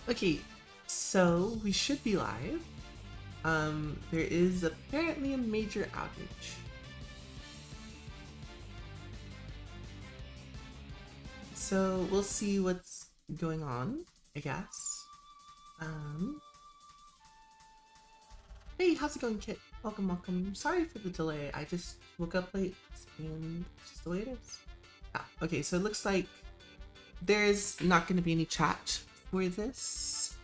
Okay, so we should be live. There is apparently a major outage. So we'll see what's going on, I guess. Hey, how's it going, Kit? Welcome, welcome. Sorry for the delay. I just woke up late and it's just the way it is. Okay, so it looks like there's not going to be any chat for this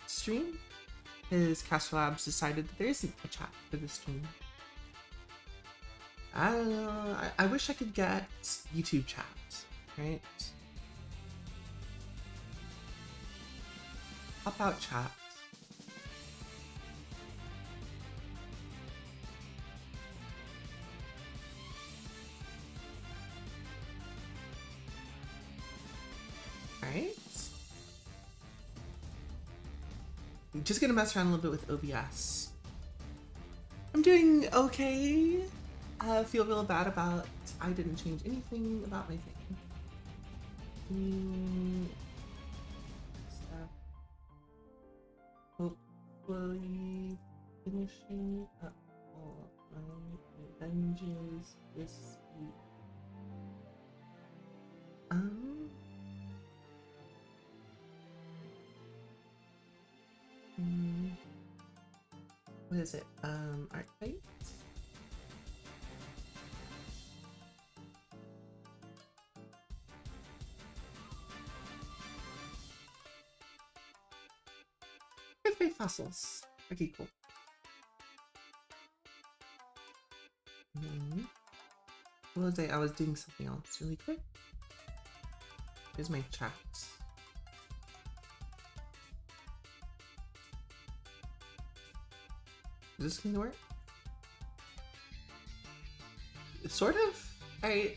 stream, because Caster Labs decided that there isn't a chat for this stream. I don't know. I wish I could get YouTube chat, right? Pop out chat. Alright. I'm just gonna mess around a little bit with OBS. I'm doing okay. I feel real bad about I didn't change anything about my thing. Hopefully finishing up all my Avengers this week. What is it? Art fight? Art fight fossils. Okay, cool. What was I was doing something else really quick. Here's my chat. Is this gonna work? Sort of. I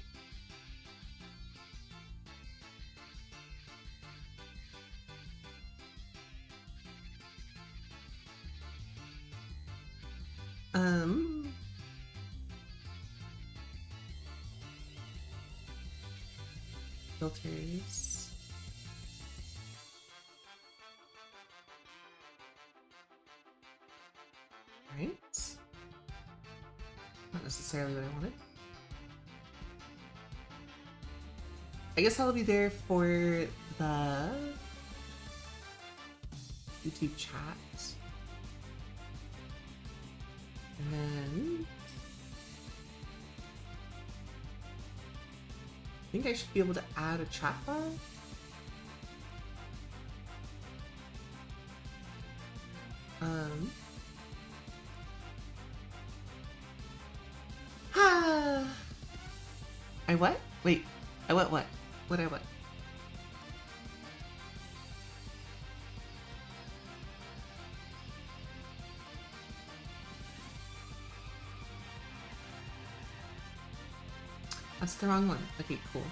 filters. Right. Not necessarily what I wanted. I guess I'll be there for the YouTube chat. And then I think I should be able to add a chat bar. I what? Wait, I what? What I what? That's the wrong one. Okay, cool.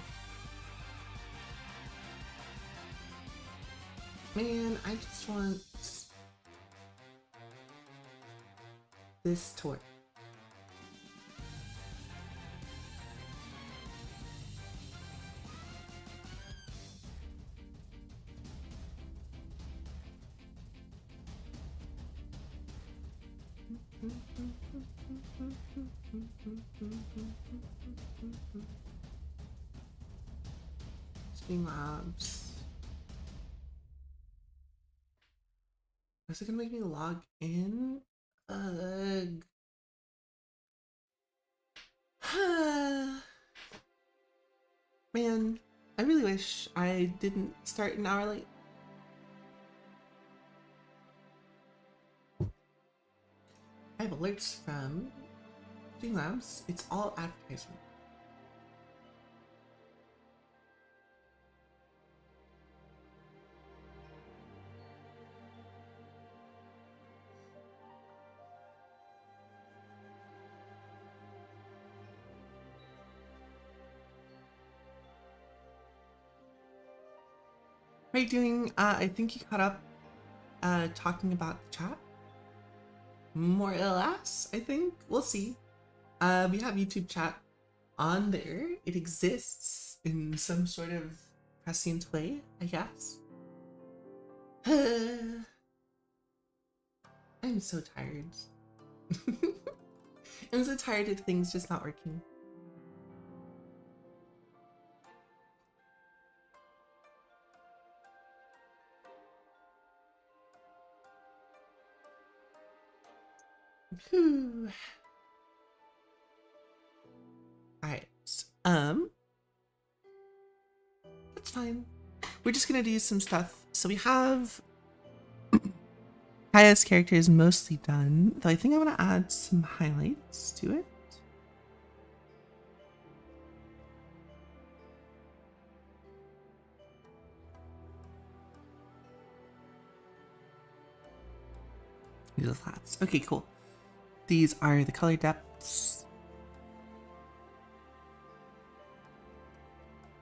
Man, I just want this to work. Streamlabs. Is it gonna make me log in? Ugh. Man, I really wish I didn't start an hour late. I have alerts from Streamlabs. It's all advertisement. How are you doing? I think you caught up talking about the chat. More or less, I think. We'll see. We have YouTube chat on there. It exists in some sort of prescient way, I guess. I'm so tired. I'm so tired of things just not working. Whew. All right. That's fine. We're just gonna do some stuff. So we have Kaya's character is mostly done, though I think I want to add some highlights to it. These are flats. Okay, cool. These are the color depths.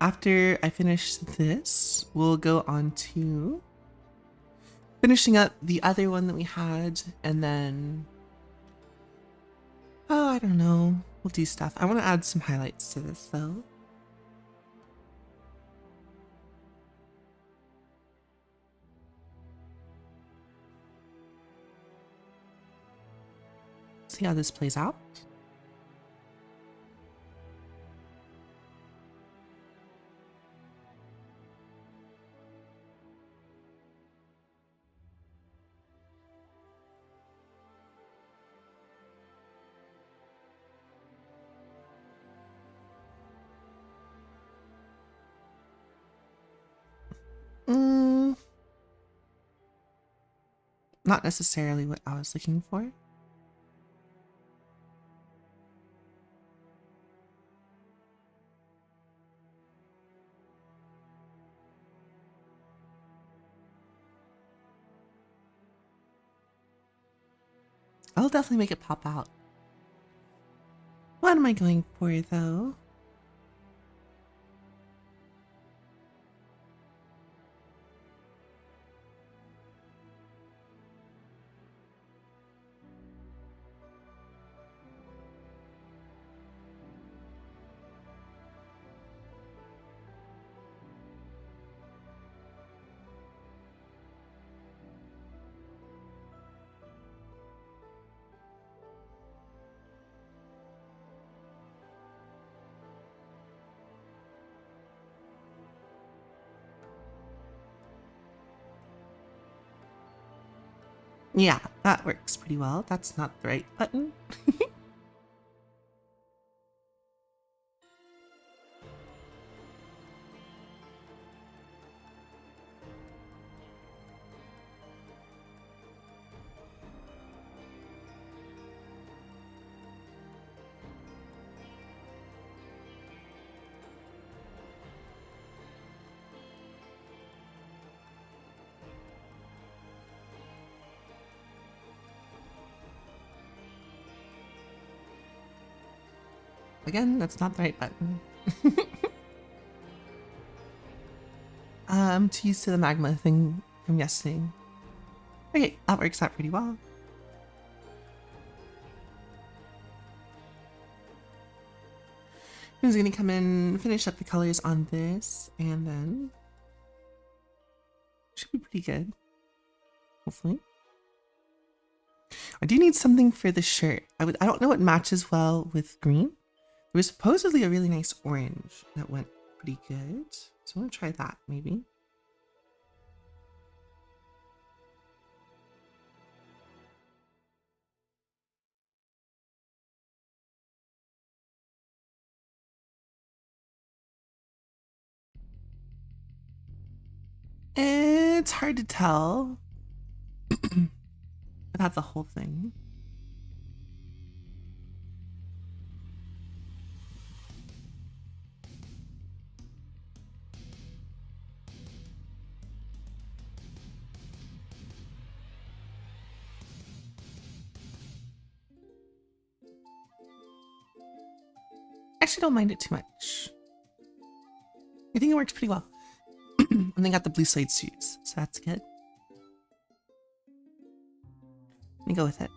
After I finish this, we'll go on to finishing up the other one that we had, and then, oh, I don't know. We'll do stuff. I want to add some highlights to this though. See how this plays out. Not necessarily what I was looking for. I'll definitely make it pop out. What am I going for though? Yeah, that works pretty well. That's not the right button. Again, that's not the right button. I'm too used to the magma thing from yesterday. Okay, that works out pretty well. I'm just gonna come in, finish up the colors on this, and then should be pretty good. Hopefully. I do need something for the shirt. I don't know what matches well with green. There was supposedly a really nice orange that went pretty good. So I'm gonna try that maybe. It's hard to tell. But that's the whole thing. Actually don't mind it too much. I think it works pretty well. And they got the blue suede shoes, so that's good. Let me go with it.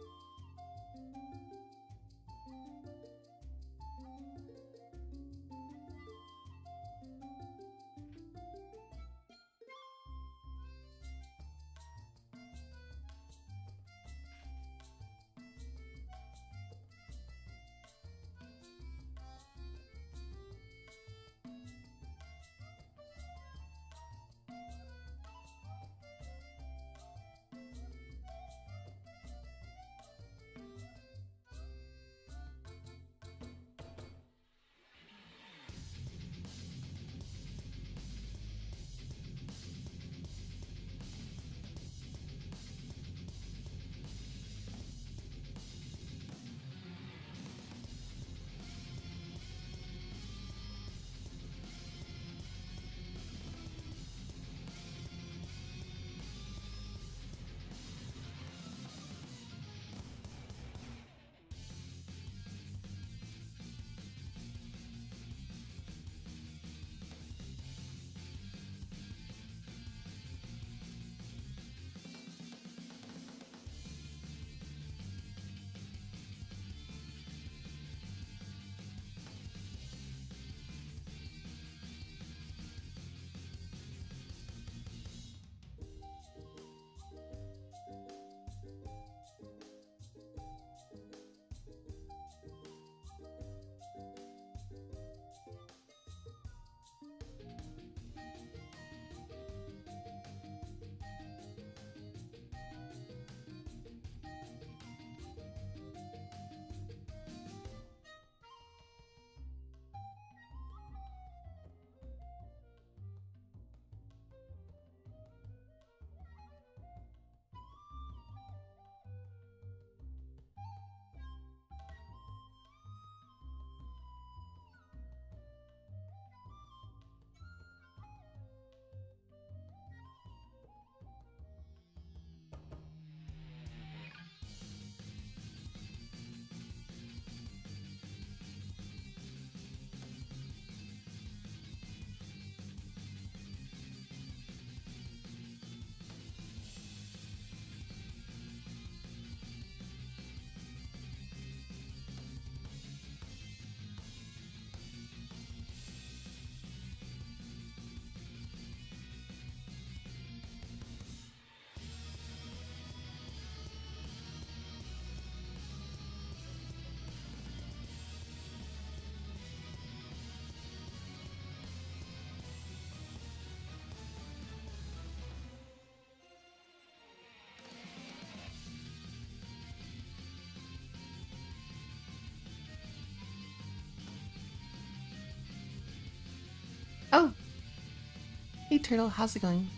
Hey Turtle, how's it going?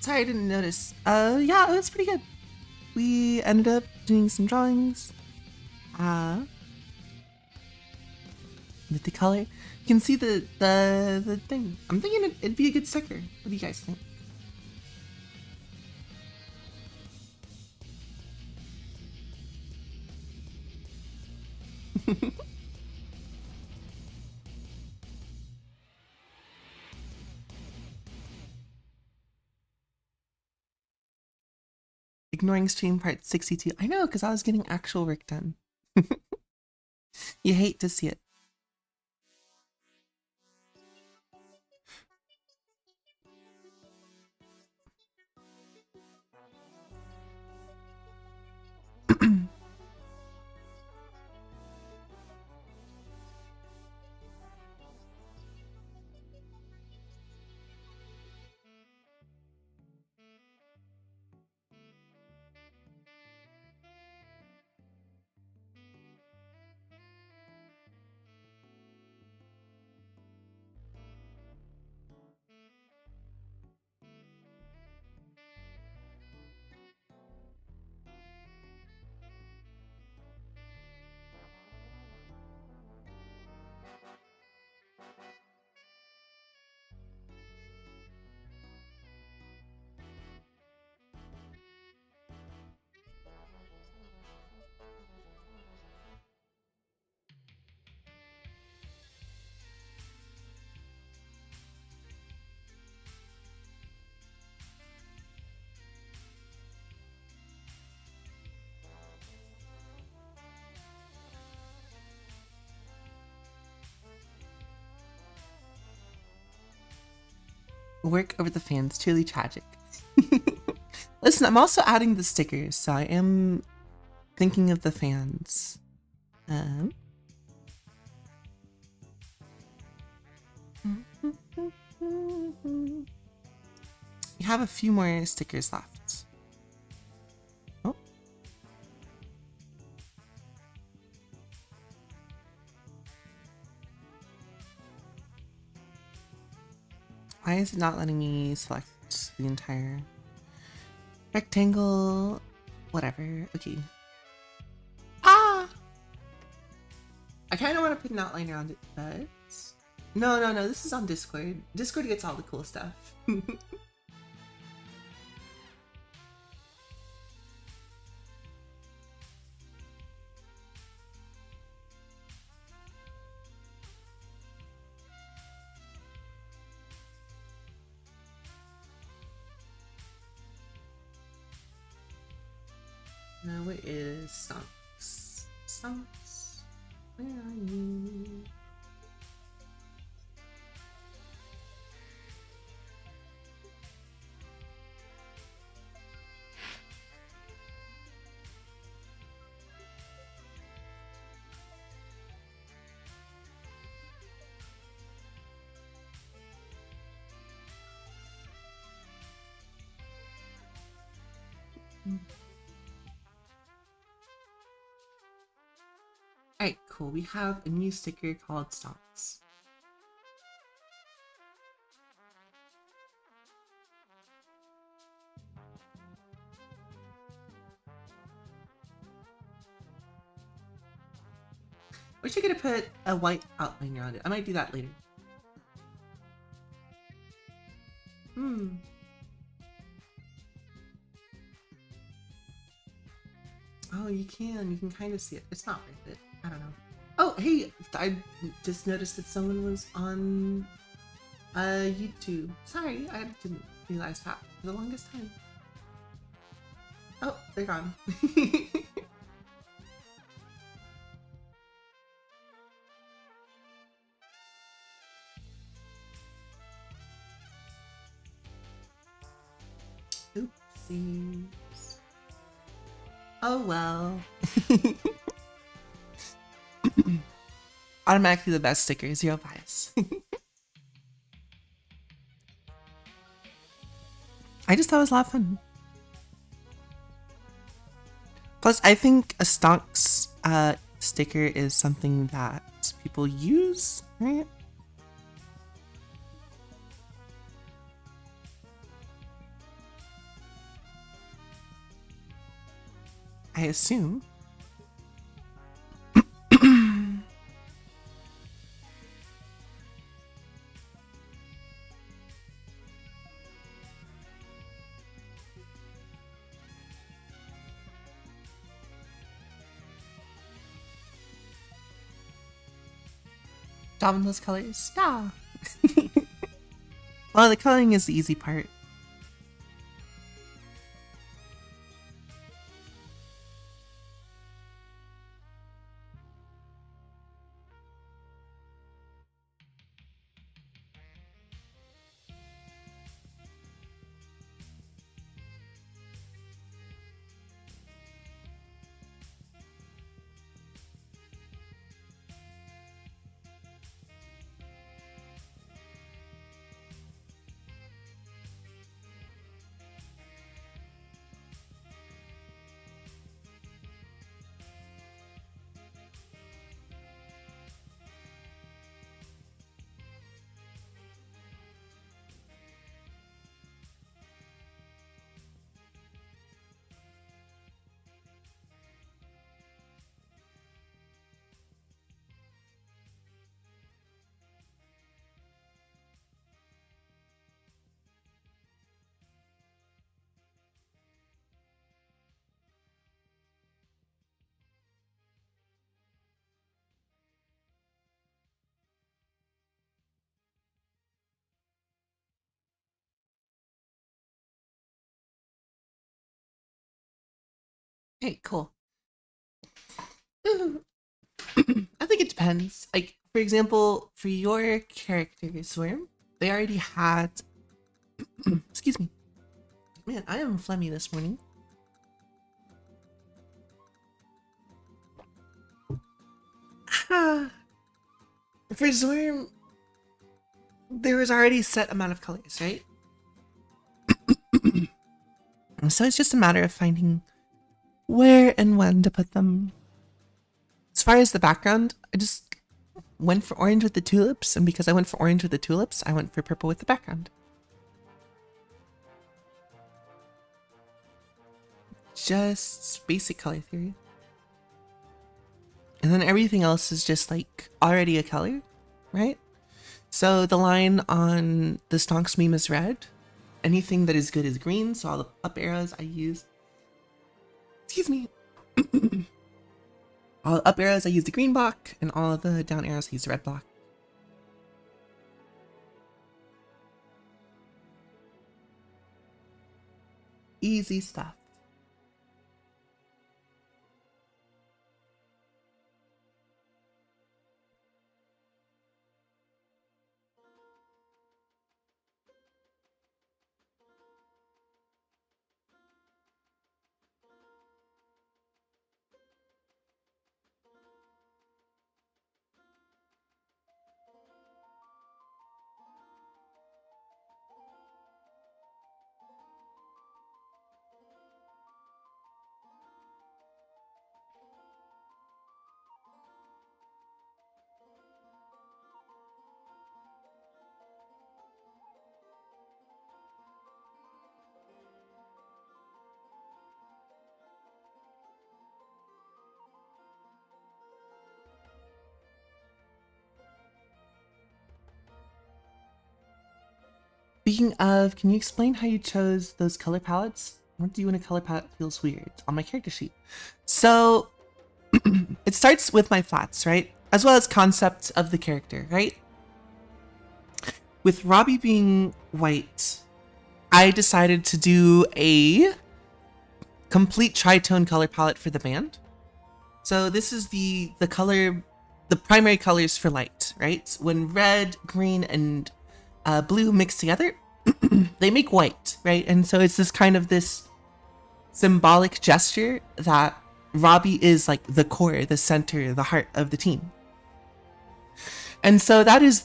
Sorry, I didn't notice. Yeah, it was pretty good. We ended up doing some drawings. With the color, you can see the thing. I'm thinking it'd be a good sticker. What do you guys think? Ignoring stream part 62. I know, because I was getting actual work done. You hate to see it. Work over the fans, truly tragic. Listen, I'm also adding the stickers, so I am thinking of the fans. We have a few more stickers left. Oh. Why is it not letting me select the entire rectangle? Whatever. Okay. Ah! I kind of want to put an outline around it, but no. This is on Discord. Discord gets all the cool stuff. Now where is Stonks? Stonks, where are you? Alright, cool. We have a new sticker called Stonks. Wish I could have put a white outline around it. I might do that later. Oh, you can kind of see it. It's not worth it. I don't know. Oh, hey, I just noticed that someone was on YouTube. Sorry, I didn't realize that for the longest time. Oh, they're gone. Oopsies. Oh well. Automatically the best sticker, zero bias. I just thought it was a lot of fun. Plus, I think a Stonks sticker is something that people use, right? I assume. Dabbing those colors. Yeah. Well, the coloring is the easy part. Okay, cool. I think it depends. Like, for example, for your characters, Worm, they already had. Excuse me. Man, I am phlegmy this morning. For Zorm, there was already a set amount of colors, right? So it's just a matter of finding where and when to put them. As far as the background, I just went for orange with the tulips, and because I went for orange with the tulips, I went for purple with the background. Just basic color theory. And then everything else is just like already a color, right? So the line on the Stonks meme is red. Anything that is good is green. So all the up arrows I use, excuse me, all the up arrows I use the green block, and all of the down arrows I use the red block. Easy stuff. Speaking of, can you explain how you chose those color palettes? What do you when a color palette feels weird? On my character sheet. So it starts with my flats, right? As well as concepts of the character, right? With Robbie being white, I decided to do a complete tritone color palette for the band. So this is the color, the primary colors for light, right? When red, green, and blue mixed together, they make white, right? And so it's this kind of this symbolic gesture that Robbie is like the core, the center, the heart of the team. And so that is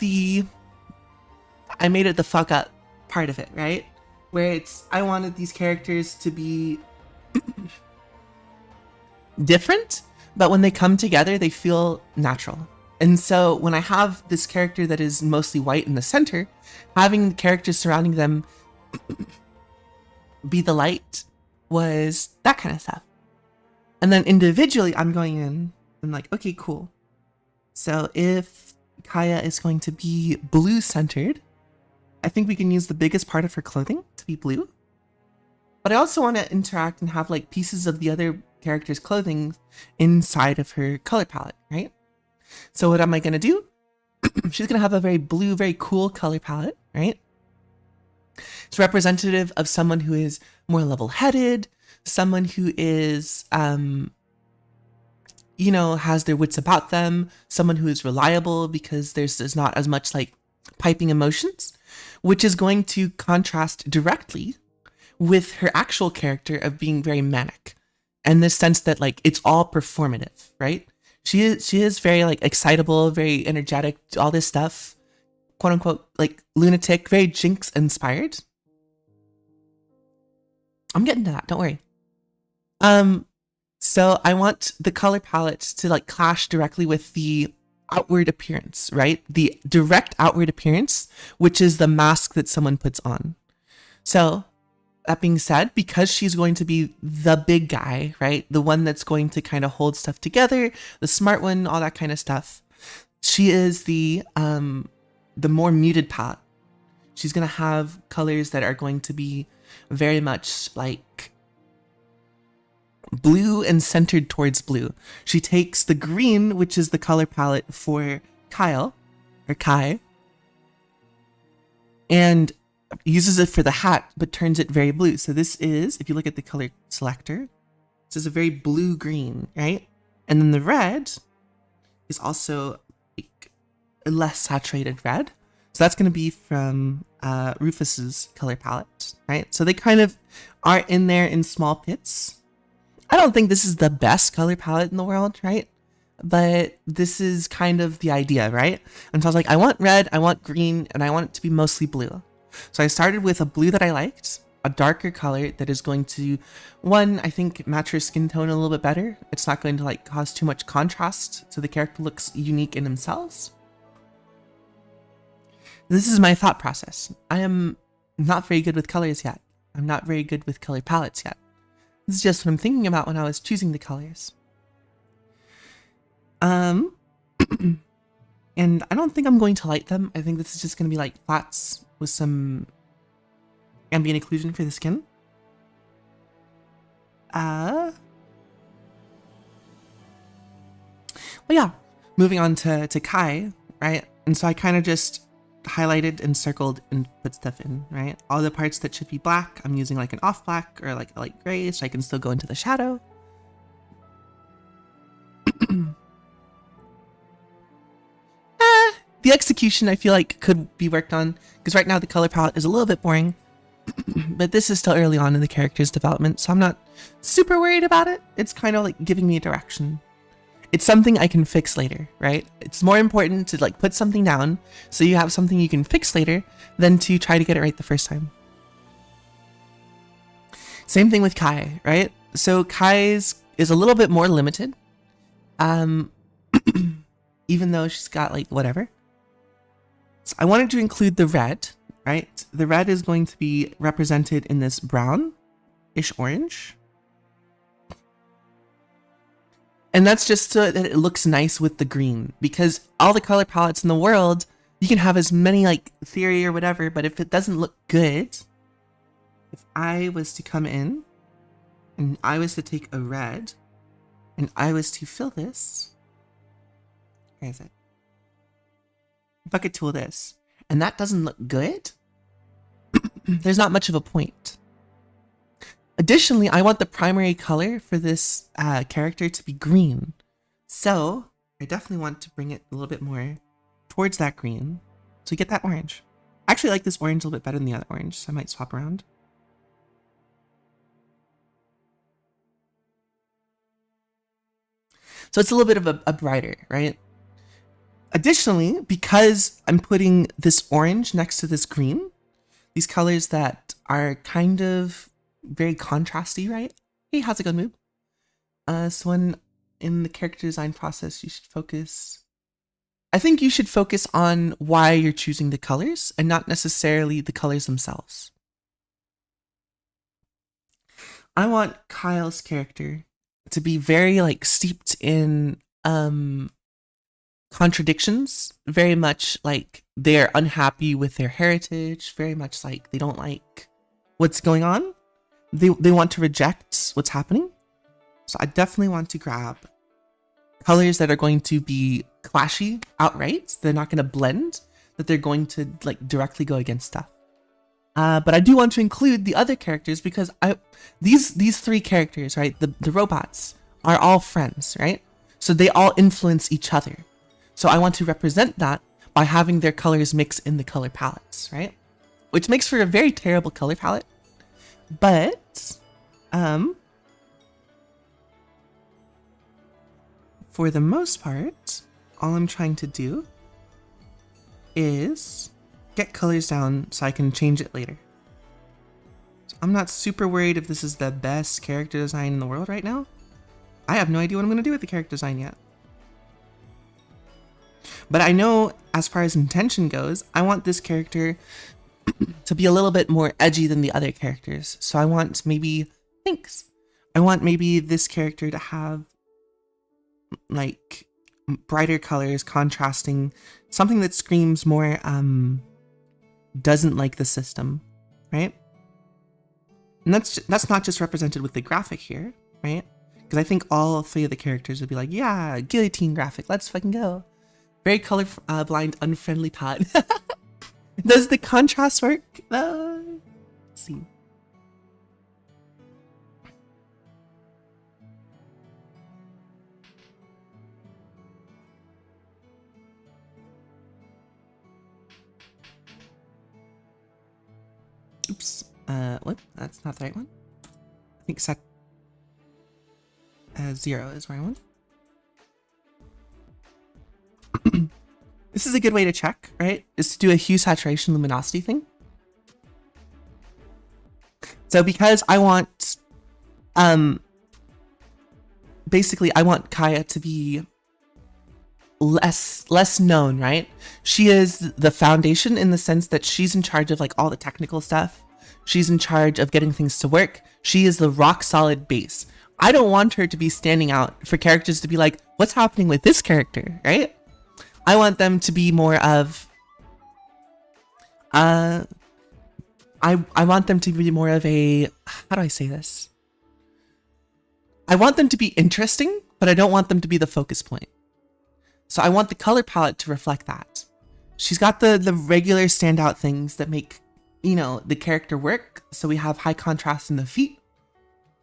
I made it the fuck up part of it, right? Where I wanted these characters to be different, but when they come together, they feel natural. And so when I have this character that is mostly white in the center, having the characters surrounding them be the light was that kind of stuff. And then individually, I'm going in and like, okay, cool. So if Kaya is going to be blue centered, I think we can use the biggest part of her clothing to be blue. But I also want to interact and have like pieces of the other character's clothing inside of her color palette, right? So what am I going to do? She's going to have a very blue, very cool color palette, right? It's representative of someone who is more level-headed, someone who is, you know, has their wits about them, someone who is reliable because there's not as much like piping emotions, which is going to contrast directly with her actual character of being very manic, and this sense that like it's all performative, right? She is very like excitable, very energetic, all this stuff, quote unquote, like lunatic, very Jinx inspired. I'm getting to that, don't worry. So I want the color palette to like clash directly with the outward appearance, right? The direct outward appearance, which is the mask that someone puts on. So that being said, because she's going to be the big guy, right? The one that's going to kind of hold stuff together, the smart one, all that kind of stuff. She is the more muted palette. She's going to have colors that are going to be very much like blue and centered towards blue. She takes the green, which is the color palette for Kyle, or Kai, and uses it for the hat, but turns it very blue. So this is, if you look at the color selector, this is a very blue-green, right? And then the red is also like a less saturated red. So that's going to be from Rufus's color palette, right? So they kind of are in there in small bits. I don't think this is the best color palette in the world, right? But this is kind of the idea, right? And so I was like, I want red, I want green, and I want it to be mostly blue. So I started with a blue that I liked, a darker color that is going to, one, I think match her skin tone a little bit better. It's not going to like cause too much contrast, so the character looks unique in themselves. This is my thought process. I am not very good with colors yet. I'm not very good with color palettes yet. This is just what I'm thinking about when I was choosing the colors. And I don't think I'm going to light them. I think this is just going to be like flats with some ambient occlusion for the skin. Well, yeah, moving on to Kai, right? And so I kind of just highlighted and circled and put stuff in, right? All the parts that should be black, I'm using like an off black or like a light gray so I can still go into the shadow. The execution I feel like could be worked on, because right now the color palette is a little bit boring, but this is still early on in the character's development, so I'm not super worried about it. It's kind of like giving me a direction. It's something I can fix later, right? It's more important to like put something down so you have something you can fix later than to try to get it right the first time. Same thing with Kai, right? So Kai's is a little bit more limited, even though she's got like whatever. So I wanted to include the red, right? The red is going to be represented in this brown-ish orange. And that's just so that it looks nice with the green, because all the color palettes in the world, you can have as many like theory or whatever, but if it doesn't look good, if I was to come in and I was to take a red and I was to fill this, where is it? Bucket tool this, and that doesn't look good, there's not much of a point. Additionally, I want the primary color for this character to be green. So I definitely want to bring it a little bit more towards that green. So you get that orange. I actually like this orange a little bit better than the other orange, so I might swap around. So it's a little bit of a brighter, right? Additionally, because I'm putting this orange next to this green, these colors that are kind of very contrasty, right? Hey, how's it going, Moob? So when in the character design process, you should focus... I think you should focus on why you're choosing the colors and not necessarily the colors themselves. I want Kyle's character to be very like steeped in contradictions, very much like they're unhappy with their heritage, very much like they don't like what's going on. They want to reject what's happening. So I definitely want to grab colors that are going to be clashy outright. They're not going to blend, that they're going to like directly go against stuff. But I do want to include the other characters because these three characters, right? The robots are all friends, right? So they all influence each other. So I want to represent that by having their colors mix in the color palettes, right? Which makes for a very terrible color palette. But for the most part, all I'm trying to do is get colors down so I can change it later. So I'm not super worried if this is the best character design in the world right now. I have no idea what I'm going to do with the character design yet. But I know as far as intention goes, I want this character to be a little bit more edgy than the other characters. So I want maybe, thanks. I want maybe this character to have like brighter colors, contrasting, something that screams more doesn't like the system, right? And that's not just represented with the graphic here, right? Because I think all three of the characters would be like, yeah, guillotine graphic, let's fucking go. Very color blind, unfriendly Todd. Does the contrast work? Let's see. Oops. What? That's not the right one. I think set 0 is where I want. This is a good way to check, right? Is to do a hue, saturation, luminosity thing. So because I want, basically I want Kaya to be less known, right? She is the foundation in the sense that she's in charge of like all the technical stuff. She's in charge of getting things to work. She is the rock solid base. I don't want her to be standing out for characters to be like, what's happening with this character, right? I want them to be more of, I want them to be more of a, how do I say this? I want them to be interesting, but I don't want them to be the focus point. So I want the color palette to reflect that. She's got the regular standout things that make, you know, the character work. So we have high contrast in the feet,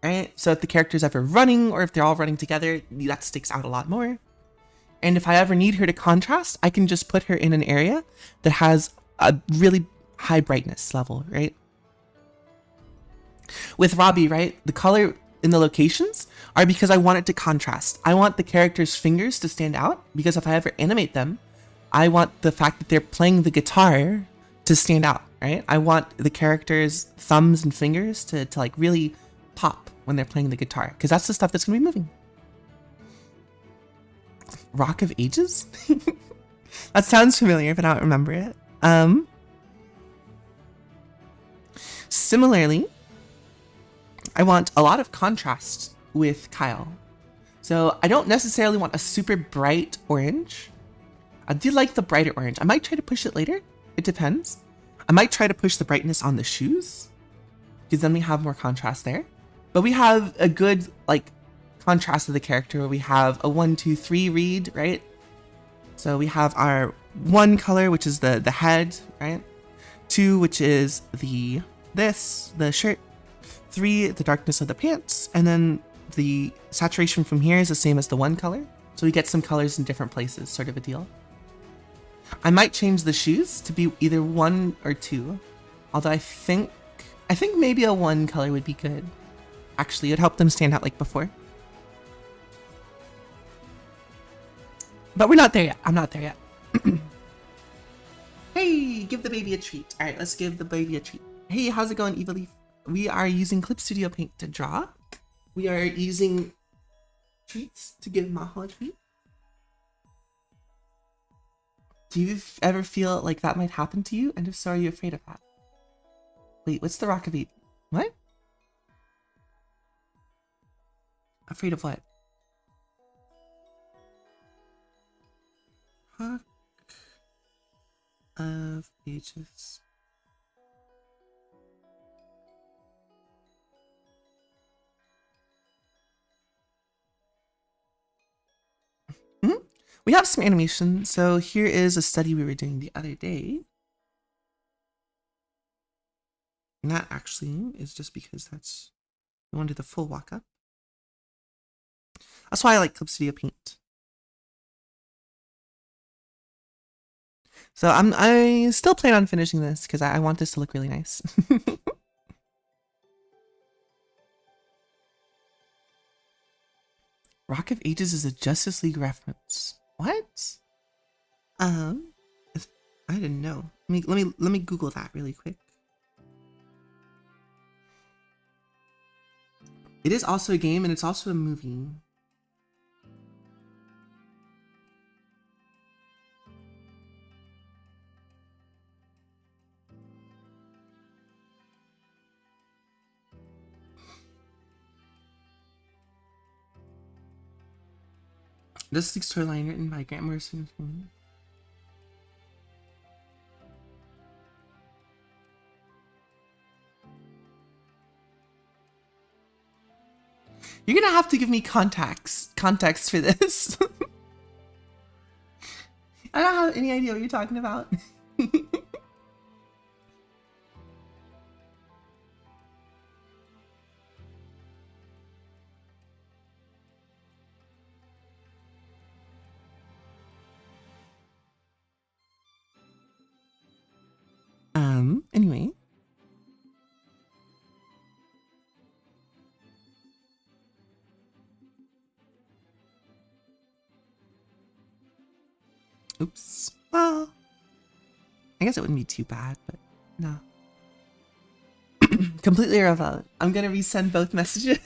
right? So if the character's ever running or if they're all running together, that sticks out a lot more. And if I ever need her to contrast, I can just put her in an area that has a really high brightness level, right? With Robbie, right, the color in the locations are because I want it to contrast. I want the character's fingers to stand out because if I ever animate them, I want the fact that they're playing the guitar to stand out, right? I want the character's thumbs and fingers to like really pop when they're playing the guitar because that's the stuff that's gonna be moving. Rock of Ages? That sounds familiar, but I don't remember it. Similarly, I want a lot of contrast with Kyle. So I don't necessarily want a super bright orange. I do like the brighter orange. I might try to push it later. It depends. I might try to push the brightness on the shoes because then we have more contrast there. But we have a good like contrast of the character where we have a 1, 2, 3 read, right? So we have our 1 color, which is the head, right? 2, which is the shirt. 3, the darkness of the pants, and then the saturation from here is the same as the 1 color. So we get some colors in different places, sort of a deal. I might change the shoes to be either 1 or 2, although I think maybe a 1 color would be good. Actually, it would help them stand out like before. But we're not there yet. I'm not there yet. Hey, give the baby a treat. All right, let's give the baby a treat. Hey, how's it going, Eva Leaf? We are using Clip Studio Paint to draw. We are using treats to give Maho a treat. Do you ever feel like that might happen to you? And if so, are you afraid of that? Wait, what's the Rock of Ages? What? Afraid of what? Rock of Ages. We have some animation. So here is a study we were doing the other day. And that actually is just because that's, we want to do the full walk up. That's why I like Clip Studio Paint. So I still plan on finishing this because I want this to look really nice. Rock of Ages is a Justice League reference. What? I didn't know. Let me Google that really quick. It is also a game and it's also a movie. This is a storyline written by Grant Morrison. You're gonna have to give me context for this. I don't have any idea what you're talking about. Anyway. Oops. Well, I guess it wouldn't be too bad, but no. Completely irrelevant. I'm gonna resend both messages.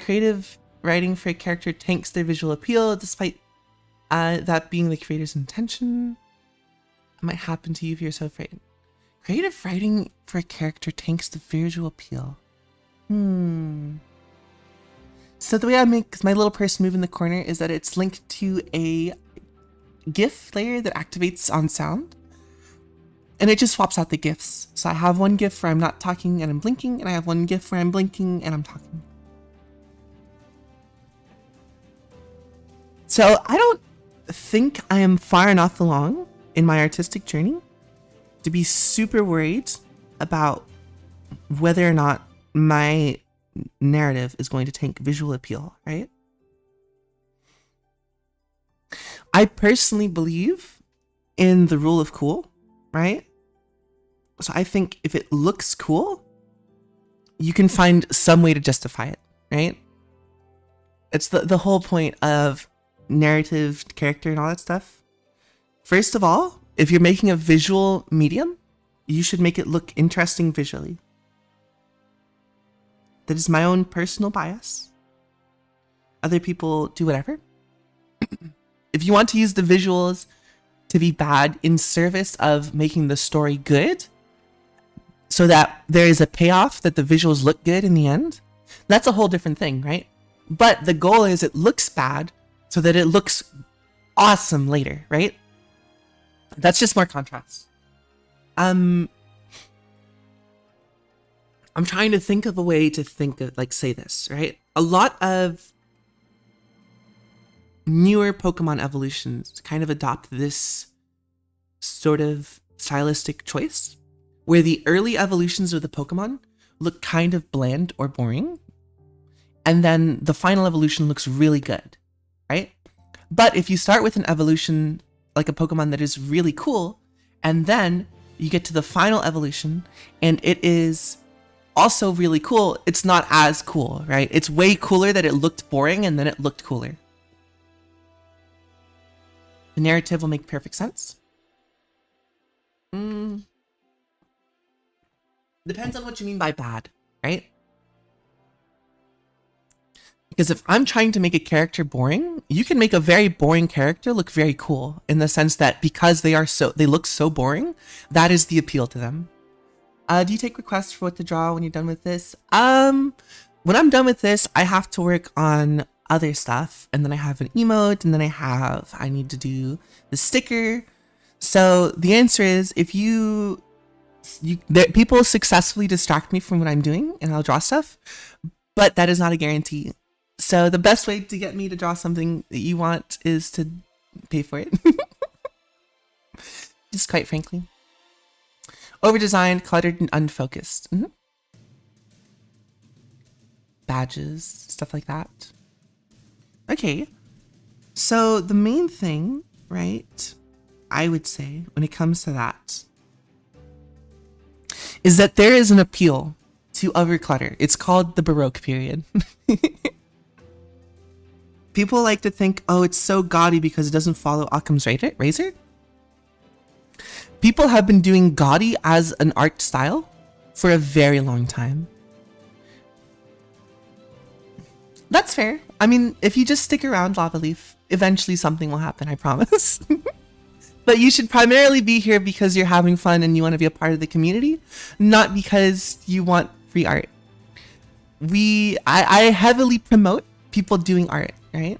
Creative writing for a character tanks their visual appeal, despite that being the creator's intention. It might happen to you if you're so afraid. Creative writing for a character tanks the visual appeal. So the way I make my little person move in the corner is that it's linked to a GIF layer that activates on sound. And it just swaps out the GIFs. So I have one GIF where I'm not talking and I'm blinking, and I have one GIF where I'm blinking and I'm talking. So I don't think I am far enough along in my artistic journey to be super worried about whether or not my narrative is going to tank visual appeal, right? I personally believe in the rule of cool, right? So I think if it looks cool, you can find some way to justify it, right? It's the whole point of narrative, character, and all that stuff. First of all, if you're making a visual medium, you should make it look interesting visually. That is my own personal bias. Other people do whatever. If you want to use the visuals to be bad in service of making the story good, so that there is a payoff that the visuals look good in the end, that's a whole different thing, right? But the goal is it looks bad so that it looks awesome later, right? That's just more contrast. I'm trying to think of a way to think of, like, say this, right? A lot of newer Pokemon evolutions kind of adopt this sort of stylistic choice, where the early evolutions of the Pokemon look kind of bland or boring, and then the final evolution looks really good, right? But if you start with an evolution like a Pokemon that is really cool, and then you get to the final evolution and it is also really cool, it's not as cool, right? It's way cooler that it looked boring and then it looked cooler. The narrative will make perfect sense. Depends on what you mean by bad, right? Because if I'm trying to make a character boring, you can make a very boring character look very cool, in the sense that because they look so boring, that is the appeal to them. Do you take requests for what to draw when you're done with this? When I'm done with this, I have to work on other stuff, and then I have an emote, and then I need to do the sticker. So the answer is, if people successfully distract me from what I'm doing, and I'll draw stuff, but that is not a guarantee. So the best way to get me to draw something that you want is to pay for it. Just quite frankly. Over-designed, cluttered, and unfocused. Badges, stuff like that. Okay. So the main thing, right, I would say, when it comes to that, is that there is an appeal to overclutter. It's called the Baroque period. People like to think, oh, it's so gaudy because it doesn't follow Occam's razor. People have been doing gaudy as an art style for a very long time. That's fair. I mean, if you just stick around, Lava Leaf, eventually something will happen, I promise. But you should primarily be here because you're having fun and you want to be a part of the community, not because you want free art. I heavily promote people doing art, right?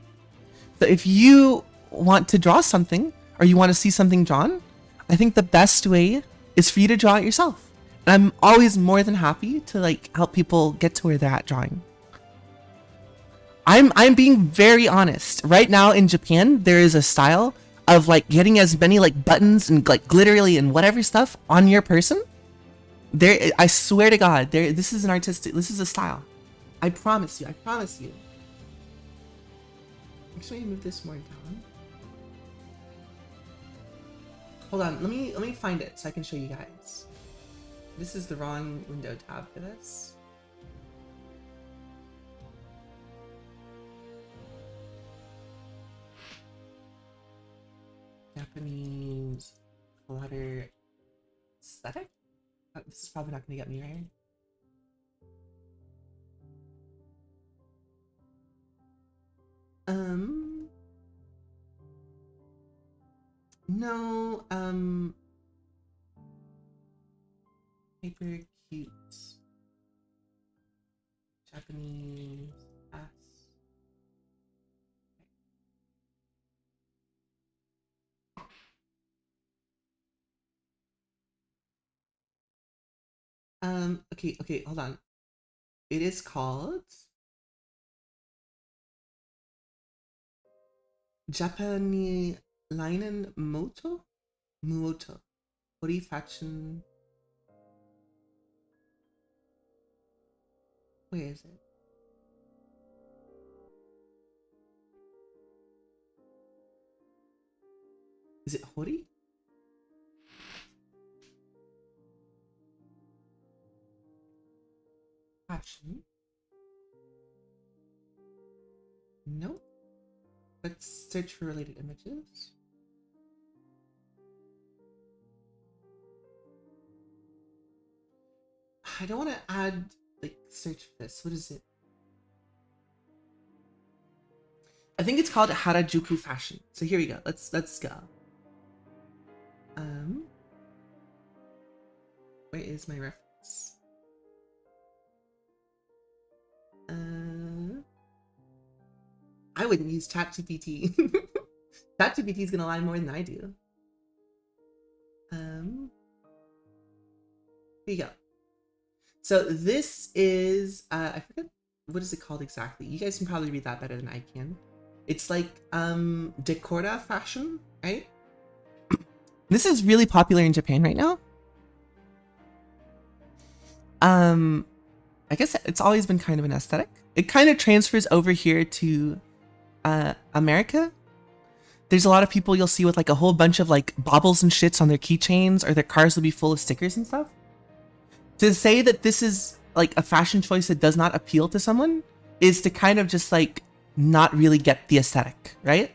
So if you want to draw something or you want to see something drawn, I think the best way is for you to draw it yourself. And I'm always more than happy to like help people get to where they're at drawing. I'm being very honest. Right now in Japan, there is a style of like getting as many like buttons and like glittery and whatever stuff on your person. There, I swear to God, this is a style. I promise you, I promise you. Actually, move this more down. Hold on, let me find it so I can show you guys. This is the wrong window tab for this. Japanese clutter aesthetic? Oh, this is probably not gonna get me right. No, hyper cute Japanese ass. Okay, hold on. It is called Japanese Linen Muoto. Hori fashion. Where is it? Is it Hori? Fashion? Nope. Let's search for related images. I don't want to add like search for this. What is it? I think it's called Harajuku fashion. So here we go. Let's go. Where is my reference? I wouldn't use ChatGPT. ChatGPT is gonna lie more than I do. Here you go. So this is I forget what is it called exactly. You guys can probably read that better than I can. It's like decora fashion, right? This is really popular in Japan right now. I guess it's always been kind of an aesthetic. It kind of transfers over here to America. There's a lot of people you'll see with like a whole bunch of like baubles and shits on their keychains, or their cars will be full of stickers and stuff. To say that this is like a fashion choice that does not appeal to someone is to kind of just like not really get the aesthetic, right?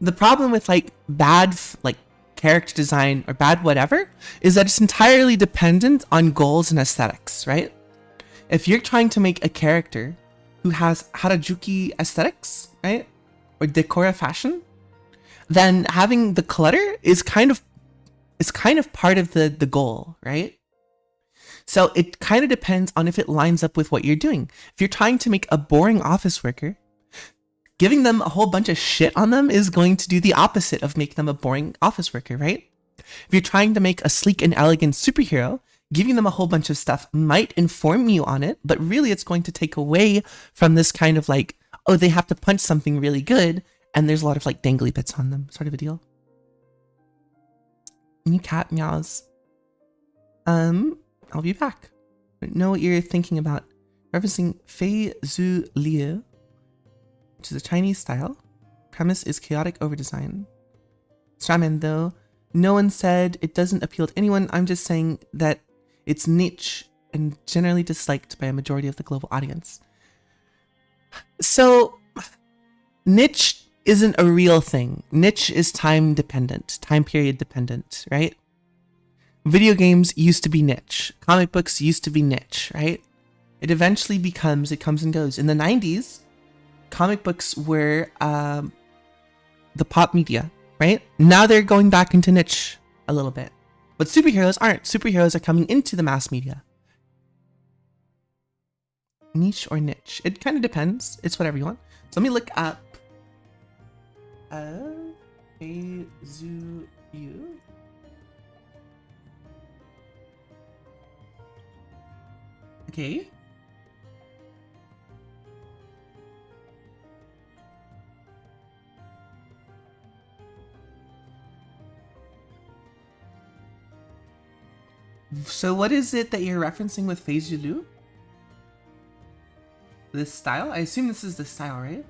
The problem with like bad like character design or bad whatever is that it's entirely dependent on goals and aesthetics, right? If you're trying to make a character who has Harajuku aesthetics, right, or decora fashion, then having the clutter is kind of part of the goal, right? So it kind of depends on if it lines up with what you're doing. If you're trying to make a boring office worker, giving them a whole bunch of shit on them is going to do the opposite of make them a boring office worker, right? If you're trying to make a sleek and elegant superhero, giving them a whole bunch of stuff might inform you on it, but really it's going to take away from this kind of like, oh, they have to punch something really good, and there's a lot of like dangly bits on them, sort of a deal. New cat meows. I'll be back. I know what you're thinking about. Referencing Fei Zhu Liu, which is a Chinese style. Premise is chaotic overdesign. Stramen, though, no one said it doesn't appeal to anyone. I'm just saying that it's niche and generally disliked by a majority of the global audience. So, niche isn't a real thing. Niche is time dependent, time period dependent, right? Video games used to be niche. Comic books used to be niche, right? It eventually becomes, it comes and goes. In the 90s, comic books were the pop media, right? Now they're going back into niche a little bit. But superheroes aren't. Superheroes are coming into the mass media. Niche or niche? It kind of depends. It's whatever you want. So let me look up Feizu Yu. Okay. So what is it that you're referencing with Fei Zhilu? This style? I assume this is the style, right?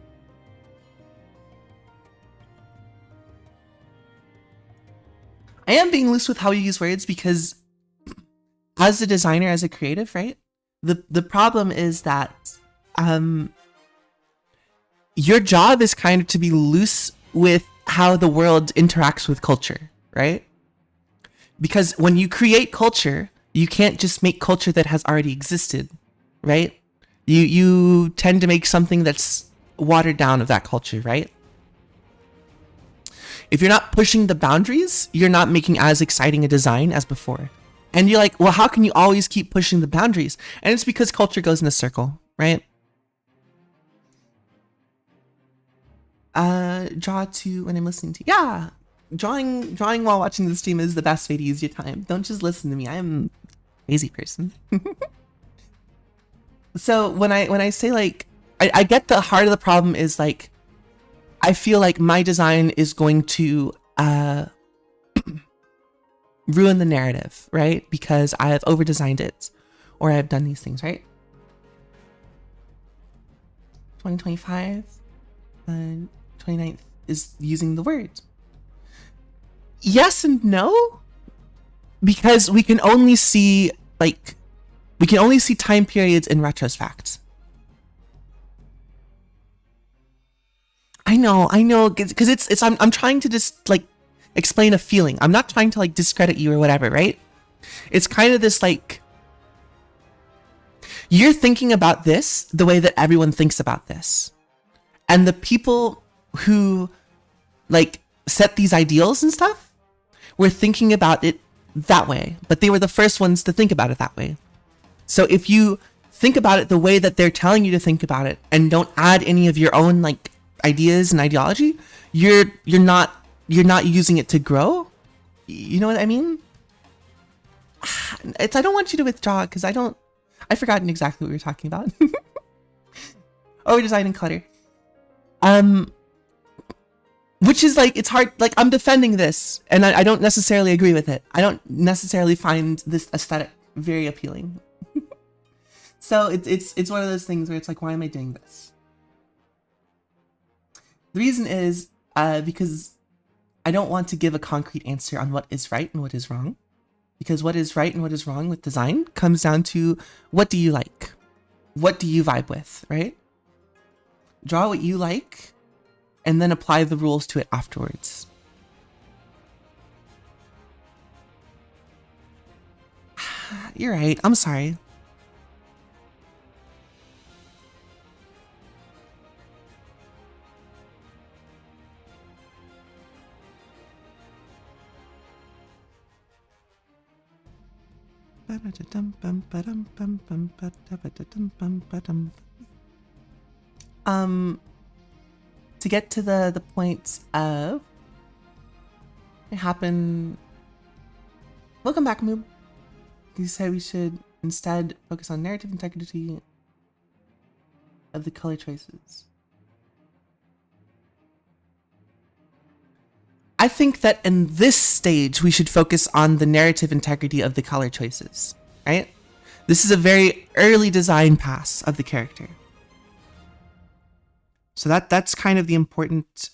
I am being loose with how you use words because as a designer, as a creative, right? The problem is that your job is kind of to be loose with how the world interacts with culture, right? Because when you create culture, you can't just make culture that has already existed, right? You tend to make something that's watered down of that culture, right? If you're not pushing the boundaries, you're not making as exciting a design as before. And you're like, well, how can you always keep pushing the boundaries? And it's because culture goes in a circle, right? Draw to when I'm listening to, yeah. Drawing while watching the stream is the best way to use your time. Don't just listen to me. I am a crazy person. So when I say like, I get the heart of the problem is like, I feel like my design is going to ruin the narrative, right? Because I have over-designed it or I've done these things, right? 2025 and 29th is using the word. Yes and no, because we can only see time periods in retrospect. I know, because I'm trying to just like explain a feeling. I'm not trying to like discredit you or whatever, right? It's kind of this like, you're thinking about this the way that everyone thinks about this. And the people who like set these ideals and stuff were thinking about it that way, but they were the first ones to think about it that way. So if you think about it the way that they're telling you to think about it and don't add any of your own like ideas and ideology, you're not using it to grow. You know what I mean? I don't want you to withdraw because I've forgotten exactly what we were talking about. Oh, we're designing clutter. Which is like, it's hard, like I'm defending this and I don't necessarily agree with it. I don't necessarily find this aesthetic very appealing. So it's one of those things where it's like, why am I doing this? The reason is because I don't want to give a concrete answer on what is right and what is wrong. Because what is right and what is wrong with design comes down to what do you like? What do you vibe with, right? Draw what you like and then apply the rules to it afterwards. You're right. I'm sorry. To get to the point of it happened. Welcome back, Moob. You said we should instead focus on narrative integrity of the color choices. I think that in this stage, we should focus on the narrative integrity of the color choices, right? This is a very early design pass of the character. So that's kind of the important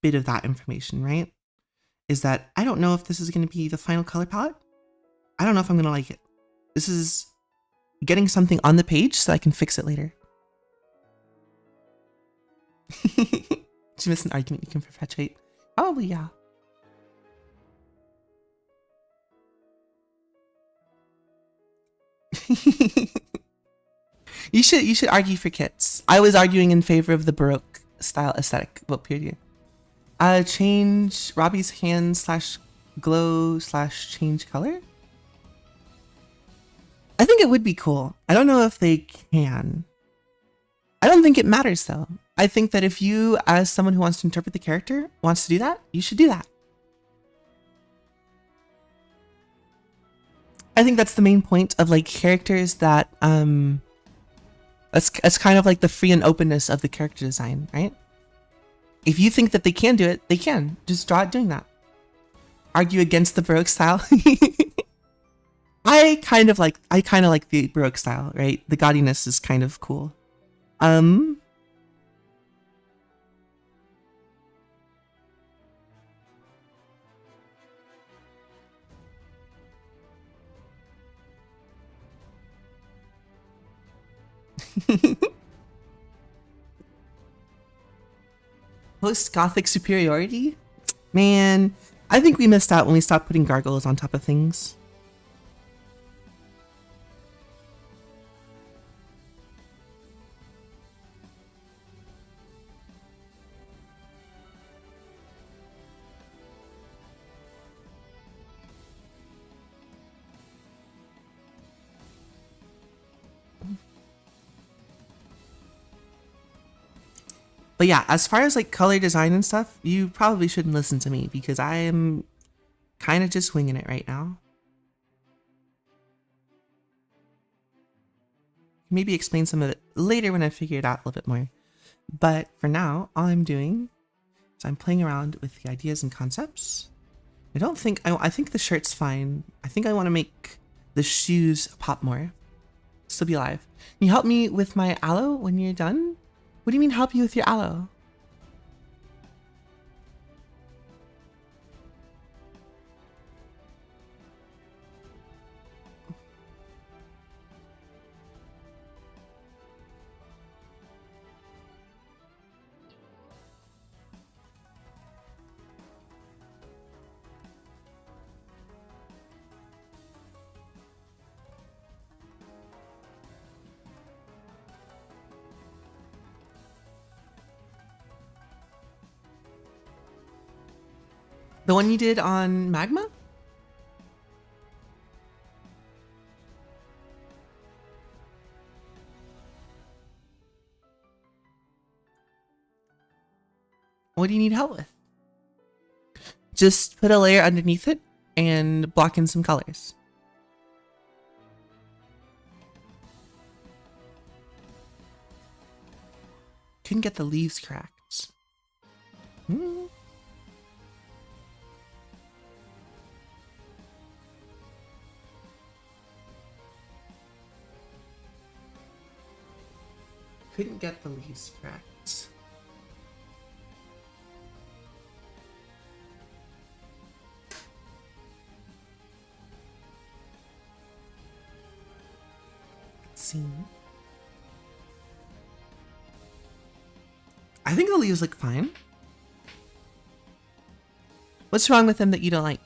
bit of that information, right? Is that I don't know if this is going to be the final color palette. I don't know if I'm going to like it. This is getting something on the page so I can fix it later. She missed an argument you can perpetuate. Probably, yeah. You should argue for kits. I was arguing in favor of the Baroque style aesthetic. What period? Change Robbie's hand / glow / change color. I think it would be cool. I don't know if they can. I don't think it matters though. I think that if you, as someone who wants to interpret the character, wants to do that, you should do that. I think that's the main point of like characters that that's kind of like the free and openness of the character design, right? If you think that they can do it, they can. Just draw it doing that. Argue against the Baroque style. I kind of like the Baroque style, right? The gaudiness is kind of cool. Post-Gothic superiority? Man, I think we missed out when we stopped putting gargoyles on top of things. But yeah, as far as like color design and stuff, you probably shouldn't listen to me because I am kind of just winging it right now. Maybe explain some of it later when I figure it out a little bit more. But for now, all I'm doing is I'm playing around with the ideas and concepts. I think the shirt's fine. I think I want to make the shoes pop more. Still be alive. Can you help me with my aloe when you're done? What do you mean help you with your aloe? The one you did on Magma? What do you need help with? Just put a layer underneath it and block in some colors. Couldn't get the leaves cracked. Couldn't get the leaves cracked. Let's see. I think the leaves look fine. What's wrong with them that you don't like?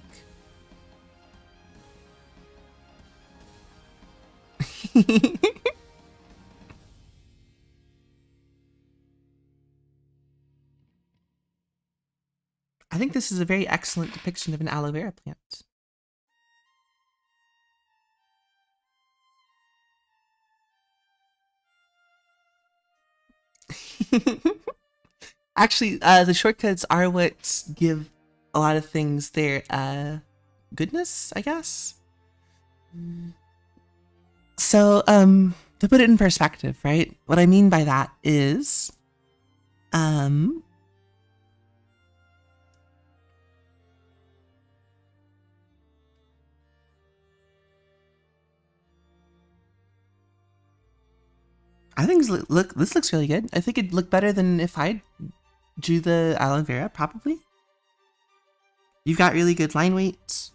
I think this is a very excellent depiction of an aloe vera plant. Actually, the shortcuts are what give a lot of things their goodness, I guess. So, to put it in perspective, right? What I mean by that is, I think this looks really good. I think it'd look better than if I drew the aloe vera, probably. You've got really good line weight.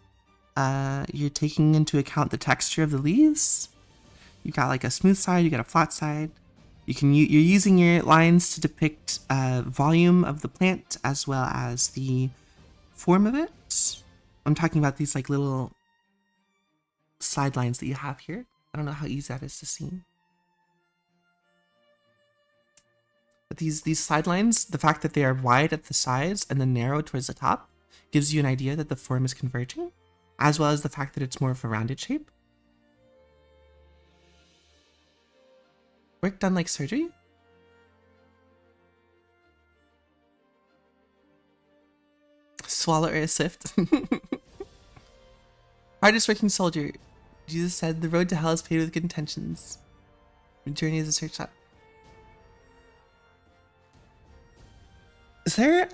You're taking into account the texture of the leaves. You got like a smooth side, you got a flat side. You're using your lines to depict volume of the plant as well as the form of it. I'm talking about these like little side lines that you have here. I don't know how easy that is to see. But these side lines, the fact that they are wide at the sides and then narrow towards the top, gives you an idea that the form is converging, as well as the fact that it's more of a rounded shape. Work done like surgery? Swallow or a sift? Hardest working soldier. Jesus said, the road to hell is paved with good intentions. The journey is a search up. Is there,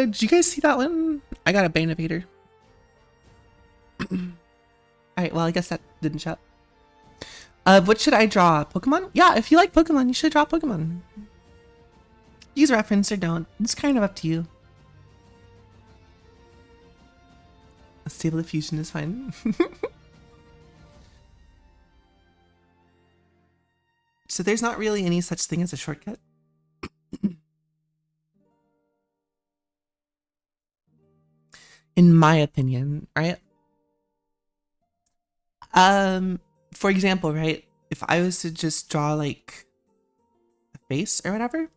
did you guys see that one? I got a Bane Evader. Alright, well, I guess that didn't show up. What should I draw? Pokemon? Yeah, if you like Pokemon, you should draw Pokemon. Use reference or don't. It's kind of up to you. A stable diffusion is fine. So there's not really any such thing as a shortcut. In my opinion, right? For example, right? If I was to just draw like a face or whatever,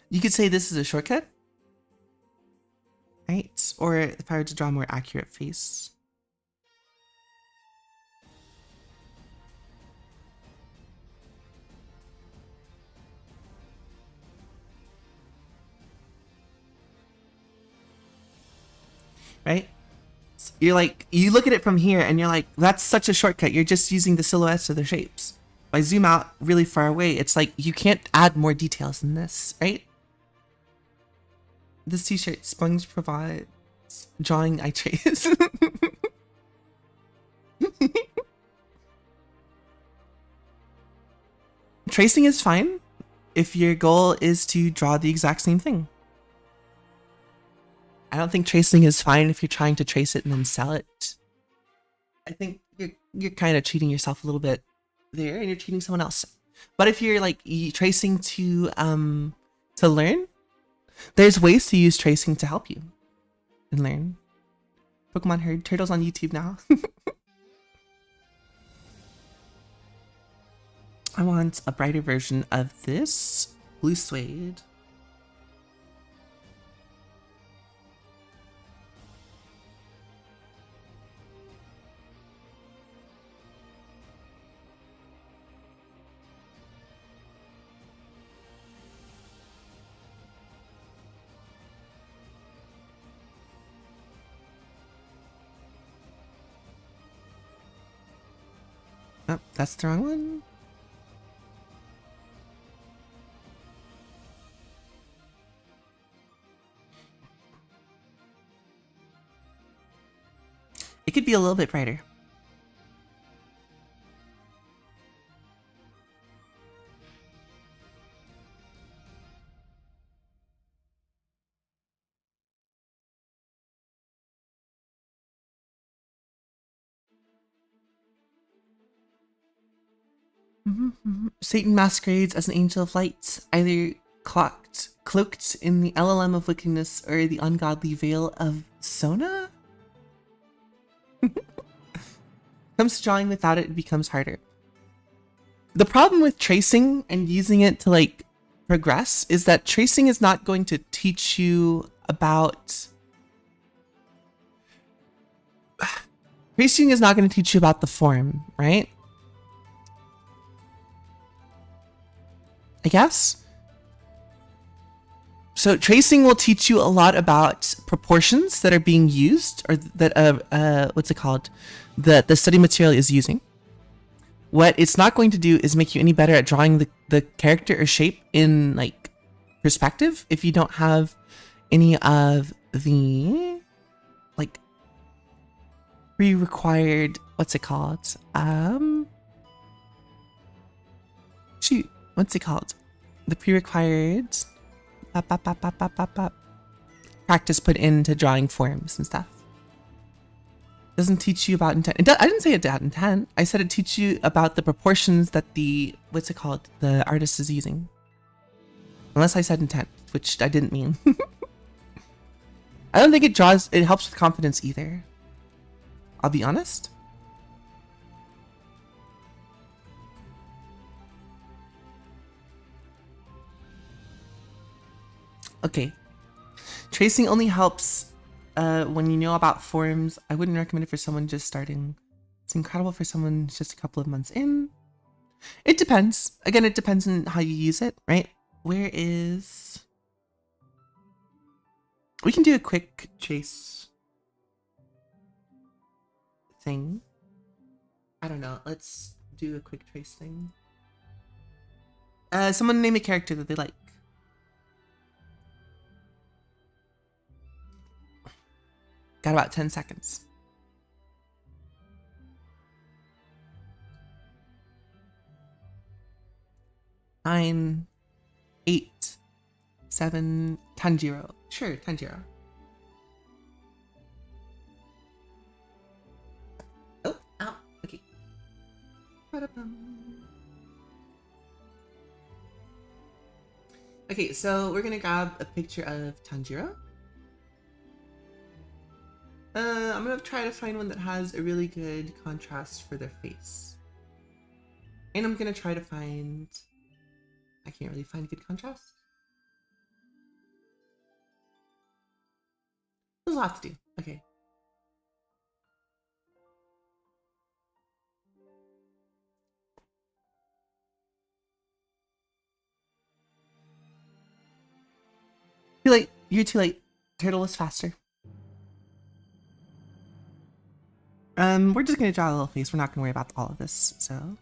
you could say this is a shortcut, right? Or if I were to draw a more accurate face. Right? You're like, you look at it from here and you're like, that's such a shortcut. You're just using the silhouettes of the shapes. If I zoom out really far away, it's like, you can't add more details than this, right? This t-shirt, Sponge provides drawing I trace. Tracing is fine if your goal is to draw the exact same thing. I don't think tracing is fine if you're trying to trace it and then sell it. I think you're kind of cheating yourself a little bit there, and you're cheating someone else. But if you're like tracing to learn, there's ways to use tracing to help you and learn. Pokemon Herd Turtles on YouTube now. I want a brighter version of this blue suede. Oh, that's the wrong one. It could be a little bit brighter. Satan masquerades as an angel of light, either cloaked in the LLM of wickedness or the ungodly veil of Sona? Comes to drawing without it, it becomes harder. The problem with tracing and using it to like progress is that tracing is not going to teach you about... Tracing is not going to teach you about the form, right? I guess. So tracing will teach you a lot about proportions that are being used, or that what's it called, that the study material is using. What it's not going to do is make you any better at drawing the character or shape in like perspective if you don't have any of the like pre-required, what's it called? Shoot, what's it called? The pre-required practice put into drawing forms and stuff. Doesn't teach you about intent. I didn't say about intent. I said it teaches you about the proportions that the, what's it called, the artist is using. Unless I said intent, which I didn't mean. I don't think it helps with confidence either. I'll be honest. Okay. Tracing only helps when you know about forms. I wouldn't recommend it for someone just starting. It's incredible for someone just a couple of months in. It depends. Again, it depends on how you use it, right? Where is... We can do a quick trace thing. I don't know. Let's do a quick trace thing. Someone name a character that they like. Got about 10 seconds. 9, 8, 7, Tanjiro. Sure, Tanjiro. Oh, ow, okay. Okay, so we're gonna grab a picture of Tanjiro. I'm gonna try to find one that has a really good contrast for their face. And I'm gonna try to find... I can't really find good contrast. There's a lot to do. Okay. Too late. You're too late. Turtle is faster. We're just gonna draw a little face. We're not gonna worry about all of this, so.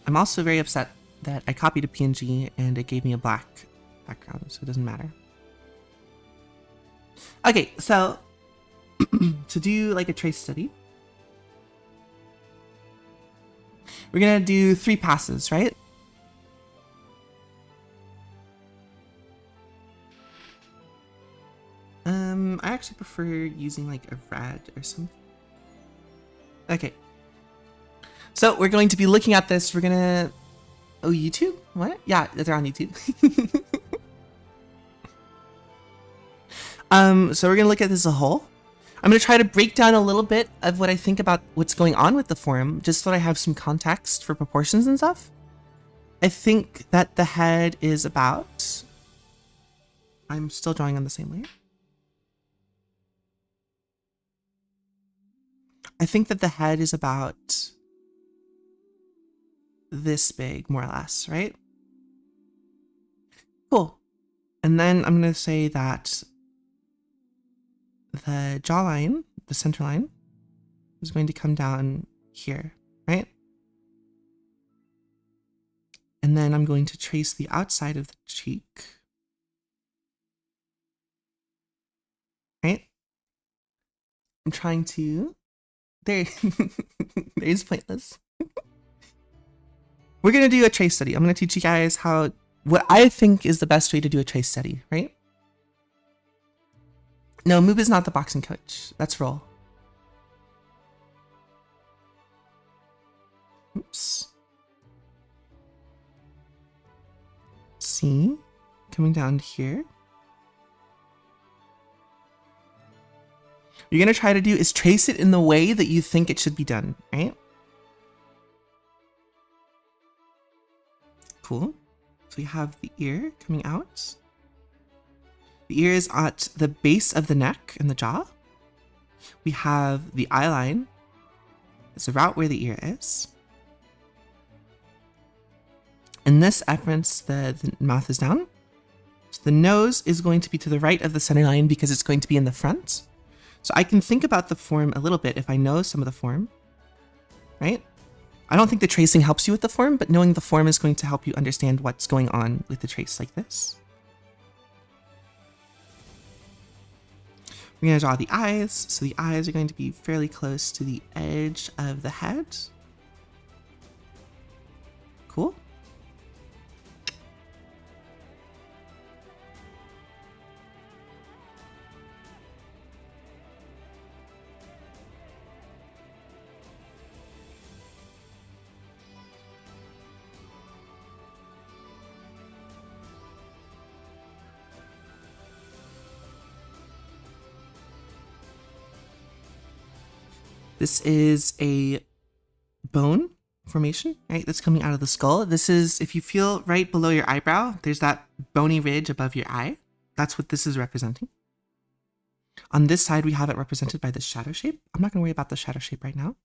I'm also very upset that I copied a PNG and it gave me a black background, so it doesn't matter. Okay, so to do like a trace study, we're gonna do 3 passes, right? I actually prefer using like a red or something. Okay. So we're going to be looking at this. We're gonna... Oh, YouTube? What? Yeah, they're on YouTube. So we're gonna look at this as a whole. I'm gonna try to break down a little bit of what I think about what's going on with the form, just so that I have some context for proportions and stuff. I think that the head is about... I'm still drawing on the same layer. I think that the head is about this big, more or less, right? Cool. And then I'm going to say that the jawline, the center line, is going to come down here, right? And then I'm going to trace the outside of the cheek. Right? I'm trying to... There. There's pointless. We're going to do a trace study. I'm going to teach you guys what I think is the best way to do a trace study, right? No, Moob is not the boxing coach. That's Roll. Oops. See? Coming down here. What you're going to try to do is trace it in the way that you think it should be done, right? Cool. So we have the ear coming out. The ear is at the base of the neck and the jaw. We have the eye line. It's about where the ear is. In this reference, the mouth is down. So the nose is going to be to the right of the center line because it's going to be in the front. So I can think about the form a little bit if I know some of the form, right? I don't think the tracing helps you with the form, but knowing the form is going to help you understand what's going on with the trace like this. We're going to draw the eyes. So the eyes are going to be fairly close to the edge of the head. Cool. This is a bone formation, right? That's coming out of the skull. This is, if you feel right below your eyebrow, there's that bony ridge above your eye. That's what this is representing. On this side, we have it represented by this shadow shape. I'm not going to worry about the shadow shape right now.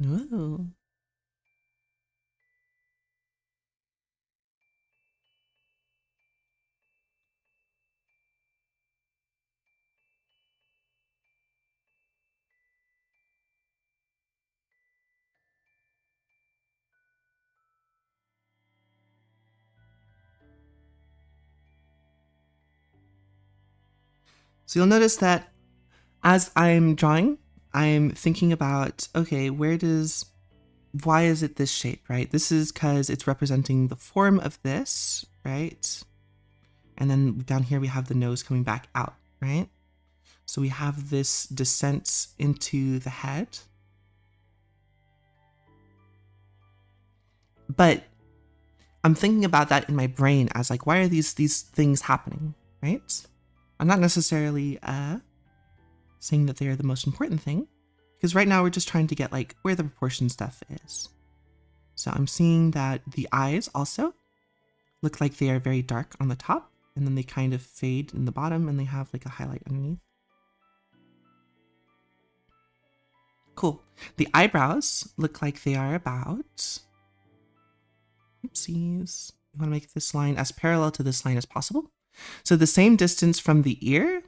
Ooh. So you'll notice that as I'm drawing, I'm thinking about, okay, why is it this shape, right? This is because it's representing the form of this, right? And then down here we have the nose coming back out, right? So we have this descent into the head. But I'm thinking about that in my brain as like, why are these things happening, right? I'm not necessarily saying that they are the most important thing, because right now we're just trying to get like where the proportion stuff is. So I'm seeing that the eyes also look like they are very dark on the top, and then they kind of fade in the bottom, and they have like a highlight underneath. Cool. The eyebrows look like they are about, oopsies, you want to make this line as parallel to this line as possible. So the same distance from the ear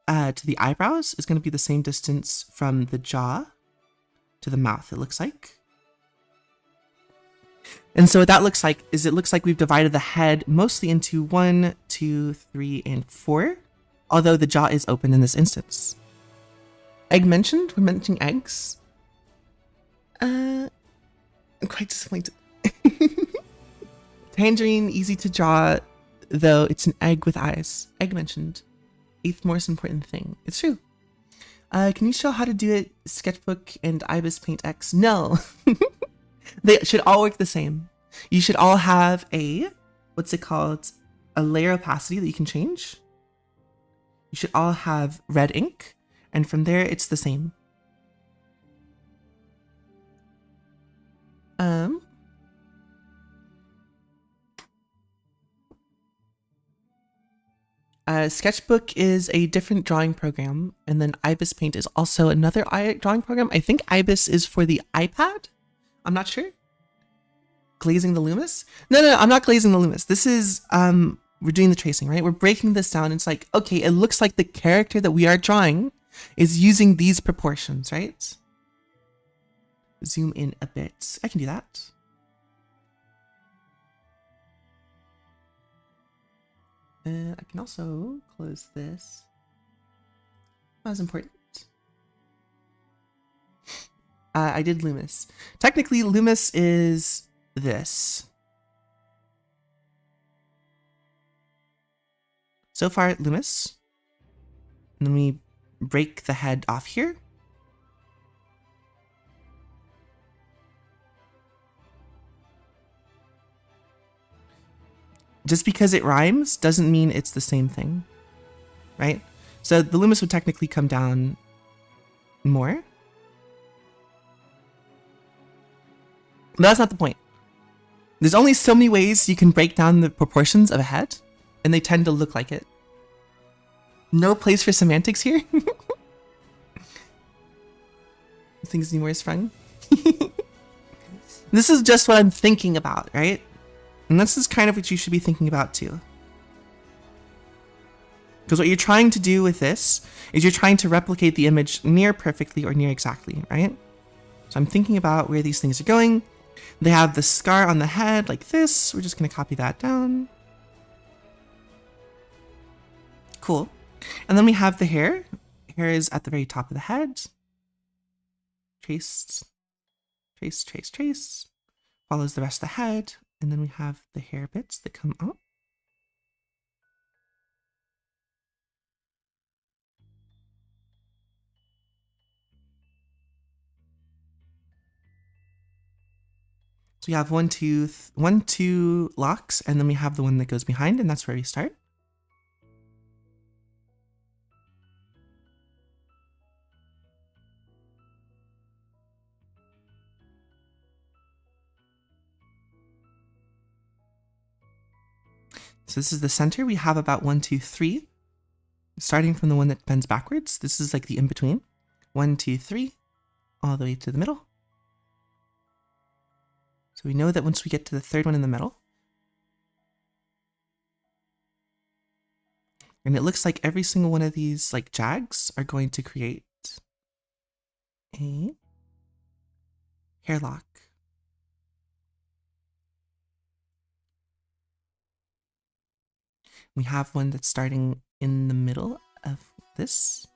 to the eyebrows is going to be the same distance from the jaw to the mouth, it looks like. And so what that looks like is it looks like we've divided the head mostly into 1, 2, 3, and 4, although the jaw is open in this instance. Egg mentioned? We're mentioning eggs. I'm quite disappointed. Tangerine, easy to draw, though it's an egg with eyes. Egg mentioned. 8th most important thing. It's true. Can you show how to do it? Sketchbook and Ibis Paint X? No. They should all work the same. You should all have a, what's it called? A layer opacity that you can change. You should all have red ink. And from there, it's the same. Sketchbook is a different drawing program, and then Ibis Paint is also another drawing program. I think Ibis is for the iPad. I'm not sure. Glazing the Loomis? No, I'm not glazing the Loomis. This is, we're doing the tracing, right? We're breaking this down. It's like, okay, it looks like the character that we are drawing is using these proportions, right? Zoom in a bit. I can do that. I can also close this. That was important. I did Loomis. Technically, Loomis is this. So far, Loomis. And then we break the head off here. Just because it rhymes doesn't mean it's the same thing, right? So the Loomis would technically come down more. But that's not the point. There's only so many ways you can break down the proportions of a head, and they tend to look like it. No place for semantics here. Things need more sprung. This is just what I'm thinking about, right? And this is kind of what you should be thinking about too. Because what you're trying to do with this is you're trying to replicate the image near perfectly or near exactly, right? So I'm thinking about where these things are going. They have the scar on the head like this. We're just going to copy that down. Cool. And then we have the hair. Hair is at the very top of the head. Trace, trace, trace, trace. Follows the rest of the head. And then we have the hair bits that come up. So we have one, two locks, and then we have the one that goes behind, and that's where we start. So this is the center. We have about 1, 2, 3. Starting from the one that bends backwards. This is like the in-between. 1, 2, 3, all the way to the middle. So we know that once we get to the third one in the middle, and it looks like every single one of these like jags are going to create a hairlock. We have one that's starting in the middle of this.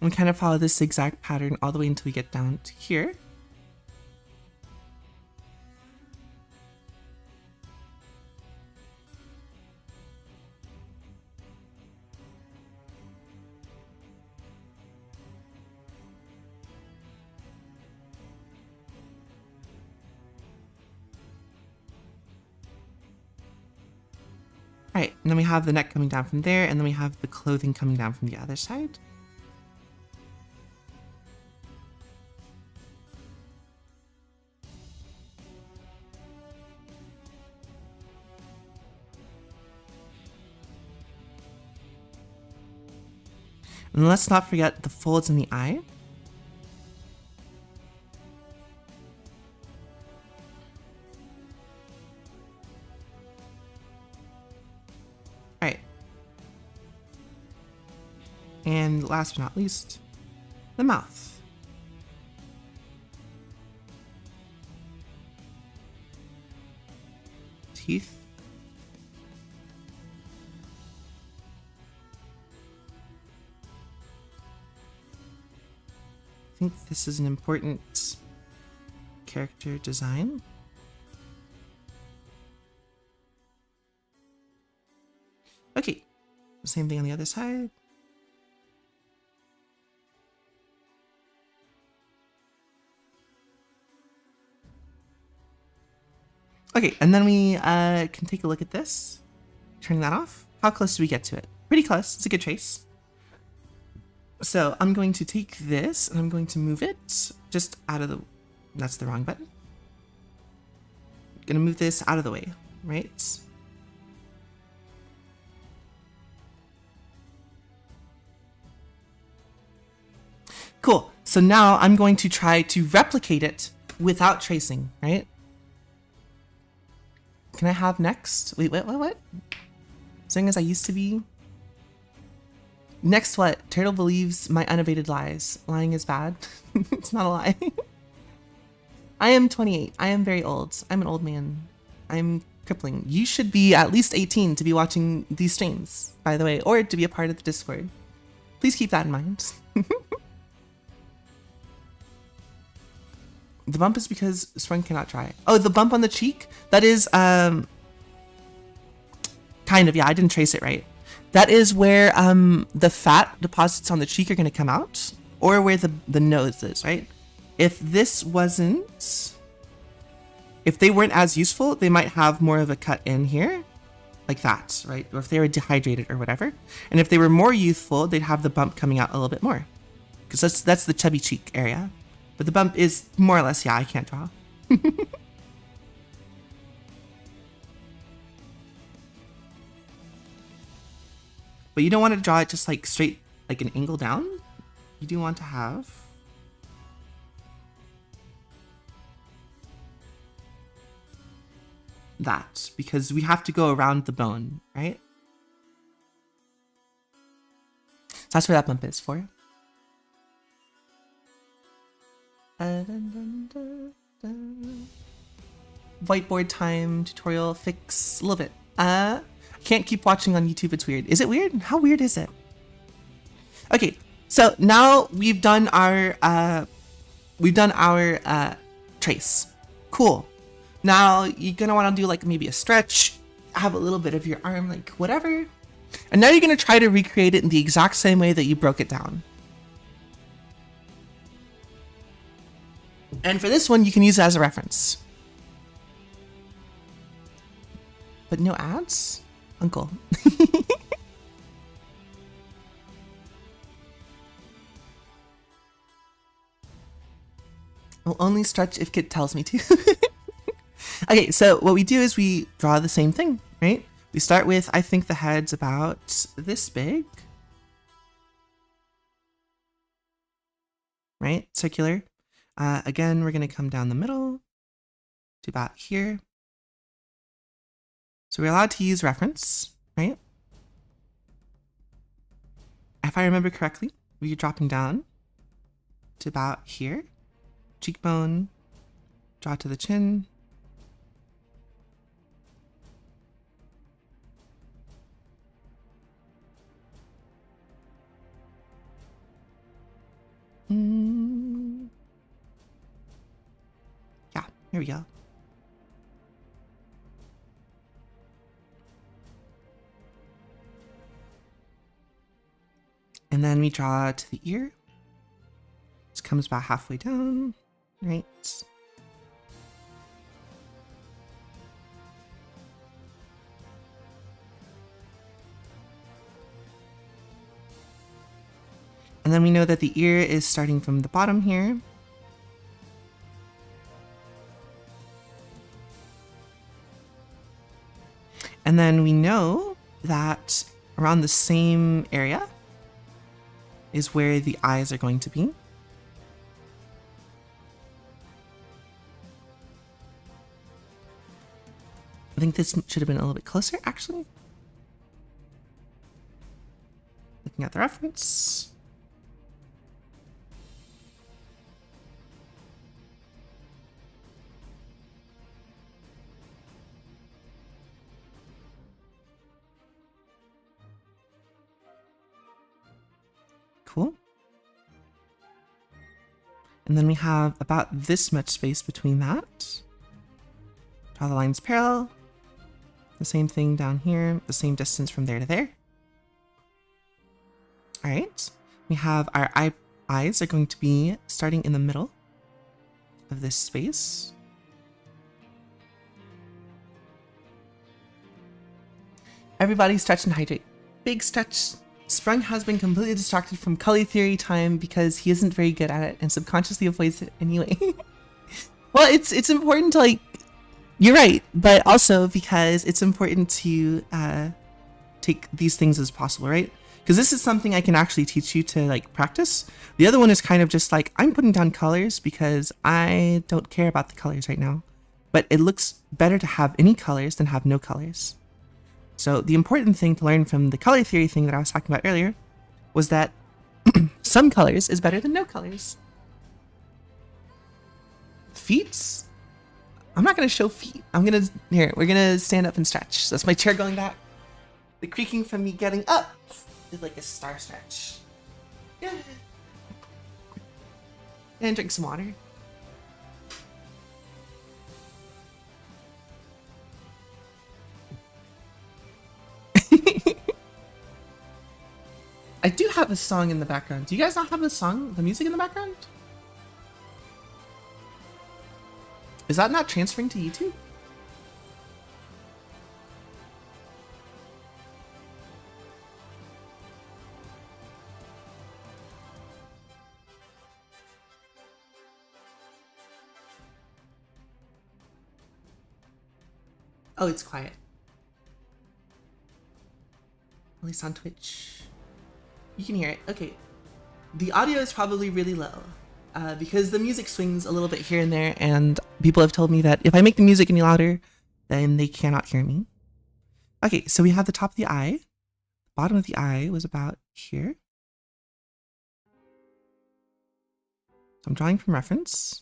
We kind of follow this zigzag pattern all the way until we get down to here. Alright, and then we have the neck coming down from there, and then we have the clothing coming down from the other side. And let's not forget the folds in the eye. Alright. And last but not least, the mouth. Teeth. I think this is an important character design. Okay, same thing on the other side. Okay, and then we can take a look at this. Turning that off. How close do we get to it? Pretty close. It's a good trace. So I'm going to take this and I'm going to move it just out of the... That's the wrong button. I'm going to move this out of the way, right? Cool. So now I'm going to try to replicate it without tracing, right? Can I have next? Wait, what? Saying as I used to be. Next what? Turtle believes my unabated lies. Lying is bad. It's not a lie. I am 28. I am very old. I'm an old man. I'm crippling. You should be at least 18 to be watching these streams, by the way, or to be a part of the Discord. Please keep that in mind. The bump is because Sprung cannot try. Oh, the bump on the cheek? That is, kind of, yeah, I didn't trace it right. That is where the fat deposits on the cheek are going to come out, or where the nose is, right? If this wasn't... If they weren't as useful, they might have more of a cut in here. like that, right? Or if they were dehydrated or whatever. And if they were more youthful, they'd have the bump coming out a little bit more, because that's the chubby cheek area. But the bump is more or less, yeah, I can't draw. But you don't want to draw it just like straight, like an angle down. You do want to have that, because we have to go around the bone, right? So that's what that bump is for. Whiteboard time, tutorial fix, love it. Can't keep watching on YouTube, it's weird. Is it weird? How weird is it? Okay, so now we've done our trace. Cool. Now you're gonna want to do like maybe a stretch, have a little bit of your arm, like whatever. And now you're gonna try to recreate it in the exact same way that you broke it down. And for this one, you can use it as a reference. But no ads? Uncle. I'll only stretch if Kit tells me to. Okay, so what we do is we draw the same thing, right? We start with, I think the head's about this big. Right? Circular. Again, we're going to come down the middle to about here. So we're allowed to use reference, right? If I remember correctly, we're dropping down to about here. Cheekbone, draw to the chin. Yeah, here we go. And then we draw to the ear. This comes about halfway down, right? And then we know that the ear is starting from the bottom here. And then we know that around the same area is where the eyes are going to be. I think this should have been a little bit closer, actually. Looking at the reference. Cool. And then we have about this much space between that. Draw the lines parallel. The same thing down here, the same distance from there to there. All right. We have our eyes are going to be starting in the middle of this space. Everybody stretch and hydrate. Big stretch. Sprung has been completely distracted from color theory time because he isn't very good at it and subconsciously avoids it anyway. Well, it's important to, like, you're right, but also because it's important to take these things as possible, right? Because this is something I can actually teach you to, like, practice. The other one is kind of just like, I'm putting down colors because I don't care about the colors right now. But it looks better to have any colors than have no colors. So the important thing to learn from the color theory thing that I was talking about earlier was that some colors is better than no colors. Feet? I'm not going to show feet. We're going to stand up and stretch. That's my chair going back. The creaking from me getting up is like a star stretch. Yeah. And drink some water. I do have a song in the background. Do you guys not have the music in the background? Is that not transferring to YouTube? Oh, it's quiet. At least on Twitch. You can hear it. Okay. The audio is probably really low because the music swings a little bit here and there, and people have told me that if I make the music any louder, then they cannot hear me. Okay, so we have the top of the eye. The bottom of the eye was about here. So I'm drawing from reference.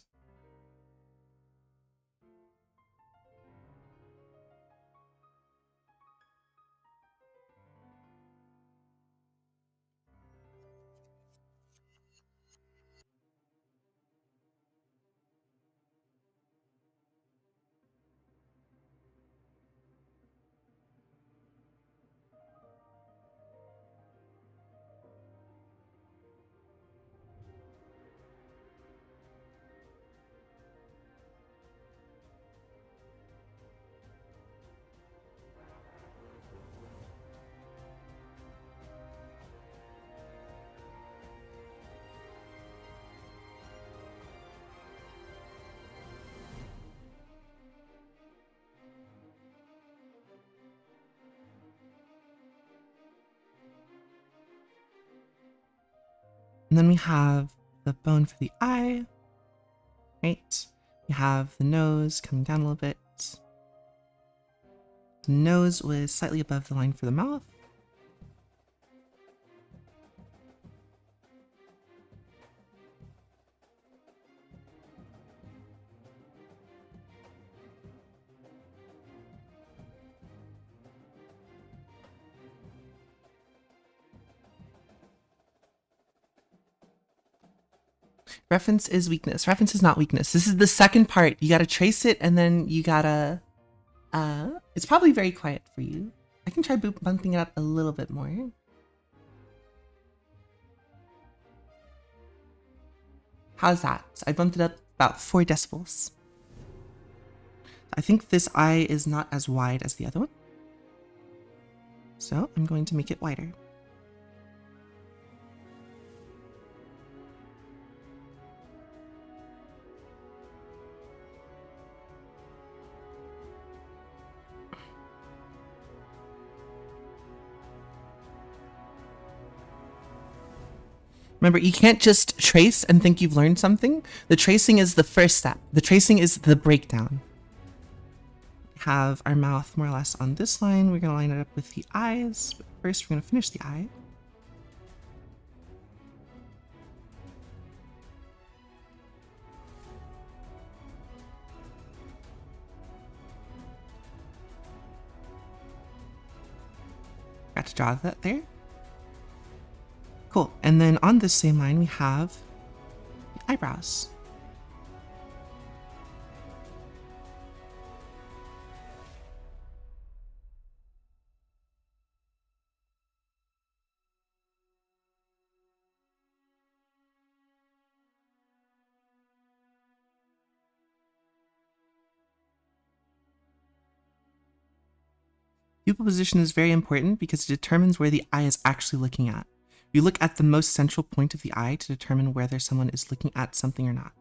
And then we have the bone for the eye, right? We have the nose coming down a little bit. The nose was slightly above the line for the mouth. Reference is weakness. Reference is not weakness. This is the second part. You gotta trace it, and then you gotta, it's probably very quiet for you. I can try bumping it up a little bit more. How's that? So I bumped it up about 4 decibels. I think this eye is not as wide as the other one. So I'm going to make it wider. Remember, you can't just trace and think you've learned something. The tracing is the first step. The tracing is the breakdown. Have our mouth more or less on this line. We're going to line it up with the eyes. But first, we're going to finish the eye. Got to draw that there. Cool. And then on this same line, we have the eyebrows. Pupil position is very important because it determines where the eye is actually looking at. You look at the most central point of the eye to determine whether someone is looking at something or not.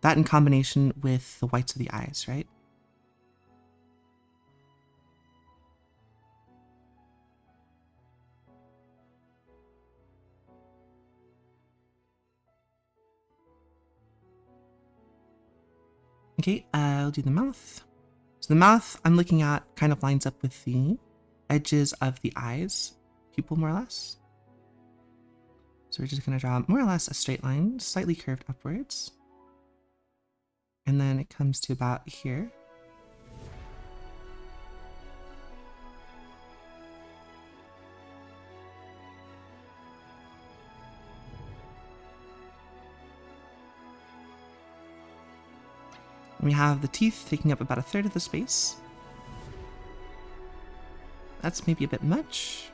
That in combination with the whites of the eyes, right? Okay, I'll do the mouth. So the mouth I'm looking at kind of lines up with the edges of the eyes, pupil more or less. So we're just going to draw more or less a straight line, slightly curved upwards. And then it comes to about here. And we have the teeth taking up about 1/3 of the space. That's maybe a bit much.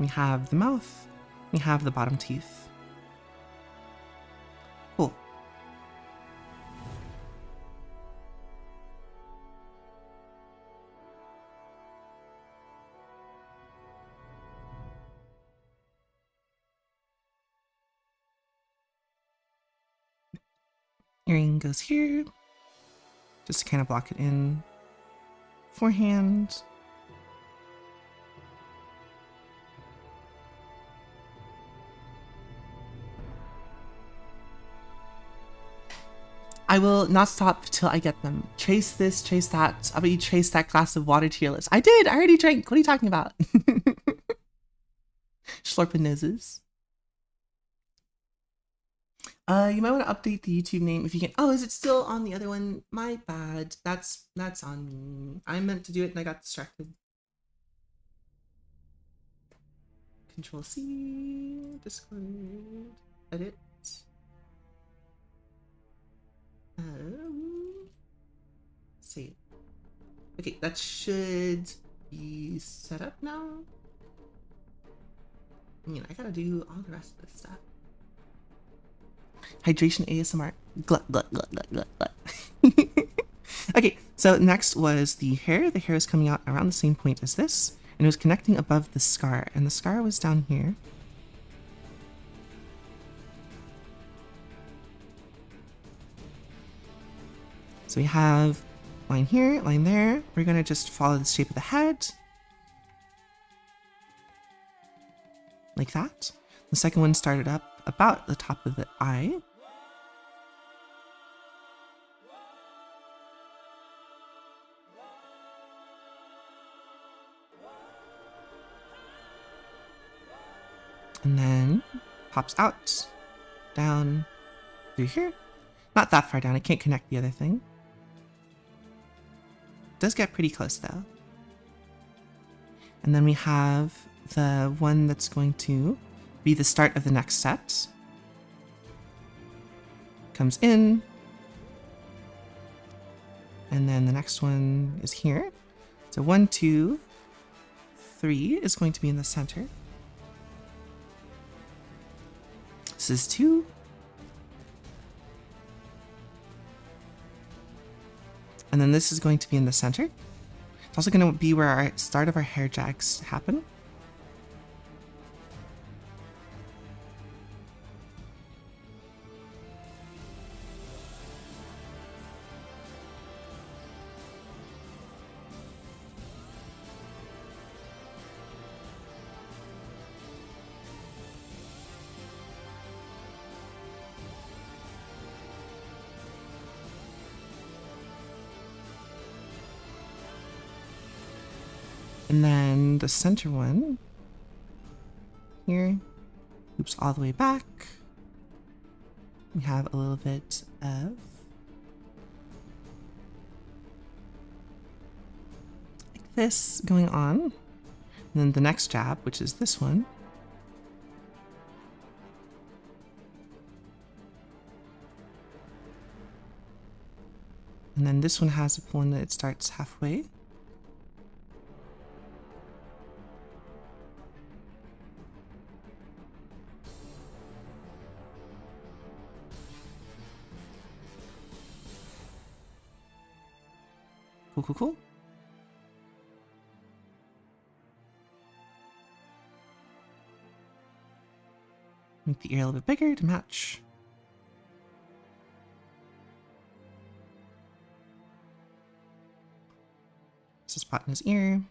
We have the mouth. We have the bottom teeth. Cool. Earring goes here, just to kind of block it in. Forehand. I will not stop till I get them. Trace this, trace that. How about you trace that glass of water to your lips? I did! I already drank. What are you talking about? Slurping noses. You might want to update the YouTube name if you can. Oh, is it still on the other one? My bad. That's on me. I meant to do it and I got distracted. Control C, Discord, edit. Save. Okay, that should be set up now. I mean, I gotta do all the rest of this stuff. Hydration ASMR. Glut, glut, glut, glut, glut, glut. Okay, so next was the hair. The hair is coming out around the same point as this, and it was connecting above the scar, and the scar was down here. So we have line here, line there. We're gonna just follow the shape of the head. Like that. The second one started up about the top of the eye. And then pops out, down through here. Not that far down, I can't connect the other thing. Does get pretty close though. And then we have the one that's going to be the start of the next set. Comes in. And then the next one is here. So 1, 2, 3 is going to be in the center. This is 2. And then this is going to be in the center. It's also going to be where our start of our hair jags happen. And then the center one here loops all the way back. We have a little bit of like this going on. And then the next jab, which is this one. And then this one has one that it starts halfway. Cool, cool, cool. Make the ear a little bit bigger to match. There's a spot in his ear.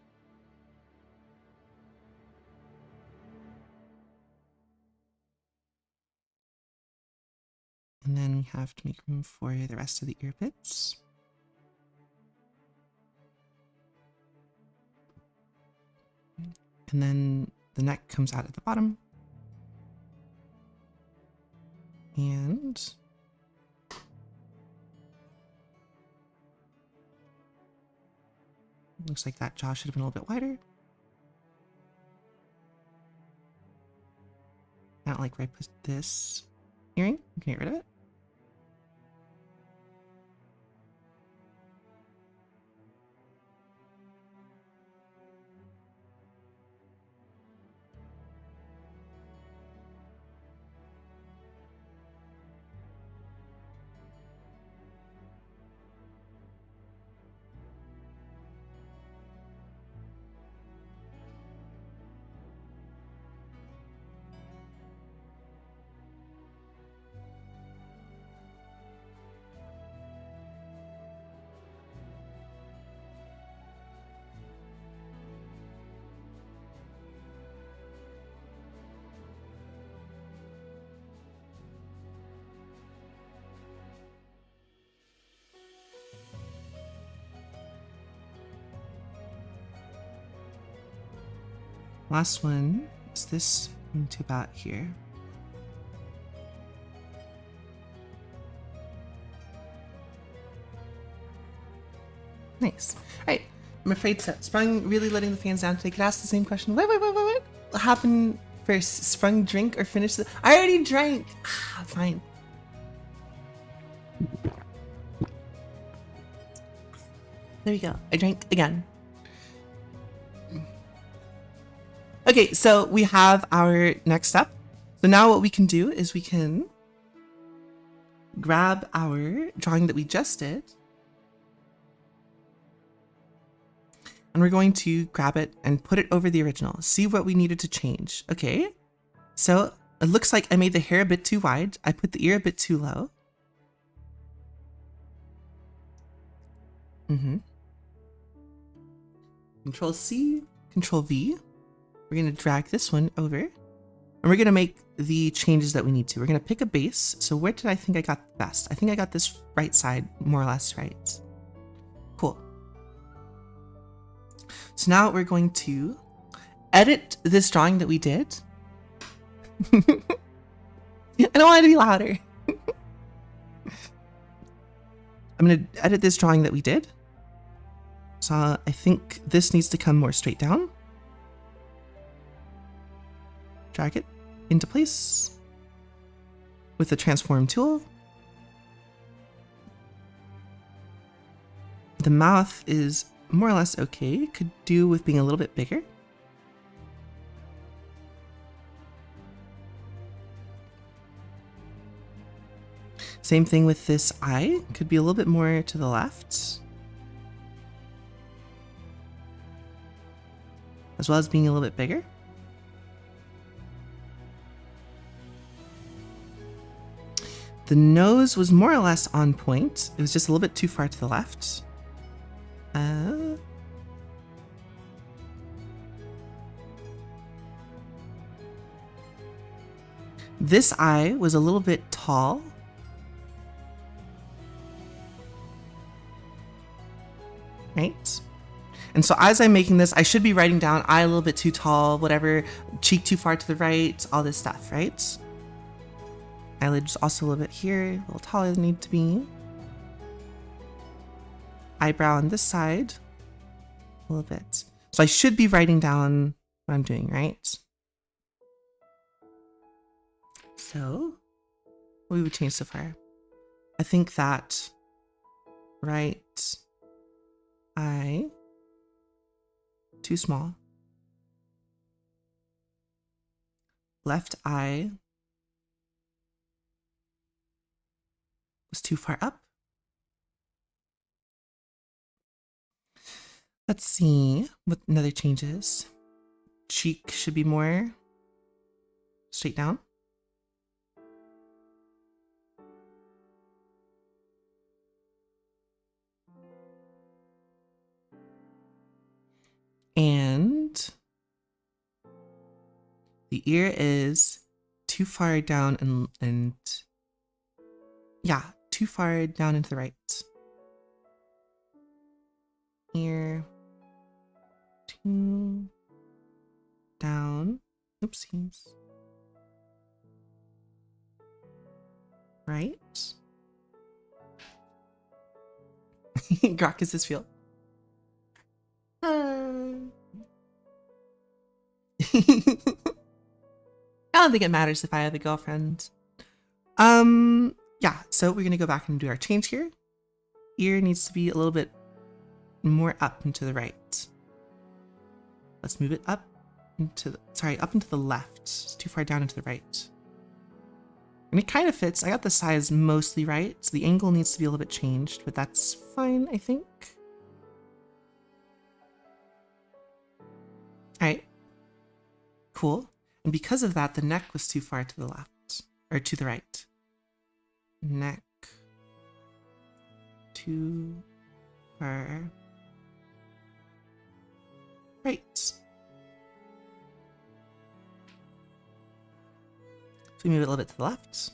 And then we have to make room for the rest of the ear bits. And then the neck comes out at the bottom. And looks like that jaw should have been a little bit wider. I don't like where I put this earring. You can get rid of it. Last one is this into about here. Nice. All right. I'm afraid so. Sprung really letting the fans down today. Could ask the same question. Wait. What happened first? Sprung drink or finish the... I already drank. Fine. There we go. I drank again. Okay, so we have our next step. So now what we can do is we can grab our drawing that we just did. And we're going to grab it and put it over the original. See what we needed to change. Okay, so it looks like I made the hair a bit too wide. I put the ear a bit too low. Control C, Control V. We're going to drag this one over. And we're going to make the changes that we need to. We're going to pick a base. So where did I think I got best? I think I got this right side more or less right. Cool. So now we're going to edit this drawing that we did. I don't want it to be louder. I'm going to edit this drawing that we did. So I think this needs to come more straight down. Drag it into place with the transform tool. The mouth is more or less okay. Could do with being a little bit bigger. Same thing with this eye. Could be a little bit more to the left. As well as being a little bit bigger. The nose was more or less on point. It was just a little bit too far to the left. This eye was a little bit tall. Right? And so as I'm making this, I should be writing down eye a little bit too tall, whatever, cheek too far to the right, all this stuff, right? Eyelids also a little bit here, a little taller than need to be. Eyebrow on this side, a little bit. So I should be writing down what I'm doing, right? So, what we would change so far? I think that right eye, too small. Left eye was too far up. Let's see what another change is. Cheek should be more straight down. And the ear is too far down and yeah, too far down into the right. Ear too down. Oopsies. Right. Grok, does this feel? I don't think it matters if I have a girlfriend. Yeah, so we're gonna go back and do our change here. Ear needs to be a little bit more up and to the right. Let's move it up into up into the left. It's too far down into the right. And it kind of fits. I got the size mostly right, so the angle needs to be a little bit changed, but that's fine, I think. All right, cool. And because of that, the neck was too far to the left, or to the right. Neck too far right. So we move it a little bit to the left.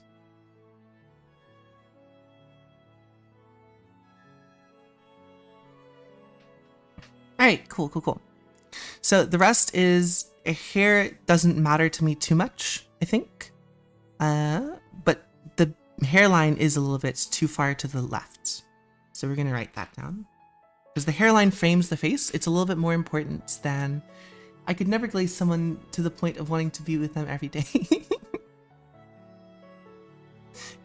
All right, cool. So the rest is hair doesn't matter to me too much, I think. But the hairline is a little bit too far to the left. So we're gonna write that down. Because the hairline frames the face, it's a little bit more important than... I could never glaze someone to the point of wanting to be with them every day.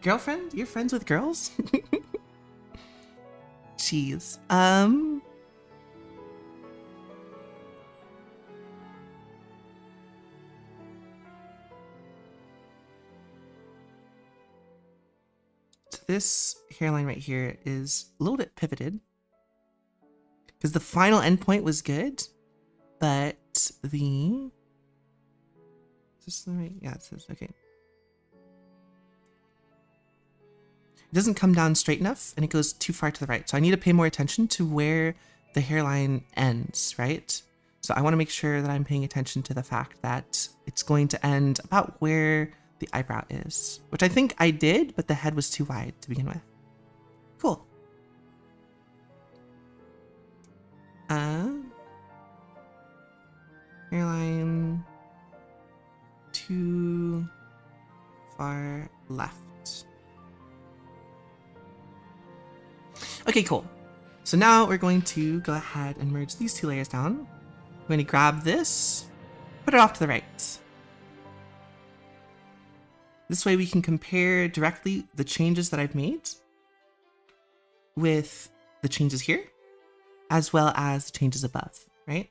Girlfriend? You're friends with girls? Jeez. So this hairline right here is a little bit pivoted. Because the final endpoint was good, but the... Is this the right? Yeah, it says, okay. It doesn't come down straight enough and it goes too far to the right. So I need to pay more attention to where the hairline ends, right? So I want to make sure that I'm paying attention to the fact that it's going to end about where the eyebrow is, which I think I did, but the head was too wide to begin with. Cool. Hairline too far left. Okay, cool. So now we're going to go ahead and merge these two layers down. I'm going to grab this, put it off to the right. This way we can compare directly the changes that I've made with the changes here, as well as the changes above, right?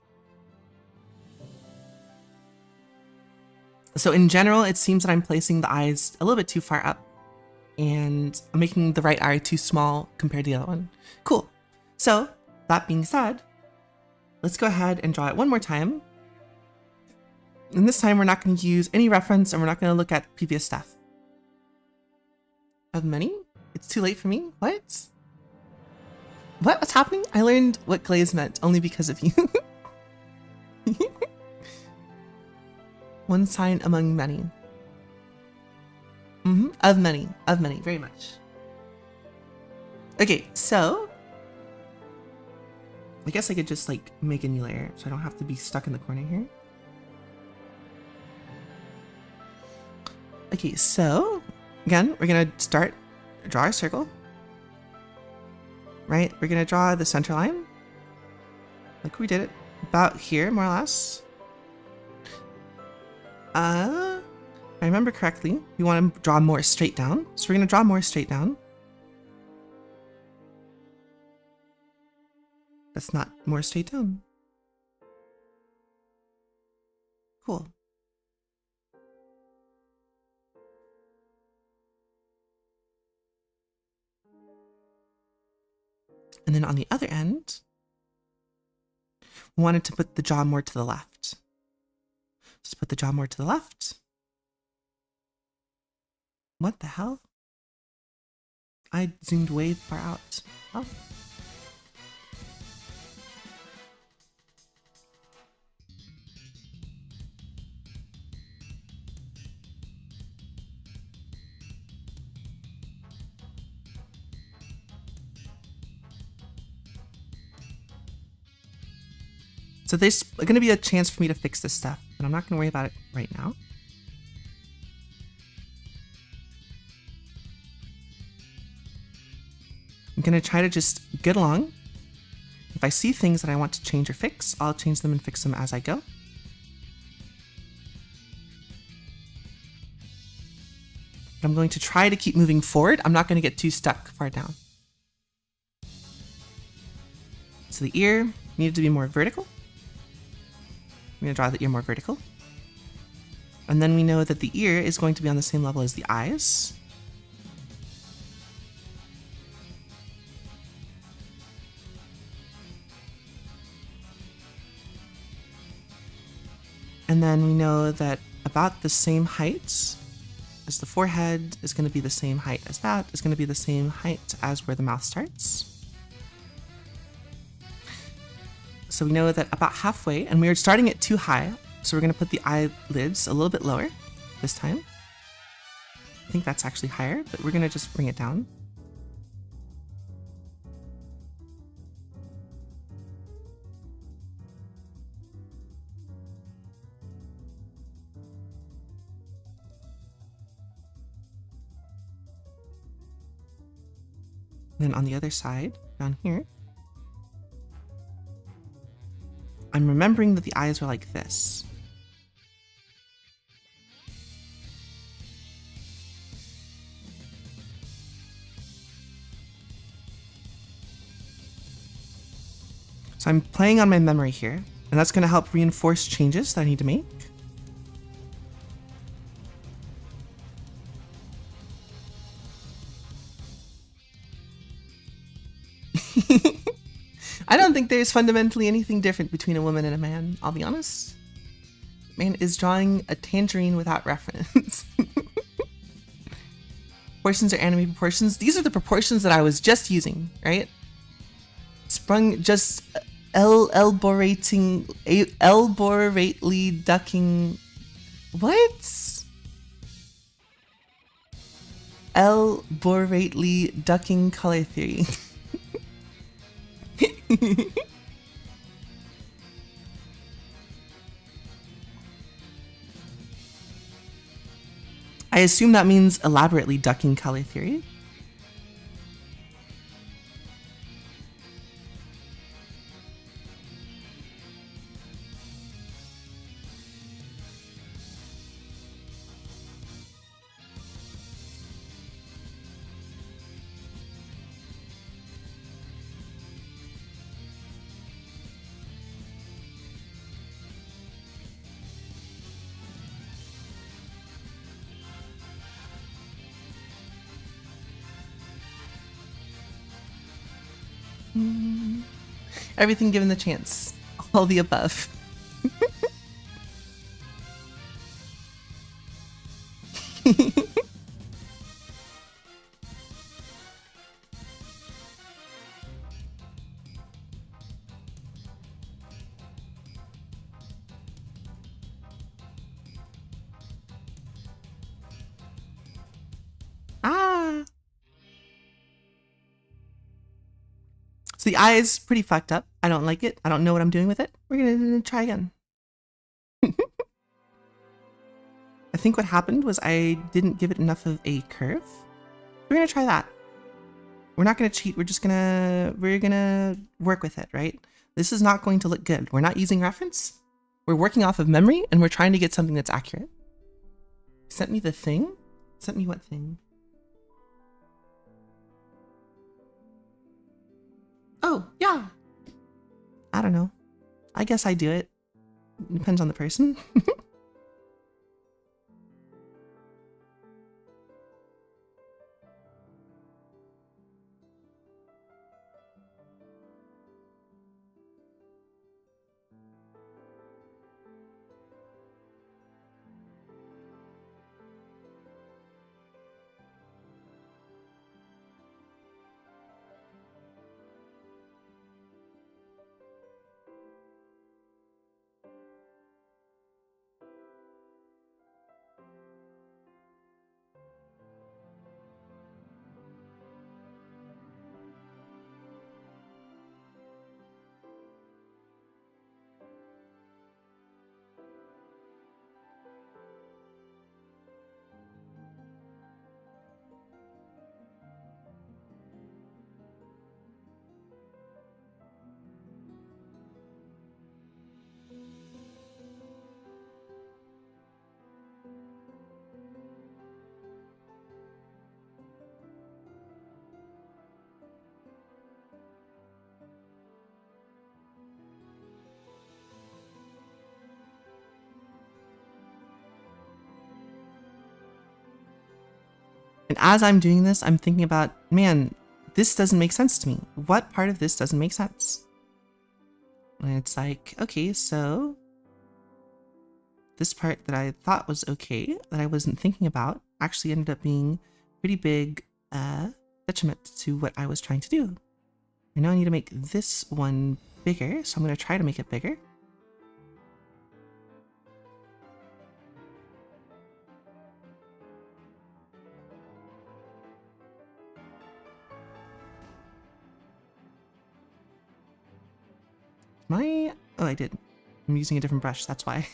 So in general, it seems that I'm placing the eyes a little bit too far up and I'm making the right eye too small compared to the other one. Cool. So that being said, let's go ahead and draw it one more time. And this time we're not going to use any reference and we're not going to look at previous stuff. Of many? It's too late for me? What? What's happening? I learned what glaze meant only because of you. One sign among many. Of many, very much. Okay, so I guess I could just like make a new layer so I don't have to be stuck in the corner here. Okay, so again, we're gonna draw a circle. Right, we're gonna draw the center line. Like we did it about here, more or less. If I remember correctly, we want to draw more straight down. So we're going to draw more straight down. That's not more straight down. Cool. And then on the other end, we wanted to put the jaw more to the left. Just put the jaw more to the left. What the hell? I zoomed way far out. Oh. So there's going to be a chance for me to fix this stuff, but I'm not going to worry about it right now. I'm going to try to just get along. If I see things that I want to change or fix, I'll change them and fix them as I go. But I'm going to try to keep moving forward. I'm not going to get too stuck far down. So the ear needed to be more vertical. I'm going to draw the ear more vertical. And then we know that the ear is going to be on the same level as the eyes. And then we know that about the same height as the forehead is going to be the same height as that, is going to be the same height as where the mouth starts. So we know that about halfway, and we were starting it too high, so we're going to put the eyelids a little bit lower this time. I think that's actually higher, but we're going to just bring it down. then on the other side, down here, I'm remembering that the eyes were like this. So I'm playing on my memory here, and that's going to help reinforce changes that I need to make. I don't think there's fundamentally anything different between a woman and a man, I'll be honest. Man is drawing a tangerine without reference. Proportions are anime proportions. These are the proportions that I was just using, right? Sprung just elborately ducking. What? Elborately ducking color theory. I assume that means elaborately ducking color theory. Everything given the chance. All the above. Ah. So the eye is pretty fucked up. I don't like it. I don't know what I'm doing with it. We're gonna try again. I think what happened was I didn't give it enough of a curve. We're gonna try that. We're not gonna cheat. We're gonna work with it, right? This is not going to look good. We're not using reference. We're working off of memory and we're trying to get something that's accurate. Sent me the thing? Sent me what thing? Oh, yeah. I don't know. I guess I do it. Depends on the person. And as I'm doing this, I'm thinking about, man, this doesn't make sense to me. What part of this doesn't make sense? And it's like, okay, so this part that I thought was okay, that I wasn't thinking about, actually ended up being pretty big detriment to what I was trying to do. And now I need to make this one bigger, so I'm going to try to make it bigger. Oh, I did. I'm using a different brush, that's why.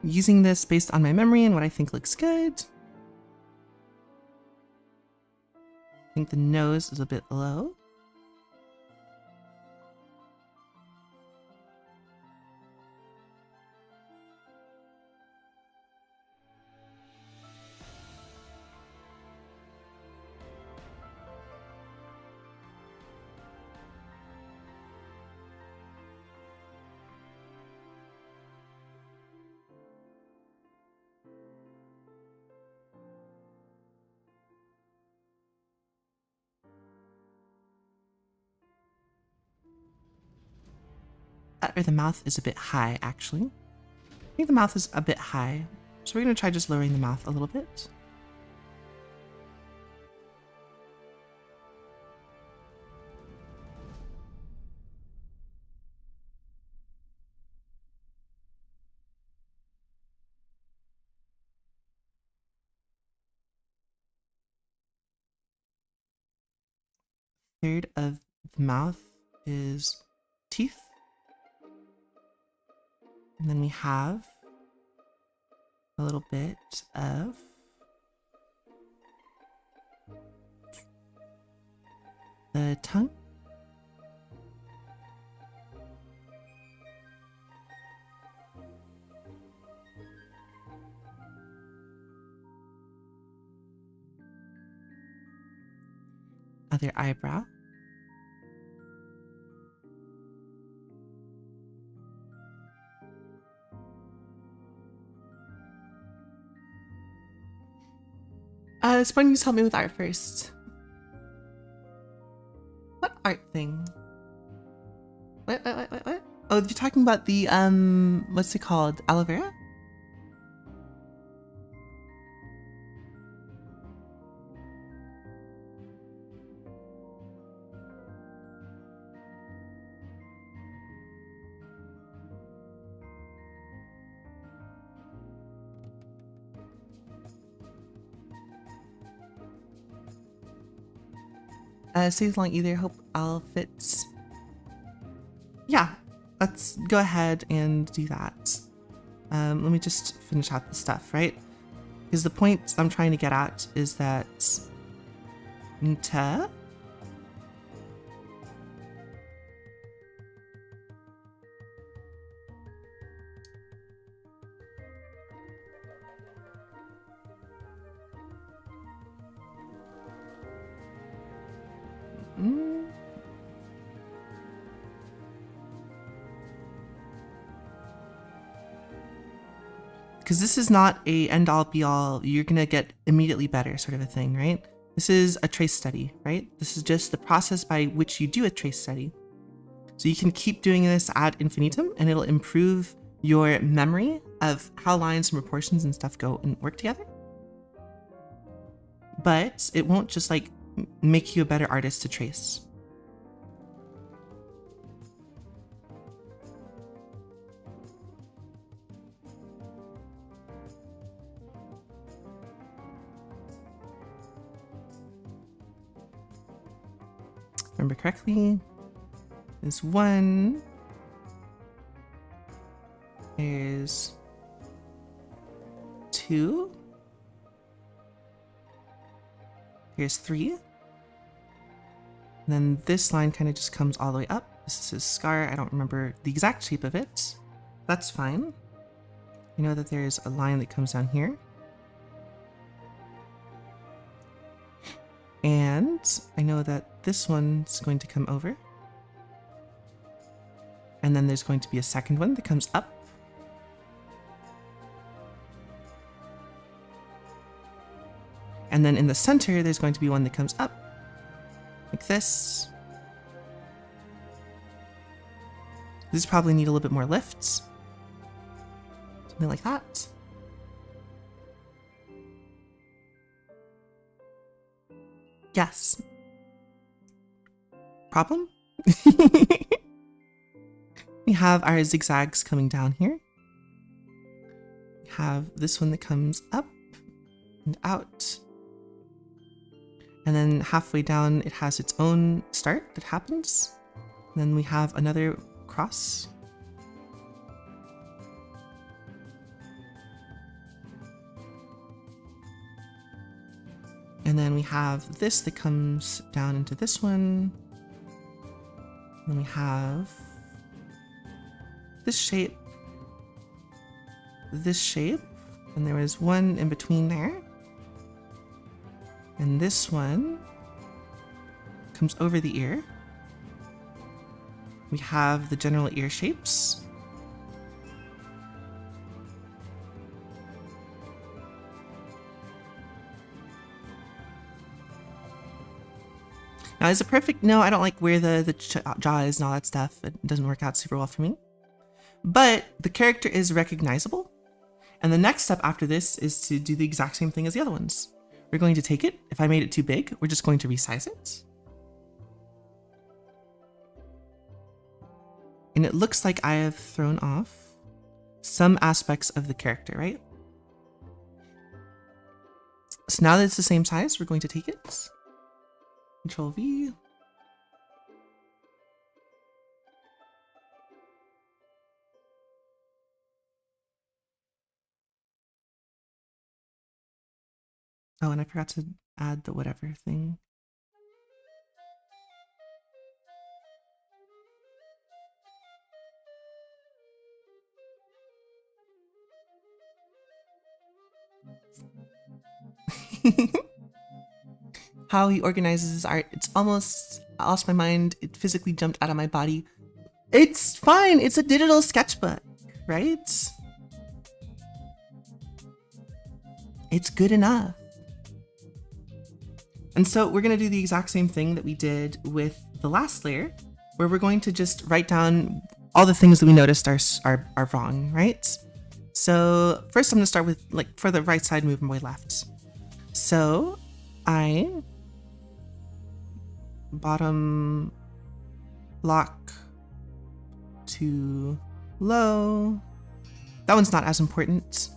using this based on my memory and what I think looks good. I think the nose is a bit low. Or the mouth is a bit high, actually. I think the mouth is a bit high. So we're going to try just lowering the mouth a little bit. Third of the mouth is teeth. And then we have a little bit of the tongue. Other eyebrow. It's fun you tell me with art first. What art thing? What? Oh, you're talking about the, what's it called? Aloe vera? Stays long either. Hope all fits. Yeah, let's go ahead and do that. Let me just finish out the stuff, right? Because the point I'm trying to get at is that Nita. Because this is not a end all be all, you're gonna get immediately better sort of a thing, right? This is a trace study, right? This is just the process by which you do a trace study. So you can keep doing this ad infinitum and it'll improve your memory of how lines and proportions and stuff go and work together. But it won't just like make you a better artist to trace. Remember correctly, there's 1, there's 2, here's 3, and then this line kind of just comes all the way up. This is his scar. I don't remember the exact shape of it. That's fine. I know that there's a line that comes down here. And I know that this one's going to come over. And then there's going to be a second one that comes up. And then in the center, there's going to be one that comes up like this. These probably need a little bit more lifts. Something like that. Yes. Problem? We have our zigzags coming down here. We have this one that comes up and out. And then halfway down, it has its own start that happens. And then we have another cross. And then we have this that comes down into this one. Then we have this shape, and there was one in between there. And this one comes over the ear. We have the general ear shapes. Now, is it perfect? No, I don't like where the jaw is and all that stuff. It doesn't work out super well for me. But the character is recognizable. And the next step after this is to do the exact same thing as the other ones. We're going to take it. If I made it too big, we're just going to resize it. And it looks like I have thrown off some aspects of the character, right? So now that it's the same size, we're going to take it. Control V. Oh, and I forgot to add the whatever thing. How he organizes his art. It's almost, I lost my mind. It physically jumped out of my body. It's fine. It's a digital sketchbook, right? It's good enough. And so we're going to do the exact same thing that we did with the last layer, where we're going to just write down all the things that we noticed are wrong, right? So first I'm going to start with, like, for the right side, move my way left. So I bottom lock to low. That one's not as important.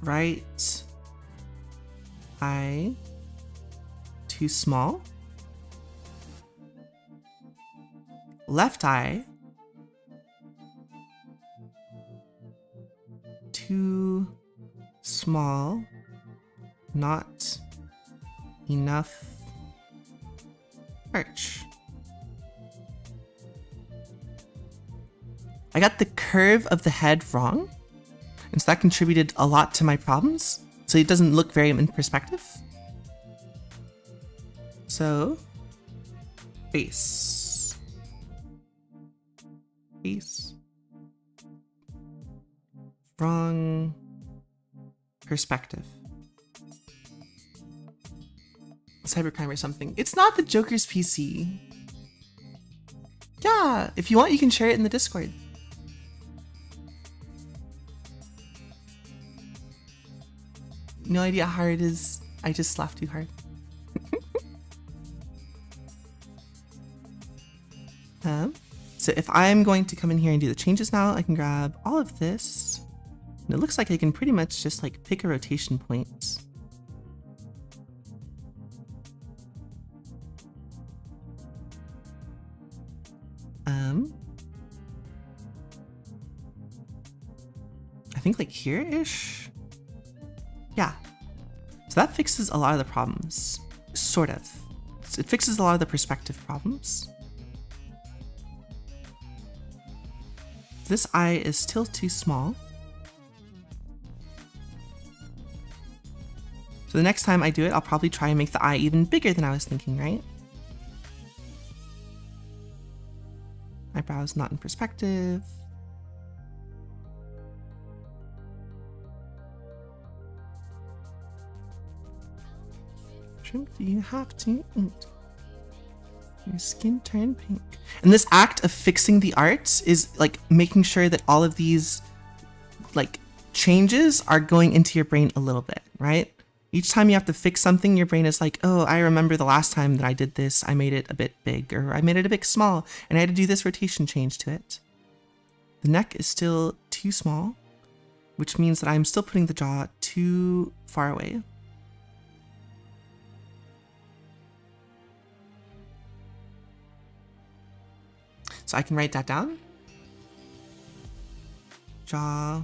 Right eye too small. Left eye too small, not enough arch. I got the curve of the head wrong, and so that contributed a lot to my problems, so it doesn't look very in perspective. So, face. Face. Wrong perspective. Cybercrime or something. It's not the Joker's PC. Yeah, if you want, you can share it in the Discord. No idea how hard it is. I just laughed too hard. So if I'm going to come in here and do the changes now, I can grab all of this. And it looks like I can pretty much just like pick a rotation point. I think like here-ish. Yeah. So that fixes a lot of the problems. Sort of. It fixes a lot of the perspective problems. This eye is still too small. So the next time I do it, I'll probably try and make the eye even bigger than I was thinking, right? Eyebrows not in perspective. Shrimp, do you have to eat? Your skin turned pink. And this act of fixing the art is like making sure that all of these like changes are going into your brain a little bit, right? Each time you have to fix something, your brain is like, oh, I remember the last time that I did this, I made it a bit big, or I made it a bit small, and I had to do this rotation change to it. The neck is still too small, which means that I'm still putting the jaw too far away. So I can write that down. Jaw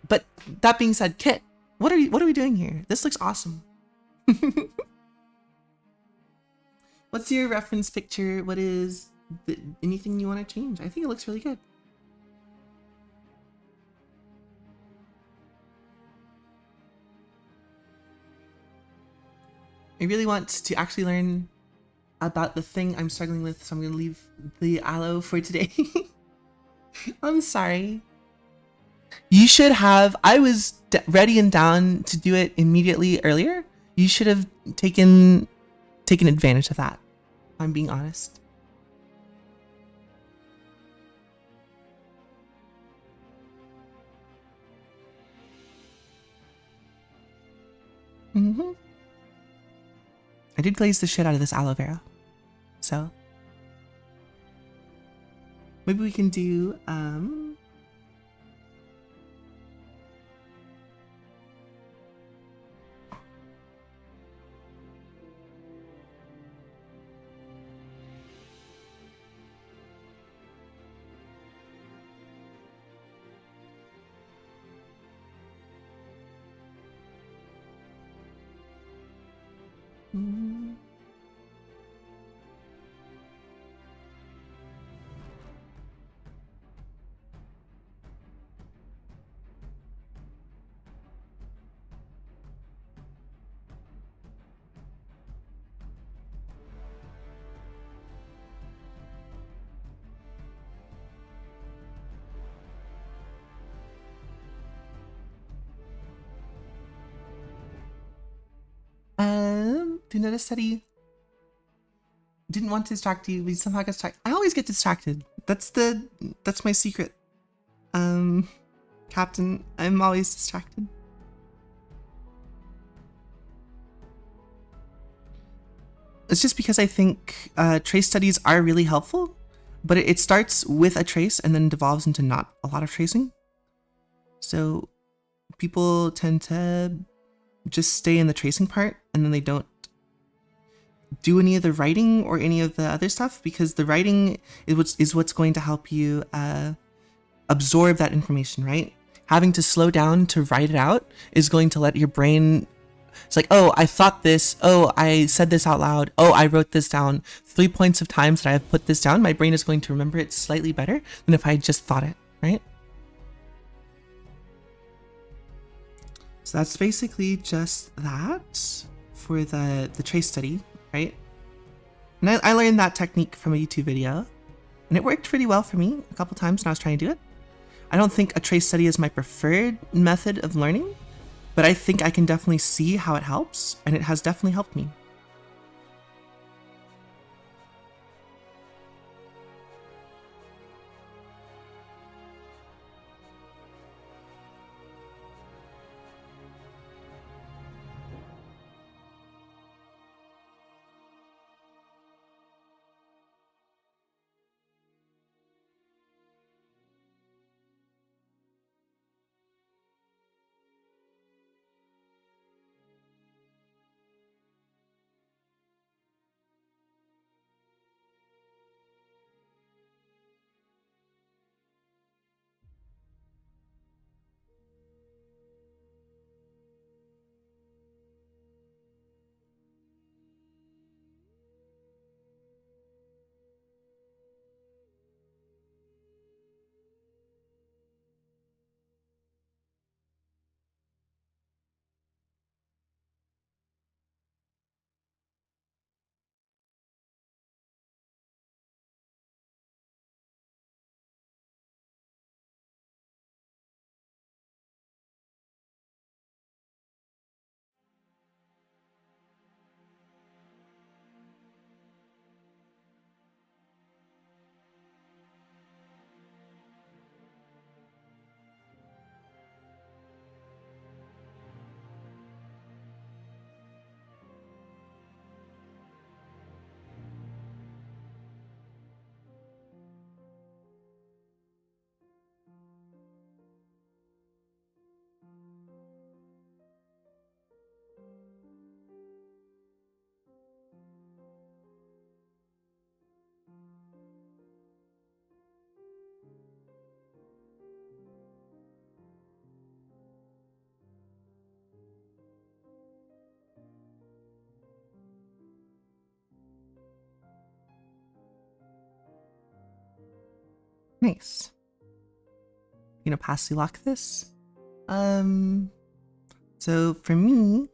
But that being said, Kit, what are we doing here? This looks awesome. What's your reference picture? What is anything you want to change? I think it looks really good. I really want to actually learn about the thing I'm struggling with, so I'm going to leave the aloe for today. I'm sorry. You should have, I was ready and down to do it immediately earlier. You should have taken advantage of that. I'm being honest. I did glaze the shit out of this aloe vera. So maybe we can do do not study. Didn't want to distract you, but somehow got distracted. I always get distracted. That's my secret. Captain, I'm always distracted. It's just because I think trace studies are really helpful, but it starts with a trace and then devolves into not a lot of tracing. So people tend to just stay in the tracing part and then they don't do any of the writing or any of the other stuff, because the writing is what's going to help you absorb that information, right? Having to slow down to write it out is going to let your brain, it's like, oh, I thought this, oh, I said this out loud, oh, I wrote this down 3 points of times that I have put this down. My brain is going to remember it slightly better than if I just thought it, right? So that's basically just that for the trace study, right? And I learned that technique from a YouTube video, and it worked pretty well for me a couple times when I was trying to do it. I don't think a trace study is my preferred method of learning, but I think I can definitely see how it helps, and it has definitely helped me. Nice. You know, passively lock this. So for me,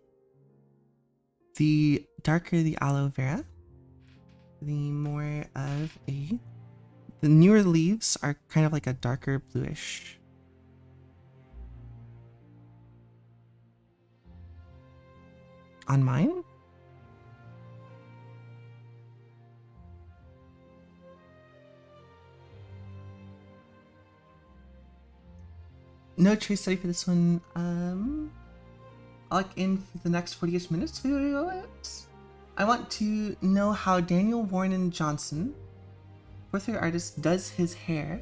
the darker the aloe vera, the more of a... The newer leaves are kind of like a darker bluish. On mine? No trace study for this one. I'll look in for the next 48 minutes. I want to know how Daniel Warren Johnson, fourth year artist, does his hair.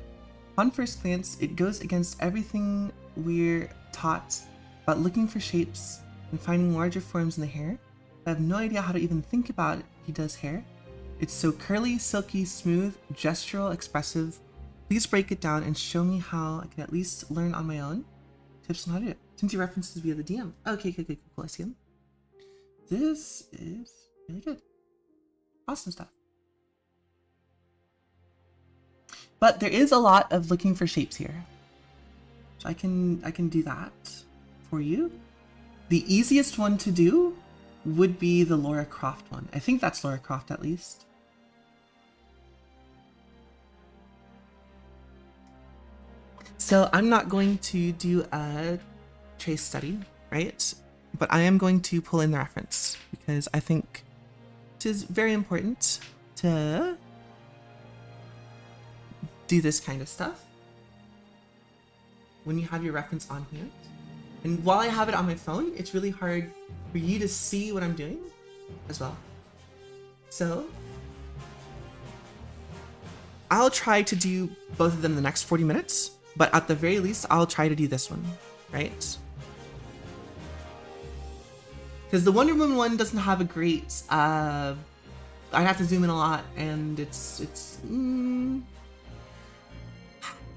On first glance, it goes against everything we're taught about looking for shapes and finding larger forms in the hair. I have no idea how to even think about it. He does hair. It's so curly, silky, smooth, gestural, expressive. Please break it down and show me how I can at least learn on my own. Tips on how to do it. Since he references via the DM. Okay, cool. I see him. This is really good. Awesome stuff. But there is a lot of looking for shapes here. So I can do that for you. The easiest one to do would be the Laura Croft one. I think that's Laura Croft at least. So I'm not going to do a trace study, right? But I am going to pull in the reference because I think it is very important to do this kind of stuff when you have your reference on hand. And while I have it on my phone, it's really hard for you to see what I'm doing as well. So I'll try to do both of them the next 40 minutes, but at the very least, I'll try to do this one, right? Because the Wonder Woman one doesn't have a great, I'd have to zoom in a lot, and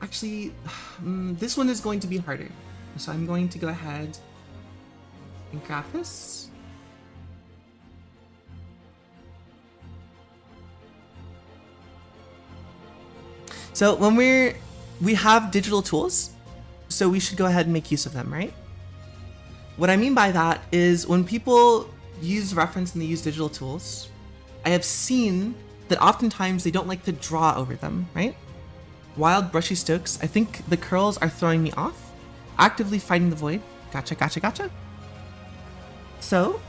actually, this one is going to be harder. So I'm going to go ahead and grab this. So when we have digital tools, so we should go ahead and make use of them, right? What I mean by that is when people use reference and they use digital tools, I have seen that oftentimes they don't like to draw over them, right? Wild brushy strokes, I think the curls are throwing me off. Actively fighting the void. Gotcha. So,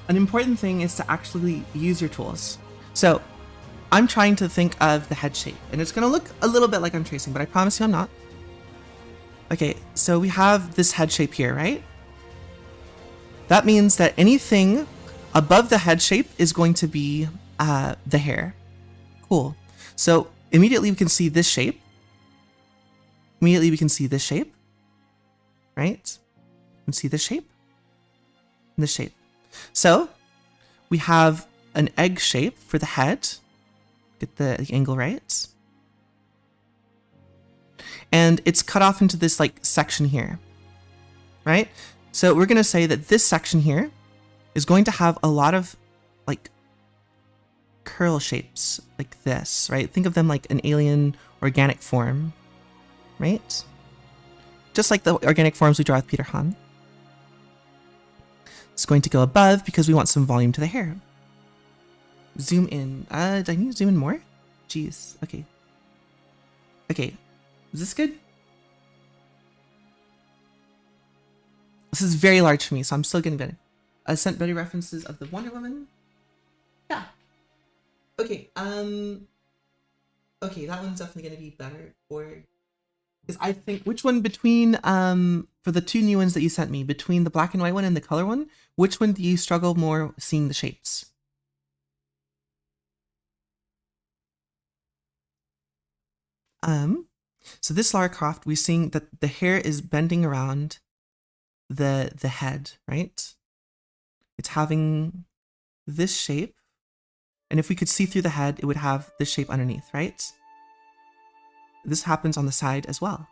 an important thing is to actually use your tools. So, I'm trying to think of the head shape, and it's gonna look a little bit like I'm tracing, but I promise you I'm not. Okay, so we have this head shape here, right? That means that anything above the head shape is going to be the hair. Cool. So immediately we can see this shape. Immediately we can see this shape, right? We can see this shape and this shape. So we have an egg shape for the head. Get the angle right. And it's cut off into this like section here, right? So we're gonna say that this section here is going to have a lot of like curl shapes like this, right? Think of them like an alien organic form, right? Just like the organic forms we draw with Peter Han. It's going to go above because we want some volume to the hair. Zoom in. Do I need to zoom in more? Jeez. Okay. Okay. Is this good? This is very large for me, so I'm still getting better. I sent better references of the Wonder Woman. Yeah. Okay. Okay, that one's definitely gonna be better. Or because I think which one between for the two new ones that you sent me, between the black and white one and the color one, which one do you struggle more seeing the shapes? So this Lara Croft, we're seeing that the hair is bending around the head, right? It's having this shape. And if we could see through the head, it would have this shape underneath, right? This happens on the side as well.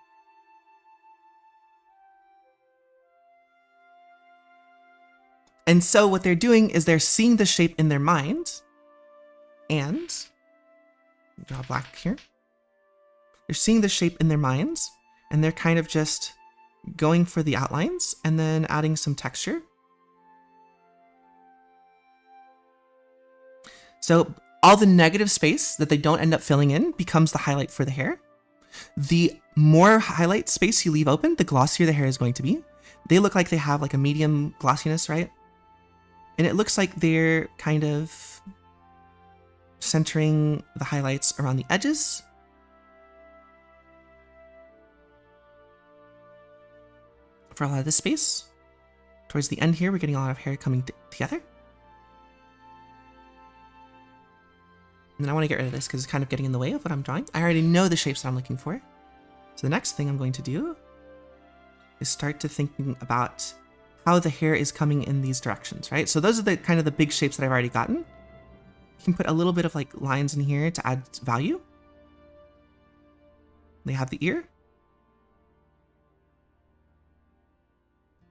And so what they're doing is they're seeing the shape in their mind and Draw black here. They're seeing the shape in their minds, and they're kind of just going for the outlines and then adding some texture. So all the negative space that they don't end up filling in becomes the highlight for the hair. The more highlight space you leave open, the glossier the hair is going to be. They look like they have like a medium glossiness, right? And it looks like they're kind of centering the highlights around the edges. For a lot of this space. Towards the end here, we're getting a lot of hair coming together. And then I want to get rid of this because it's kind of getting in the way of what I'm drawing. I already know the shapes that I'm looking for. So the next thing I'm going to do is start to thinking about how the hair is coming in these directions, right? So those are the kind of the big shapes that I've already gotten. You can put a little bit of like lines in here to add value. They have the ear.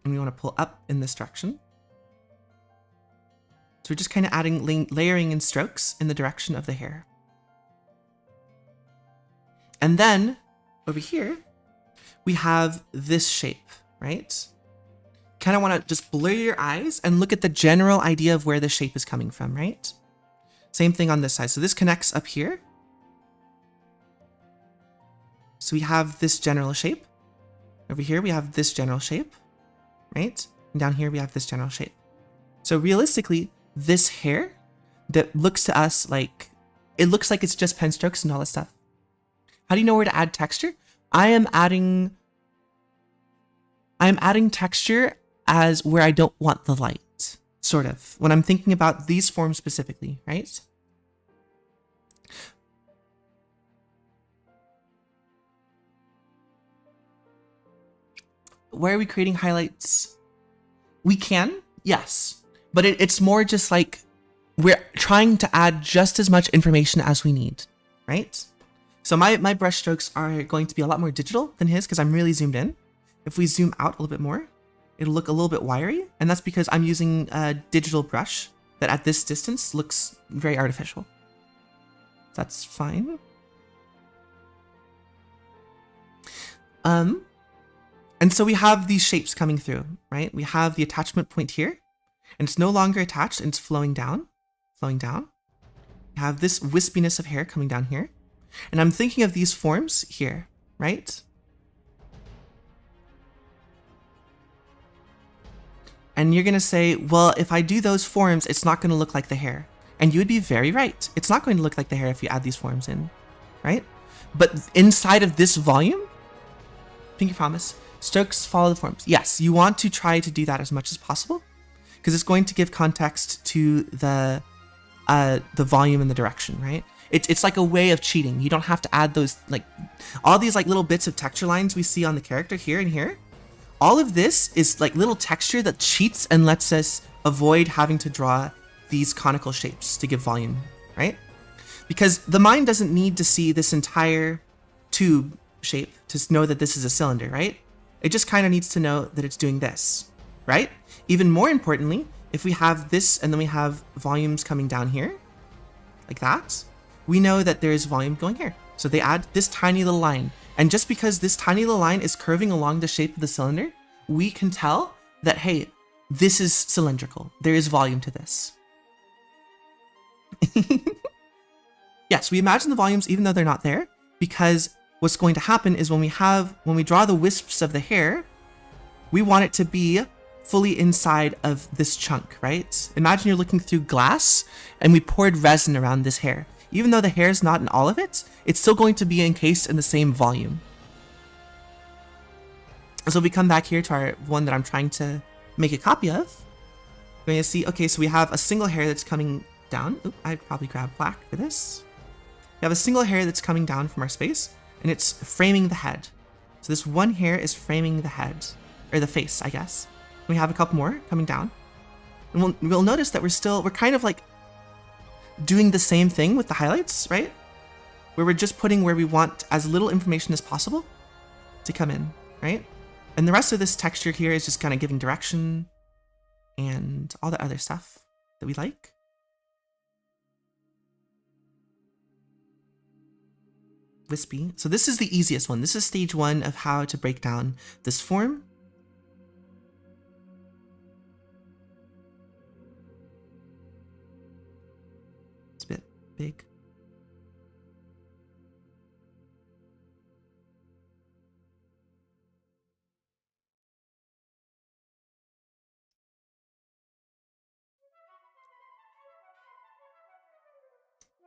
And we want to pull up in this direction. So we're just kind of adding layering and strokes in the direction of the hair. And then over here, we have this shape, right? Kind of want to just blur your eyes and look at the general idea of where the shape is coming from, right? Same thing on this side. So this connects up here. So we have this general shape. Over here, we have this general shape, right? And down here, we have this general shape. So realistically, this hair that looks to us like, it looks like it's just pen strokes and all that stuff. How do you know where to add texture? I am adding texture as where I don't want the light, sort of, when I'm thinking about these forms specifically, right? Where are we creating highlights? We can, yes. But it's more just like we're trying to add just as much information as we need, right? So my brush strokes are going to be a lot more digital than his because I'm really zoomed in. If we zoom out a little bit more, it'll look a little bit wiry. And that's because I'm using a digital brush that at this distance looks very artificial. That's fine. And so we have these shapes coming through, right? We have the attachment point here. And it's no longer attached and it's flowing down, flowing down. We have this wispiness of hair coming down here. And I'm thinking of these forms here, right? And you're gonna say, well, if I do those forms, it's not gonna look like the hair. And you would be very right. It's not going to look like the hair if you add these forms in, right? But inside of this volume, pinky promise, strokes follow the forms. Yes, you want to try to do that as much as possible, because it's going to give context to the volume and the direction, right? It's like a way of cheating. You don't have to add those, like, all these like little bits of texture lines we see on the character here and here. All of this is like little texture that cheats and lets us avoid having to draw these conical shapes to give volume, right? Because the mind doesn't need to see this entire tube shape to know that this is a cylinder, right? It just kind of needs to know that it's doing this, right? Even more importantly, if we have this and then we have volumes coming down here, like that, we know that there is volume going here. So they add this tiny little line. And just because this tiny little line is curving along the shape of the cylinder, we can tell that, hey, this is cylindrical. There is volume to this. Yes, we imagine the volumes even though they're not there, because what's going to happen is when we draw the wisps of the hair, we want it to be fully inside of this chunk, right? Imagine you're looking through glass and we poured resin around this hair. Even though the hair is not in all of it, it's still going to be encased in the same volume. So we come back here to our one that I'm trying to make a copy of. We're going to see, okay, so we have a single hair that's coming down. Oop, I'd probably grab black for this. We have a single hair that's coming down from our space, and it's framing the head. So this one hair is framing the head, or the face, I guess. We have a couple more coming down. And we'll notice that we're kind of like doing the same thing with the highlights, right? Where we're just putting where we want as little information as possible to come in, right? And the rest of this texture here is just kind of giving direction and all the other stuff that we like. wispy. So this is the easiest one. This is stage 1 of how to break down this form. It's a bit big.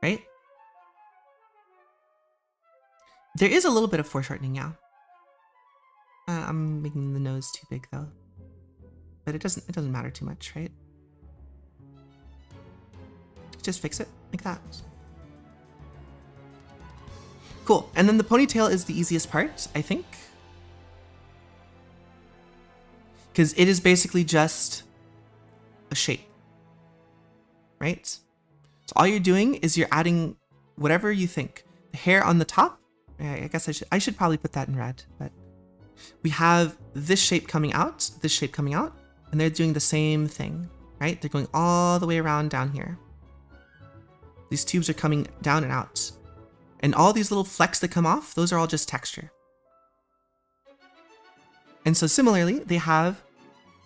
Right? There is a little bit of foreshortening, yeah. I'm making the nose too big though. But it doesn't matter too much, right? Just fix it like that. Cool. And then the ponytail is the easiest part, I think. Because it is basically just a shape, right? So all you're doing is you're adding whatever you think. The hair on the top, I guess I should probably put that in red, but we have this shape coming out, this shape coming out, and they're doing the same thing, right? They're going all the way around down here. These tubes are coming down and out. And all these little flecks that come off, those are all just texture. And so similarly, they have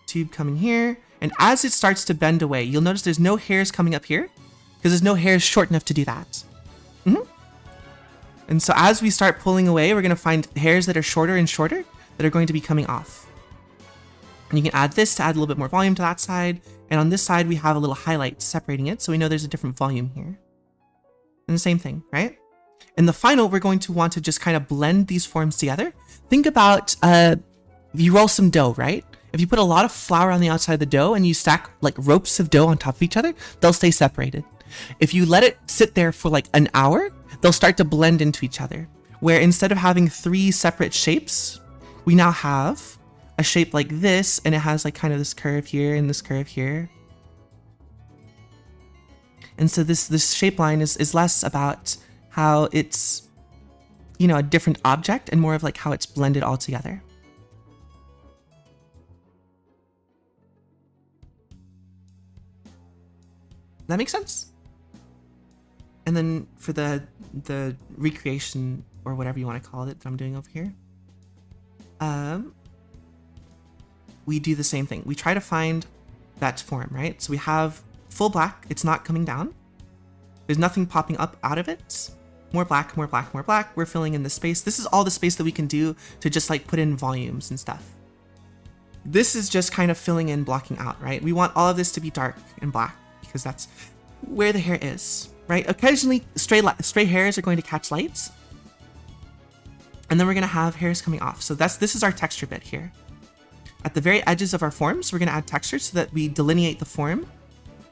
tube coming here, and as it starts to bend away, you'll notice there's no hairs coming up here, because there's no hairs short enough to do that. And so as we start pulling away, we're going to find hairs that are shorter and shorter that are going to be coming off. And you can add this to add a little bit more volume to that side. And on this side, we have a little highlight separating it, so we know there's a different volume here. And the same thing, right? In the final, we're going to want to just kind of blend these forms together. Think about you roll some dough, right? If you put a lot of flour on the outside of the dough and you stack like ropes of dough on top of each other, they'll stay separated. If you let it sit there for like an hour, they'll start to blend into each other. Where instead of having 3 separate shapes, we now have a shape like this, and it has like kind of this curve here and this curve here. And so this shape line is less about how it's, you know, a different object and more of like how it's blended all together. That makes sense? And then for the recreation, or whatever you want to call it, that I'm doing over here, we do the same thing. We try to find that form, right? So we have full black. It's not coming down. There's nothing popping up out of it. More black, more black, more black. We're filling in the space. This is all the space that we can do to just like put in volumes and stuff. This is just kind of filling in, blocking out, right? We want all of this to be dark and black because that's where the hair is, right? Occasionally, stray hairs are going to catch lights. And then we're going to have hairs coming off. So this is our texture bit here. At the very edges of our forms, we're going to add texture so that we delineate the form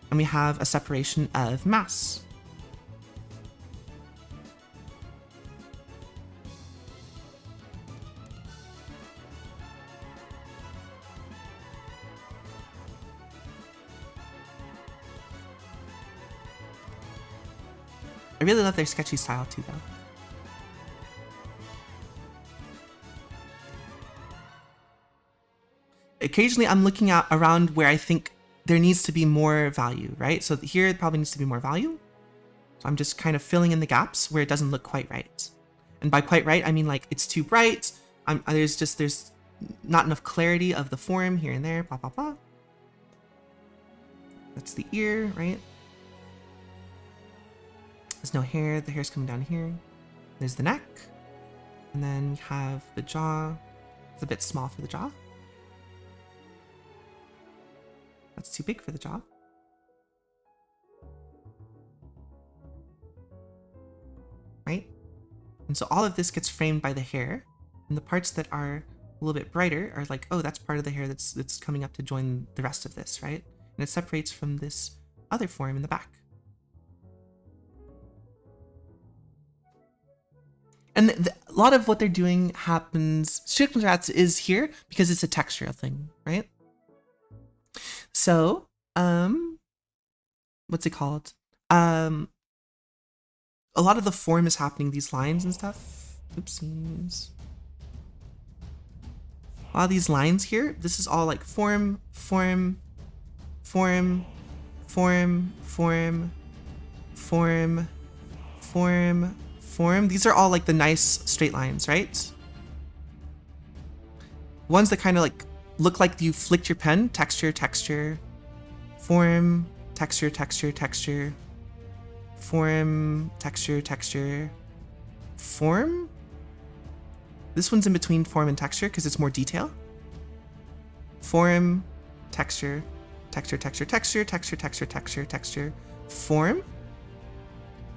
and we have a separation of mass. I really love their sketchy style too, though. Occasionally, I'm looking at around where I think there needs to be more value, right? So here it probably needs to be more value. So I'm just kind of filling in the gaps where it doesn't look quite right. And by quite right, I mean like it's too bright. There's not enough clarity of the form here and there, blah, blah, blah. That's the ear, right? There's no hair, the hair's coming down here. There's the neck. And then we have the jaw. It's a bit small for the jaw. That's too big for the jaw. Right? And so all of this gets framed by the hair. And the parts that are a little bit brighter are like, oh, that's part of the hair that's coming up to join the rest of this, right? And it separates from this other form in the back. And a lot of what they're doing happens, Strickland Rats is here because it's a textural thing, right? So, what's it called? A lot of the form is happening, these lines and stuff. Oopsies. A lot of these lines here, this is all like form, form, form, form, form, form, form, form. These are all like the nice straight lines, right? Ones that kind of like look like you flicked your pen. Texture, texture, form, texture, texture, texture, form, texture, texture, form. This one's in between form and texture because it's more detail. Form, texture, texture, texture, texture, texture, texture, texture, texture, form,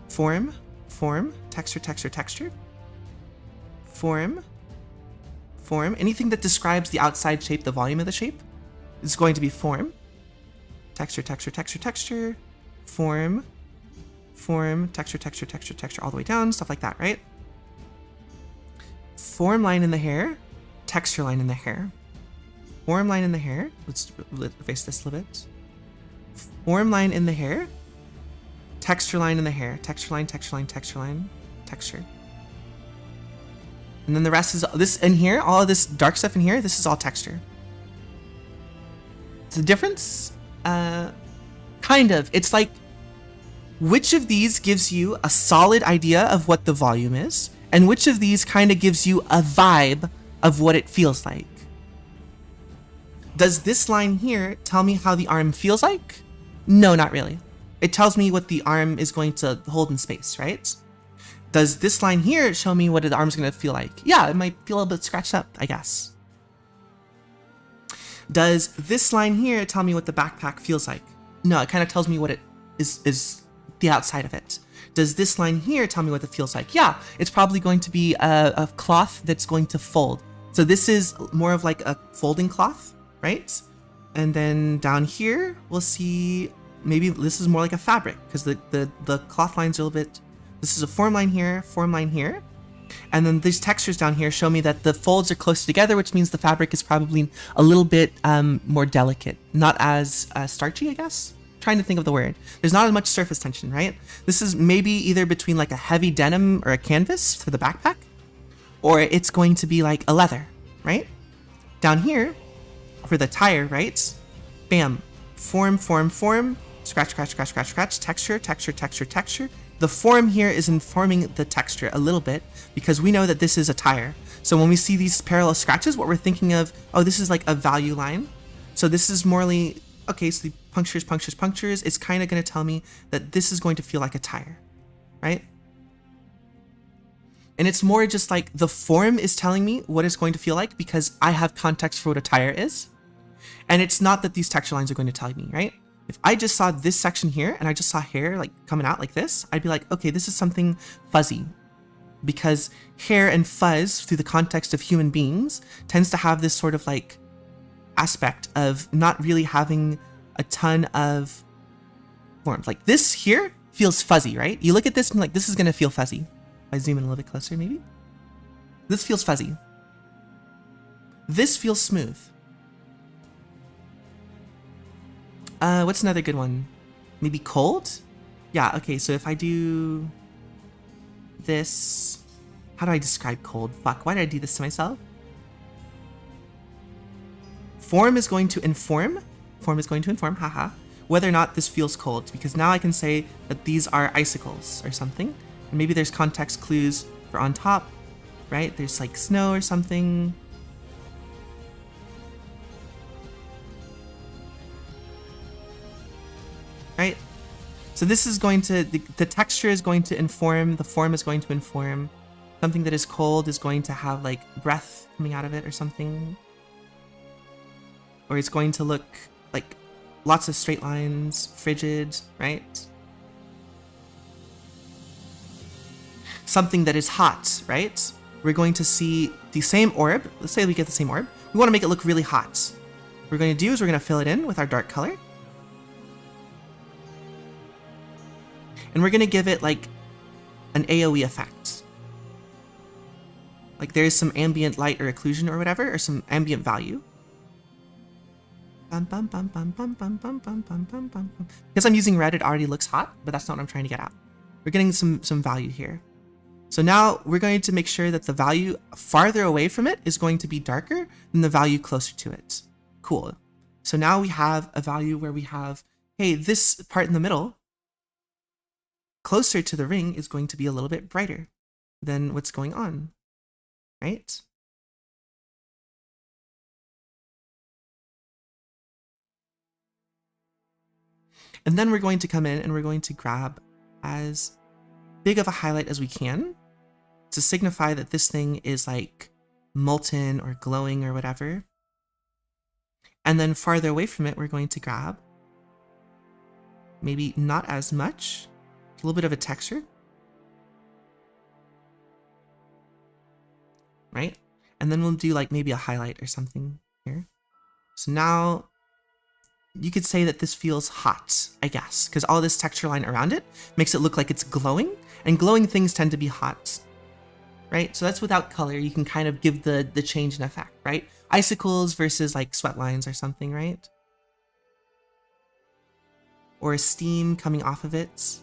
form, form, texture, texture, texture, form, form. Anything that describes the outside shape, the volume of the shape, is going to be form. Texture, texture, texture, texture, form, form, texture, texture, texture, texture, all the way down, stuff like that, right? Form line in the hair, texture line in the hair. Form line in the hair. Let's erase this a little bit. Form line in the hair, texture line in the hair. Texture line, texture line, texture line, texture. And then the rest is this in here, all of this dark stuff in here, this is all texture. It's a difference? Kind of. It's like, which of these gives you a solid idea of what the volume is? And which of these kind of gives you a vibe of what it feels like? Does this line here tell me how the arm feels like? No, not really. It tells me what the arm is going to hold in space, right? Does this line here show me what the arm's going to feel like? Yeah, it might feel a little bit scratched up, I guess. Does this line here tell me what the backpack feels like? No, it kind of tells me what it is the outside of it. Does this line here tell me what it feels like? Yeah, it's probably going to be a cloth that's going to fold. So this is more of like a folding cloth, right? And then down here, we'll see maybe this is more like a fabric because the cloth lines are a little bit, this is a form line here, and then these textures down here show me that the folds are close together, which means the fabric is probably a little bit more delicate, not as starchy, I guess. Trying to think of the word. There's not as much surface tension, right? This is maybe either between like a heavy denim or a canvas for the backpack, or it's going to be like a leather, right? Down here, for the tire, right? Bam, form, form, form, scratch, scratch, scratch, scratch, scratch, texture, texture, texture, texture. The form here is informing the texture a little bit because we know that this is a tire. So when we see these parallel scratches, what we're thinking of, oh, this is like a value line. So this is morely, okay, so the punctures, punctures, punctures, it's kind of going to tell me that this is going to feel like a tire, right? And it's more just like the form is telling me what it's going to feel like because I have context for what a tire is. And it's not that these texture lines are going to tell me, right? If I just saw this section here and I just saw hair like coming out like this, I'd be like, okay, this is something fuzzy. Because hair and fuzz through the context of human beings tends to have this sort of like aspect of not really having a ton of forms. Like this here feels fuzzy, right? You look at this and like, this is going to feel fuzzy. If I zoom in a little bit closer, maybe. This feels fuzzy. This feels smooth. What's another good one? Maybe cold? Yeah, okay, so if I do this, how do I describe cold? Fuck, why did I do this to myself? Form is going to inform, haha, whether or not this feels cold, because now I can say that these are icicles or something. And maybe there's context clues for on top, right? There's like snow or something. Right? So this is going to, the texture is going to inform, the form is going to inform. Something that is cold is going to have like breath coming out of it or something. Or it's going to look like lots of straight lines, frigid, right? Something that is hot, right? We're going to see the same orb. Let's say we get the same orb. We want to make it look really hot. What we're going to do is we're going to fill it in with our dark color. And we're going to give it like an AoE effect. Like there's some ambient light or occlusion or whatever, or some ambient value. Because I'm using red, it already looks hot, but that's not what I'm trying to get at. We're getting some value here. So now we're going to make sure that the value farther away from it is going to be darker than the value closer to it. Cool. So now we have a value where we have, hey, this part in the middle, closer to the ring, is going to be a little bit brighter. than what's going on, right? And then we're going to come in and we're going to grab as big of a highlight as we can to signify that this thing is like molten or glowing or whatever. And then farther away from it, we're going to grab maybe not as much, a little bit of a texture, right? And then we'll do like maybe a highlight or something here. So now you could say that this feels hot, I guess, because all this texture line around it makes it look like it's glowing, and glowing things tend to be hot, right? So that's without color. You can kind of give the change in effect, right? Icicles versus like sweat lines or something, right? Or steam coming off of it.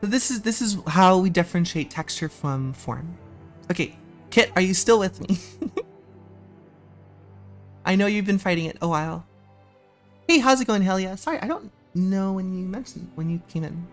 So this is how we differentiate texture from form. Okay, Kit, are you still with me? I know you've been fighting it a while. Hey, how's it going, Helia? Sorry, I don't know when you came in.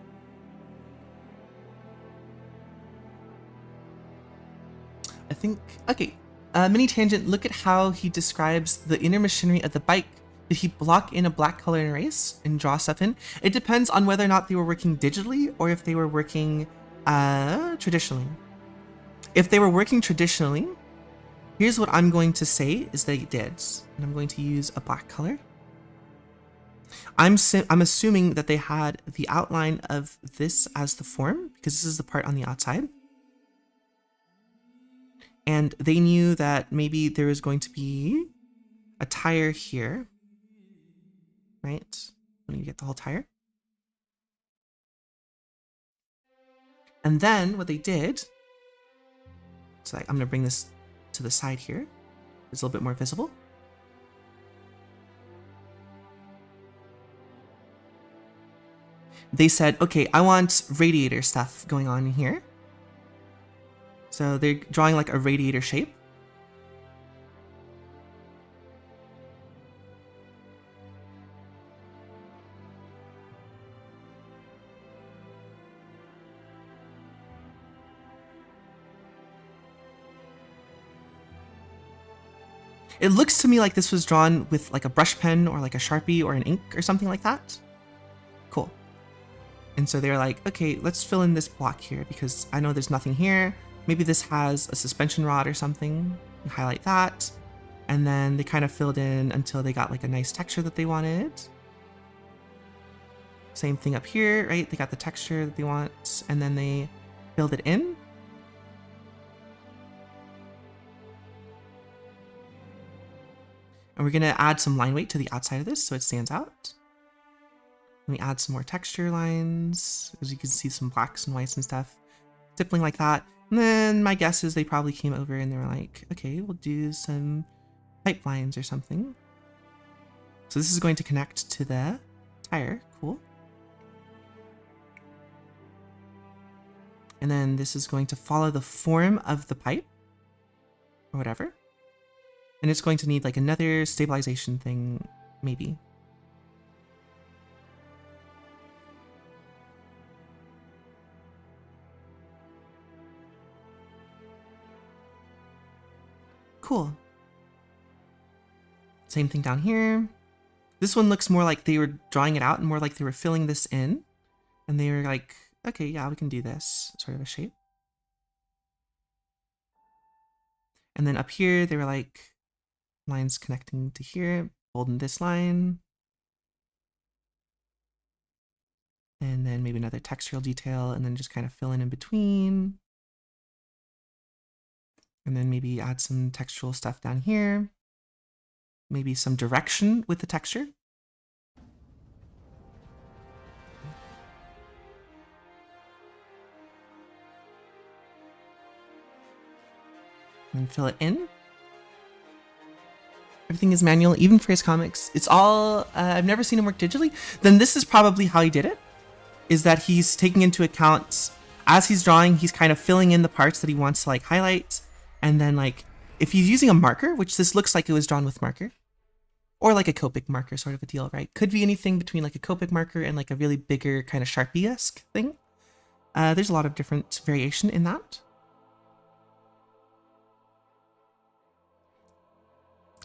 I think, okay. Mini tangent, look at how he describes the inner machinery of the bike. Did he block in a black color and erase and draw stuff in? It depends on whether or not they were working digitally or if they were working traditionally. If they were working traditionally, here's what I'm going to say is they did. And I'm going to use a black color. I'm assuming that they had the outline of this as the form, because this is the part on the outside. And they knew that maybe there was going to be a tire here, right? Let me get the whole tire. And then what they did, so I'm going to bring this to the side here. It's a little bit more visible. They said, okay, I want radiator stuff going on in here. So they're drawing like a radiator shape. It looks to me like this was drawn with like a brush pen or like a Sharpie or an ink or something like that. Cool. And so they're like, okay, let's fill in this block here because I know there's nothing here. Maybe this has a suspension rod or something. Highlight that. And then they kind of filled in until they got like a nice texture that they wanted. Same thing up here, right? They got the texture that they want and then they filled it in. And we're gonna add some line weight to the outside of this so it stands out. Let me add some more texture lines. As you can see, some blacks and whites and stuff. Stippling like that. And then my guess is they probably came over and they were like, okay, we'll do some pipelines or something. So this is going to connect to the tire. Cool. And then this is going to follow the form of the pipe or whatever. And it's going to need like another stabilization thing, maybe. Cool. Same thing down here. This one looks more like they were drawing it out and more like they were filling this in. And they were like, okay, yeah, we can do this sort of a shape. And then up here, they were like, lines connecting to here, bolden this line. And then maybe another textural detail and then just kind of fill in between. And then maybe add some textural stuff down here. Maybe some direction with the texture. And fill it in. Everything is manual, even for his comics. It's all, I've never seen him work digitally. Then this is probably how he did it. is that he's taking into account, as he's drawing, he's kind of filling in the parts that he wants to like highlight. And then like, if he's using a marker, which this looks like it was drawn with marker, or like a Copic marker sort of a deal, right? Could be anything between like a Copic marker and like a really bigger kind of Sharpie-esque thing. There's a lot of different variation in that.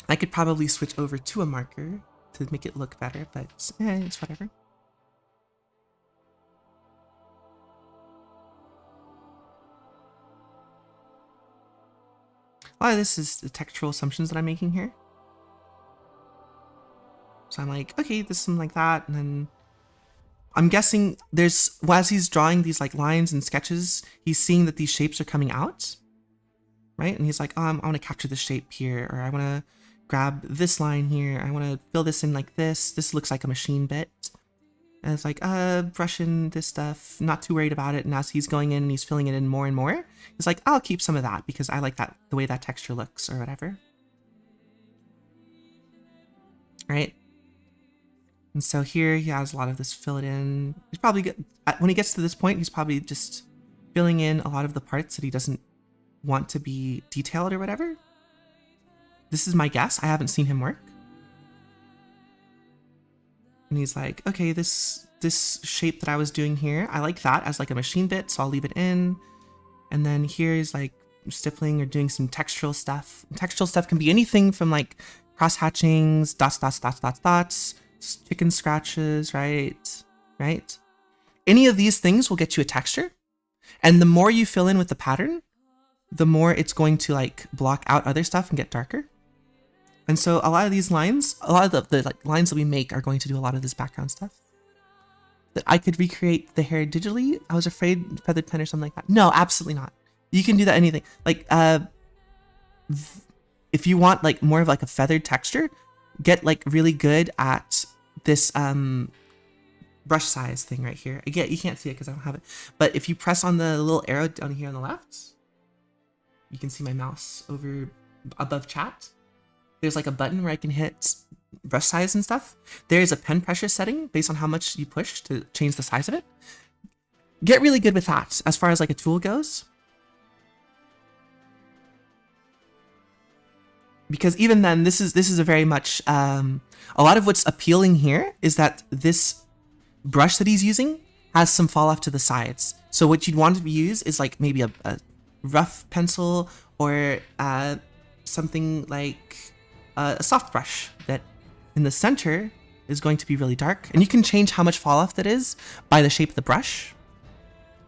I could probably switch over to a marker to make it look better, but it's whatever. A lot of this is the textural assumptions that I'm making here. So I'm like, okay, this is something like that, and then I'm guessing there's, as he's drawing these like lines and sketches, he's seeing that these shapes are coming out, right? And he's like, oh, I want to capture this shape here, or I want to grab this line here, I want to fill this in like this. This looks like a machine bit. And it's like, brush in this stuff, not too worried about it. And as he's going in and he's filling it in more and more, he's like, I'll keep some of that because I like that, the way that texture looks or whatever. Right? And so here he has a lot of this fill it in. He's probably, when he gets to this point, he's probably just filling in a lot of the parts that he doesn't want to be detailed or whatever. This is my guess. I haven't seen him work. And he's like, okay, this shape that I was doing here, I like that as like a machine bit, so I'll leave it in. And then here he's like stippling or doing some textural stuff. And textural stuff can be anything from like cross hatchings, dots, dots, dots, dots, dots, chicken scratches, right? Right? Any of these things will get you a texture. And the more you fill in with the pattern, the more it's going to like block out other stuff and get darker. And so a lot of these lines, a lot of the like lines that we make are going to do a lot of this background stuff. That I could recreate the hair digitally. I was afraid feathered pen or something like that. No, absolutely not. You can do that anything. Like, if you want like more of like a feathered texture, get like really good at this brush size thing right here. Again, you can't see it because I don't have it. But if you press on the little arrow down here on the left, you can see my mouse over above chat. There's like a button where I can hit brush size and stuff. There's a pen pressure setting based on how much you push to change the size of it. Get really good with that as far as like a tool goes. Because even then, this is a very much, a lot of what's appealing here is that this brush that he's using has some fall off to the sides. So what you'd want to use is like maybe a rough pencil or something like a soft brush that in the center is going to be really dark. And you can change how much fall off that is by the shape of the brush.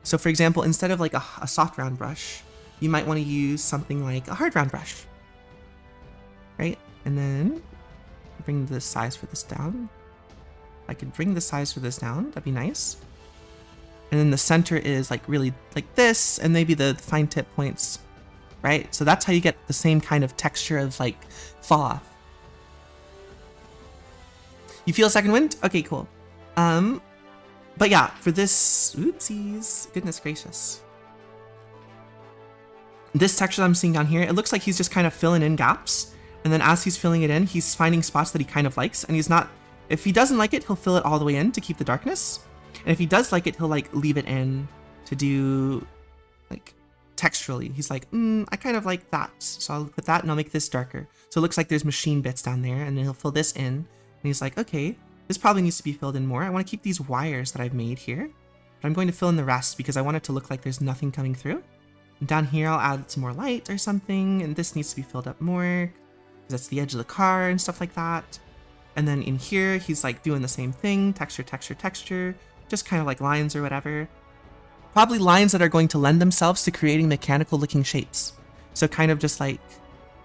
So for example, instead of like a soft round brush, you might want to use something like a hard round brush. Right? And then bring the size for this down. I could bring the size for this down, that'd be nice. And then the center is like really like this, and maybe the fine tip points, right? So that's how you get the same kind of texture of like fall off. You feel a second wind? Okay, cool. But yeah, for this, oopsies, goodness gracious. This texture that I'm seeing down here, it looks like he's just kind of filling in gaps. And then as he's filling it in, he's finding spots that he kind of likes, and he's not, if he doesn't like it, he'll fill it all the way in to keep the darkness. And if he does like it, he'll like leave it in to do like texturally. He's like, I kind of like that. So I'll put that and I'll make this darker. So it looks like there's machine bits down there, and then he'll fill this in. And he's like, okay, this probably needs to be filled in more. I want to keep these wires that I've made here, but I'm going to fill in the rest because I want it to look like there's nothing coming through. And down here, I'll add some more light or something. And this needs to be filled up more. That's the edge of the car and stuff like that. And then in here, he's like doing the same thing, texture, texture, texture, just kind of like lines or whatever. Probably lines that are going to lend themselves to creating mechanical looking shapes. So kind of just like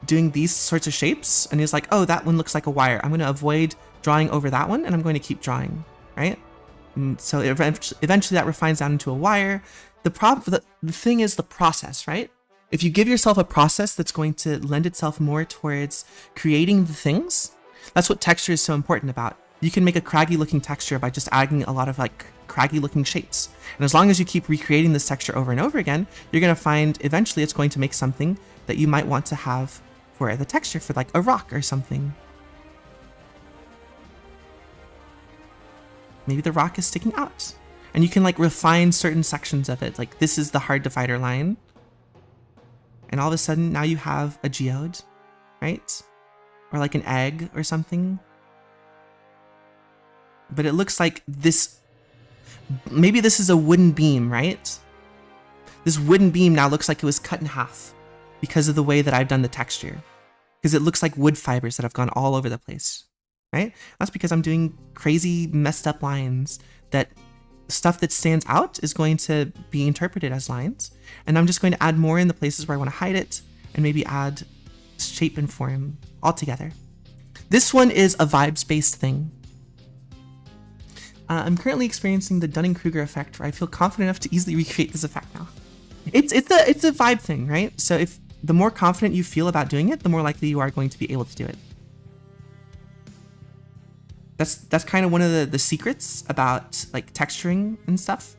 doing these sorts of shapes, and he's like, oh, that one looks like a wire. I'm going to avoid drawing over that one, and I'm going to keep drawing, right? And so eventually that refines down into a wire. The thing is the process, right? If you give yourself a process that's going to lend itself more towards creating the things, that's what texture is so important about. You can make a craggy looking texture by just adding a lot of like craggy looking shapes. And as long as you keep recreating this texture over and over again, you're going to find eventually it's going to make something that you might want to have for the texture for like a rock or something. Maybe the rock is sticking out. And you can like refine certain sections of it. Like this is the hard divider line. And all of a sudden now you have a geode, right? Or like an egg or something. But it looks like this, maybe this is a wooden beam, right? This wooden beam now looks like it was cut in half because of the way that I've done the texture. Because it looks like wood fibers that have gone all over the place, right? That's because I'm doing crazy messed up lines that stuff that stands out is going to be interpreted as lines. And I'm just going to add more in the places where I want to hide it and maybe add shape and form all together. This one is a vibes-based thing. I'm currently experiencing the Dunning-Kruger effect where I feel confident enough to easily recreate this effect now. It's a vibe thing, right? So if the more confident you feel about doing it, the more likely you are going to be able to do it. That's kind of one of the secrets about like texturing and stuff,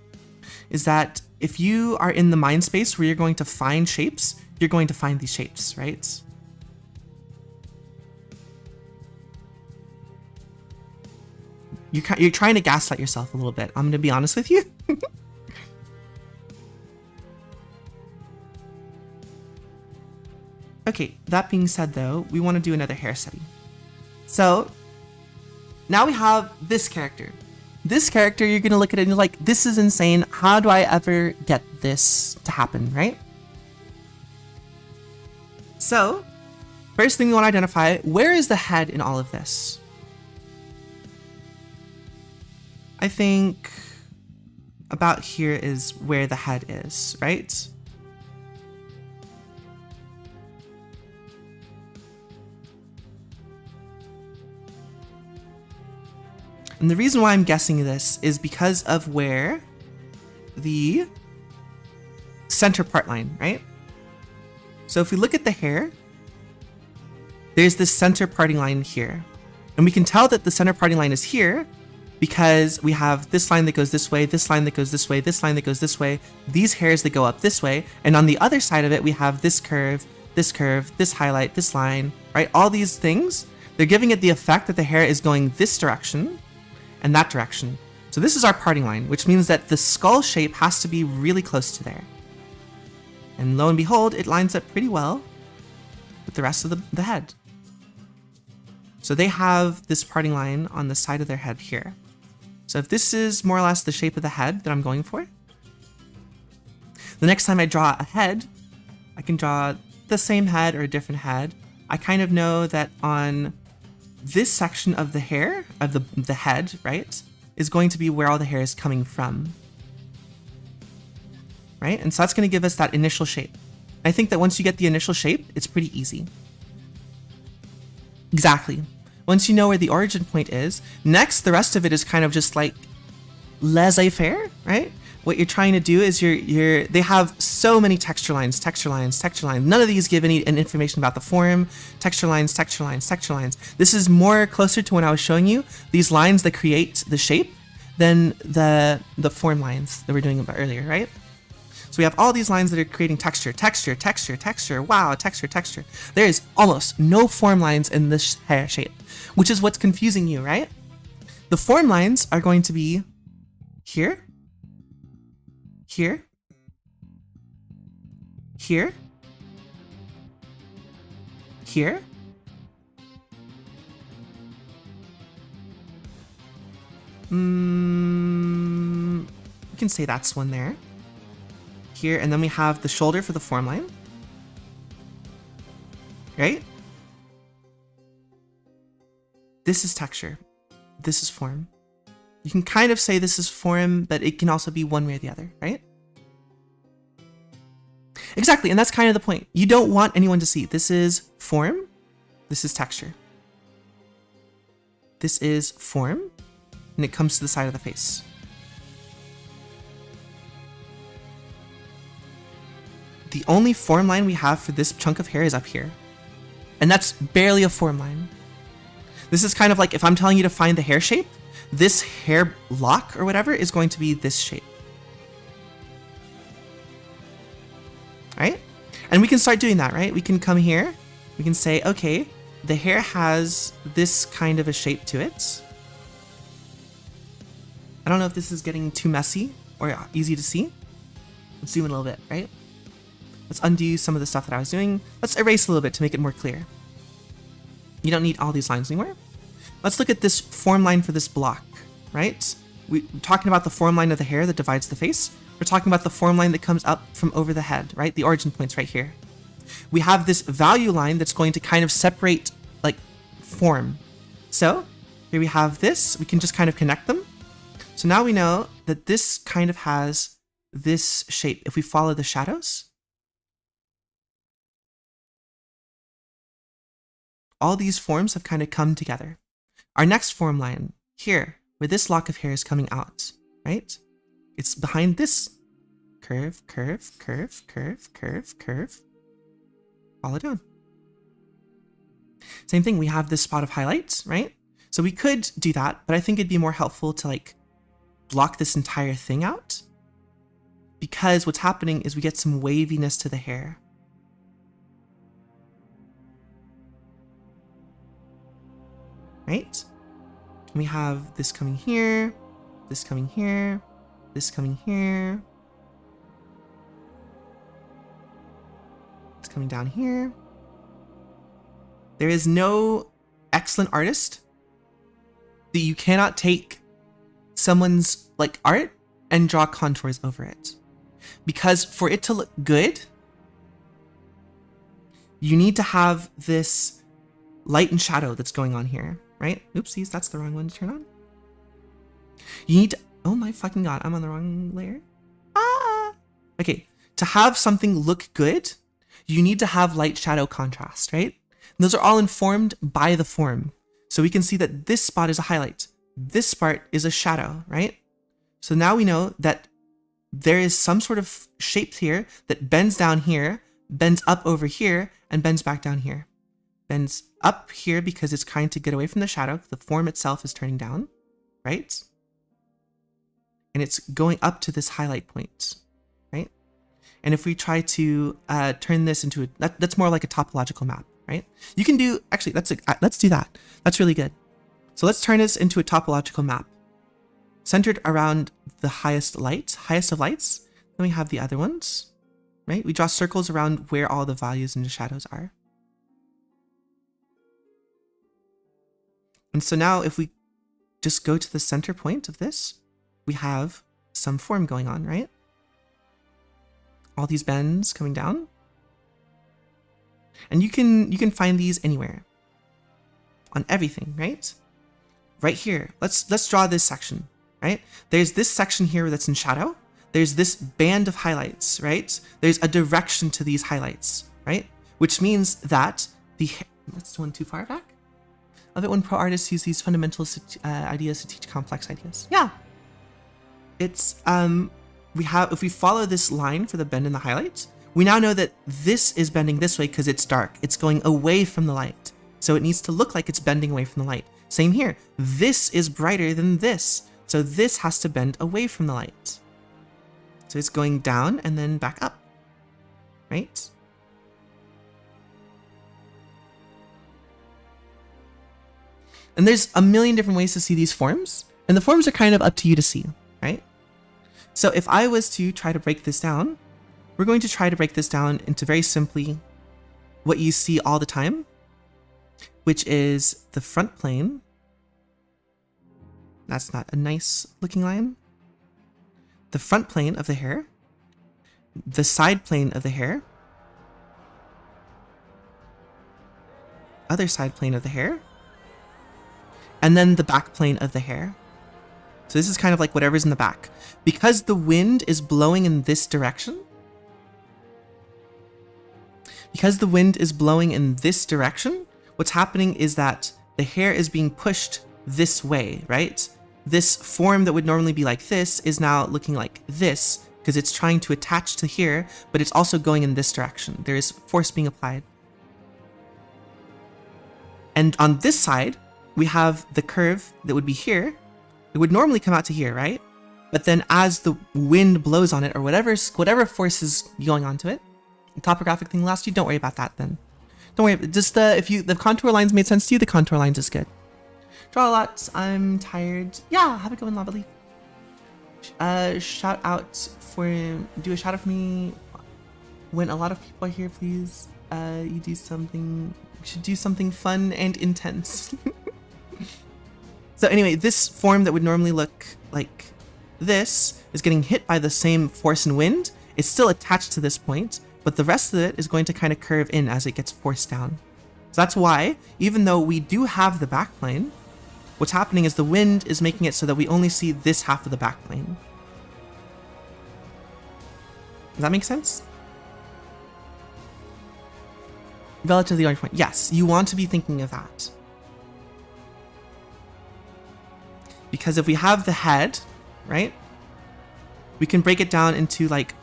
is that if you are in the mind space where you're going to find shapes, you're going to find these shapes, right? You're trying to gaslight yourself a little bit. I'm going to be honest with you. Okay, that being said though, we want to do another hair study. So now we have this character. This character, you're going to look at it and you're like, this is insane. How do I ever get this to happen, right? So first thing we want to identify, where is the head in all of this? I think about here is where the head is, right? And the reason why I'm guessing this is because of where the center part line, right? So if we look at the hair, there's this center parting line here. And we can tell that the center parting line is here because we have this line that goes this way, this line that goes this way, this line that goes this way, these hairs that go up this way, and on the other side of it, we have this curve, this highlight, this line, right? All these things, they're giving it the effect that the hair is going this direction and that direction. So this is our parting line, which means that the skull shape has to be really close to there. And lo and behold, it lines up pretty well with the rest of the head. So they have this parting line on the side of their head here. So if this is more or less the shape of the head that I'm going for, the next time I draw a head, I can draw the same head or a different head. I kind of know that on this section of the hair, of the head, right, is going to be where all the hair is coming from. Right? And so that's going to give us that initial shape. I think that once you get the initial shape, it's pretty easy. Exactly. Once you know where the origin point is, next, the rest of it is kind of just like laissez-faire, right? What you're trying to do is they have so many texture lines. None of these give any information about the form. Texture lines. This is more closer to when I was showing you these lines that create the shape than the form lines that we were doing about earlier, right? So we have all these lines that are creating texture. Wow, texture. There is almost no form lines in this hair shape, which is what's confusing you, right? The form lines are going to be here, here, here, here, we can say that's one there. Here, and then we have the shoulder for the form line, right? This is texture, this is form. You can kind of say this is form, but it can also be one way or the other, right? Exactly, and that's kind of the point. You don't want anyone to see. This is form, this is texture. This is form, and it comes to the side of the face. The only form line we have for this chunk of hair is up here. And that's barely a form line. This is kind of like if I'm telling you to find the hair shape, this hair lock or whatever is going to be this shape. Right? And we can start doing that, right? We can come here, we can say, okay, the hair has this kind of a shape to it. I don't know if this is getting too messy or easy to see. Let's zoom in a little bit, right? Let's undo some of the stuff that I was doing. Let's erase a little bit to make it more clear. You don't need all these lines anymore. Let's look at this form line for this block, right? We're talking about the form line of the hair that divides the face. We're talking about the form line that comes up from over the head, right? The origin point's right here. We have this value line that's going to kind of separate like form. So here we have this, we can just kind of connect them. So now we know that this kind of has this shape. If we follow the shadows, all these forms have kind of come together. Our next form line here, where this lock of hair is coming out, right? It's behind this curve, curve, curve, curve, curve, curve. Follow down. Same thing, we have this spot of highlights, right? So we could do that, but I think it'd be more helpful to like block this entire thing out, because what's happening is we get some waviness to the hair. Right? And we have this coming here, this coming here, this coming here, it's coming down here. There is no excellent artist that you cannot take someone's like art and draw contours over it. Because for it to look good, you need to have this light and shadow that's going on here, right? Oopsies, that's the wrong one to turn on. You need to, oh my fucking god, I'm on the wrong layer. Ah! Okay, to have something look good, you need to have light shadow contrast, right? And those are all informed by the form. So we can see that this spot is a highlight. This part is a shadow, right? So now we know that there is some sort of shape here that bends down here, bends up over here, and bends back down here. Bends up here because it's trying to get away from the shadow. The form itself is turning down, right? And it's going up to this highlight point, right? And if we try to turn this into a, that's more like a topological map, right? You can do, actually, let's do that. That's really good. So let's turn this into a topological map centered around the highest of lights. Then we have the other ones, right? We draw circles around where all the values and the shadows are. And so now if we just go to the center point of this, we have some form going on, right? All these bends coming down. And you can find these anywhere. On everything, right? Right here. Let's draw this section, right? There's this section here that's in shadow. There's this band of highlights, right? There's a direction to these highlights, right? Which means that that's one too far back. I love it when pro artists use these fundamental ideas to teach complex ideas. Yeah. It's, if we follow this line for the bend and the highlights, we now know that this is bending this way because it's dark. It's going away from the light. So it needs to look like it's bending away from the light. Same here. This is brighter than this. So this has to bend away from the light. So it's going down and then back up, right? And there's a million different ways to see these forms, and the forms are kind of up to you to see, right? So if I was to try to break this down, we're going to try to break this down into very simply what you see all the time, which is the front plane. That's not a nice looking line. The front plane of the hair, the side plane of the hair, other side plane of the hair, and then the back plane of the hair. So this is kind of like whatever's in the back. Because the wind is blowing in this direction, what's happening is that the hair is being pushed this way, right? This form that would normally be like this is now looking like this because it's trying to attach to here, but it's also going in this direction. There is force being applied. And on this side, we have the curve that would be here. It would normally come out to here, right? But then as the wind blows on it, or whatever force is going onto it, the topographic thing lost you, don't worry about that then. Don't worry, just if the contour lines made sense to you, the contour lines is good. Draw a lot, I'm tired. Yeah, have a good one, Lava Leaf. Shout out for, do a shout out for me when a lot of people are here, please. You should do something fun and intense. So anyway, this form that would normally look like this is getting hit by the same force and wind. It's still attached to this point, but the rest of it is going to kind of curve in as it gets forced down. So that's why, even though we do have the backplane, what's happening is the wind is making it so that we only see this half of the backplane. Does that make sense? Relative to the orange point. Yes, you want to be thinking of that. Because if we have the head, right, we can break it down into like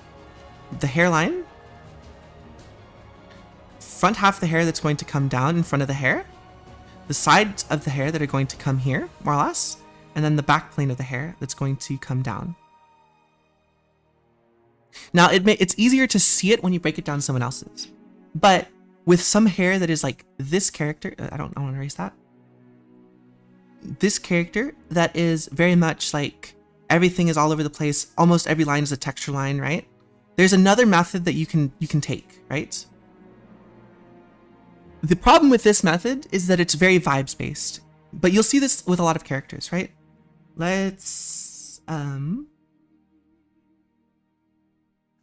the hairline, front half of the hair that's going to come down in front of the hair, the sides of the hair that are going to come here, more or less, and then the back plane of the hair that's going to come down. Now, it's easier to see it when you break it down to someone else's, but with some hair that is like this character, I want to erase that. This character that is very much like everything is all over the place. Almost every line is a texture line, right? There's another method that you can take, right? The problem with this method is that it's very vibes based, but you'll see this with a lot of characters, right? Let's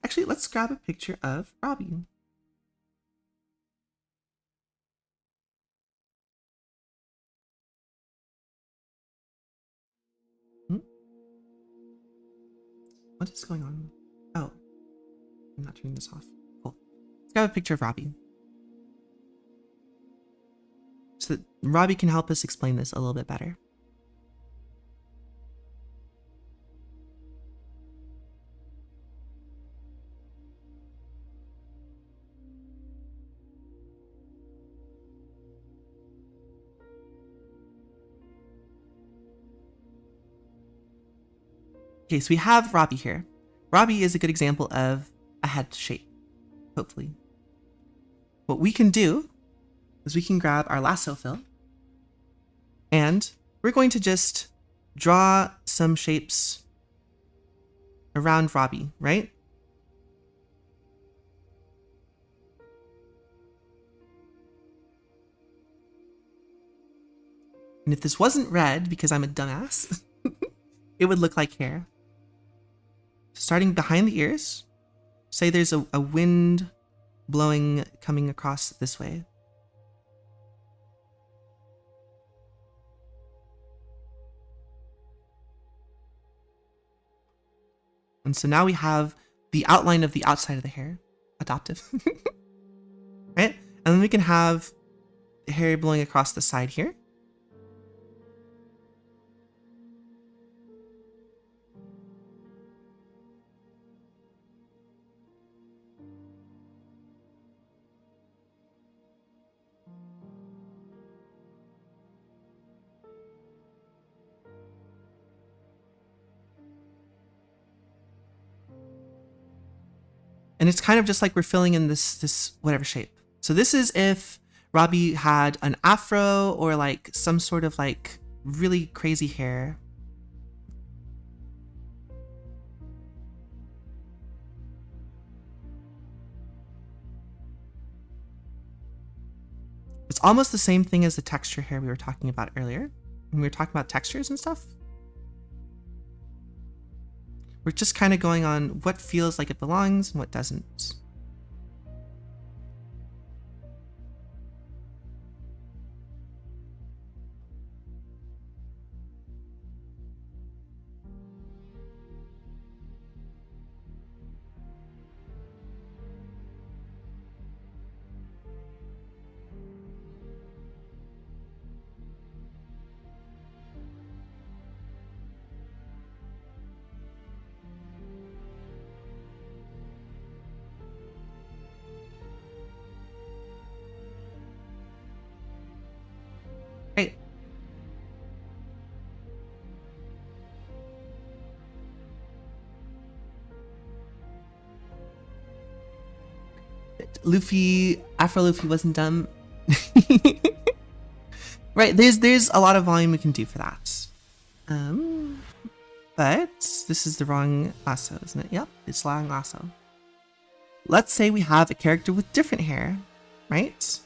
actually, let's grab a picture of Robbie. What is going on? Oh, I'm not turning this off. Cool. Let's grab a picture of Robbie, so that Robbie can help us explain this a little bit better. Okay, so we have Robbie here. Robbie is a good example of a head shape, hopefully. What we can do is we can grab our lasso fill and we're going to just draw some shapes around Robbie, right? And if this wasn't red, because I'm a dumbass, it would look like hair. Starting behind the ears, say there's a wind blowing coming across this way. And so now we have the outline of the outside of the hair, adoptive, right? And then we can have the hair blowing across the side here. And it's kind of just like we're filling in this whatever shape. So this is if Robbie had an afro or like some sort of like really crazy hair. It's almost the same thing as the texture hair we were talking about earlier when we were talking about textures and stuff. We're just kind of going on what feels like it belongs and what doesn't. Right. Luffy, Afro Luffy wasn't dumb. Right, there's a lot of volume we can do for that. But this is the wrong lasso, isn't it? Yep, it's wrong lasso. Let's say we have a character with different hair, right?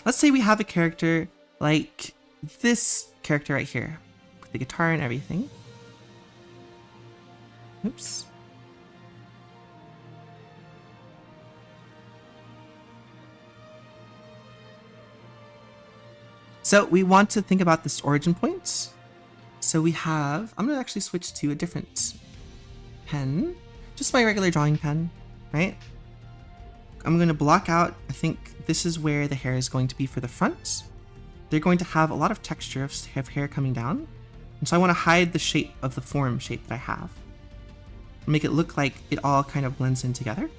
Let's say we have a character like this character right here, with the guitar and everything. Oops. So we want to think about this origin point. So we have, I'm gonna actually switch to a different pen, just my regular drawing pen, right? I'm gonna block out, I think this is where the hair is going to be for the front. They're going to have a lot of texture of hair coming down. And so I wanna hide the shape of the form shape that I have. Make it look like it all kind of blends in together.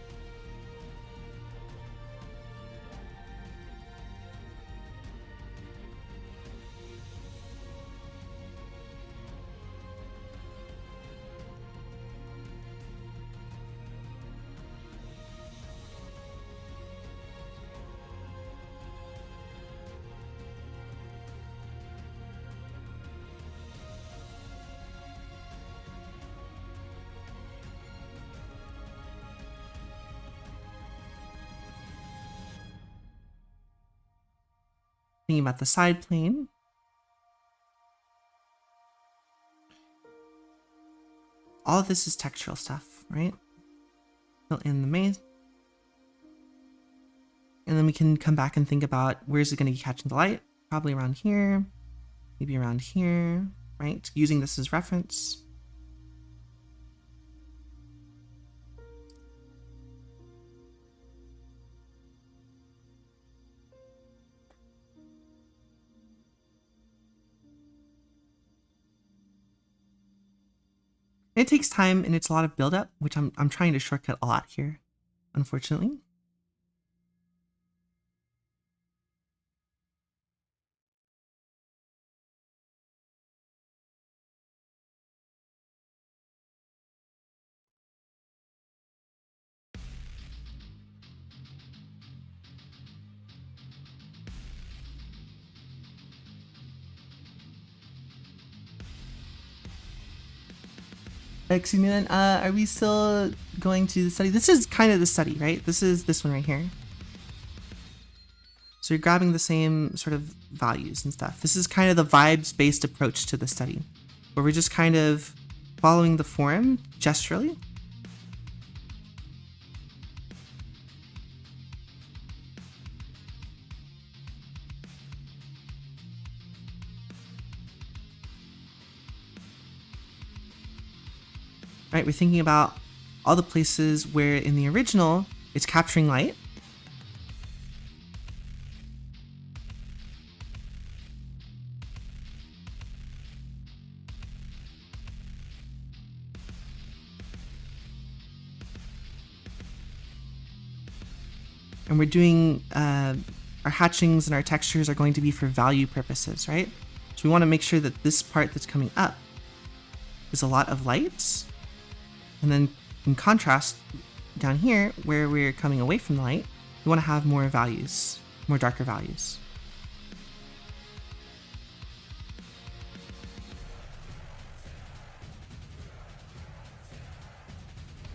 Thinking about the side plane. All of this is textural stuff, right? Fill in the main. And then we can come back and think about where's it going to be catching the light? Probably around here, maybe around here, right? Using this as reference. It takes time and it's a lot of buildup, which I'm trying to shortcut a lot here, unfortunately. Excuse me then, are we still going to the study? This is kind of the study, right? This is this one right here. So you're grabbing the same sort of values and stuff. This is kind of the vibes-based approach to the study, where we're just kind of following the form gesturally. Right, we're thinking about all the places where in the original it's capturing light. And we're doing, our hatchings and our textures are going to be for value purposes, right? So we want to make sure that this part that's coming up is a lot of lights. And then in contrast, down here, where we're coming away from the light, we want to have more values, more darker values.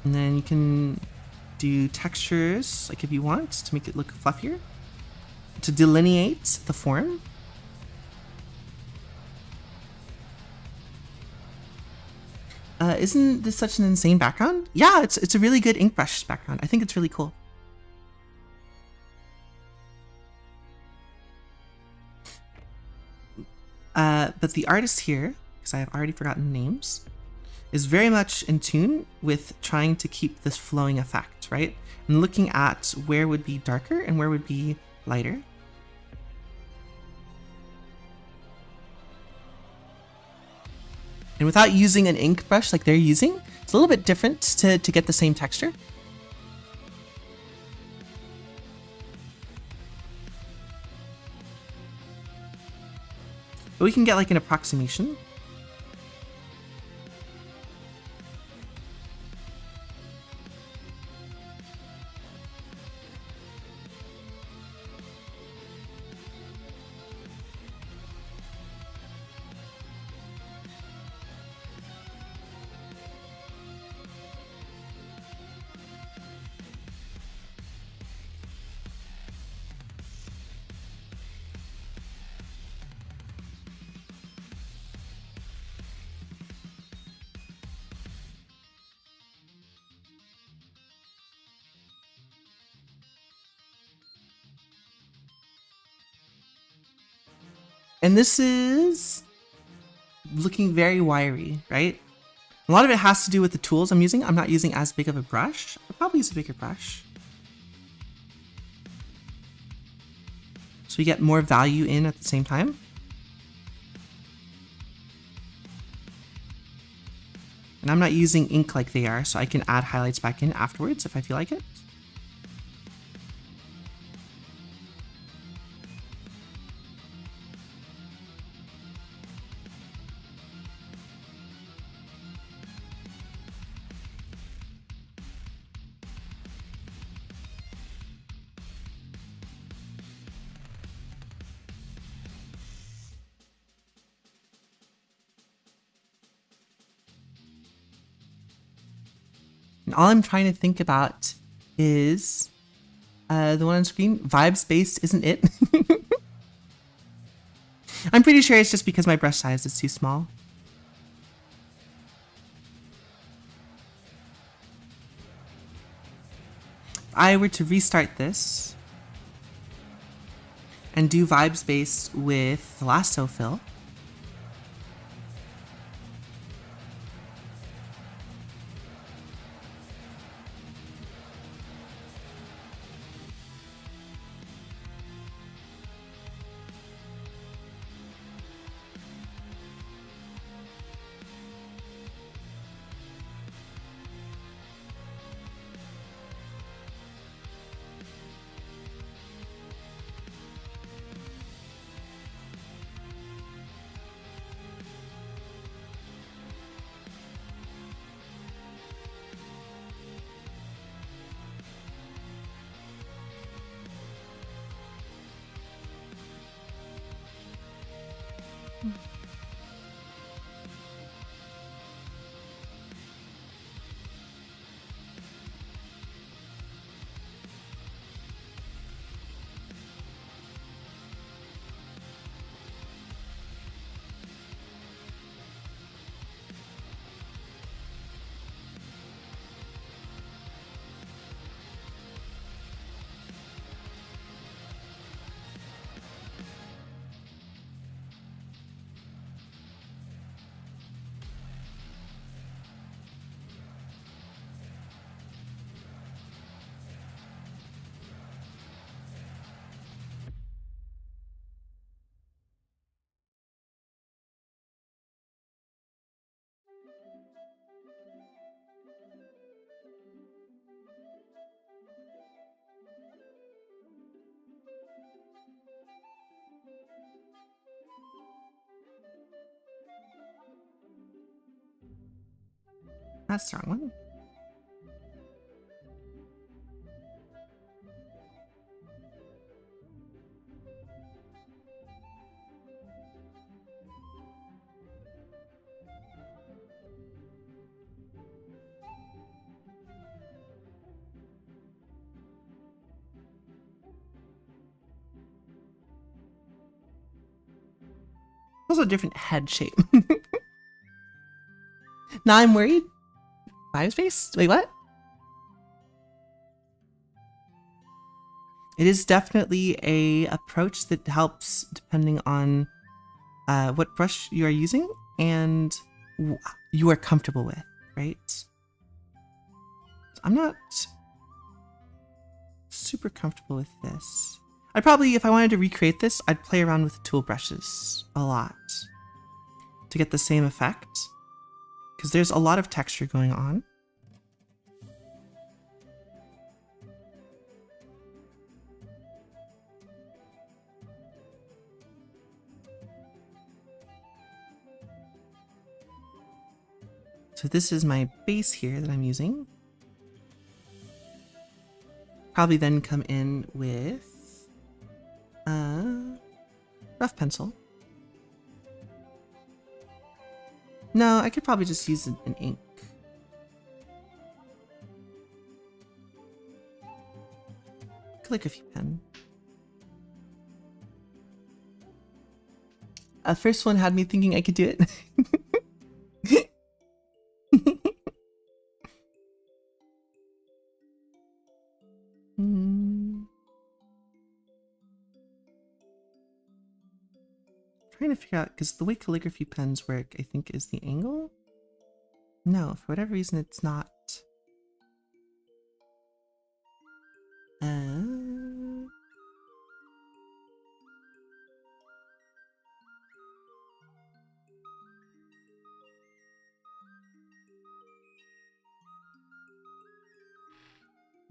And then you can do textures, like if you want, to make it look fluffier, to delineate the form. Isn't this such an insane background? Yeah, it's a really good ink brush background. I think it's really cool. But the artist here, because I have already forgotten names, is very much in tune with trying to keep this flowing effect, right? And looking at where would be darker and where would be lighter. And without using an ink brush like they're using, it's a little bit different to get the same texture. But we can get like an approximation. And this is looking very wiry, right? A lot of it has to do with the tools I'm using. I'm not using as big of a brush. I'll probably use a bigger brush. So we get more value in at the same time. And I'm not using ink like they are, so I can add highlights back in afterwards if I feel like it. And all I'm trying to think about is the one on screen. Vibes based isn't it? I'm pretty sure it's just because my brush size is too small. If I were to restart this and do vibes based with the lasso fill, that's the wrong one. Also a different head shape. Now I'm worried. Vibes based? Wait, what? It is definitely a approach that helps depending on what brush you are using and you are comfortable with, right? I'm not super comfortable with this. I'd probably, if I wanted to recreate this, I'd play around with the tool brushes a lot to get the same effect, because there's a lot of texture going on. So this is my base here that I'm using. Probably then come in with rough pencil. No, I could probably just use an ink. Calligraphy pen. First one had me thinking I could do it. trying to figure out, because the way calligraphy pens work, I think, is the angle. No, for whatever reason, it's not.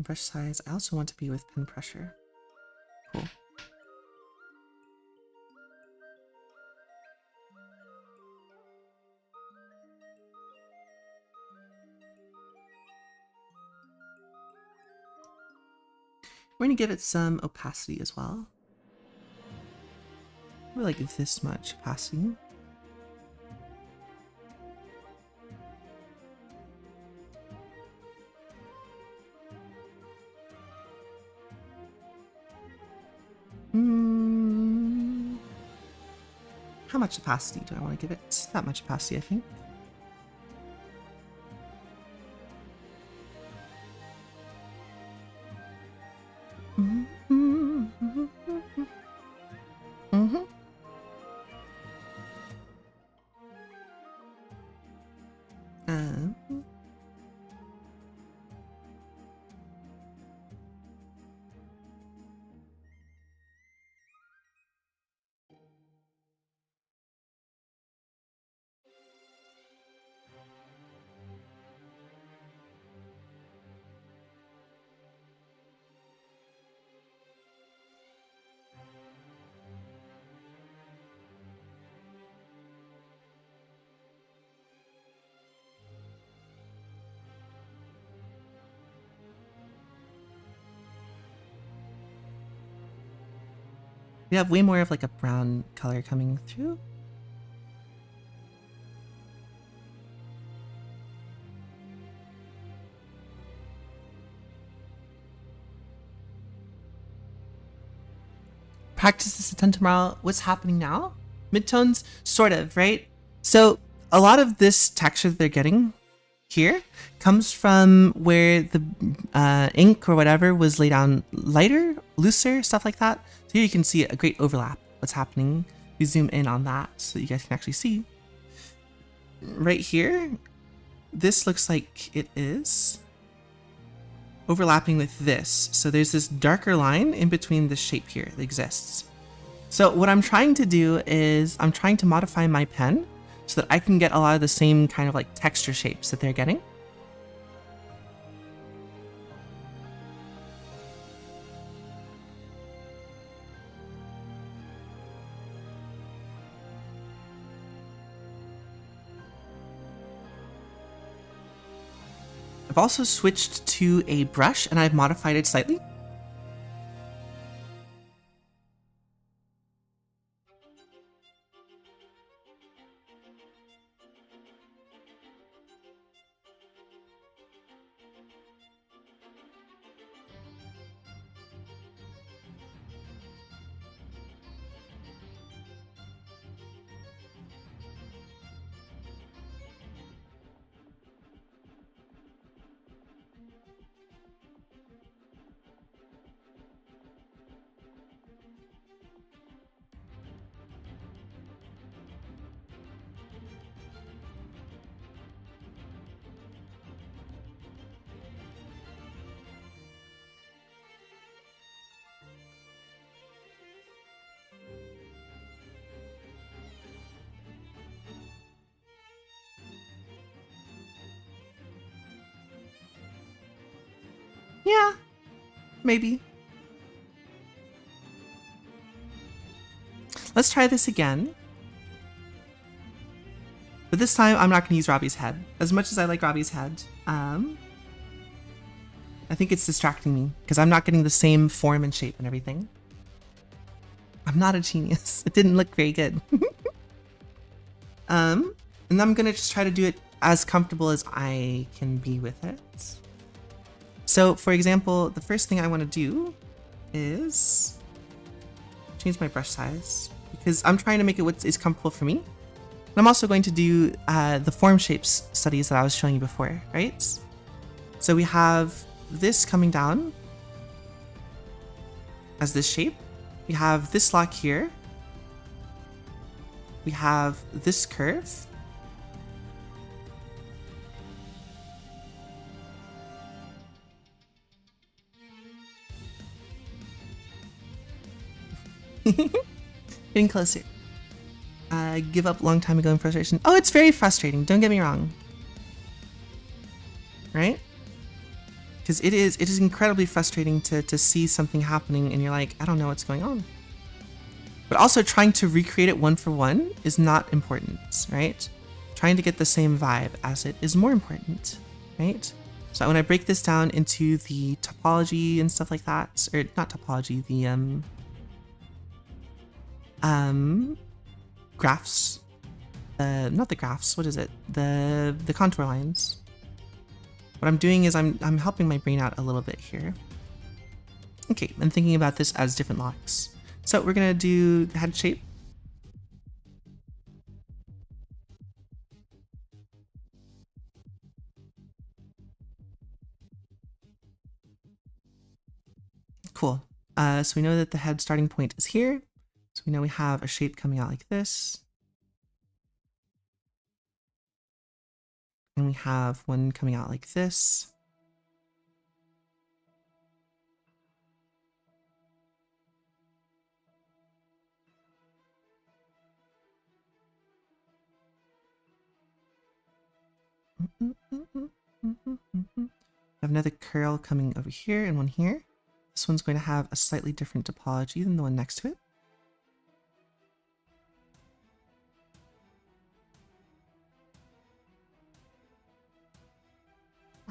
Brush size. I also want to be with pen pressure. Cool. We're going to give it some opacity as well. We're like this much opacity. How much opacity do I want to give it? That much opacity, I think. We have way more of like a brown color coming through. Practice this again tomorrow. What's happening now? Midtones, sort of, right? So a lot of this texture that they're getting here comes from where the ink or whatever was laid down lighter, looser, stuff like that. So here you can see a great overlap, what's happening. We zoom in on that so you guys can actually see. Right here, this looks like it is overlapping with this. So there's this darker line in between this shape here that exists. So what I'm trying to do is I'm trying to modify my pen so that I can get a lot of the same kind of like texture shapes that they're getting. I've also switched to a brush and I've modified it slightly. Yeah, maybe. Let's try this again. But this time I'm not going to use Robbie's head. As much as I like Robbie's head, I think it's distracting me because I'm not getting the same form and shape and everything. I'm not a genius. It didn't look very good. And I'm going to just try to do it as comfortable as I can be with it. So, for example, the first thing I want to do is change my brush size because I'm trying to make it what is comfortable for me. And I'm also going to do the form shapes studies that I was showing you before, right? So we have this coming down as this shape. We have this lock here. we have this curve. Getting closer. Give up long time ago in frustration. Oh, it's very frustrating. Don't get me wrong. Right? Because it is incredibly frustrating to see something happening and you're like, I don't know what's going on. But also trying to recreate it one for one is not important, right? Trying to get the same vibe as it is more important, right? So when I break this down into the topology and stuff like that, or not topology, the graphs, not the graphs, what is it? The contour lines. What I'm doing is I'm helping my brain out a little bit here. Okay, I'm thinking about this as different locks. So we're gonna do the head shape. Cool. So we know that the head starting point is here. So we know we have a shape coming out like this. And we have one coming out like this. I have another curl coming over here and one here. This one's going to have a slightly different topology than the one next to it.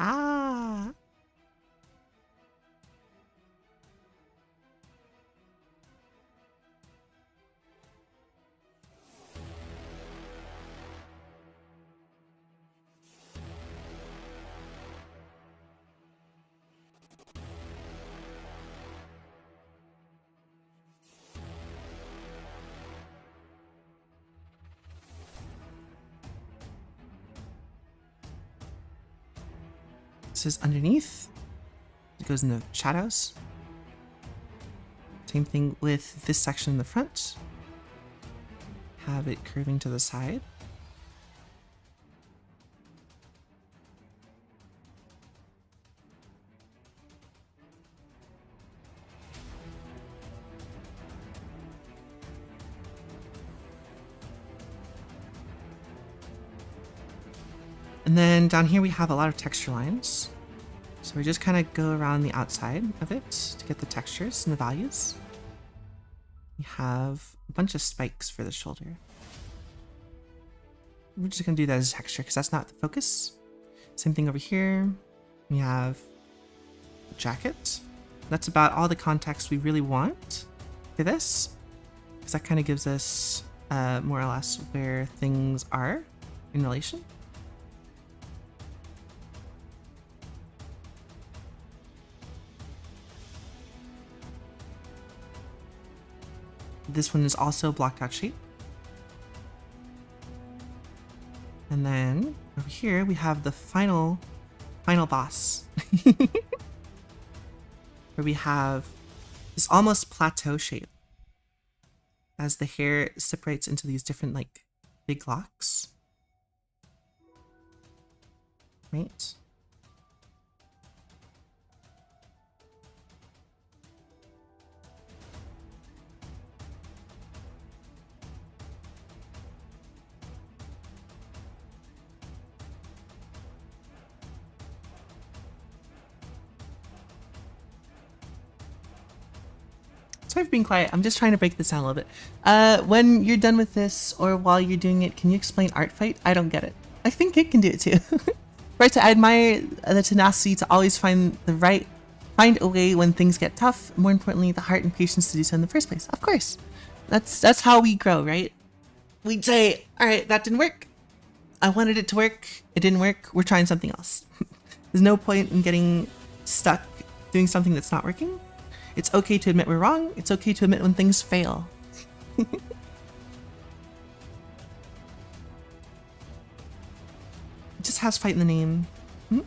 Ah! This is underneath. It goes in the shadows. Same thing with this section in the front. Have it curving to the side. And then down here we have a lot of texture lines. So we just kind of go around the outside of it to get the textures and the values. We have a bunch of spikes for the shoulder. We're just gonna do that as a texture because that's not the focus. Same thing over here. We have a jacket. That's about all the context we really want for this, because that kind of gives us more or less where things are in relation. This one is also blocked out shape. And then over here we have the final boss. Where we have this almost plateau shape as the hair separates into these different like big locks. Right? Sorry for being quiet. I'm just trying to break this down a little bit. When you're done with this or while you're doing it, can you explain art fight? I don't get it. I think Kit can do it too. Right, so I admire the tenacity to always find a way when things get tough. More importantly, the heart and patience to do so in the first place. Of course. That's how we grow, right? We'd say, all right, that didn't work. I wanted it to work. It didn't work. We're trying something else. There's no point in getting stuck doing something that's not working. It's okay to admit we're wrong. It's okay to admit when things fail. It just has fight in the name. Hmm?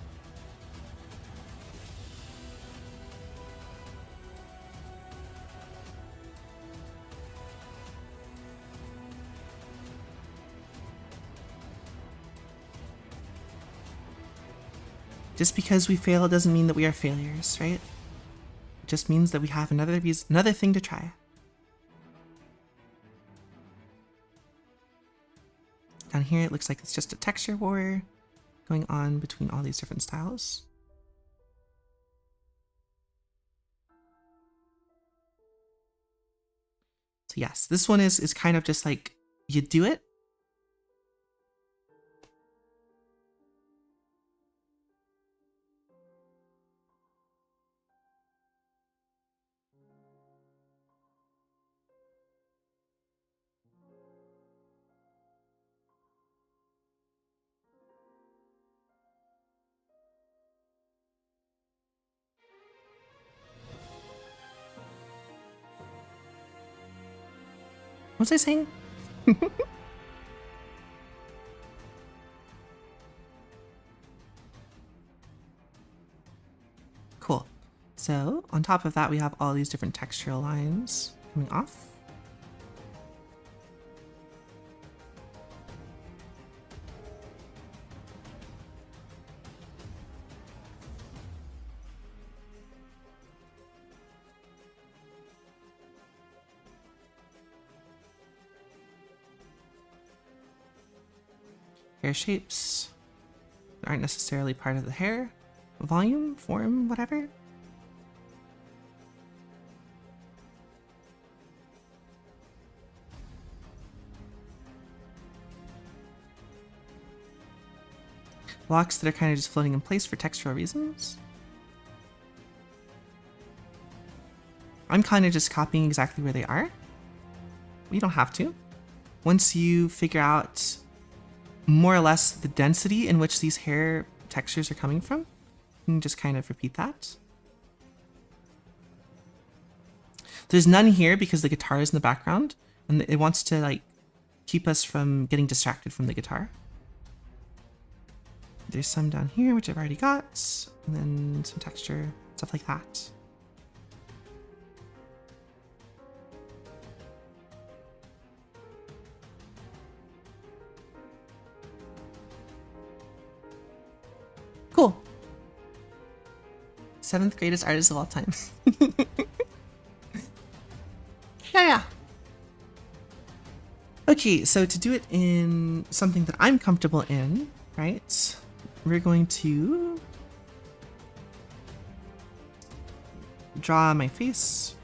Just because we fail doesn't mean that we are failures, right? It just means that we have another thing to try. Down here, it looks like it's just a texture war going on between all these different styles. So yes, this one is kind of just like, you do it. What was I saying? Cool. So on top of that, we have all these different textural lines coming off. Hair shapes that aren't necessarily part of the hair. Volume, form, whatever. Blocks that are kind of just floating in place for textural reasons. I'm kind of just copying exactly where they are. You don't have to. Once you figure out more or less the density in which these hair textures are coming from, you can just kind of repeat that. There's none here because the guitar is in the background and it wants to like keep us from getting distracted from the guitar. There's some down here, which I've already got, and then some texture, stuff like that. Cool. 7th greatest artist of all time. Yeah. Okay, so to do it in something that I'm comfortable in, right? We're going to draw my face.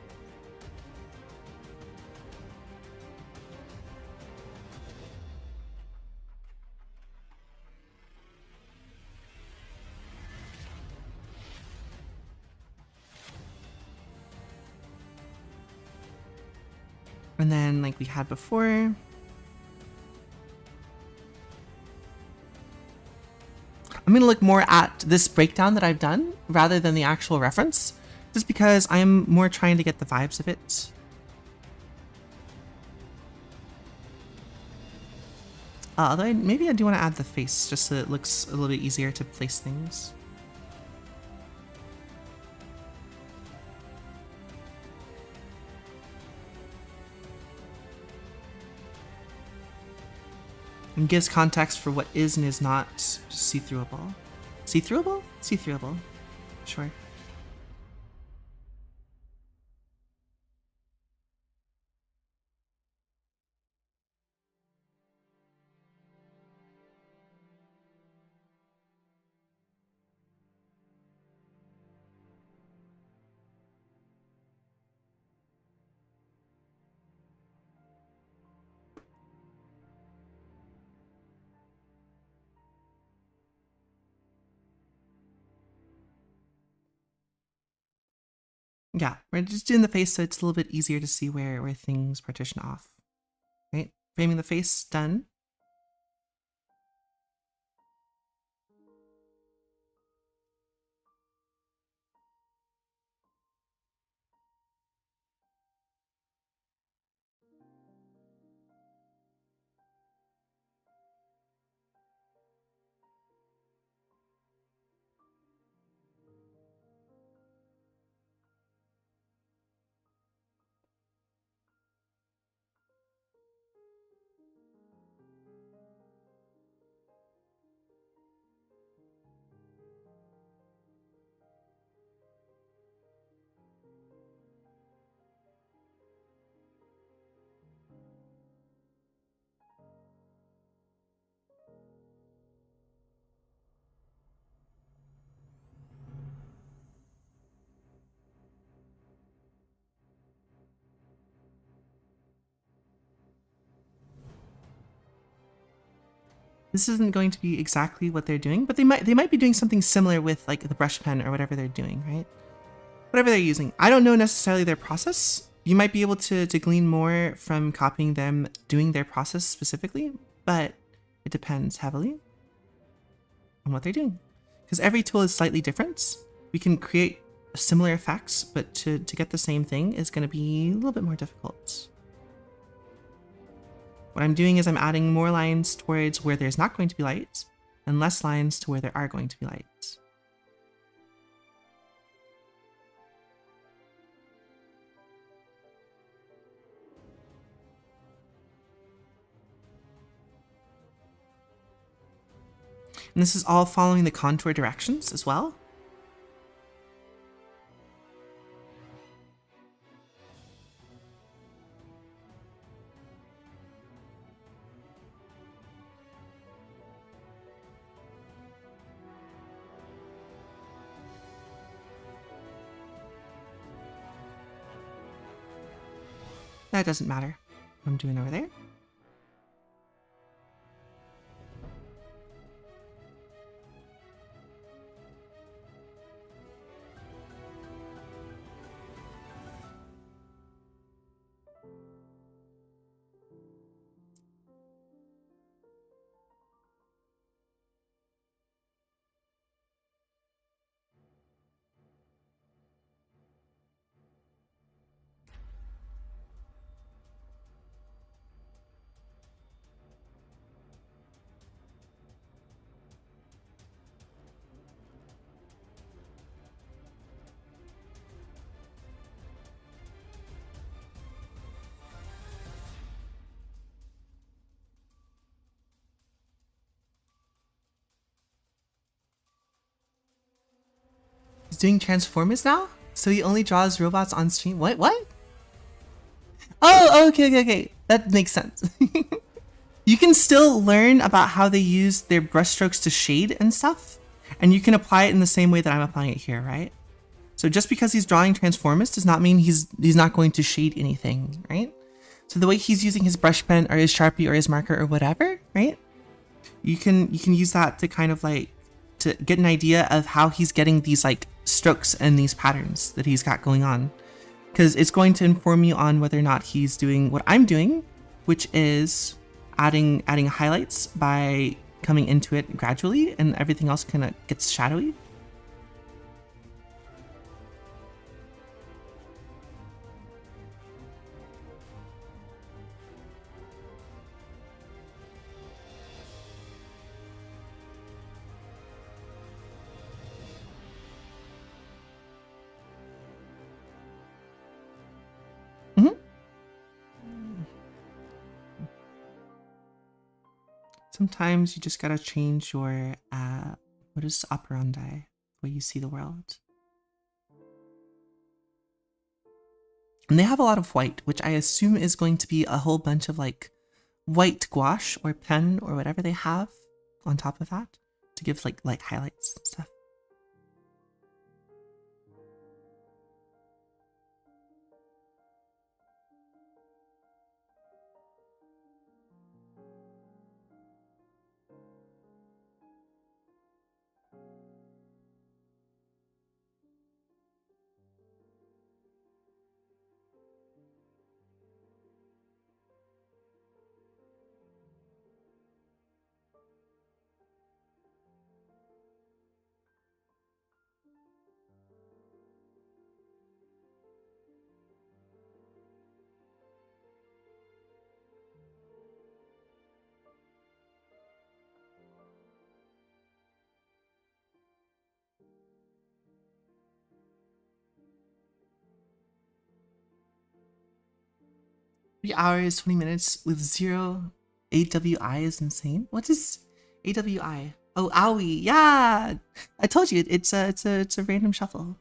And then, like we had before, I'm going to look more at this breakdown that I've done rather than the actual reference, just because I'm more trying to get the vibes of it. Although maybe I do want to add the face just so it looks a little bit easier to place things. And gives context for what is and is not see-throughable. See-throughable? See-throughable. Sure. Yeah, we're just doing the face so it's a little bit easier to see where things partition off. Right? Framing the face, done. This isn't going to be exactly what they're doing, but they might be doing something similar with like the brush pen or whatever they're doing, right? Whatever they're using. I don't know necessarily their process. You might be able to glean more from copying them doing their process specifically, but it depends heavily on what they're doing. Because every tool is slightly different. We can create similar effects, but to get the same thing is going to be a little bit more difficult. What I'm doing is I'm adding more lines towards where there's not going to be light and less lines to where there are going to be light. And this is all following the contour directions as well. That doesn't matter what I'm doing over there. He's doing Transformers now? So he only draws robots on stream? What? Oh, okay. That makes sense. You can still learn about how they use their brushstrokes to shade and stuff, and you can apply it in the same way that I'm applying it here, right? So just because he's drawing Transformers does not mean he's not going to shade anything, right? So the way he's using his brush pen or his Sharpie or his marker or whatever, right? You can use that to kind of like to get an idea of how he's getting these like strokes and these patterns that he's got going on, because it's going to inform you on whether or not he's doing what I'm doing, which is adding highlights by coming into it gradually, and everything else kind of gets shadowy. Sometimes you just gotta change your modus operandi, the way you see the world. And they have a lot of white, which I assume is going to be a whole bunch of like white gouache or pen or whatever they have on top of that to give like light highlights and stuff. Hours, 20 minutes with 0 AWI is insane. What is AWI? Oh, owie. Yeah, I told you it's a random shuffle.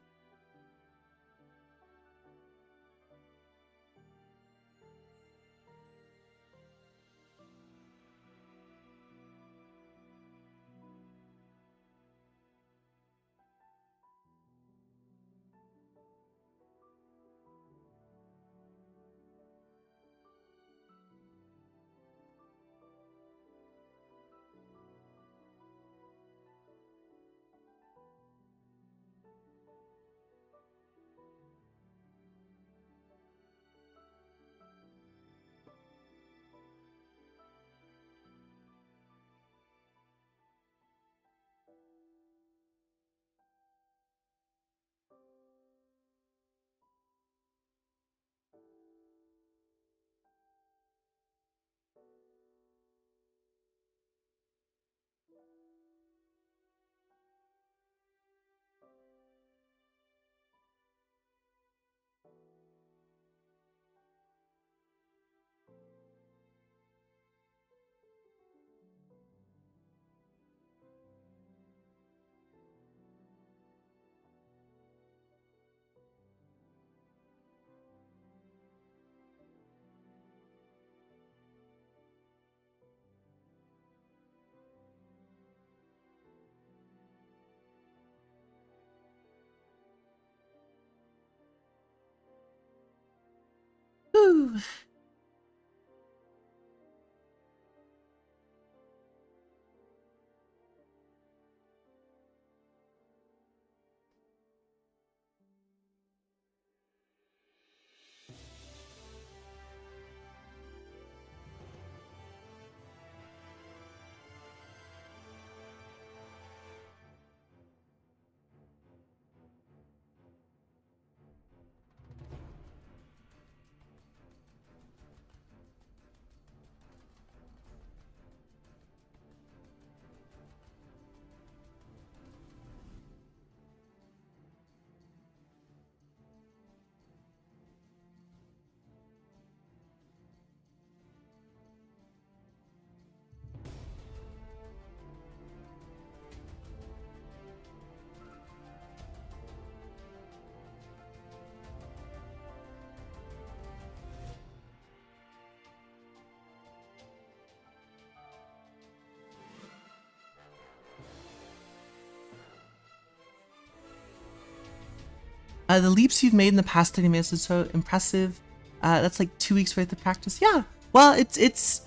The leaps you've made in the past 30 minutes is so impressive. That's like 2 weeks worth of practice. Yeah. Well, it's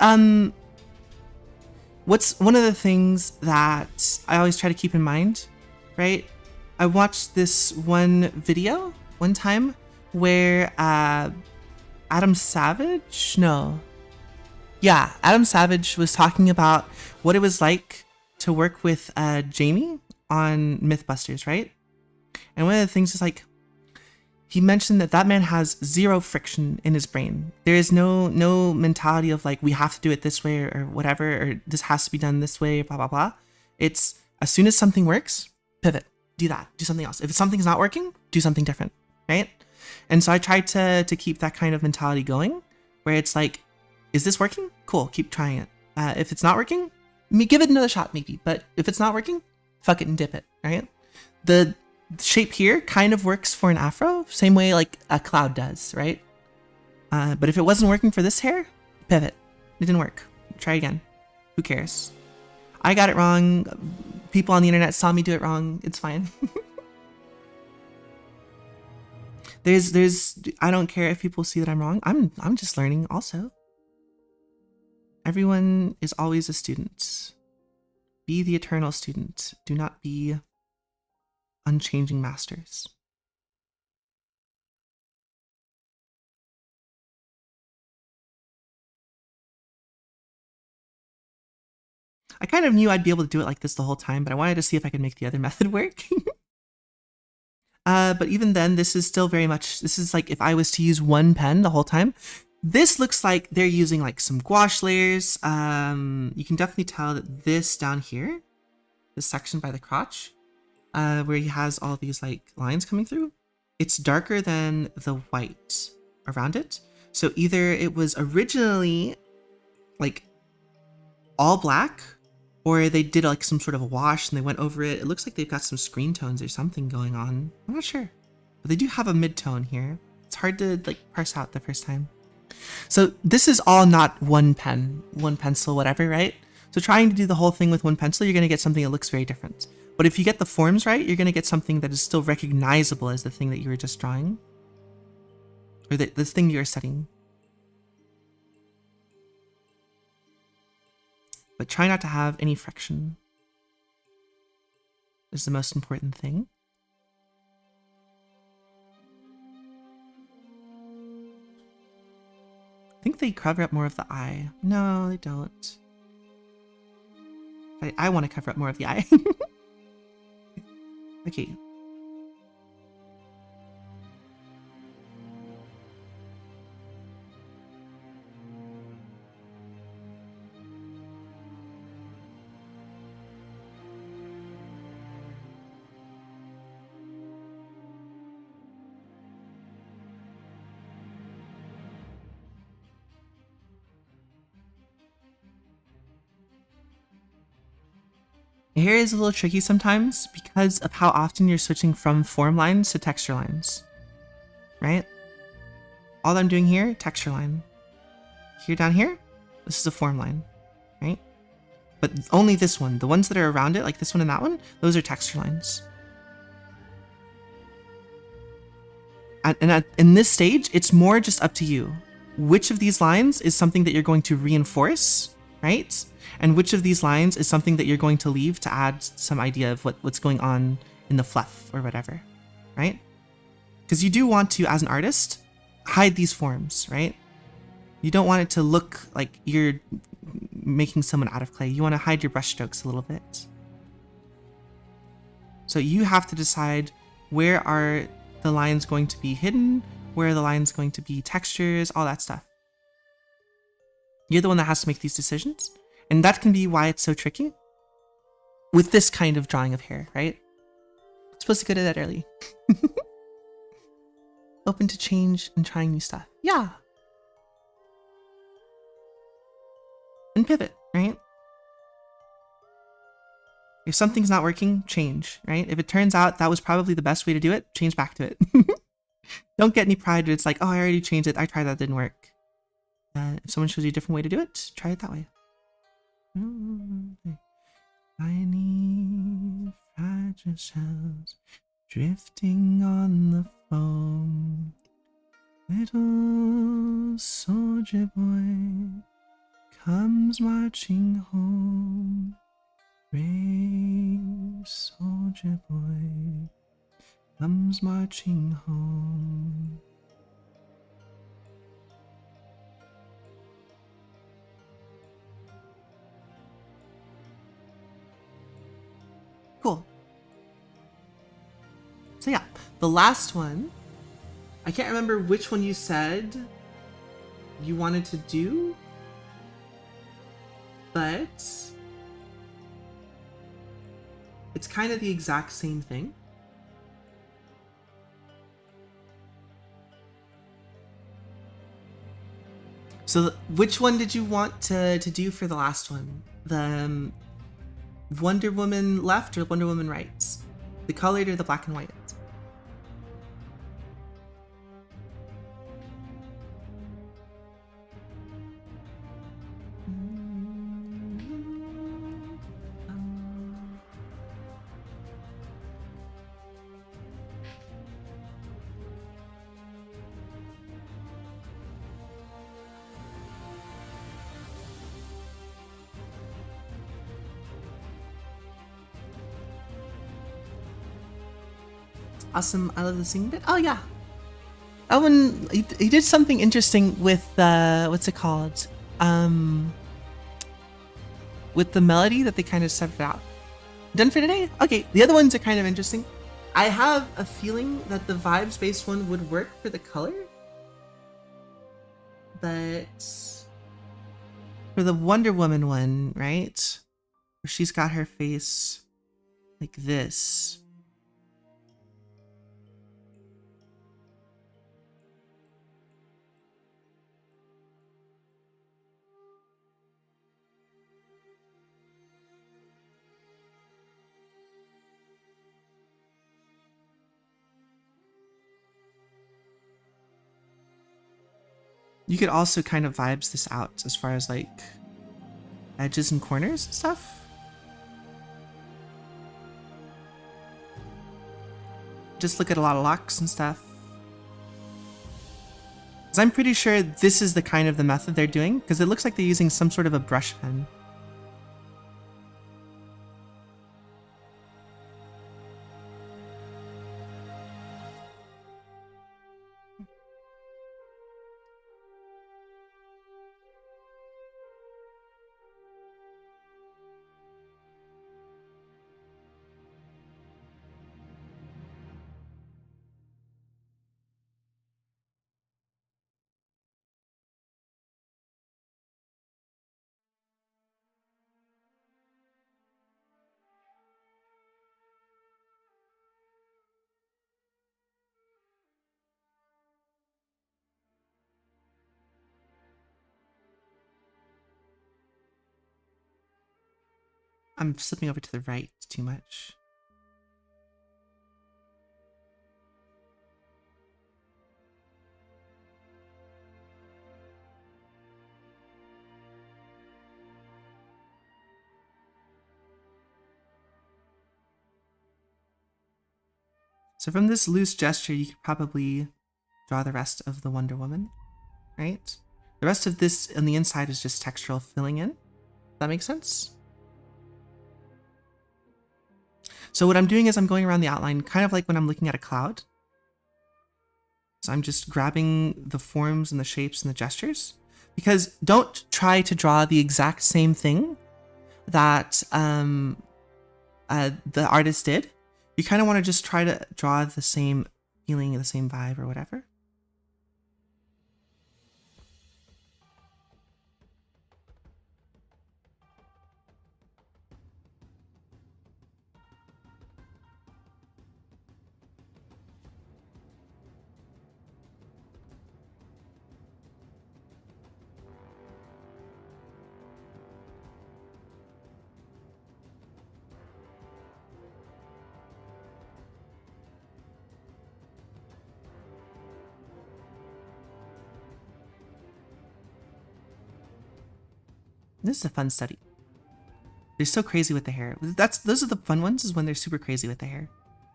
what's one of the things that I always try to keep in mind, right? I watched this one video one time where Adam Savage was talking about what it was like to work with Jamie on Mythbusters, right? And one of the things is like, he mentioned that man has zero friction in his brain. There is no mentality of like, we have to do it this way or whatever, or this has to be done this way, blah, blah, blah. It's as soon as something works, pivot, do that, do something else. If something's not working, do something different, right? And so I tried to keep that kind of mentality going, where it's like, is this working? Cool, keep trying it. If it's not working, give it another shot maybe. But if it's not working, fuck it and dip it, right? The shape here kind of works for an afro, same way like a cloud does, right? But if it wasn't working for this hair, pivot. It didn't work. Try again. Who cares? I got it wrong. People on the internet saw me do it wrong. It's fine. I don't care if people see that I'm wrong. I'm just learning also. Everyone is always a student. Be the eternal student. Do not be unchanging masters. I kind of knew I'd be able to do it like this the whole time, but I wanted to see if I could make the other method work. But even then, this is still very much, this is like if I was to use one pen the whole time. This looks like they're using like some gouache layers. You can definitely tell that this down here, this section by the crotch, where he has all these like lines coming through, it's darker than the white around it. So either it was originally like all black, or they did like some sort of a wash and they went over it. It looks like they've got some screen tones or something going on. I'm not sure, but they do have a mid-tone here. It's hard to like parse out the first time. So this is all not one pen, one pencil, whatever, right? So trying to do the whole thing with one pencil, you're going to get something that looks very different. But if you get the forms right, you're going to get something that is still recognizable as the thing that you were just drawing. Or this thing you're setting. But try not to have any friction. Is the most important thing. I think they cover up more of the eye. No, they don't. I want to cover up more of the eye. Okay. Hair is a little tricky sometimes because of how often you're switching from form lines to texture lines, right? All I'm doing here, texture line. Here down here, this is a form line, right? But only this one. The ones that are around it, like this one and that one, those are texture lines. And in this stage, it's more just up to you. which of these lines is something that you're going to reinforce, right? And which of these lines is something that you're going to leave to add some idea of what's going on in the fluff or whatever, right? Because you do want to, as an artist, hide these forms, right? You don't want it to look like you're making someone out of clay. You want to hide your brushstrokes a little bit. So you have to decide, where are the lines going to be hidden? Where are the lines going to be textures? All that stuff. You're the one that has to make these decisions. And that can be why it's so tricky with this kind of drawing of hair, right? Supposed to go to that early. Open to change and trying new stuff. Yeah. And pivot, right? If something's not working, change, right? If it turns out that was probably the best way to do it, change back to it. Don't get any pride that it's like, oh, I already changed it. I tried that, didn't work. If someone shows you a different way to do it, try it that way. Tiny fragile shells drifting on the foam. Little soldier boy comes marching home. Brave soldier boy comes marching home. Cool. So yeah, the last one, I can't remember which one you said you wanted to do, but it's kind of the exact same thing. So which one did you want to do for the last one? The Wonder Woman left or Wonder Woman right? The colored or the black and white? Awesome. I love the singing bit. Oh yeah. Oh, and he did something interesting with what's it called? With the melody that they kind of set it out. Done for today? Okay. The other ones are kind of interesting. I have a feeling that the vibes-based one would work for the color, but for the Wonder Woman one, right? Where she's got her face like this. You could also kind of vibes this out as far as like edges and corners and stuff. Just look at a lot of locks and stuff. Because I'm pretty sure this is the kind of the method they're doing, because it looks like they're using some sort of a brush pen. I'm slipping over to the right too much. So from this loose gesture, you could probably draw the rest of the Wonder Woman, right? The rest of this on the inside is just textural filling in. That makes sense? So what I'm doing is I'm going around the outline kind of like when I'm looking at a cloud. So I'm just grabbing the forms and the shapes and the gestures, because don't try to draw the exact same thing that the artist did. You kind of want to just try to draw the same feeling, the same vibe or whatever. This is a fun study. They're so crazy with the hair. Those are the fun ones, is when they're super crazy with the hair.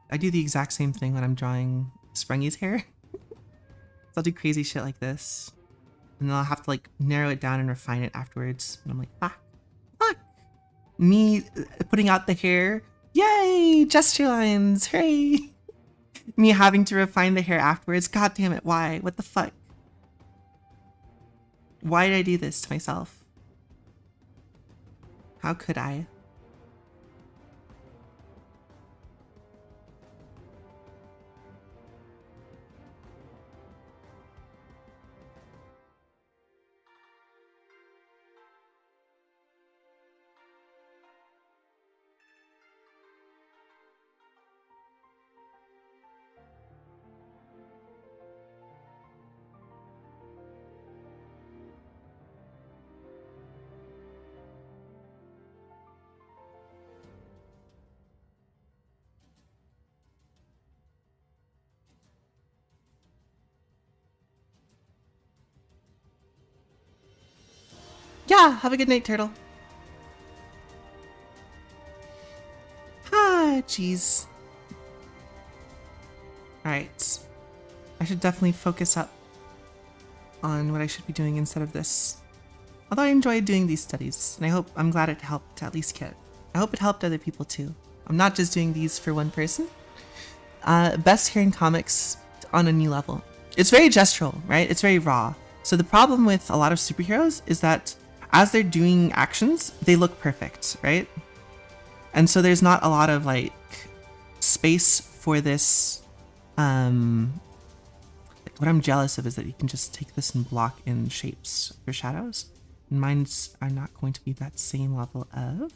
I do the exact same thing when I'm drawing Sprungy's hair. So I'll do crazy shit like this, and then I'll have to like narrow it down and refine it afterwards. And I'm like, fuck. Me putting out the hair, yay, gesture lines, hooray. Me having to refine the hair afterwards, god damn it, why? What the fuck? Why did I do this to myself? How could I? Yeah, have a good night, turtle. Ah, jeez. Alright. I should definitely focus up on what I should be doing instead of this. Although I enjoyed doing these studies, and I'm glad it helped at least Kit. I hope it helped other people too. I'm not just doing these for one person. Best hair in comics on a new level. It's very gestural, right? It's very raw. So the problem with a lot of superheroes is that as they're doing actions, they look perfect, right? And so there's not a lot of like space for this. Like what I'm jealous of is that you can just take this and block in shapes for shadows. And mine's are not going to be that same level of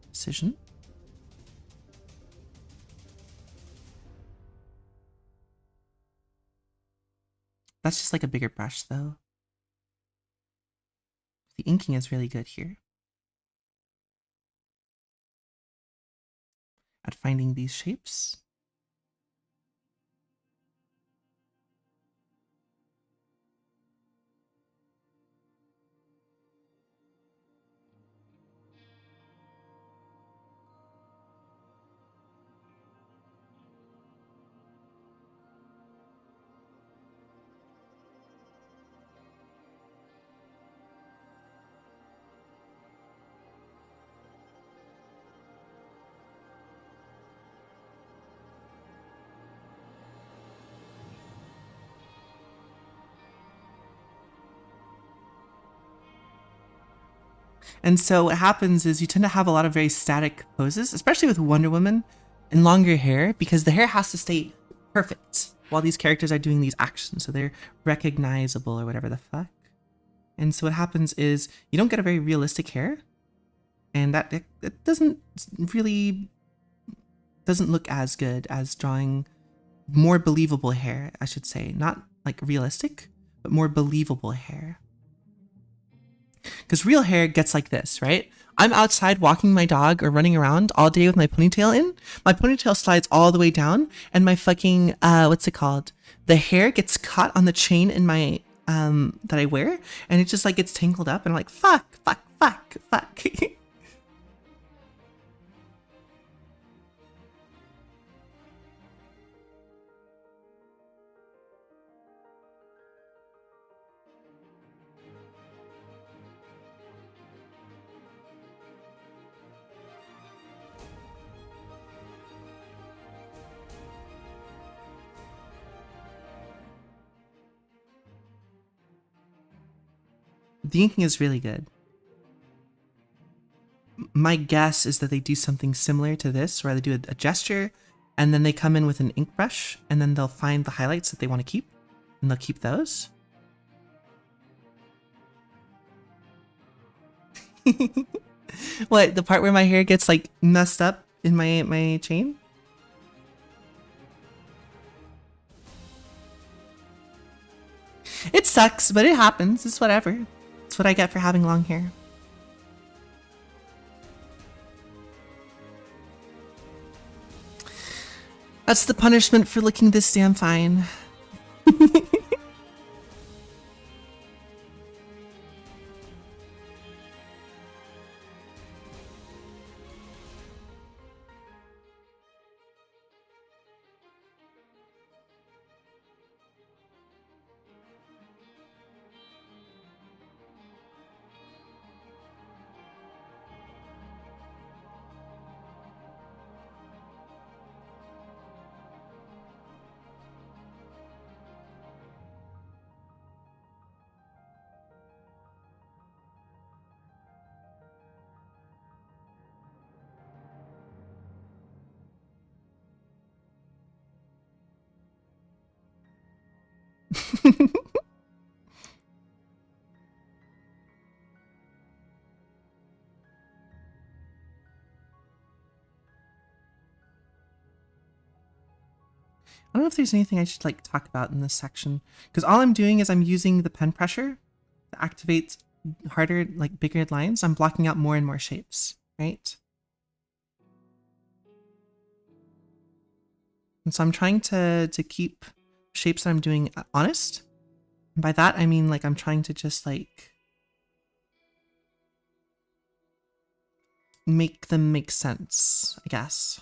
precision. That's just like a bigger brush though. The inking is really good here at finding these shapes. And so what happens is you tend to have a lot of very static poses, especially with Wonder Woman and longer hair, because the hair has to stay perfect while these characters are doing these actions, so they're recognizable or whatever the fuck. And so what happens is you don't get a very realistic hair, and that it doesn't look as good as drawing more believable hair, I should say. Not like realistic, but more believable hair. Because real hair gets like this, right? I'm outside walking my dog or running around all day with my ponytail in. My ponytail slides all the way down, and my fucking what's it called? The hair gets caught on the chain in my that I wear, and it just like gets tangled up, and I'm like, fuck. The inking is really good. My guess is that they do something similar to this, where they do a gesture, and then they come in with an ink brush, and then they'll find the highlights that they want to keep, and they'll keep those. What, the part where my hair gets like messed up in my chain? It sucks, but it happens. It's whatever. It's what I get for having long hair. That's the punishment for looking this damn fine. I don't know if there's anything I should like talk about in this section, because all I'm doing is I'm using the pen pressure to activate harder, like bigger lines. I'm blocking out more and more shapes, right? And so I'm trying to keep shapes that I'm doing honest. And by that, I mean like I'm trying to just like make them make sense, I guess.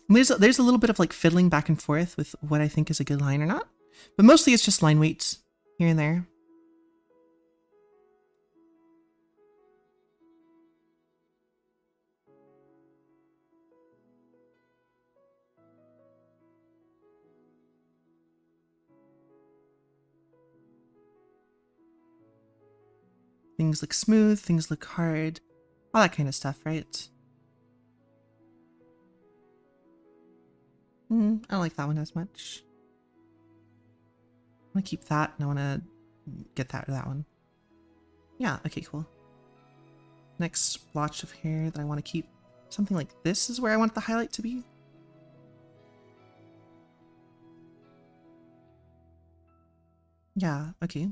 There's a little bit of like fiddling back and forth with what I think is a good line or not, but mostly it's just line weights here and there. Things look smooth, things look hard, all that kind of stuff, right? I don't like that one as much. I want to keep that, and I want to get that or that one. Yeah, okay, cool. Next splotch of hair that I want to keep. Something like this is where I want the highlight to be. Yeah, okay.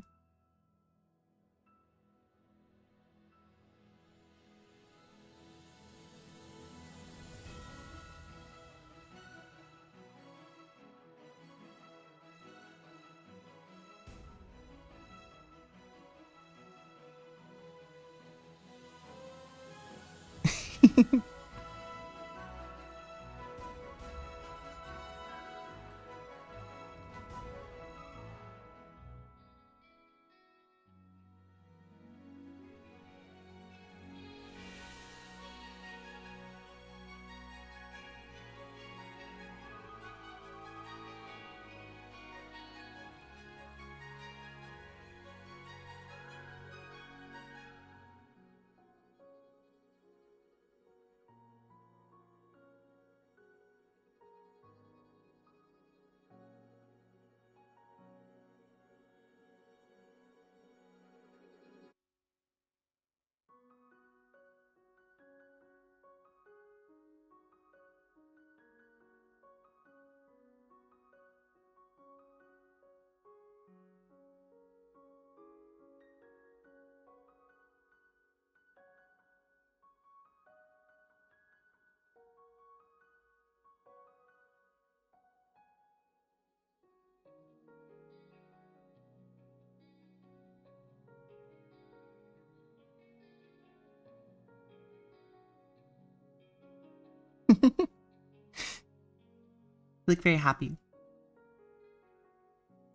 Look very happy.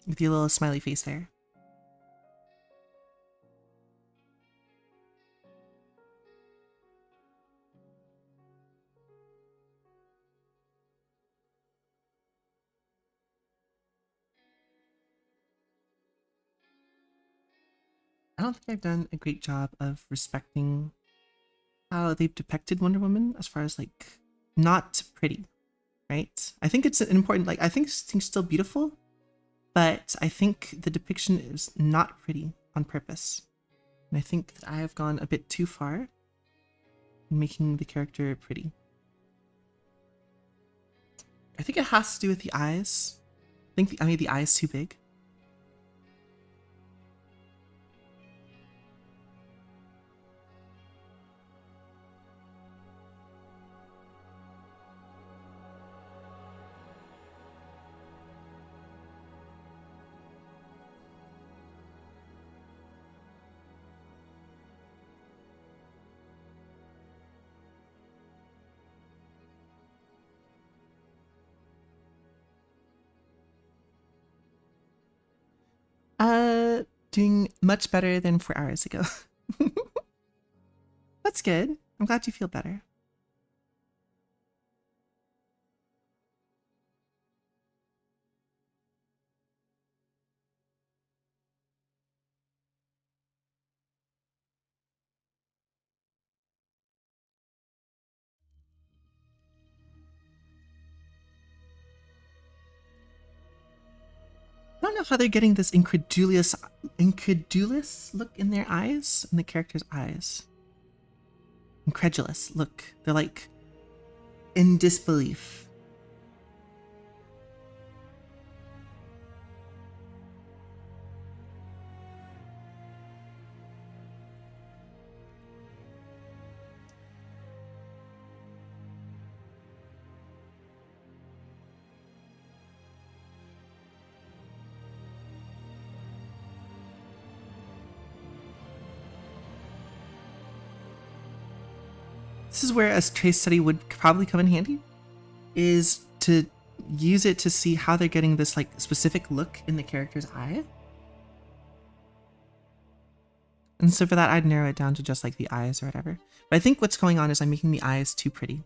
With your little smiley face there. I don't think I've done a great job of respecting how they've depicted Wonder Woman as far as like not pretty, right? I think it's an important, like, I think she's still beautiful, but I think the depiction is not pretty on purpose. And I think that I have gone a bit too far in making the character pretty. I think it has to do with the eyes. I think I made the eyes too big. Doing much better than 4 hours ago. That's good. I'm glad you feel better. I don't know how they're getting this incredulous look in their eyes, in the character's eyes. Incredulous look. They're like in disbelief. This is where a trace study would probably come in handy, is to use it to see how they're getting this like specific look in the character's eye. And so for that, I'd narrow it down to just like the eyes or whatever. But I think what's going on is I'm making the eyes too pretty.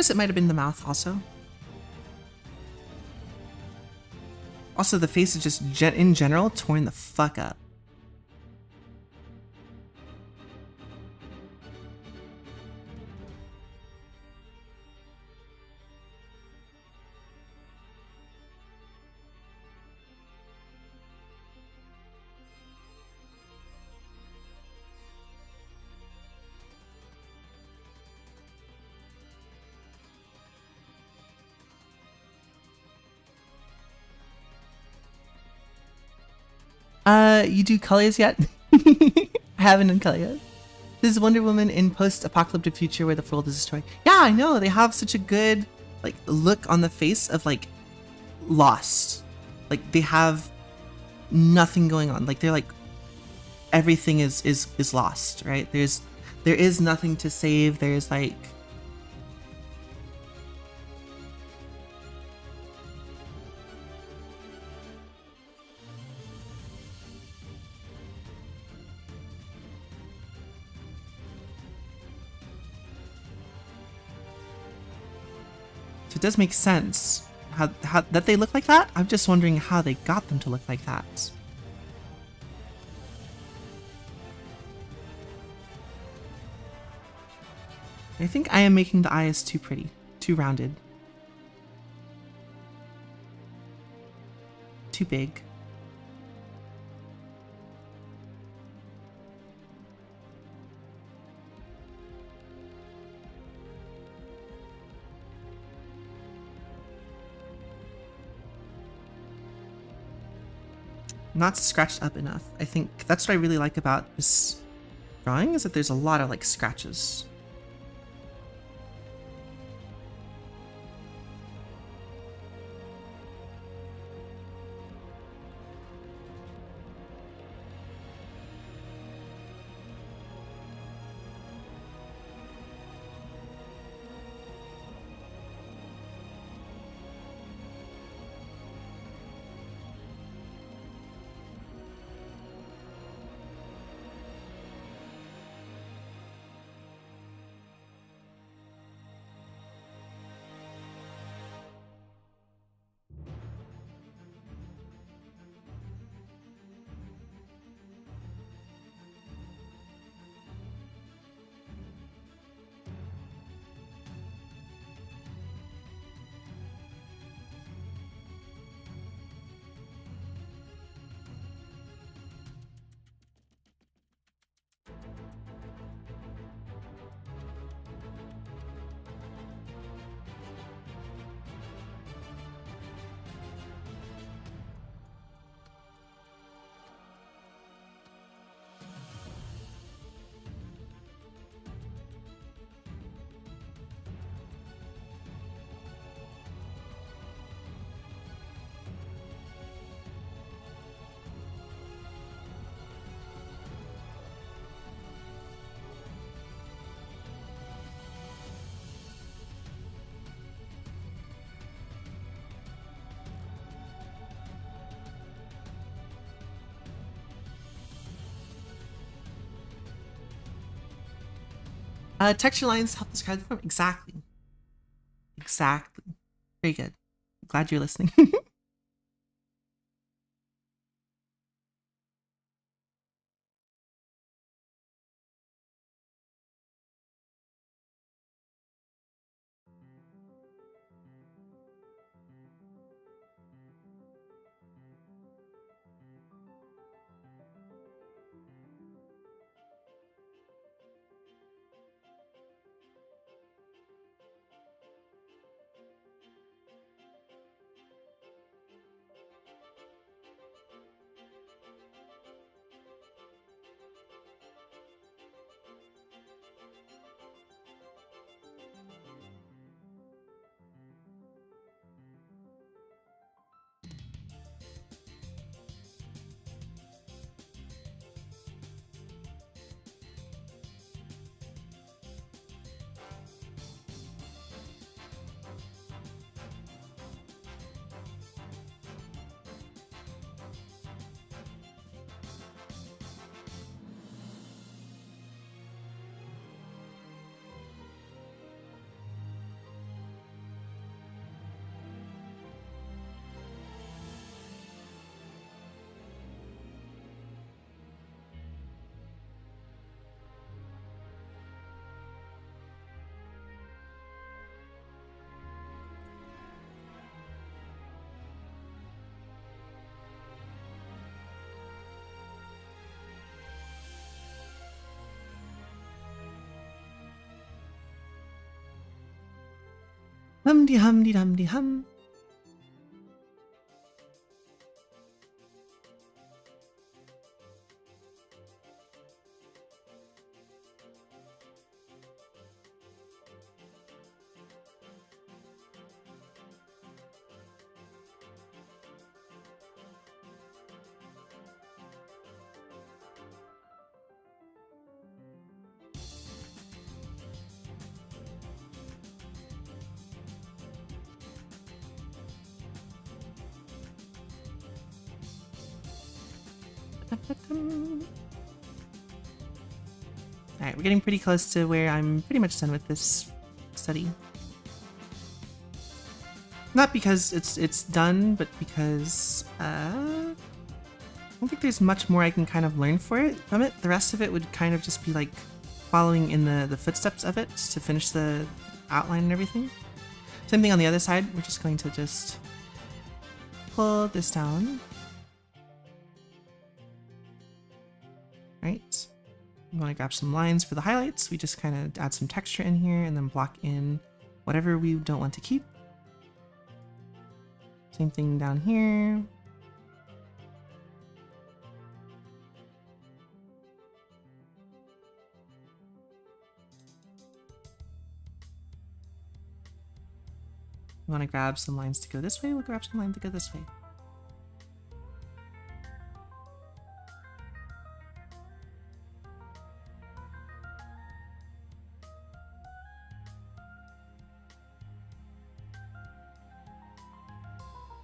It might have been the mouth also. Also, the face is just in general torn the fuck up. You do colors yet? I haven't done color yet. This is Wonder Woman in post-apocalyptic future where the world is destroyed. Yeah, I know. They have such a good like look on the face of like lost. Like they have nothing going on. Like they're like everything is lost, right? There is nothing to save. There's like it does make sense how that they look like that. I'm just wondering how they got them to look like that. I think I am making the eyes too pretty, too rounded, too big. Not scratched up enough. I think that's what I really like about this drawing, is that there's a lot of like scratches. Texture lines help describe the form. Exactly. Exactly. Very good. Glad you're listening. Humdy humdy humdy hum. Alright, we're getting pretty close to where I'm pretty much done with this study. Not because it's done, but because I don't think there's much more I can kind of learn from it. The rest of it would kind of just be like following in the footsteps of it to finish the outline and everything. Same thing on the other side. We're just going to just pull this down. Right. We want to grab some lines for the highlights. We just kind of add some texture in here and then block in whatever we don't want to keep. Same thing down here. We want to grab some lines to go this way. We'll grab some lines to go this way.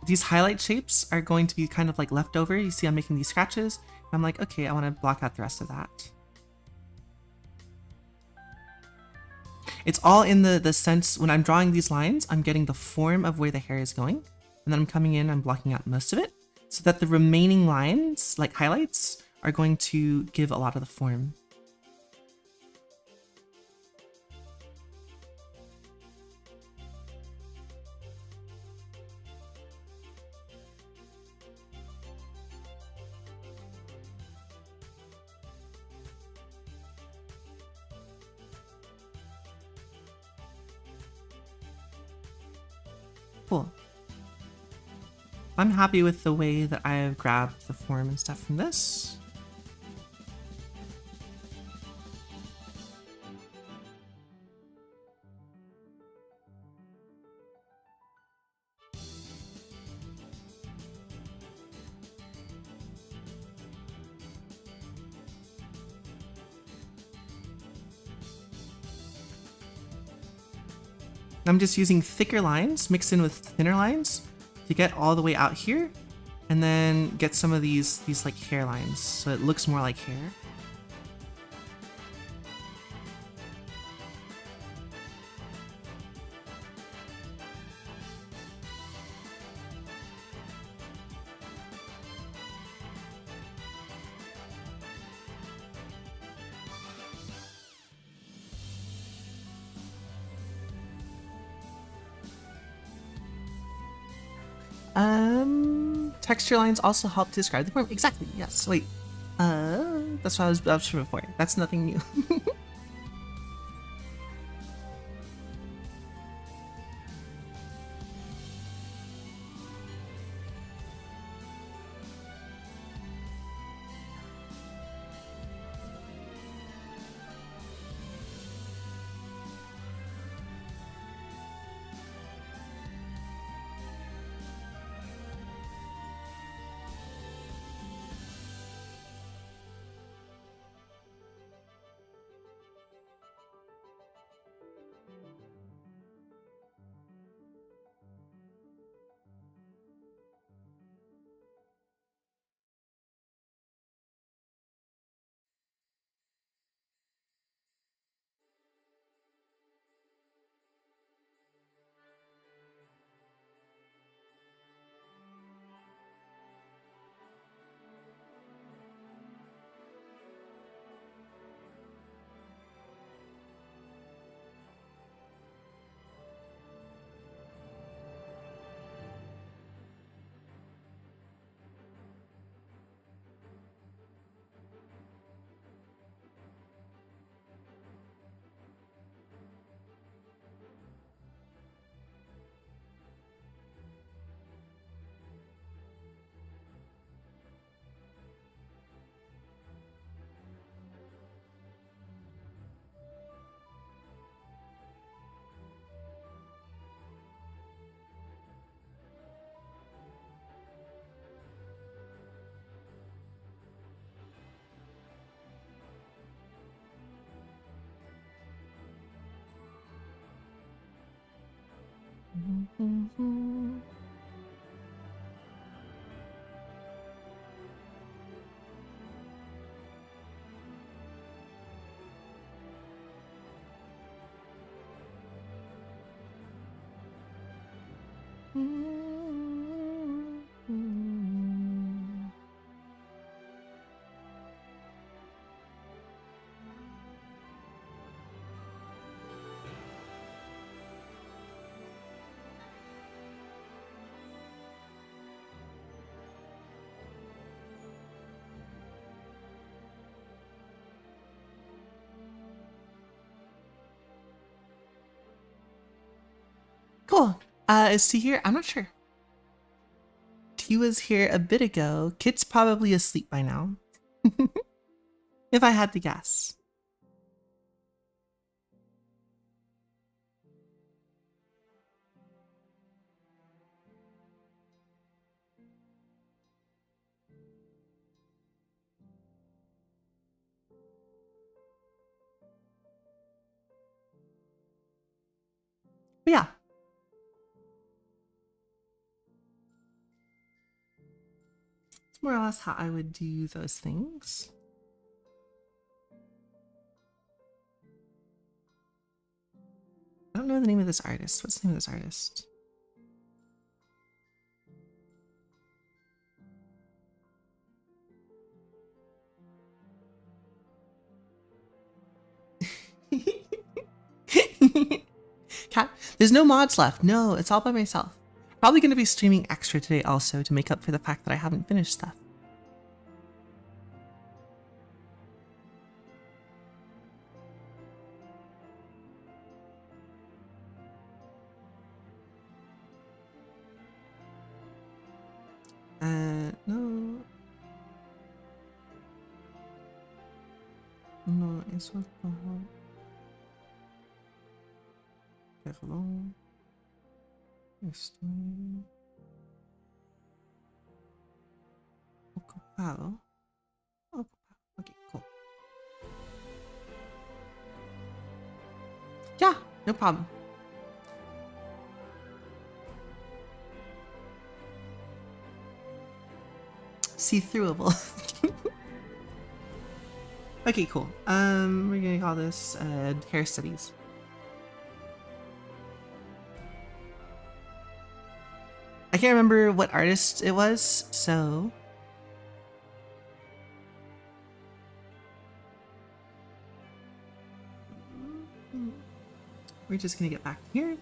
These highlight shapes are going to be kind of like left over. You see I'm making these scratches. I'm like, okay, I want to block out the rest of that. It's all in the sense, when I'm drawing these lines, I'm getting the form of where the hair is going. And then I'm coming in, I'm blocking out most of it, so that the remaining lines, like highlights, are going to give a lot of the form. Cool. I'm happy with the way that I have grabbed the form and stuff from this. I'm just using thicker lines mixed in with thinner lines to get all the way out here, and then get some of these like hairlines so it looks more like hair. Texture lines also help to describe the form. Exactly. Yes. Wait. That's what I was before. That's nothing new. Cool. Is T here? I'm not sure. T was here a bit ago. Kit's probably asleep by now. If I had to guess. But yeah. It's more or less how I would do those things. I don't know the name of this artist. What's the name of this artist? Cat, there's no mods left. No, it's all by myself. Probably going to be streaming extra today also to make up for the fact that I haven't finished stuff. No. No, eso es todo. Perdón. Estoy ocupado. Ocupado. Okay, cool. Yeah, no problem. See-throughable. Okay, cool. We're gonna call this hair studies. I can't remember what artist it was, so we're just gonna get back here.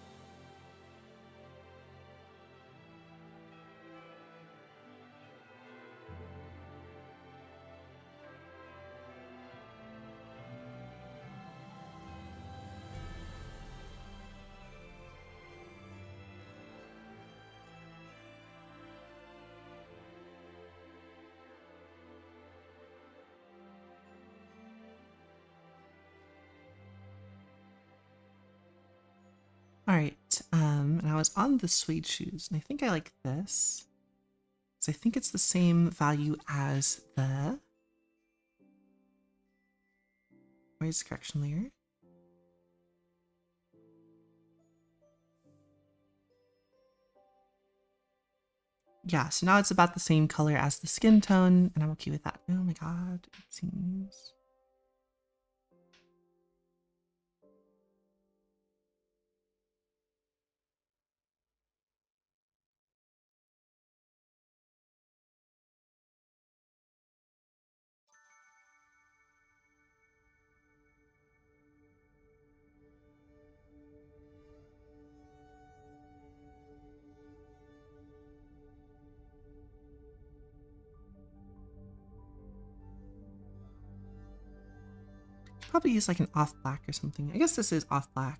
All right. And I was on the suede shoes, and I think I like this. So I think it's the same value as the noise correction layer. Yeah, so now it's about the same color as the skin tone, and I'm okay with that. Oh my god, it seems. Probably use like an off black or something. I guess this is off black.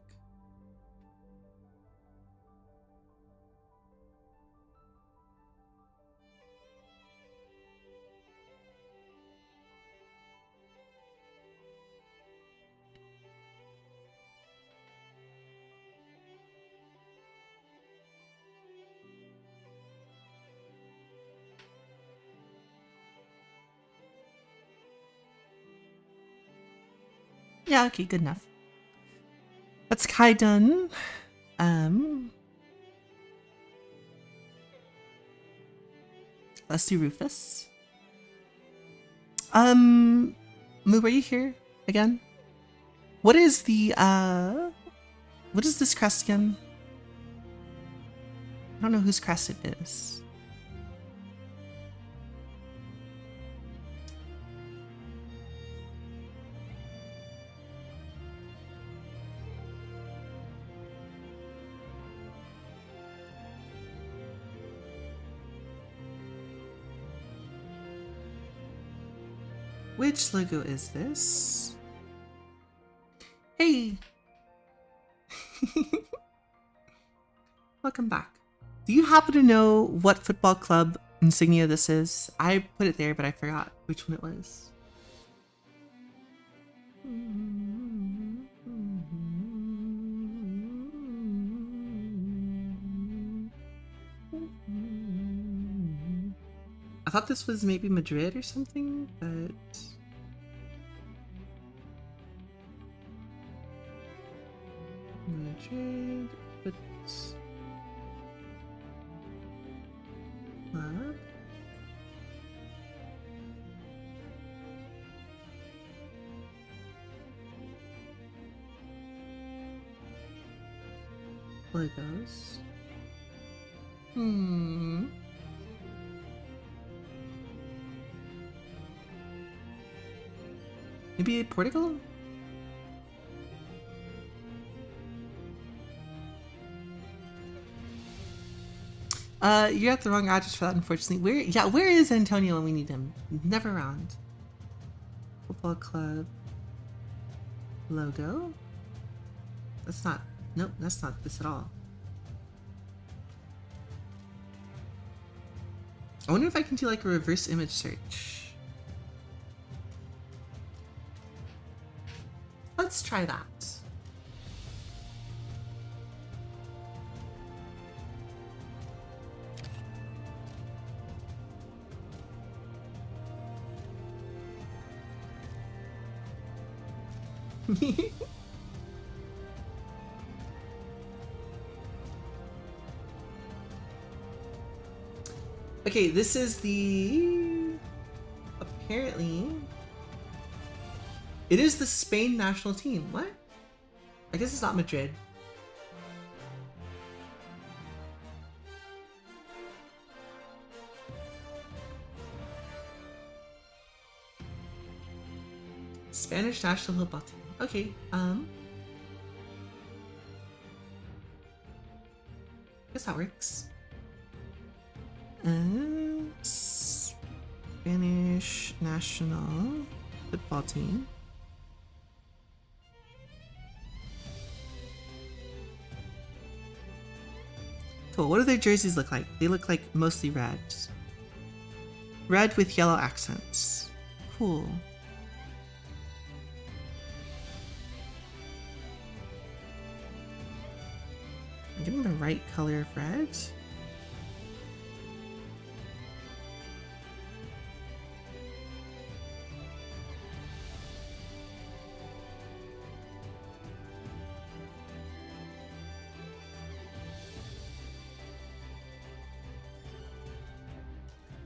Yeah, okay, good enough. That's Kai done. Let's do Rufus. Moo, are you here again? What is the what is this crest again? I don't know whose crest it is. Which logo is this? Hey! Welcome back. Do you happen to know what football club insignia this is? I put it there, but I forgot which one it was. I thought this was maybe Madrid or something, but... Madrid, but... Club? Logos. Maybe Portugal? You're at the wrong address for that, unfortunately. Where is Antonio when we need him? Never around. Football club. Logo? That's not, nope, that's not this at all. I wonder if I can do like a reverse image search. Let's try that. Okay, this is the... Apparently... It is the Spain national team. What? I guess it's not Madrid. Spanish national football team. Okay, guess that works. Spanish national football team. Cool. What do their jerseys look like? They look like mostly red. Red with yellow accents. Cool. I'm getting the right color of red.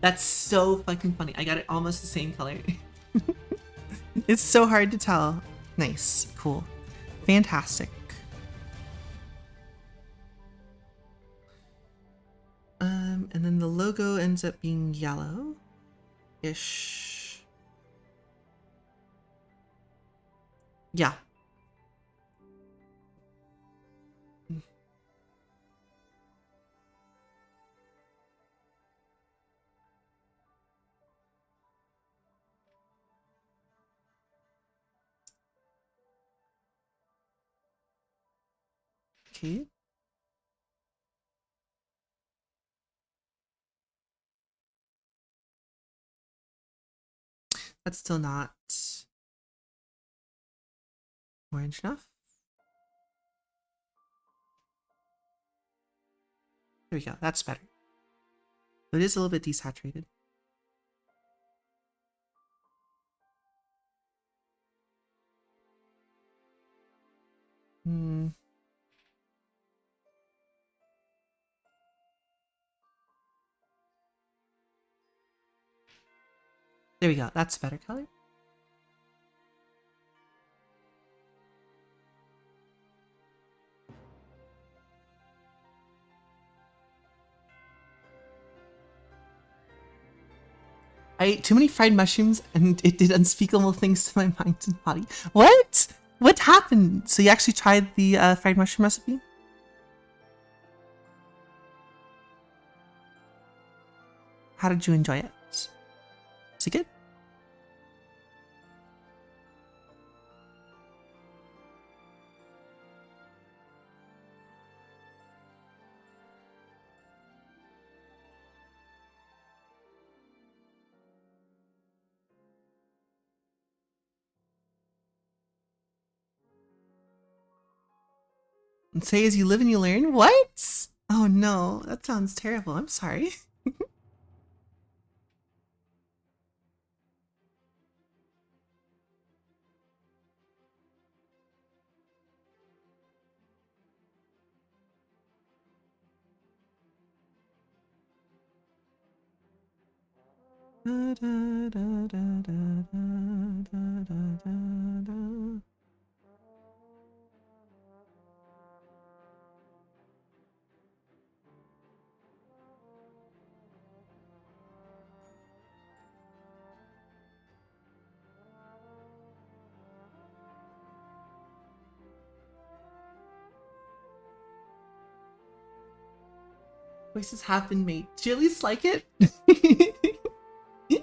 That's so fucking funny. I got it almost the same color. It's so hard to tell. Nice. Cool. Fantastic. And then the logo ends up being yellow-ish. Yeah. Okay. That's still not orange enough. There we go. That's better. But it is a little bit desaturated. Hmm. There we go. That's a better color. I ate too many fried mushrooms and it did unspeakable things to my mind and body. What? What happened? So you actually tried the fried mushroom recipe? How did you enjoy it? Is it good? And say as you live and you learn? What? Oh no, that sounds terrible. I'm sorry. Da, da, da, da, da, da, da, da, da. Voices have been made. Do you at least like it?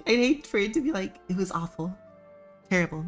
I'd hate for it to be like, it was awful. Terrible.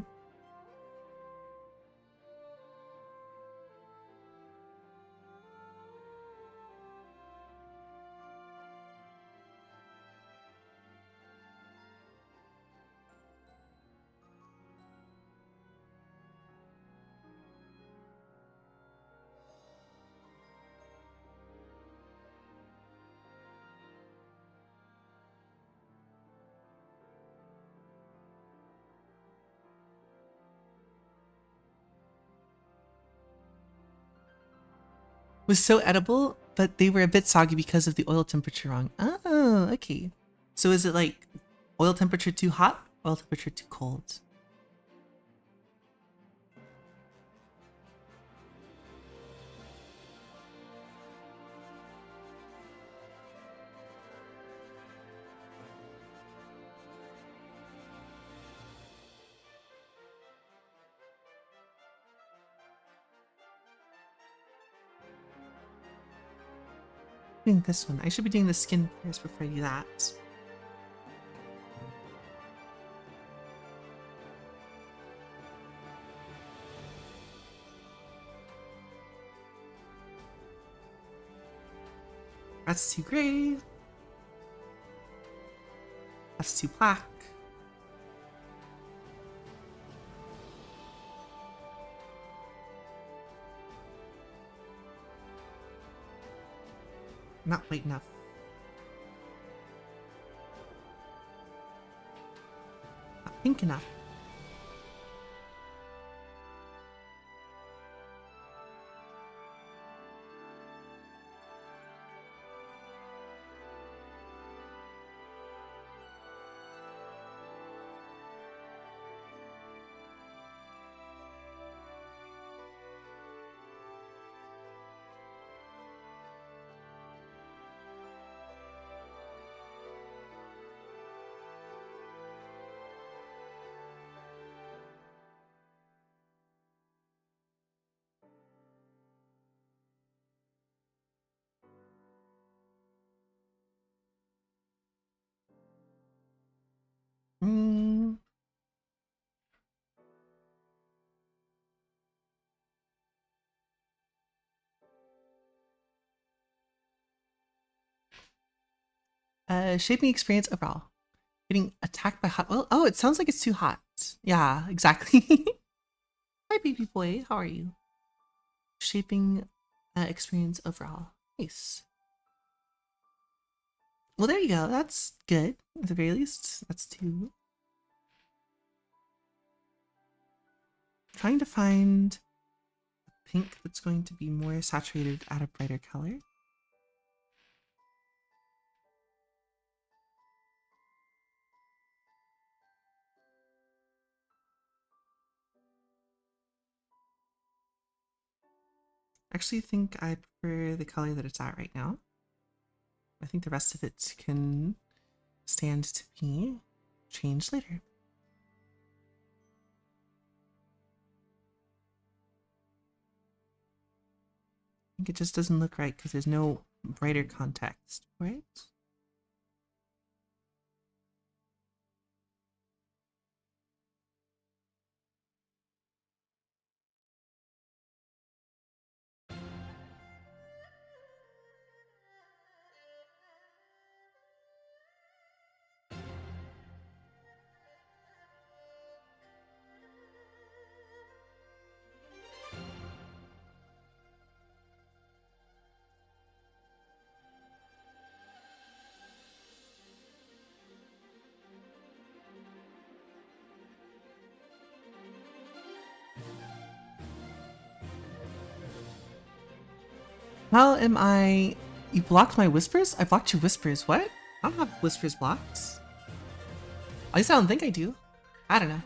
Was so edible, but they were a bit soggy because of the oil temperature wrong. Oh, okay. So is it like oil temperature too hot, oil temperature too cold? Doing this one. I should be doing the skin first before I do that. That's too gray. That's too black. Not white enough. Not pink enough. Shaping experience overall. Getting attacked by hot. Well, oh, it sounds like it's too hot. Yeah, exactly. Hi, baby boy. How are you? Shaping experience overall. Nice. Well, there you go. That's good. At the very least, that's 2. Trying to find a pink that's going to be more saturated at a brighter color. Actually, think I prefer the color that it's at right now. I think the rest of it can stand to be changed later. I think it just doesn't look right because there's no brighter context for it. How am I? You blocked my whispers? I blocked your whispers. What? I don't have whispers blocked. At least I don't think I do. I don't know.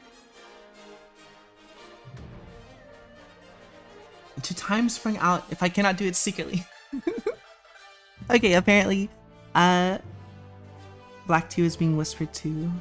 To time sprung out if I cannot do it secretly. Okay, apparently, Black 2 is being whispered to.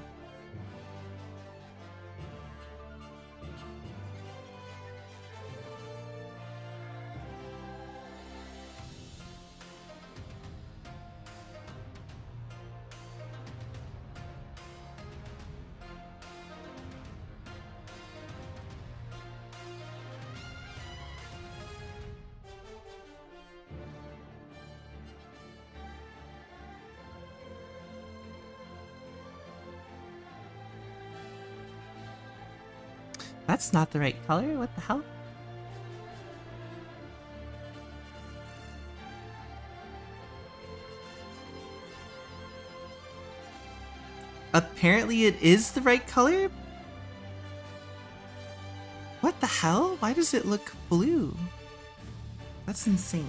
That's not the right color. What the hell? Apparently it is the right color? What the hell? Why does it look blue? That's insane.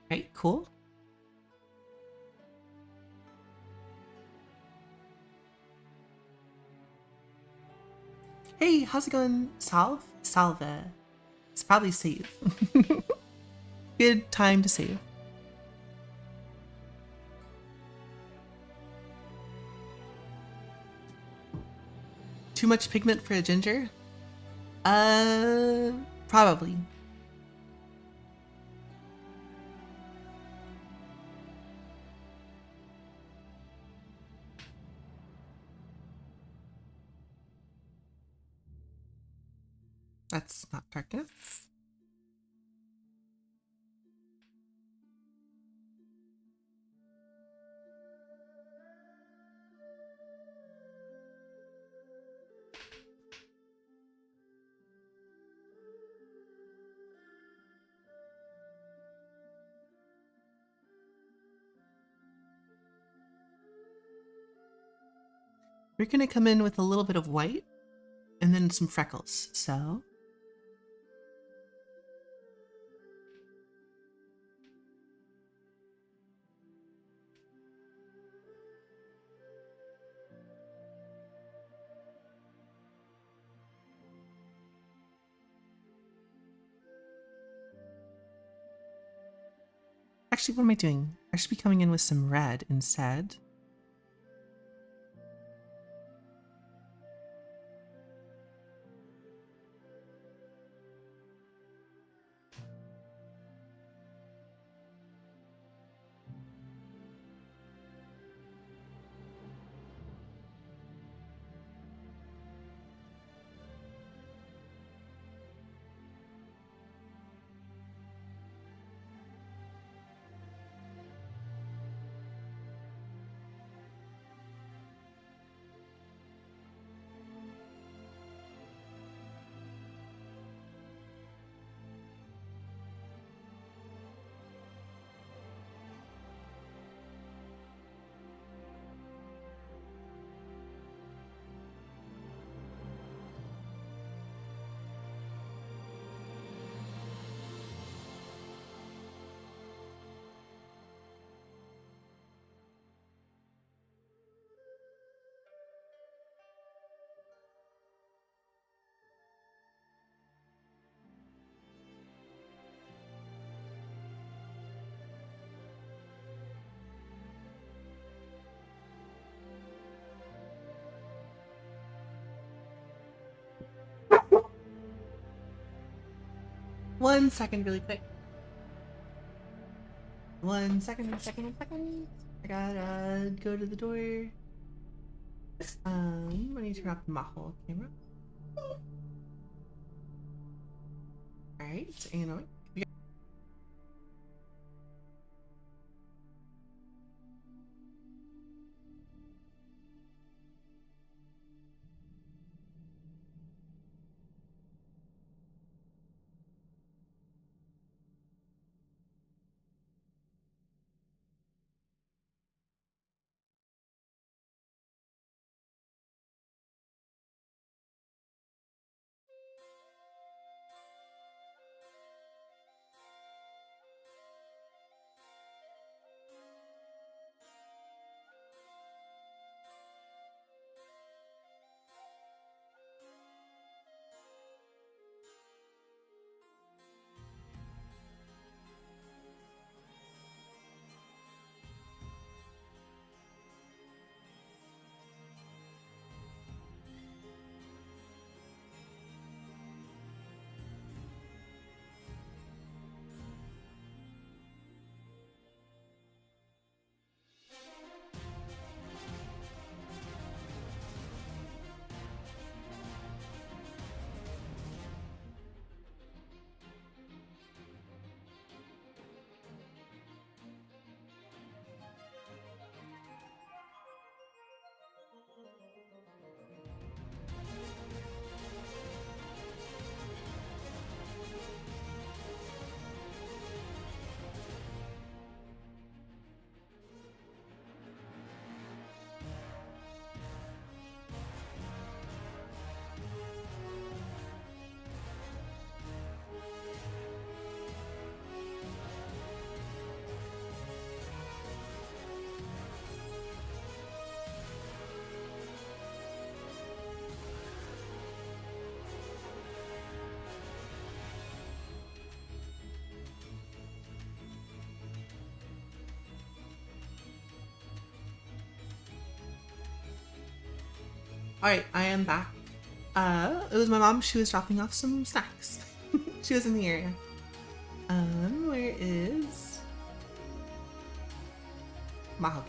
Right, cool. Hey, how's it going? Salve. It's probably save. Good time to save. Too much pigment for a ginger? Probably. That's not darkness. We're gonna come in with a little bit of white and then some freckles, so. Actually, what am I doing? I should be coming in with some red instead. One second, really quick. One second. I gotta go to the door. I need to turn off the Mahal camera. Alright, and All right, I am back. It was my mom. She was dropping off some snacks. She was in the area. Where is Mahokam?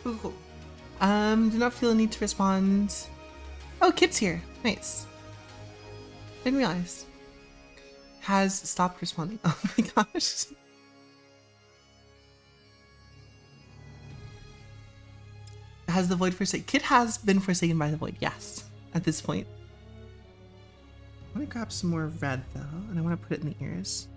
Cool, cool. Do not feel a need to respond. Oh, Kit's here. Nice. Didn't realize. Has stopped responding. Oh my gosh. Has the void forsaken? Kit has been forsaken by the void, yes, at this point. I want to grab some more red though, and I want to put it in the ears.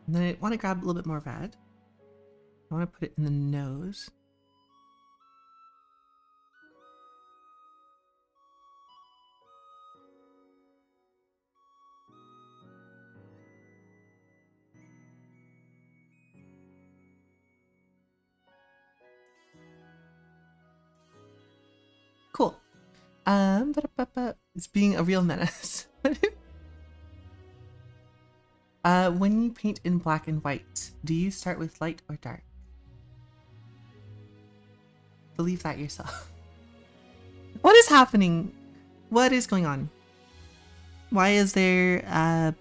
And then I want to grab a little bit more red. I want to put it in the nose. Cool. It's being a real menace. When you paint in black and white, do you start with light or dark? Believe that yourself. What is happening? What is going on? Why is there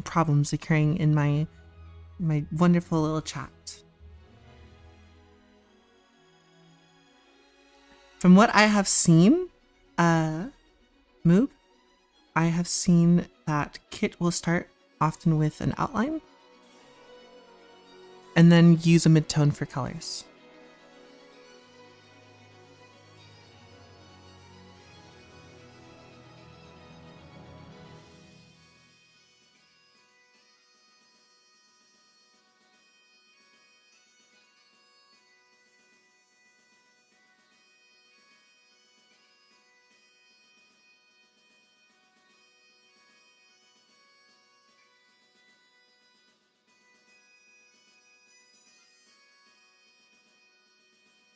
problems occurring in my wonderful little chat? From what I have seen, Moob, I have seen that Kit will start often with an outline and then use a mid-tone for colors.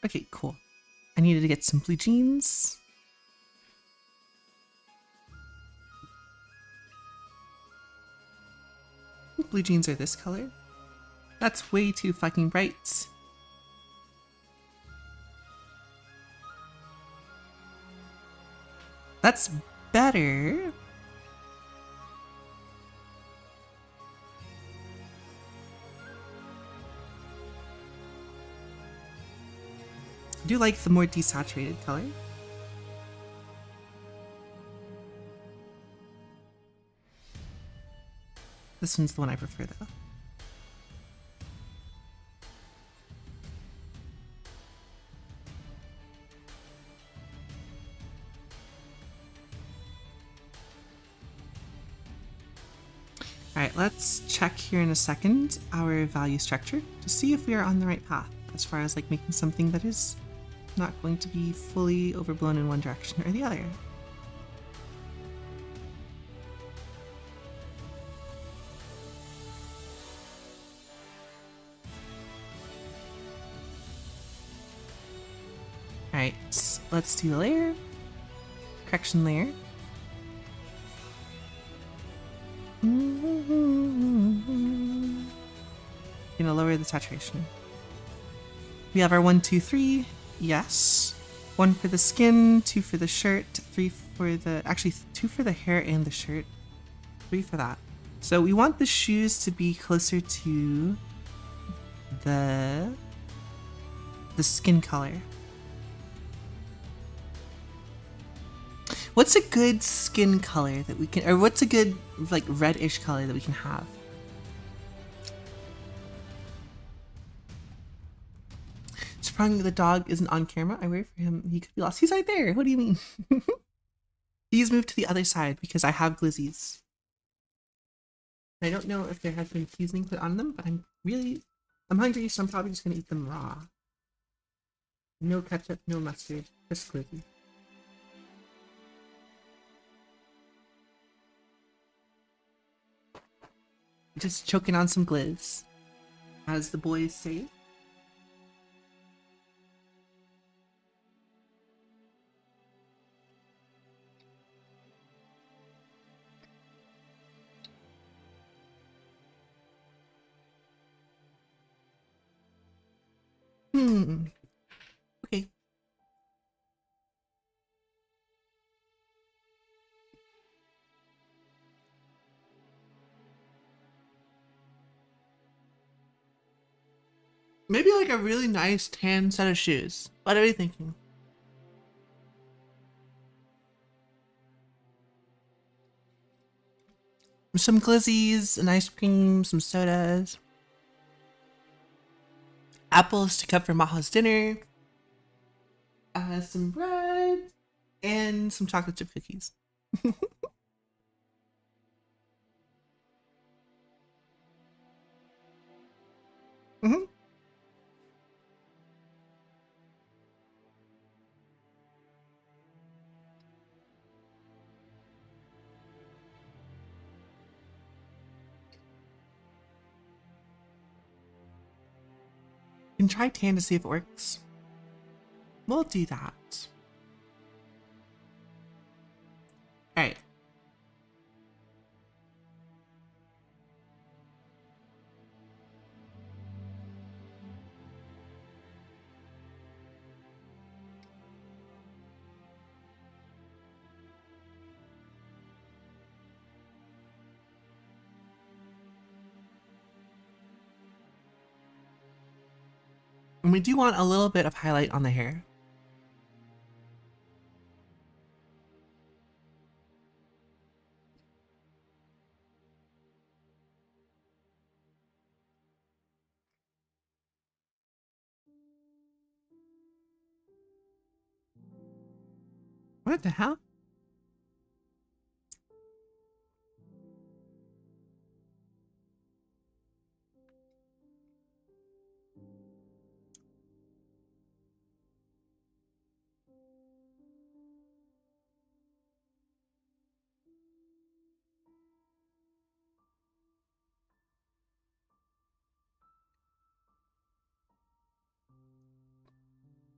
Okay, cool. I needed to get some blue jeans. Blue jeans are this color. That's way too fucking bright. That's better. I do like the more desaturated color. This one's the one I prefer though. Alright, let's check here in a second our value structure to see if we are on the right path as far as like making something that is not going to be fully overblown in one direction or the other. Alright, let's do a layer, correction layer. Gonna lower the saturation. We have our 1, 2, 3. Yes. 1 for the skin, 2 for the shirt, 3 for the, actually 2 for the hair and the shirt, 3 for that. So we want the shoes to be closer to the skin color. What's a good skin color that we can, or what's a good like reddish color that we can have? Surprisingly, the dog isn't on camera. I wait for him. He could be lost. He's right there. What do you mean? He's moved to the other side because I have glizzies. I don't know if there has been seasoning put on them, but I'm hungry, so I'm probably just gonna eat them raw. No ketchup, no mustard, just glizzy. Just choking on some glizz, as the boys say. Okay. Maybe like a really nice tan set of shoes. What are you thinking? Some glizzies, an ice cream, some sodas. Apples to cut for Maha's dinner. Some bread. And some chocolate chip cookies. Mm-hmm. You can try tan to see if it works. We'll do that. Alright. And we do want a little bit of highlight on the hair. What the hell?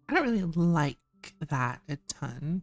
I don't really like that a ton.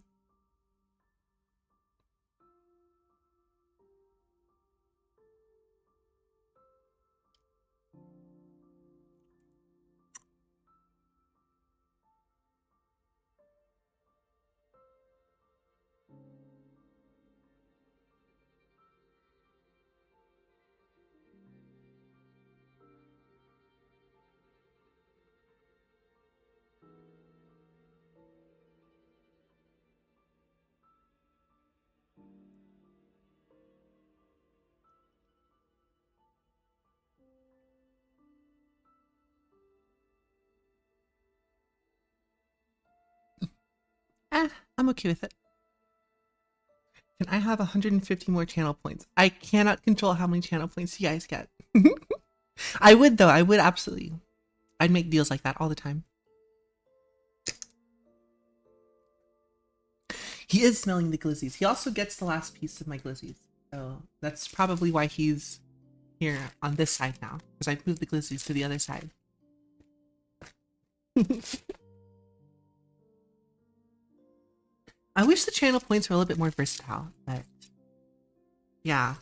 I'm okay with it. Can I have 150 more channel points? I cannot control how many channel points you guys get. I would though, I would absolutely. I'd make deals like that all the time. He is smelling the glizzies. He also gets the last piece of my glizzies. So that's probably why he's here on this side now. Because I moved the glizzies to the other side. I wish the channel points were a little bit more versatile, but yeah.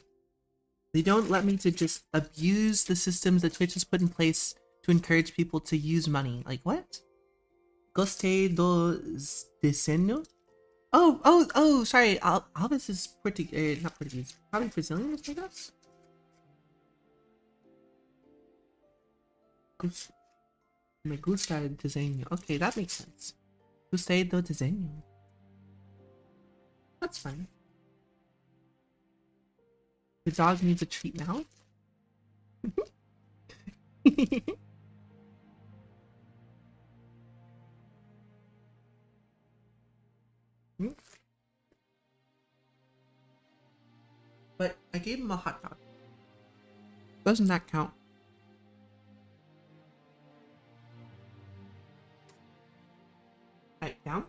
They don't let me to just abuse the systems that Twitch has put in place to encourage people to use money. Like what? Gostei dos desenho? Oh, sorry. Alves is Portuguese, not Portuguese. Probably Brazilian, I guess? Me gusta el diseño. Okay, that makes sense. Gostei do desenho. That's fine. The dog needs a treat now. But I gave him a hot dog. Doesn't that count? Right, down.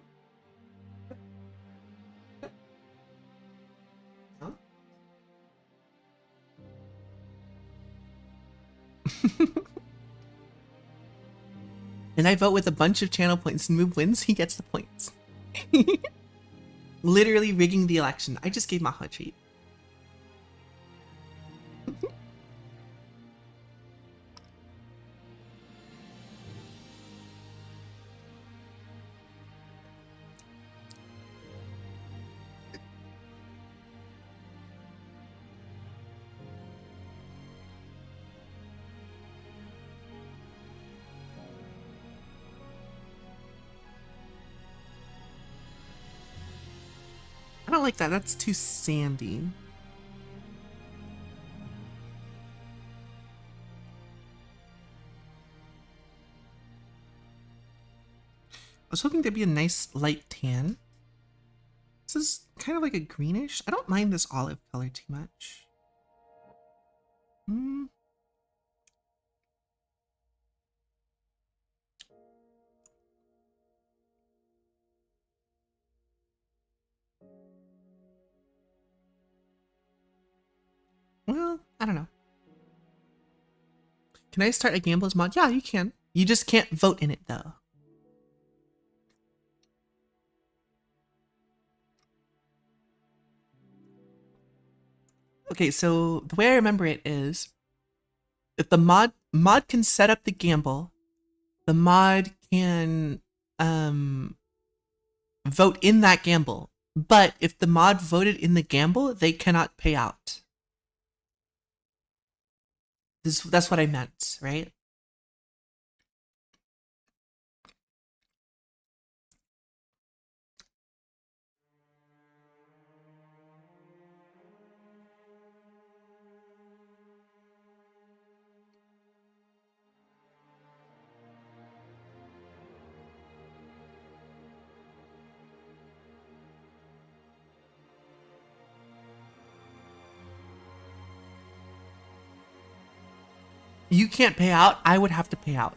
Down. And I vote with a bunch of channel points and Move wins, he gets the points. Literally rigging the election. I just gave Maho a treat. I don't like that. That's too sandy. I was hoping there'd be a nice light tan. This is kind of like a greenish. I don't mind this olive color too much. Well, I don't know. Can I start a Gambles mod? Yeah, you can. You just can't vote in it though. Okay, so the way I remember it is if the mod can set up the gamble, the mod can vote in that gamble. But if the mod voted in the gamble, they cannot pay out. That's what I meant, right? You can't pay out, I would have to pay out.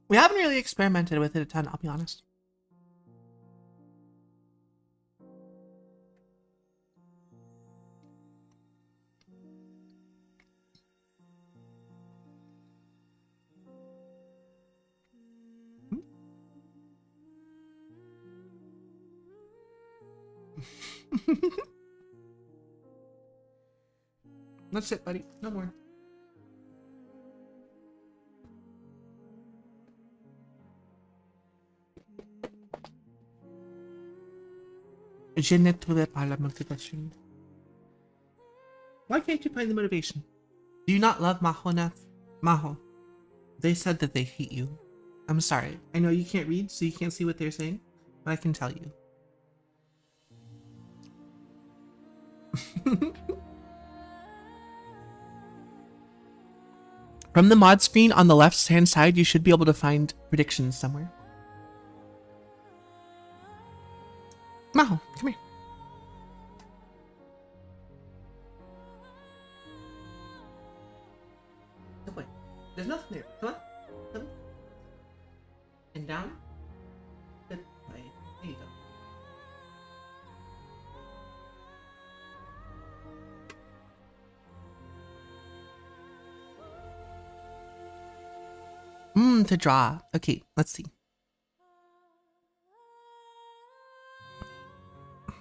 We haven't really experimented with it a ton, I'll be honest. That's it, buddy. No more. Je ne trouvais pas la motivation. Why can't you find the motivation? Do you not love Maho enough? Maho, they said that they hate you. I'm sorry. I know you can't read, so you can't see what they're saying, but I can tell you. From the mod screen on the left-hand side, you should be able to find predictions somewhere. Maho, come here. Good boy. There's nothing there. Come on. Come on. And down. Good boy. There you go. To draw. Okay, let's see. I'm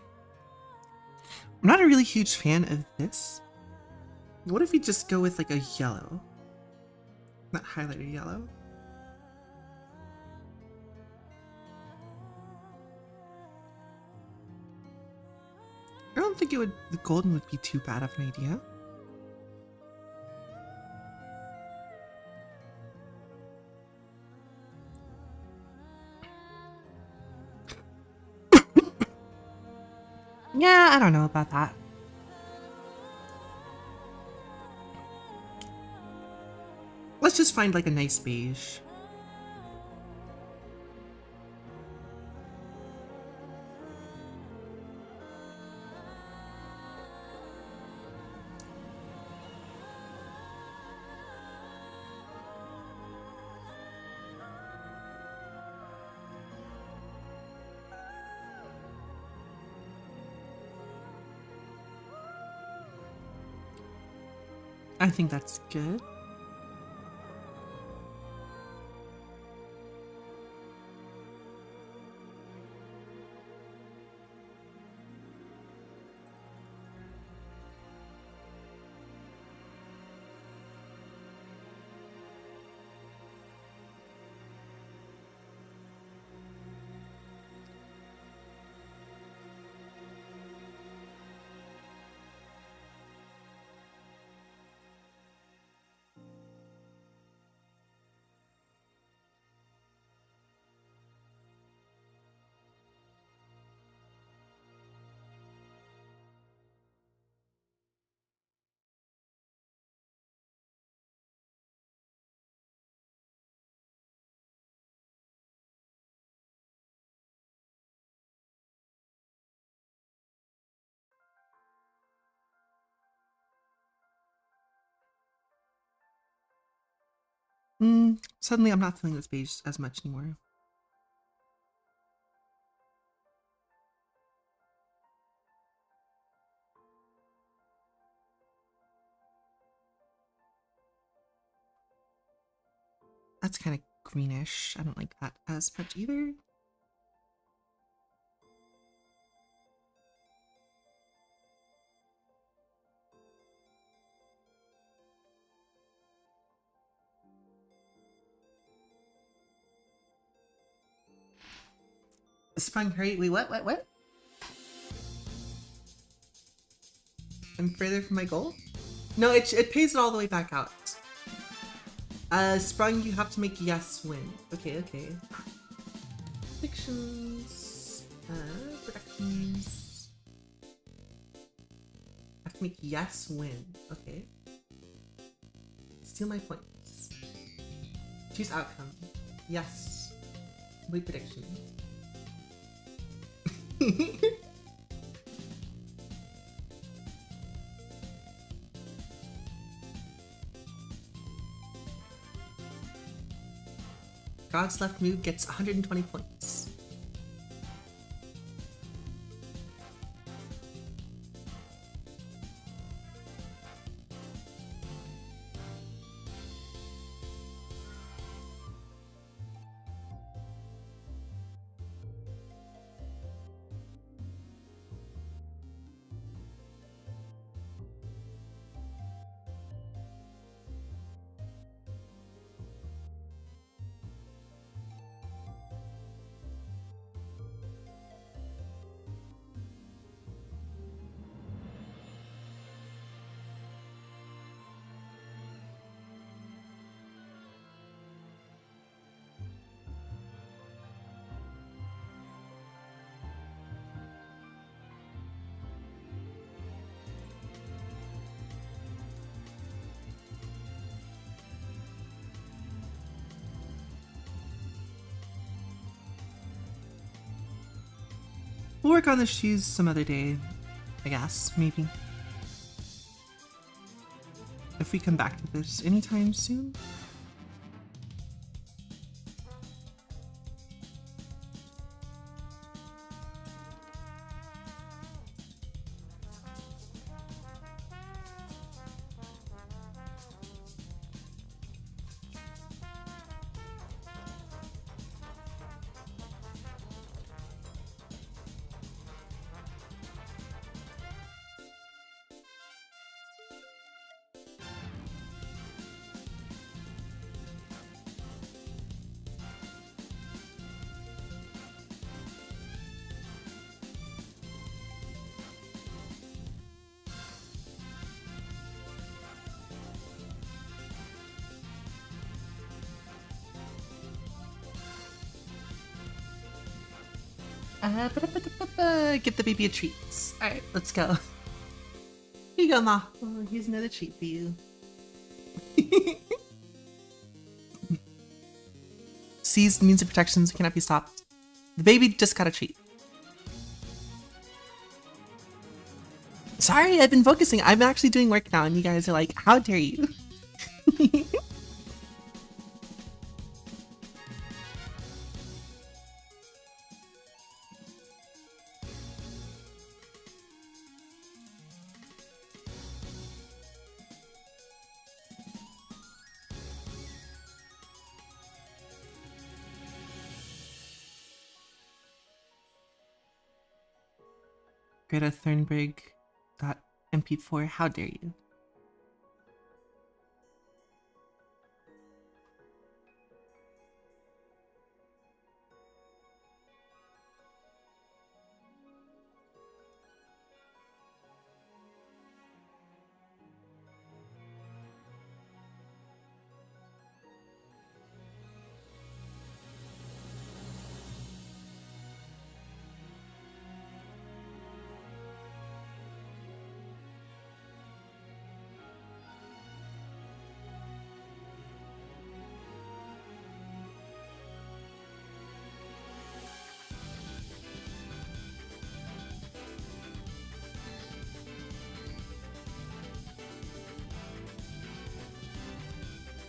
not a really huge fan of this. What if we just go with like a yellow? Not highlighter yellow. I don't think the golden would be too bad of an idea. Yeah, I don't know about that. Let's just find like a nice beige. I think that's good. Suddenly I'm not feeling this page as much anymore. That's kind of greenish. I don't like that as much either. Sprung hurry. Wait, what? I'm further from my goal? No, it pays it all the way back out. Sprung, you have to make yes win. Okay. Predictions. Productions. I have to make yes win. Okay. Steal my points. Choose outcome. Yes. Complete prediction. God's left move gets 120 points. We'll work on the shoes some other day, I guess, maybe. If we come back to this anytime soon. Give the baby a treat. Alright, let's go. Here you go, Ma. Oh, here's another treat for you. Seized means of protections cannot be stopped. The baby just got a treat. Sorry, I've been focusing. I'm actually doing work now, and you guys are like, how dare you? Greta Thunberg .mp4. How dare you?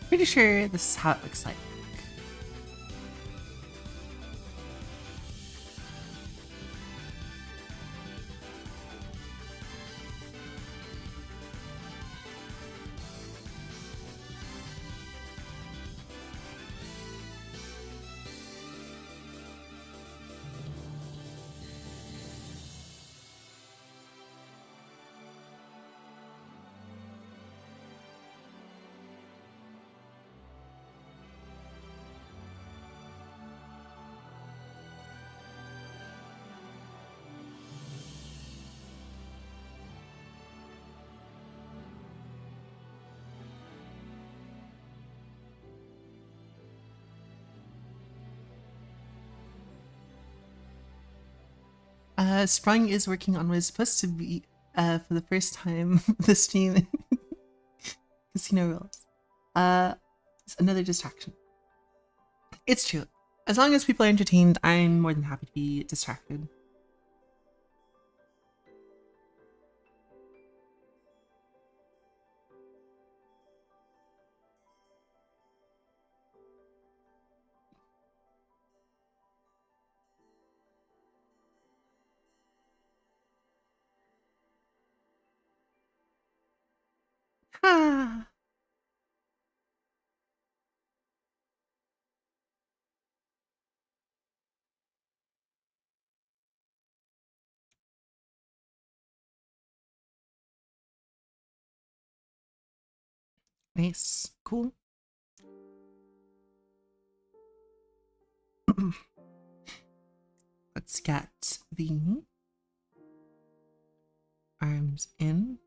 Pretty sure this is how it looks like. Sprung is working on what is supposed to be, for the first time, the stream Casino Rules. It's another distraction. It's true. As long as people are entertained, I'm more than happy to be distracted. Ah. Nice. Cool. Let's get the arms in.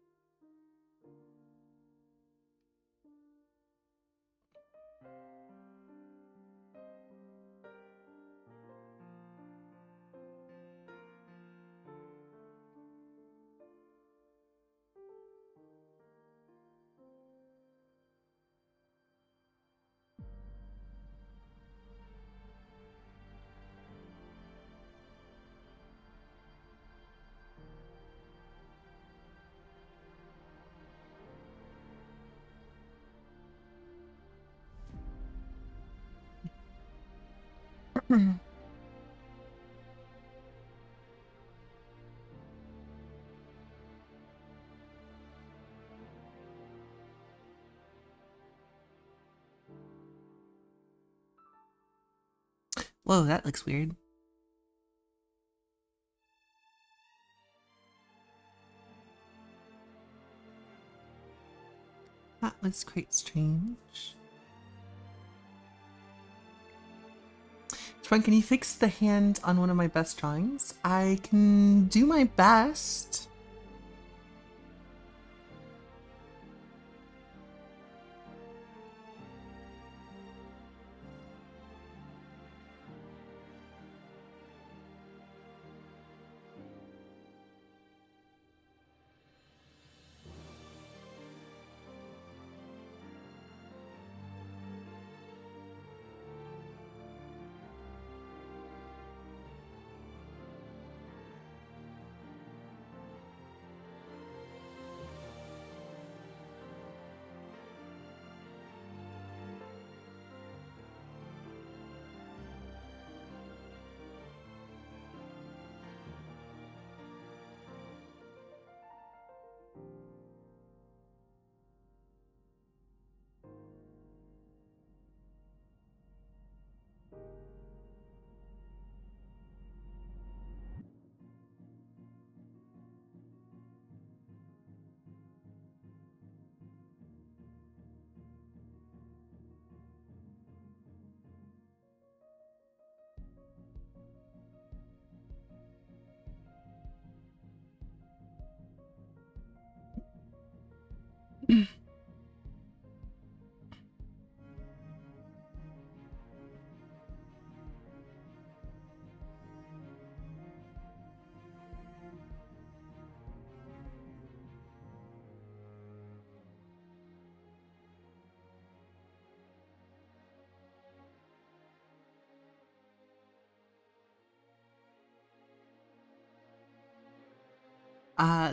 Whoa, that looks weird. That looks quite strange. Sprung, can you fix the hand on one of my best drawings? I can do my best.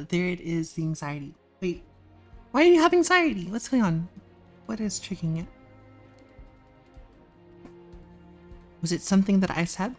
There it is, the anxiety. Wait, why do you have anxiety? What's going on? What is triggering it? Was it something that I said?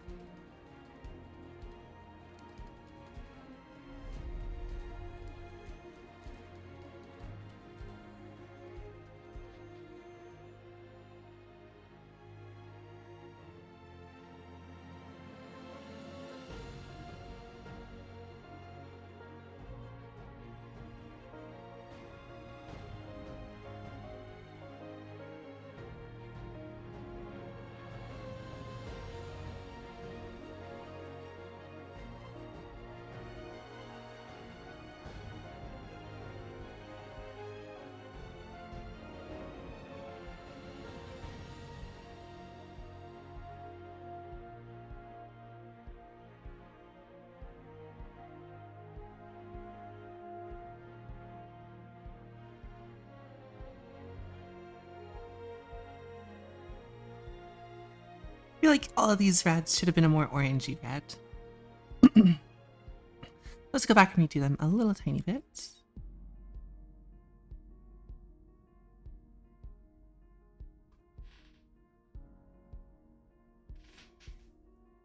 I feel like all of these reds should have been a more orangey red. Let's go back and redo them a little tiny bit.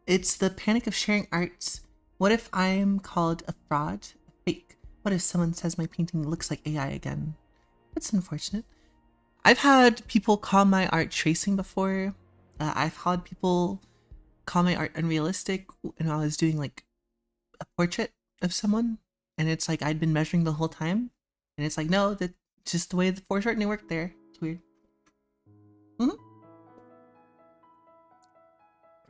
It's the panic of sharing art. What if I'm called a fraud, a fake? What if someone says my painting looks like AI again? That's unfortunate. I've had people call my art tracing before. I've had people call my art unrealistic when I was doing like a portrait of someone, and it's like I'd been measuring the whole time, and it's like, no, that's just the way the foreshortening worked there. It's weird. And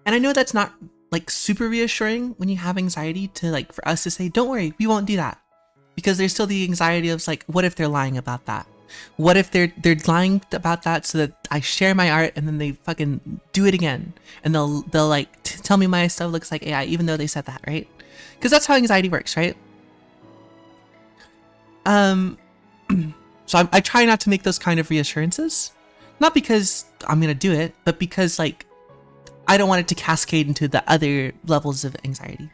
I know that's not like super reassuring when you have anxiety to like for us to say, don't worry, we won't do that. Because there's still the anxiety of like, what if they're lying about that? What if they're lying about that so that I share my art and then they fucking do it again and they'll like tell me my stuff looks like AI even though they said that, right? Because that's how anxiety works, right? So I try not to make those kind of reassurances, not because I'm gonna do it, but because like I don't want it to cascade into the other levels of anxiety.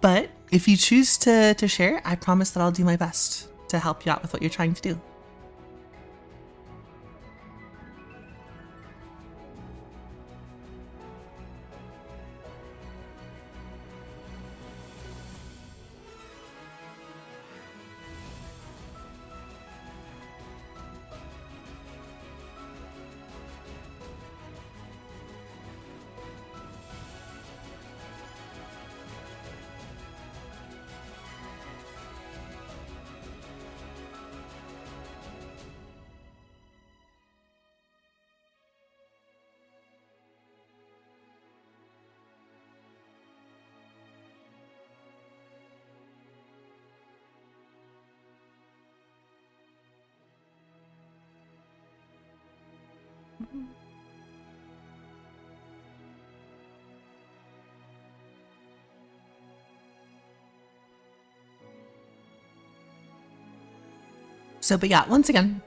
But if you choose to share, I promise that I'll do my best to help you out with what you're trying to do. So, but yeah, once again,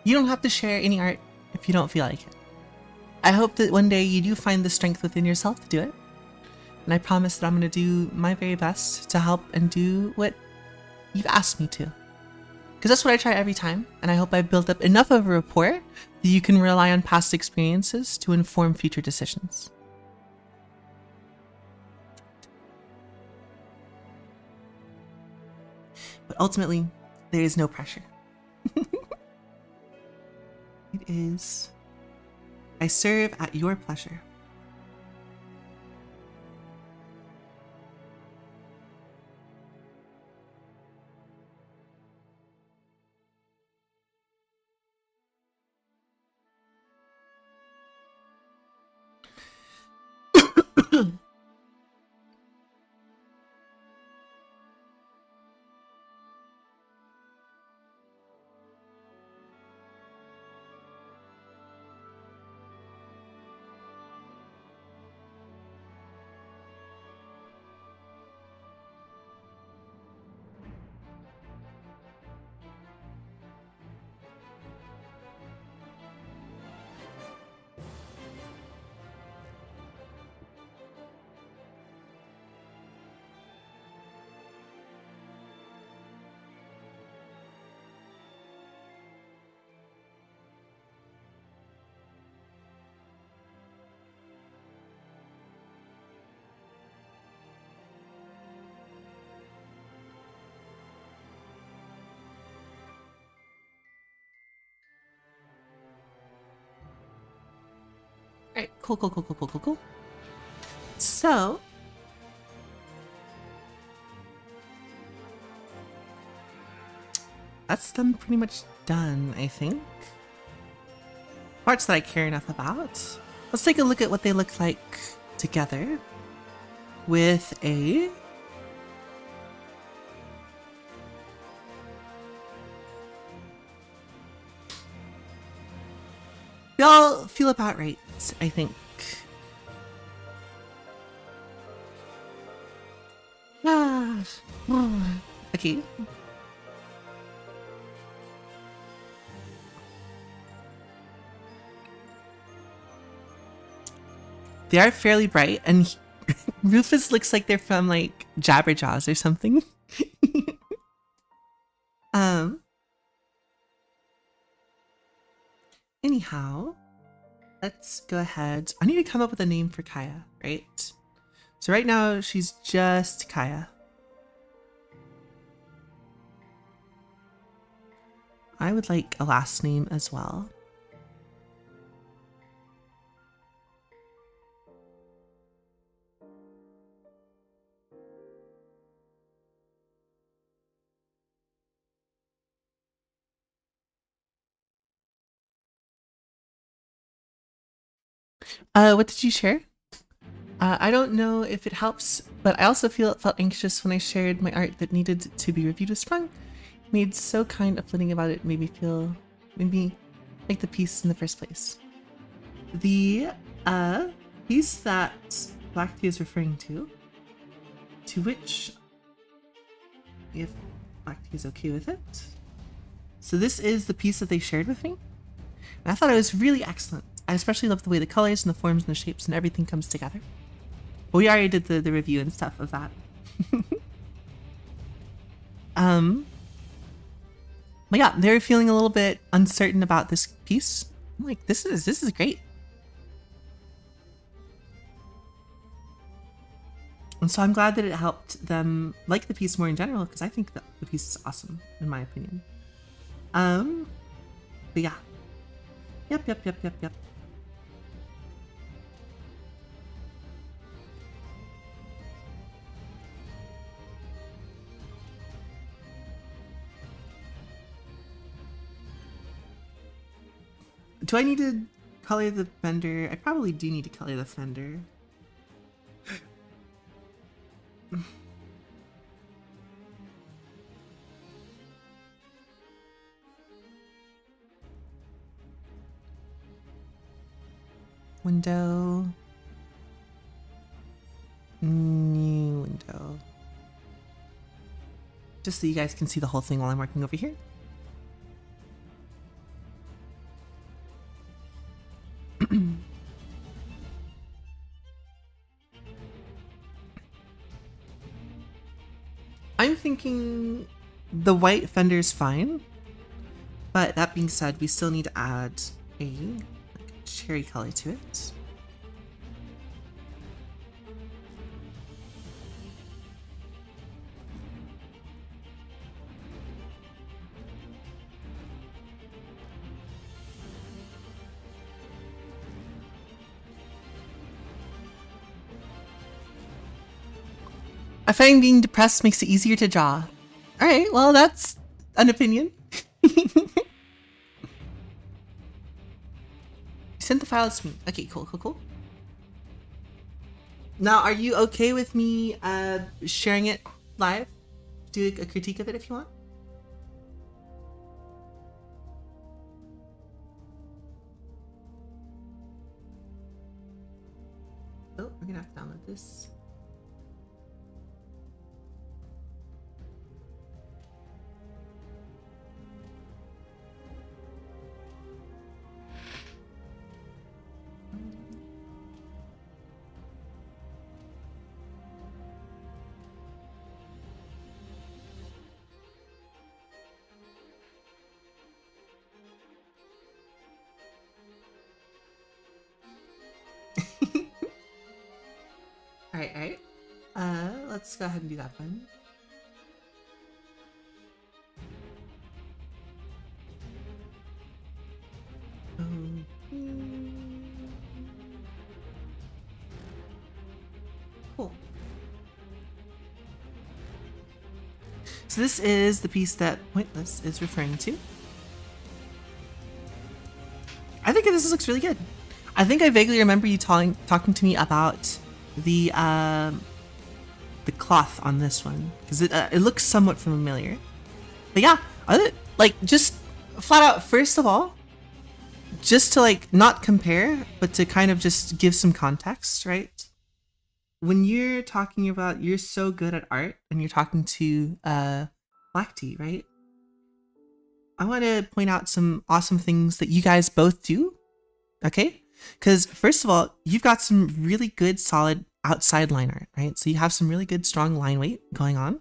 you don't have to share any art if you don't feel like it. I hope that one day you do find the strength within yourself to do it. And I promise that I'm going to do my very best to help and do what you've asked me to. Because that's what I try every time. And I hope I've built up enough of a rapport that you can rely on past experiences to inform future decisions. But ultimately, there is no pressure. It is, I serve at your pleasure. Alright, cool, cool, cool, cool, cool, cool, cool. So, that's them pretty much done, I think. Parts that I care enough about. Let's take a look at what they look like together with a they all feel about right, I think. Okay. They are fairly bright, and Rufus looks like they're from like Jabberjaws or something. Anyhow, let's go ahead. I need to come up with a name for Kaya, right? So right now she's just Kaya. I would like a last name as well. What did you share? I don't know if it helps, but I also felt anxious when I shared my art that needed to be reviewed with Sprung. Made so kind, uplifting about it, made me like the piece in the first place. The piece that Black Tea is referring to which, if Black Tea is okay with it. So this is the piece that they shared with me, and I thought it was really excellent. I especially love the way the colors and the forms and the shapes and everything comes together. But we already did the review and stuff of that. But yeah, they were feeling a little bit uncertain about this piece. I'm like, this is great. And so I'm glad that it helped them like the piece more in general, because I think that the piece is awesome, in my opinion. But yeah. Yep. Do I need to color the fender? I probably do need to color the fender. Window. New window. Just so you guys can see the whole thing while I'm working over here. I'm thinking the white fender's fine, but that being said, we still need to add a cherry color to it. I find being depressed makes it easier to draw. All right, well, that's an opinion. You sent the file to me. Okay, cool. Now, are you okay with me sharing it live? Do a critique of it if you want. Oh, we're gonna have to download this. All right. Let's go ahead and do that then. So this is the piece that Pointless is referring to. I think this looks really good. I think I vaguely remember you talking to me about the cloth on this one, because it looks somewhat familiar. But yeah, like just flat out, first of all, just to like not compare, but to kind of just give some context, right? When you're talking about you're so good at art and you're talking to Black Tea, right? I want to point out some awesome things that you guys both do, okay? Because first of all, you've got some really good solid outside line art, right? So you have some really good strong line weight going on.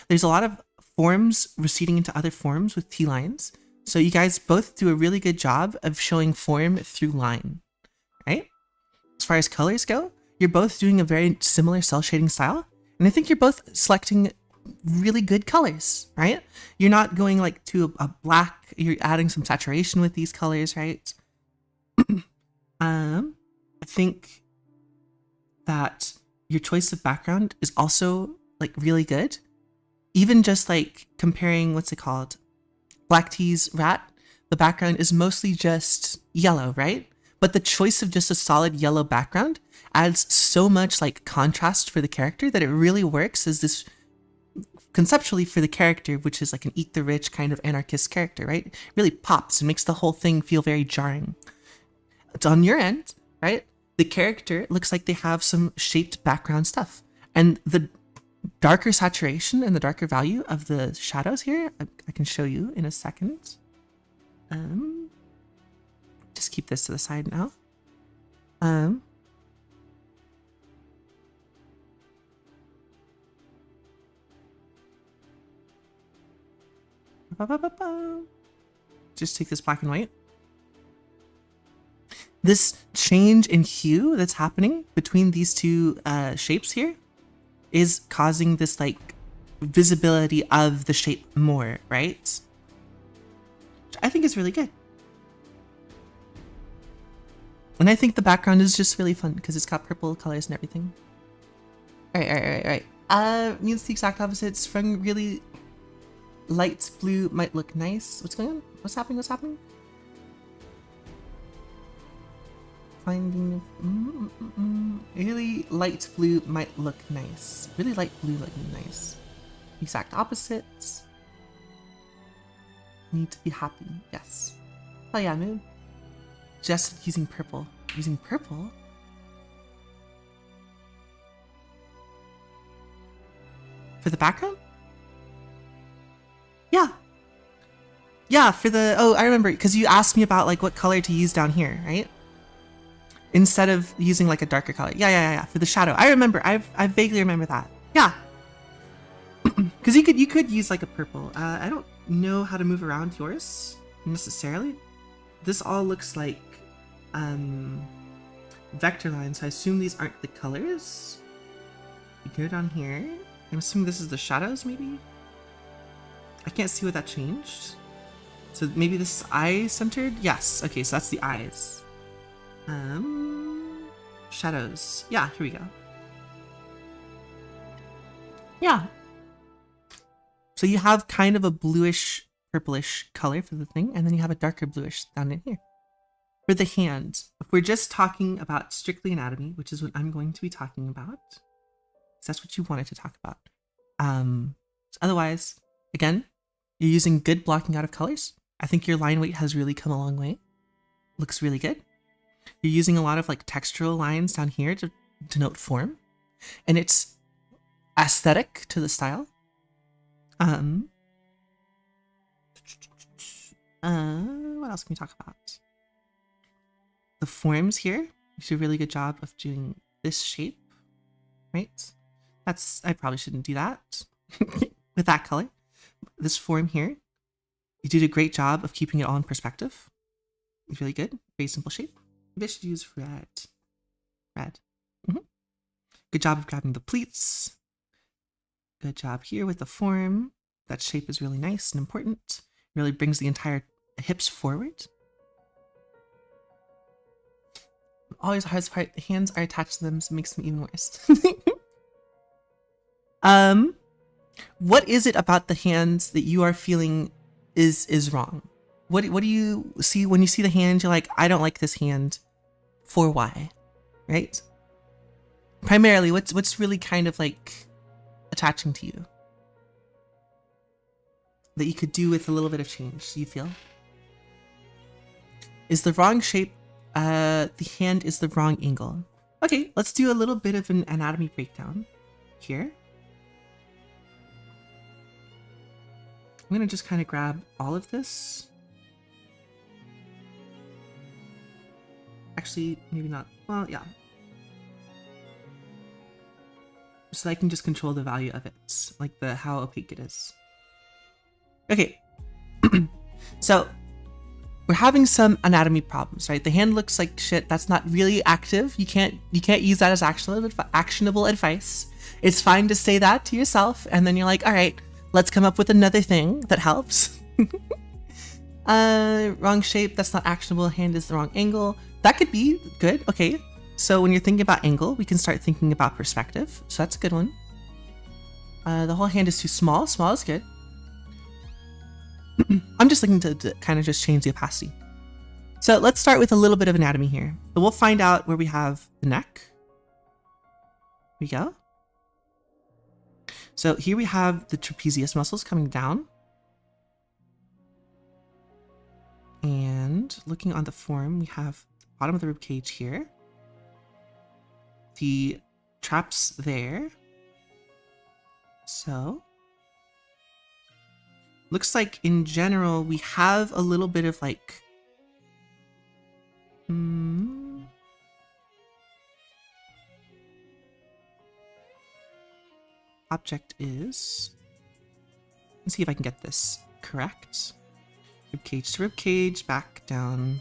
There's a lot of forms receding into other forms with T lines. So you guys both do a really good job of showing form through line, right? As far as colors go, you're both doing a very similar cell shading style. And I think you're both selecting really good colors, right? You're not going like to a black, you're adding some saturation with these colors, right? I think that your choice of background is also like really good. Even just like comparing, what's it called? Black Tea's rat, the background is mostly just yellow, right? But the choice of just a solid yellow background adds so much like contrast for the character that it really works as this conceptually for the character, which is like an eat the rich kind of anarchist character, right? It really pops and makes the whole thing feel very jarring. It's on your end, right? The character looks like they have some shaped background stuff. And the darker saturation and the darker value of the shadows here, I can show you in a second. Just keep this to the side now. Just take this black and white. This change in hue that's happening between these two shapes here is causing this like visibility of the shape more, right? Which I think is really good. And I think the background is just really fun because it's got purple colors and everything. All right. Means the exact opposite. Sprung really light blue might look nice. What's going on? What's happening? Finding really light blue might look nice. Really light blue looking nice. Exact opposites. Need to be happy. Yes. Oh yeah, mood. Just using purple. Using purple? For the background? Yeah. Yeah, for the... Oh, I remember, because you asked me about like what color to use down here, right? Instead of using like a darker color. Yeah. For the shadow. I remember. I vaguely remember that. Yeah. Because you could use like a purple. I don't know how to move around yours necessarily. This all looks like vector lines, so I assume these aren't the colors. You go down here. I'm assuming this is the shadows, maybe? I can't see what that changed. So maybe this is eye-centered? Yes. Okay, so that's the eyes. Shadows. Yeah, here we go. Yeah. So you have kind of a bluish, purplish color for the thing, and then you have a darker bluish down in here. For the hand, if we're just talking about strictly anatomy, which is what I'm going to be talking about, because that's what you wanted to talk about. Otherwise, again, you're using good blocking out of colors. I think your line weight has really come a long way. Looks really good. You're using a lot of like textural lines down here to denote form, and it's aesthetic to the style. What else can we talk about? The forms here, you do a really good job of doing this shape, right? I probably shouldn't do that with that color. This form here, you did a great job of keeping it all in perspective. It's really good, very simple shape. Maybe I should use red. Good job of grabbing the pleats. Good job here with the form. That shape is really nice and important. It really brings the entire hips forward. Always the hardest part, the hands are attached to them, so it makes them even worse. What is it about the hands that you are feeling is wrong? What do you see when you see the hand? You're like, I don't like this hand. For why? Right? Primarily, what's really kind of like attaching to you that you could do with a little bit of change, you feel? Is the wrong shape, the hand is the wrong angle. Okay, let's do a little bit of an anatomy breakdown here. I'm gonna just kind of grab all of this. Actually, maybe not. Well, yeah. So I can just control the value of it, like how opaque it is. Okay. So we're having some anatomy problems, right? The hand looks like shit. That's not really active. You can't use that as actionable advice. It's fine to say that to yourself, and then you're like, all right, let's come up with another thing that helps. Wrong shape. That's not actionable. Hand is the wrong angle. That could be good. Okay. So when you're thinking about angle, we can start thinking about perspective. So that's a good one. The whole hand is too small. Small is good. I'm just looking to kind of just change the opacity. So let's start with a little bit of anatomy here. So we'll find out where we have the neck. Here we go. So here we have the trapezius muscles coming down. And looking on the form, we have the bottom of the rib cage here. The traps there. So looks like in general we have a little bit of like object is, let's see if I can get this correct. Rib cage to rib cage, back down.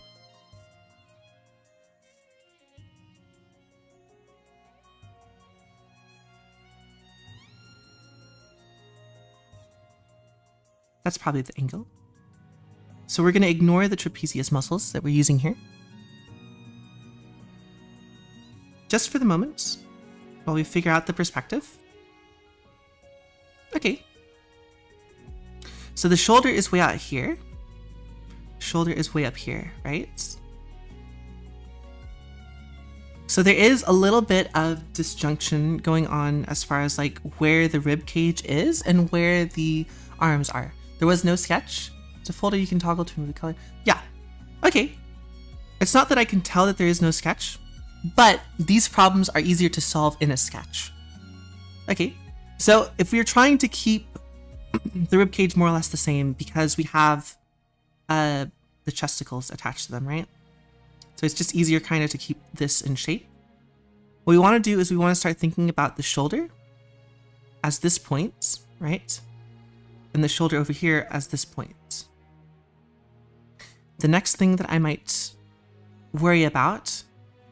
That's probably the angle. So we're going to ignore the trapezius muscles that we're using here. Just for the moment, while we figure out the perspective. Okay. So the shoulder is way out here. Shoulder is way up here, right? So there is a little bit of disjunction going on as far as like where the rib cage is and where the arms are. There was no sketch. It's a folder you can toggle to remove the color. Yeah. Okay. It's not that I can tell that there is no sketch, but these problems are easier to solve in a sketch. Okay. So if we're trying to keep the rib cage more or less the same because we have the chesticles attached to them, right? So it's just easier kind of to keep this in shape. What we want to do is we want to start thinking about the shoulder as this point, right? And the shoulder over here as this point. The next thing that I might worry about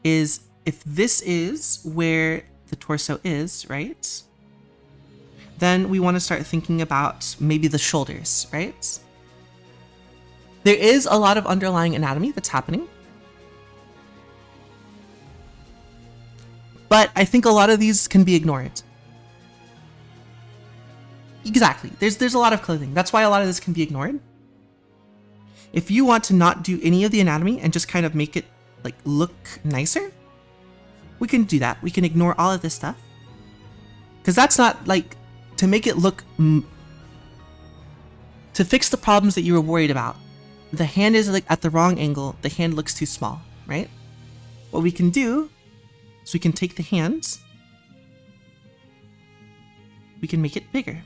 is if this is where the torso is, right? Then we want to start thinking about maybe the shoulders, right? There is a lot of underlying anatomy that's happening. But I think a lot of these can be ignored. Exactly. There's a lot of clothing. That's why a lot of this can be ignored. If you want to not do any of the anatomy and just kind of make it like look nicer, we can do that. We can ignore all of this stuff. Because that's not like to make it look to fix the problems that you were worried about. The hand is like at the wrong angle. The hand looks too small, right? What we can do is we can take the hands. We can make it bigger.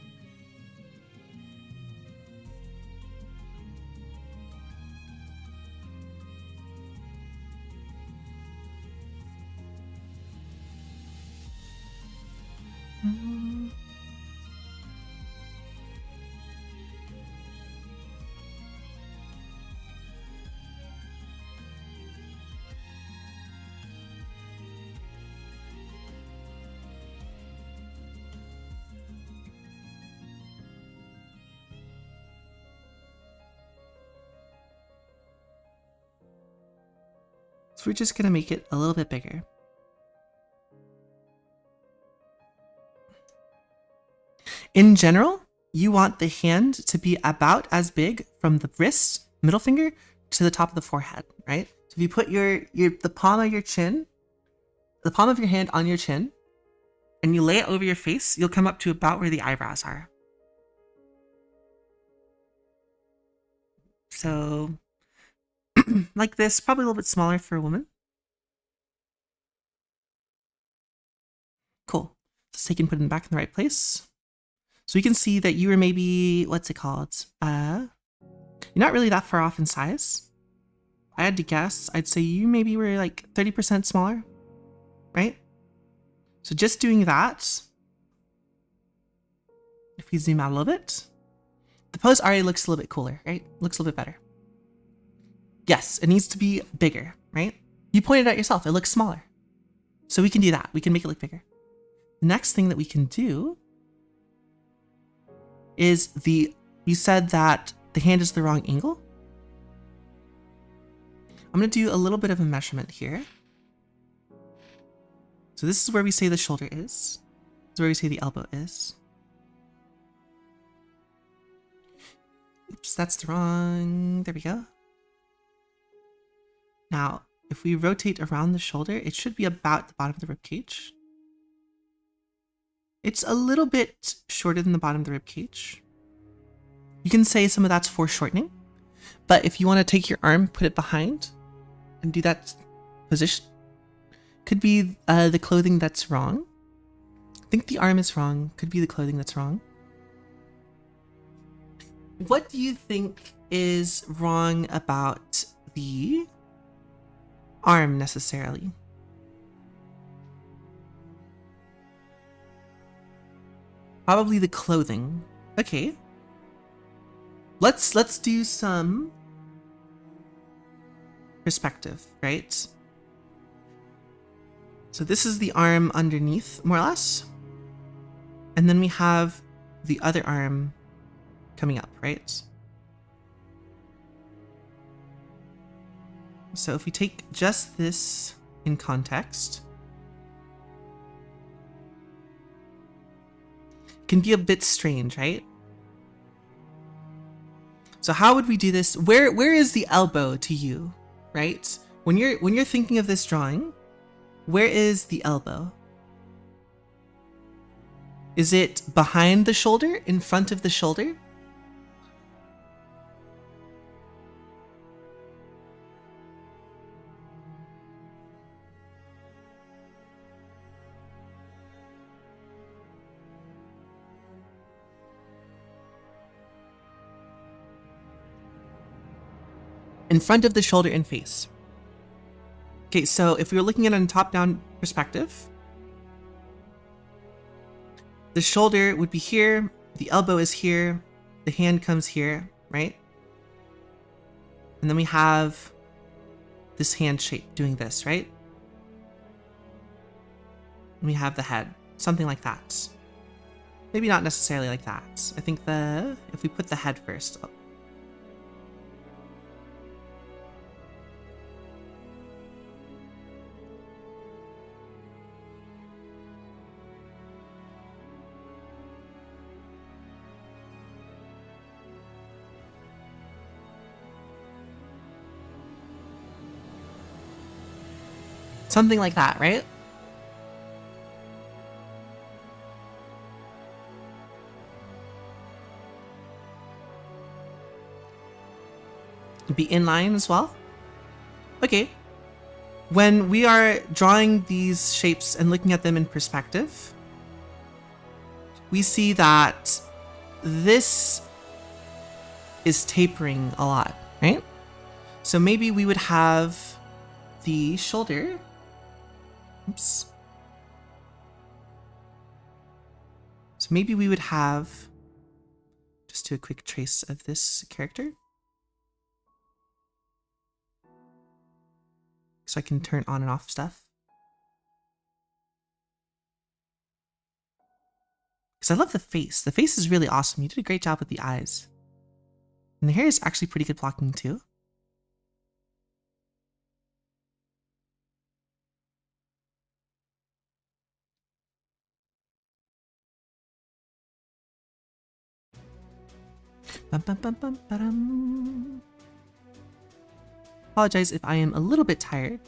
So we're just going to make it a little bit bigger. In general, you want the hand to be about as big from the wrist, middle finger, to the top of the forehead, right? So if you put the palm of your chin, the palm of your hand on your chin, and you lay it over your face, you'll come up to about where the eyebrows are. So like this, probably a little bit smaller for a woman. Cool. So you can put it back in the right place. So we can see that you were maybe, what's it called? You're not really that far off in size. I had to guess, I'd say you maybe were like 30% smaller, right? So just doing that, if we zoom out a little bit, the pose already looks a little bit cooler, right? Looks a little bit better. Yes, it needs to be bigger, right? You pointed out yourself, it looks smaller. So we can do that, we can make it look bigger. The next thing that we can do is you said that the hand is the wrong angle. I'm gonna do a little bit of a measurement here. So this is where we say the shoulder is. This is where we say the elbow is. Oops, that's the wrong, there we go. Now, if we rotate around the shoulder, it should be about the bottom of the rib cage. It's a little bit shorter than the bottom of the rib cage. You can say some of that's foreshortening, but if you want to take your arm, put it behind, and do that position, could be the clothing that's wrong. I think the arm is wrong, could be the clothing that's wrong. What do you think is wrong about the arm necessarily? Probably the clothing. Okay. Let's do some perspective, right? So this is the arm underneath, more or less. And then we have the other arm coming up, right? So if we take just this in context, it can be a bit strange, right? So how would we do this? Where is the elbow to you, right? When you're thinking of this drawing, where is the elbow? Is it behind the shoulder, in front of the shoulder? In front of the shoulder and face. Okay, so if we were looking at it in top-down perspective, the shoulder would be here, the elbow is here, the hand comes here, right? And then we have this hand shape doing this, right? And we have the head, something like that. Maybe not necessarily like that. I think if we put the head first. Something like that, right? Be in line as well. Okay. When we are drawing these shapes and looking at them in perspective, we see that this is tapering a lot, right? So maybe we would have the shoulder. Oops. So maybe we would have, just do a quick trace of this character. So I can turn on and off stuff. Because I love the face. The face is really awesome. You did a great job with the eyes. And the hair is actually pretty good blocking too. Bum, bum, bum, bum, ba-dum. Apologize if I am a little bit tired.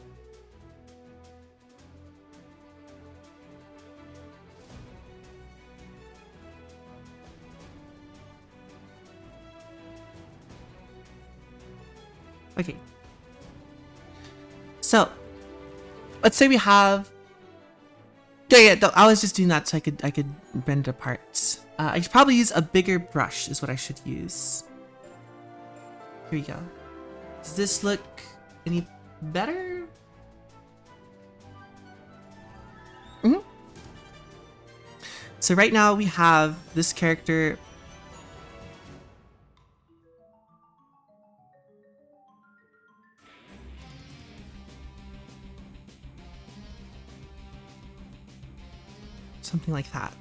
Okay. So, let's say we have. Yeah. I was just doing that so I could bend it apart. I should probably use a bigger brush. Is what I should use. Here we go. Does this look any better? Mm-hmm. So right now we have this character. Something like that.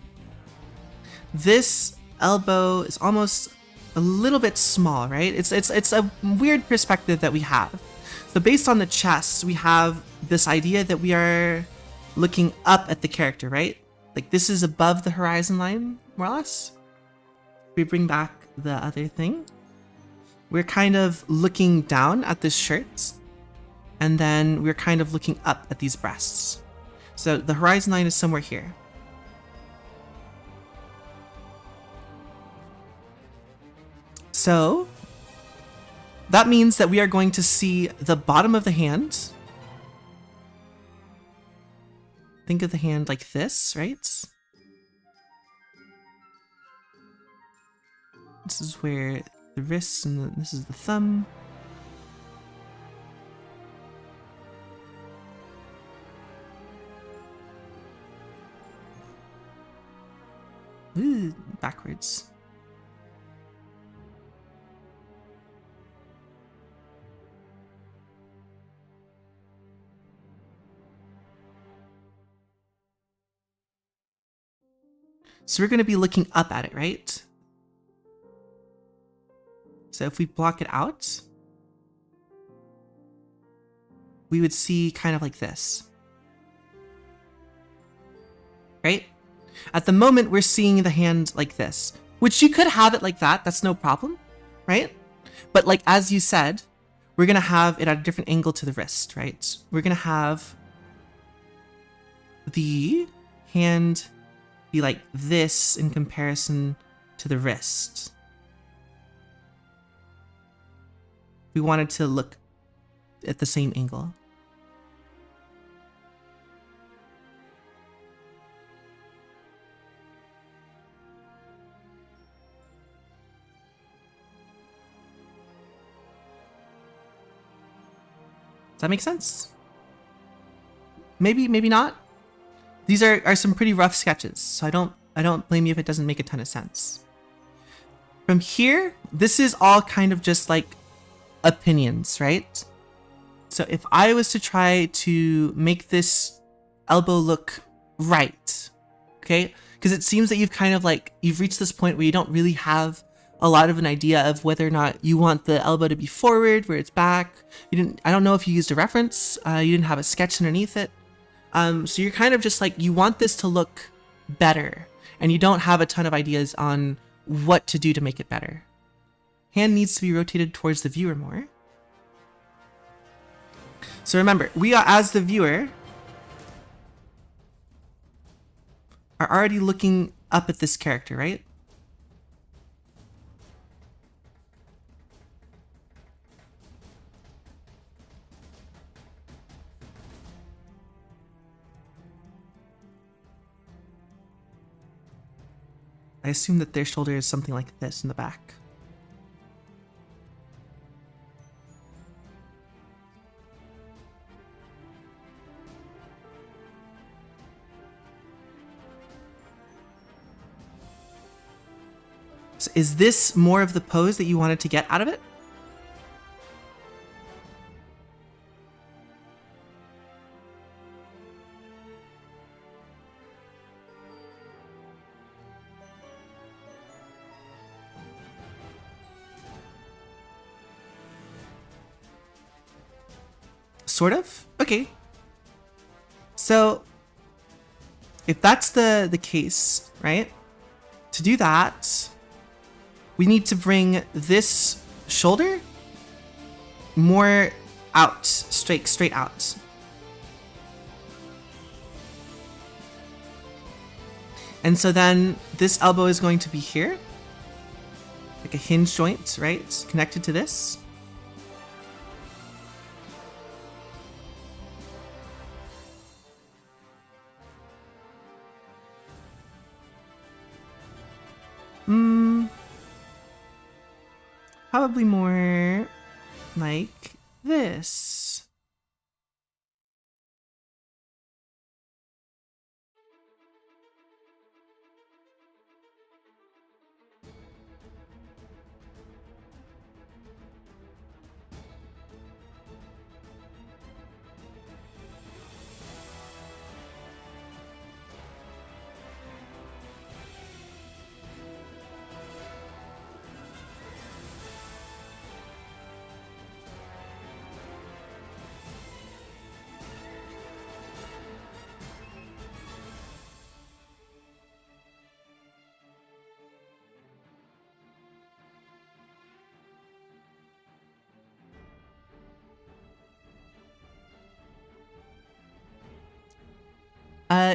This elbow is almost a little bit small, right? It's a weird perspective that we have. So based on the chest, we have this idea that we are looking up at the character, right? Like this is above the horizon line, more or less. We bring back the other thing. We're kind of looking down at this shirt, and then we're kind of looking up at these breasts. So the horizon line is somewhere here. So that means that we are going to see the bottom of the hand. Think of the hand like this, right? This is where the wrist and this is the thumb. Ooh, backwards. So we're going to be looking up at it, right? So if we block it out, we would see kind of like this, right? At the moment, we're seeing the hand like this, which you could have it like that. That's no problem, right? But like, as you said, we're going to have it at a different angle to the wrist, right? We're going to have the hand be like this in comparison to the wrist. We wanted to look at the same angle. Does that make sense? Maybe, maybe not. These are some pretty rough sketches, so I don't blame you if it doesn't make a ton of sense. From here, this is all kind of just like opinions, right? So if I was to try to make this elbow look right, okay? Because it seems that you've reached this point where you don't really have a lot of an idea of whether or not you want the elbow to be forward, where it's back. I don't know if you used a reference. You didn't have a sketch underneath it. So you're kind of just like, you want this to look better, and you don't have a ton of ideas on what to do to make it better. Hand needs to be rotated towards the viewer more. So remember, we are, as the viewer, are already looking up at this character, right? I assume that their shoulder is something like this in the back. So is this more of the pose that you wanted to get out of it? Sort of? Okay. So if that's the case, right? To do that, we need to bring this shoulder more out, straight out. And so then this elbow is going to be here, like a hinge joint, right? Connected to this. Probably more like this.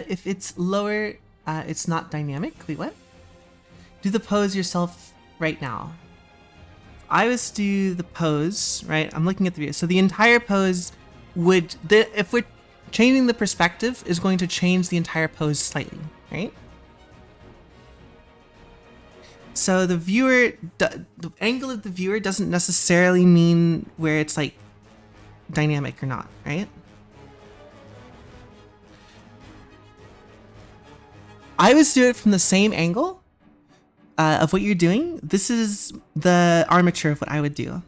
If it's lower, it's not dynamic. Wait, what? Do the pose yourself right now. I was to do the pose, right? I'm looking at the video. So the entire pose would, if we're changing the perspective, is going to change the entire pose slightly, right? So the viewer, the angle of the viewer doesn't necessarily mean where it's like dynamic or not, right? I always do it from the same angle of what you're doing. This is the armature of what I would do.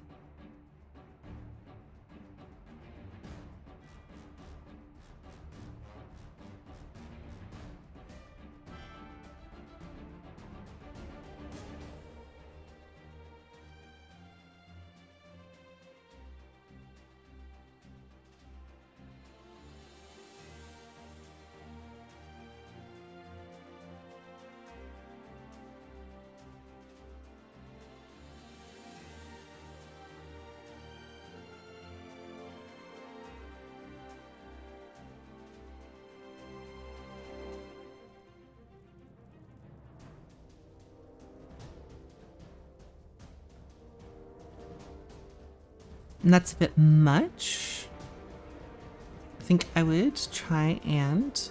And that's a bit much. I think I would try and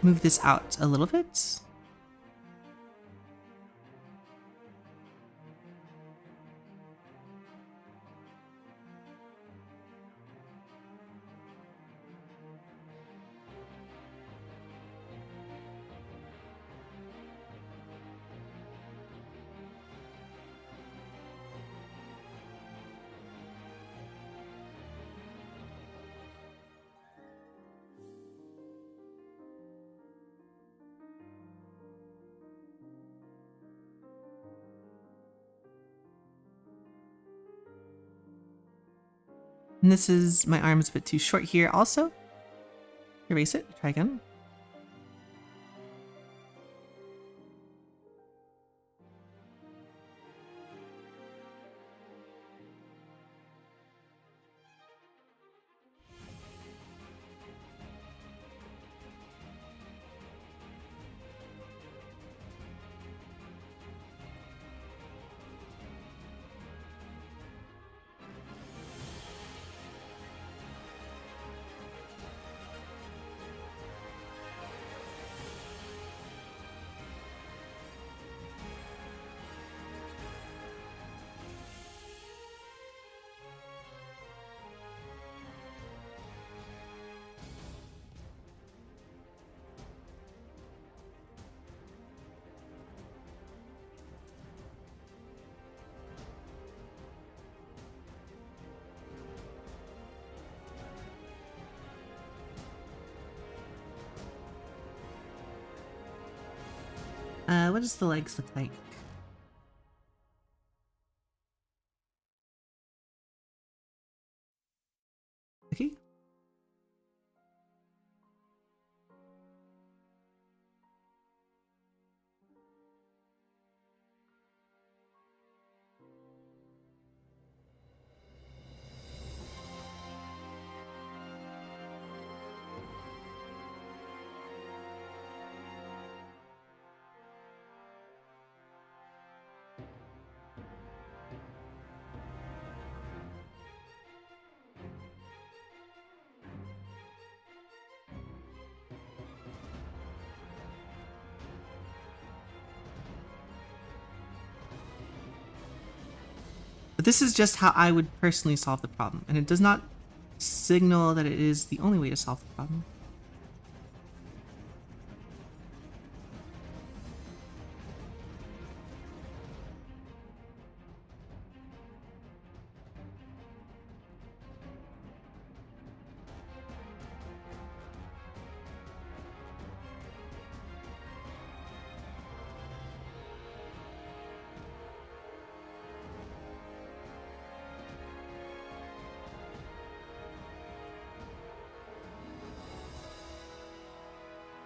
move this out a little bit. And this is, my arm's a bit too short here also. Erase it, try again. What does the legs look like? Okay. But this is just how I would personally solve the problem, and it does not signal that it is the only way to solve the problem.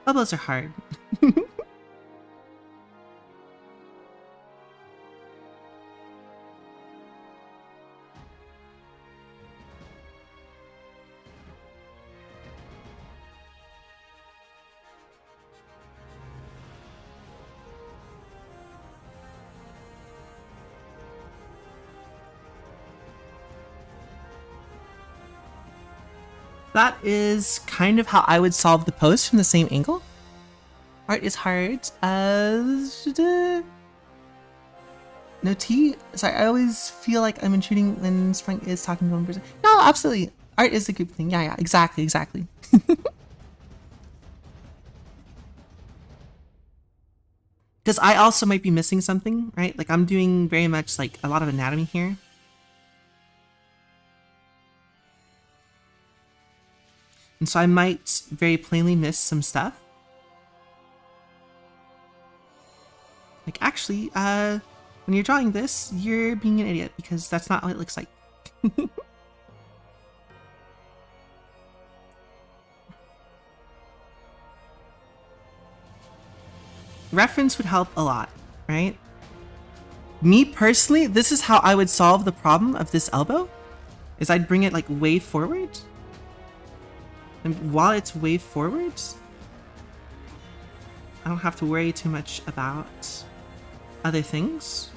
Elbows are hard. That is kind of how I would solve the pose from the same angle. Art is hard. No T? Sorry, I always feel like I'm intruding when Sprung is talking to one person. No, absolutely. Art is a group thing. Yeah, exactly. Because I also might be missing something, right? Like I'm doing very much like a lot of anatomy here. And so I might very plainly miss some stuff. Like actually, when you're drawing this, you're being an idiot because that's not what it looks like. Reference would help a lot, right? Me personally, this is how I would solve the problem of this elbow, is I'd bring it like way forward. And while it's way forward, I don't have to worry too much about other things.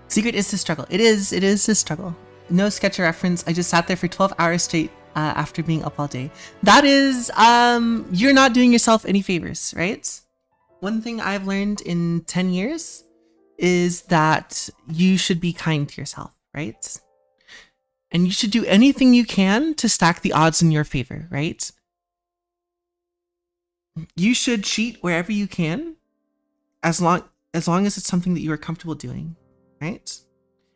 Secret is to struggle. It is a struggle. No sketch or reference. I just sat there for 12 hours straight after being up all day. That is, you're not doing yourself any favors, right? One thing I've learned in 10 years is that you should be kind to yourself, right? And you should do anything you can to stack the odds in your favor, right? You should cheat wherever you can, as long as it's something that you are comfortable doing. Right?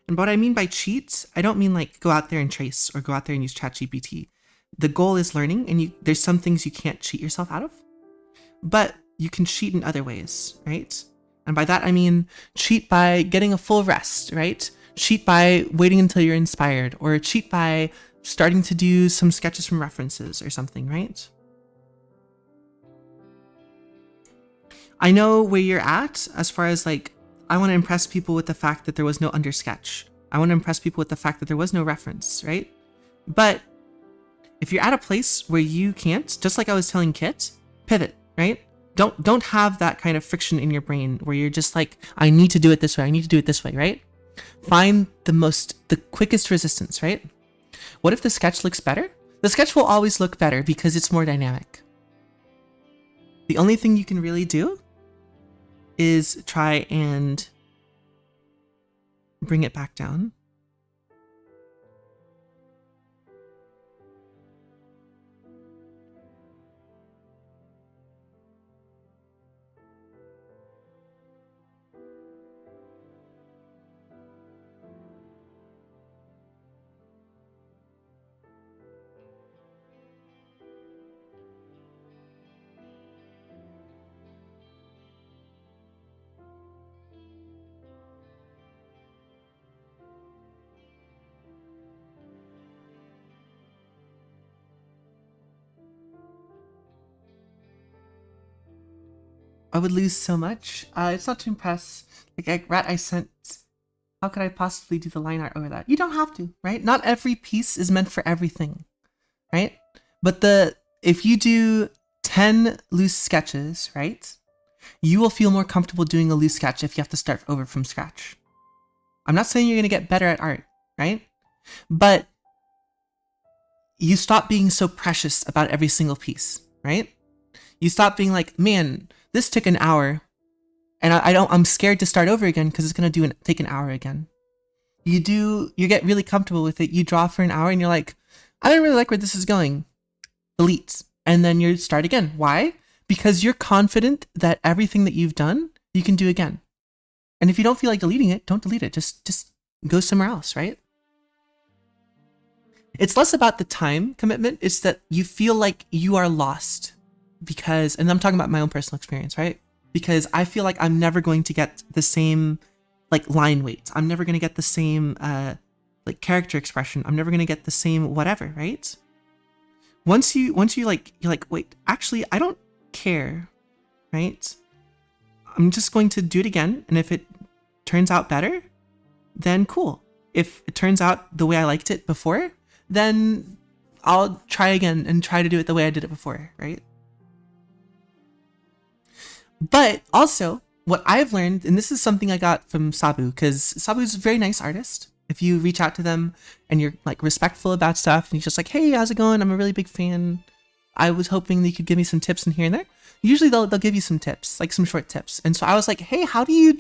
And what I mean by cheat, I don't mean like go out there and trace or go out there and use ChatGPT. The goal is learning, and there's some things you can't cheat yourself out of, but you can cheat in other ways, right? And by that I mean cheat by getting a full rest, right? Cheat by waiting until you're inspired, or cheat by starting to do some sketches from references or something, right? I know where you're at as far as like, I want to impress people with the fact that there was no undersketch. I want to impress people with the fact that there was no reference, right? But if you're at a place where you can't, just like I was telling Kit, pivot, right? Don't have that kind of friction in your brain where you're just like, I need to do it this way. I need to do it this way, right? Find the quickest resistance, right? What if the sketch looks better? The sketch will always look better because it's more dynamic. The only thing you can really do is try and bring it back down. I would lose so much. It's not to impress. Like I sent. How could I possibly do the line art over that? You don't have to, right? Not every piece is meant for everything, right? But if you do 10 loose sketches, right? You will feel more comfortable doing a loose sketch if you have to start over from scratch. I'm not saying you're going to get better at art, right? But you stop being so precious about every single piece, right? You stop being like, man, this took an hour, and I'm scared to start over again because it's going to take an hour again. You get really comfortable with it. You draw for an hour and you're like, I don't really like where this is going. Delete. And then you start again. Why? Because you're confident that everything that you've done, you can do again. And if you don't feel like deleting it, don't delete it. Just go somewhere else, right? It's less about the time commitment. It's that you feel like you are lost because, and I'm talking about my own personal experience, right? Because I feel like I'm never going to get the same like line weight. I'm never going to get the same like character expression. I'm never going to get the same whatever, right? Once you like, you're like, wait, actually, I don't care, right? I'm just going to do it again. And if it turns out better, then cool. If it turns out the way I liked it before, then I'll try again and try to do it the way I did it before, right? But also, what I've learned, and this is something I got from Sabu, because Sabu's a very nice artist. If you reach out to them and you're like respectful about stuff, and he's just like, hey, how's it going? I'm a really big fan. I was hoping that you could give me some tips in here and there. Usually they'll give you some tips, like some short tips. And so I was like, hey, how do you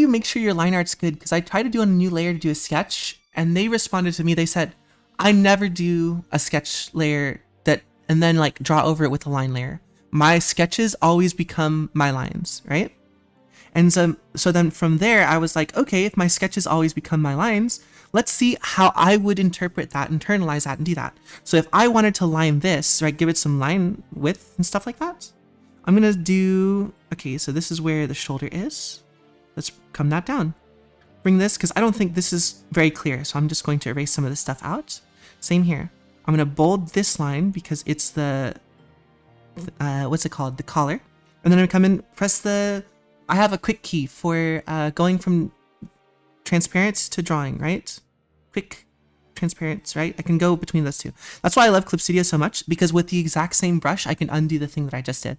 make sure your line art's good? Because I tried to do a new layer to do a sketch, and they responded to me. They said, I never do a sketch layer and then like draw over it with a line layer. My sketches always become my lines, right? And so then from there, I was like, okay, if my sketches always become my lines, let's see how I would interpret that, internalize that, and do that. So if I wanted to line this, right, give it some line width and stuff like that, I'm going to do, okay, so this is where the shoulder is. Let's come that down. Bring this, because I don't think this is very clear, so I'm just going to erase some of this stuff out. Same here. I'm going to bold this line because it's the, what's it called? The collar. And then I'm going to come in, press I have a quick key for going from transparent to drawing, right? Quick transparent, right? I can go between those two. That's why I love Clip Studio so much, because with the exact same brush, I can undo the thing that I just did.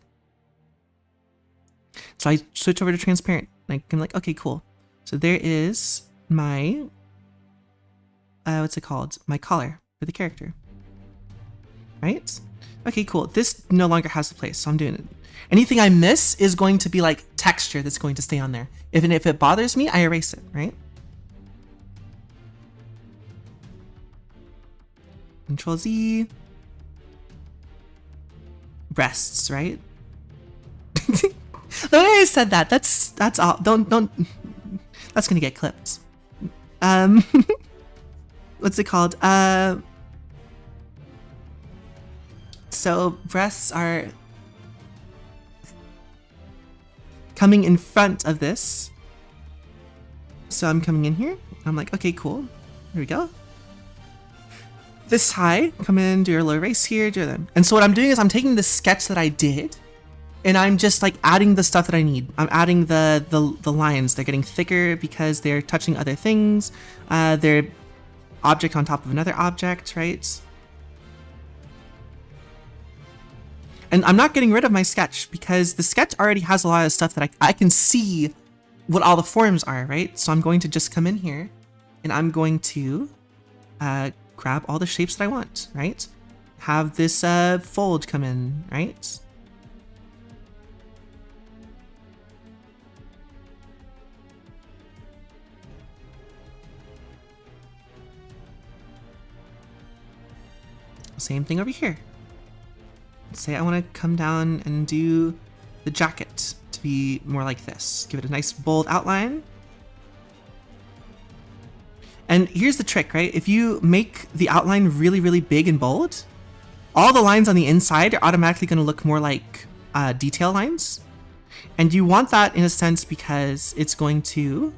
So I switch over to transparent. Like, I'm like, okay, cool. So there is my, what's it called? My collar for the character, right? Okay, cool. This no longer has a place, so I'm doing it. Anything I miss is going to be like texture that's going to stay on there. If it bothers me, I erase it, right? Control Z. Breasts, right? The way I said that's all. Don't. That's gonna get clipped. What's it called? So breasts are coming in front of this. So I'm coming in here. I'm like, okay, cool. Here we go. This high, come in, do your little erase here, do them. And so what I'm doing is I'm taking the sketch that I did, and I'm just like adding the stuff that I need. I'm adding the lines. They're getting thicker because they're touching other things. They're object on top of another object, right? And I'm not getting rid of my sketch because the sketch already has a lot of stuff that I can see what all the forms are, right? So I'm going to just come in here and I'm going to grab all the shapes that I want, right? Have this fold come in, right? Same thing over here. Say I want to come down and do the jacket to be more like this. Give it a nice bold outline. And here's the trick, right? If you make the outline really, really big and bold, all the lines on the inside are automatically going to look more like detail lines. And you want that in a sense because it's going to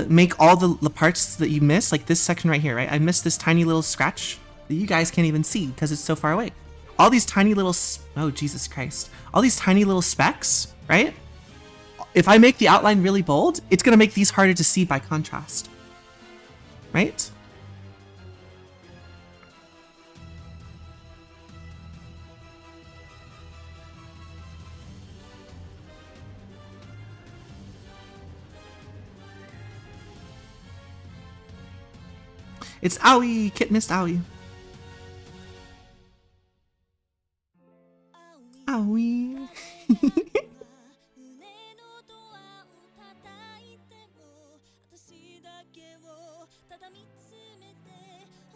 make all the parts that you miss, like this section right here, right? I missed this tiny little scratch that you guys can't even see because it's so far away. all these tiny little, oh Jesus Christ, all these tiny little specks, right? If I make the outline really bold, it's gonna make these harder to see by contrast, right? It's owie! Kit missed owie. Owie.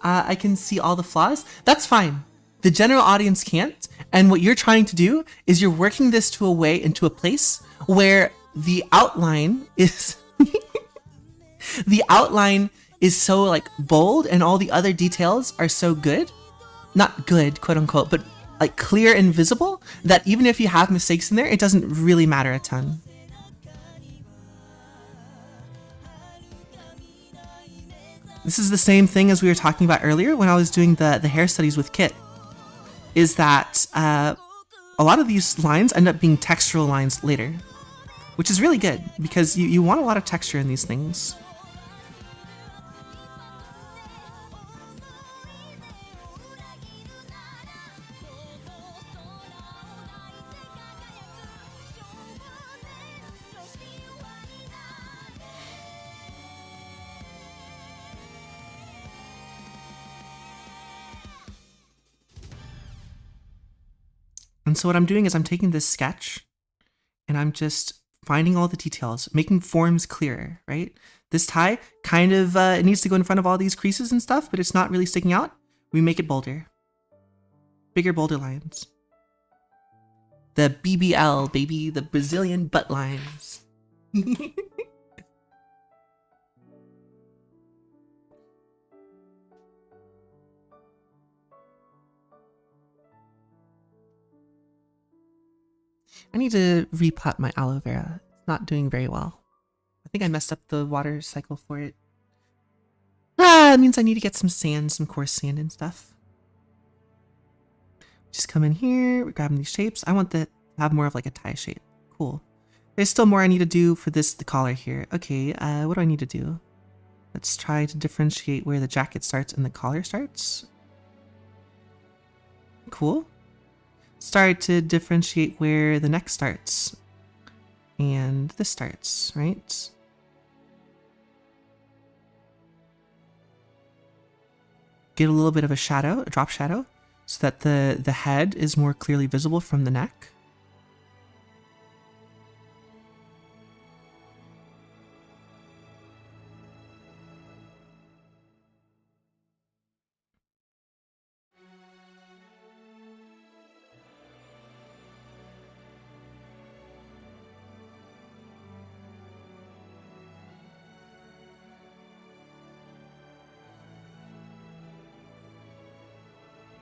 I can see all the flaws. That's fine. The general audience can't. And what you're trying to do is you're working this to a way into a place where the outline is the outline is so like bold and all the other details are so good. Not good, quote unquote, but like clear and visible that even if you have mistakes in there, it doesn't really matter a ton. This is the same thing as we were talking about earlier when I was doing the hair studies with Kit, is that a lot of these lines end up being textural lines later, which is really good because you want a lot of texture in these things. And so what I'm doing is I'm taking this sketch and I'm just finding all the details, making forms clearer, right? This tie kind of, it needs to go in front of all these creases and stuff, but it's not really sticking out. We make it bolder. Bigger, bolder lines. The BBL, baby, the Brazilian butt lines. I need to repot my aloe vera. It's not doing very well. I think I messed up the water cycle for it. It means I need to get some sand, some coarse sand and stuff. Just come in here, we're grabbing these shapes. I want to have more of like a tie shape. Cool. There's still more I need to do for this, the collar here. Okay, what do I need to do? Let's try to differentiate where the jacket starts and the collar starts. Cool. Start to differentiate where the neck starts and this starts, right? Get a little bit of a shadow, a drop shadow, so that the head is more clearly visible from the neck.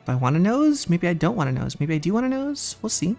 Do I want a nose? Maybe I don't want a nose. Maybe I do want a nose. We'll see.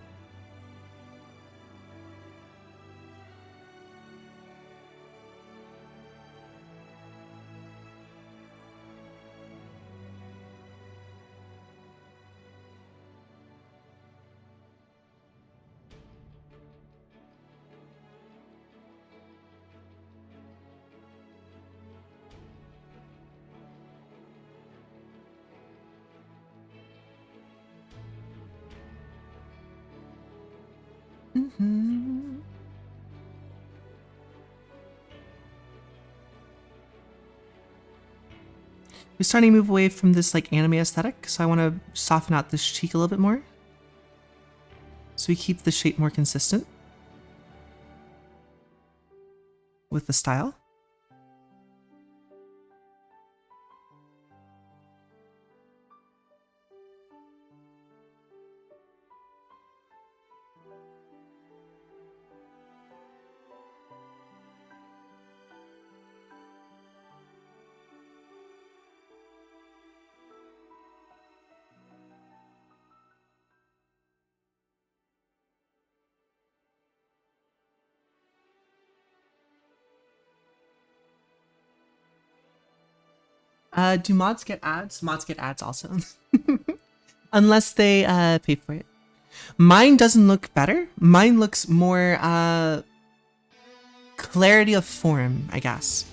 We're starting to move away from this like anime aesthetic, so I want to soften out this cheek a little bit more. So we keep the shape more consistent with the style. Do mods get ads? Mods get ads also. Unless they pay for it. Mine doesn't look better. Mine looks more clarity of form, I guess.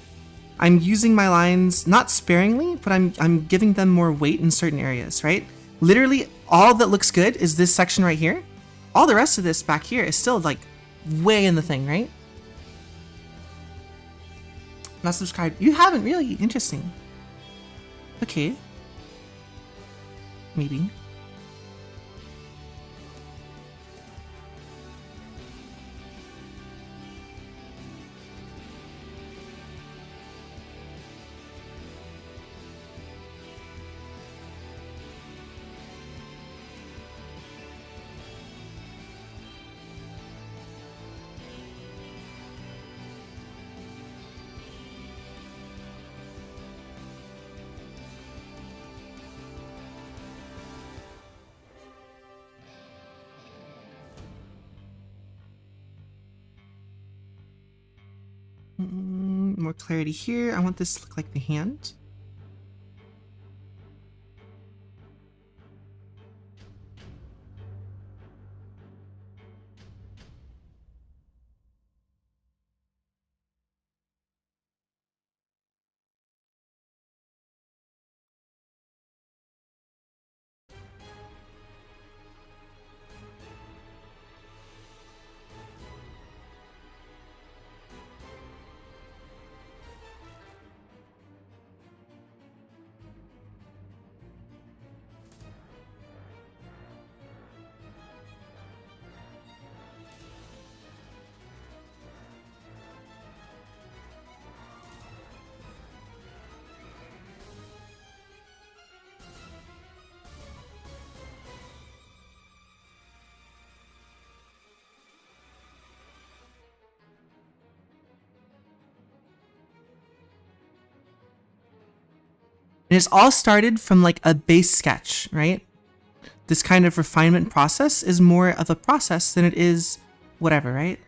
I'm using my lines not sparingly, but I'm giving them more weight in certain areas, right? Literally, all that looks good is this section right here. All the rest of this back here is still like way in the thing, right? Not subscribed. You haven't really. Interesting. Okay. Maybe. More clarity here. I want this to look like the hand. And it's all started from like a base sketch, right? This kind of refinement process is more of a process than it is whatever, right?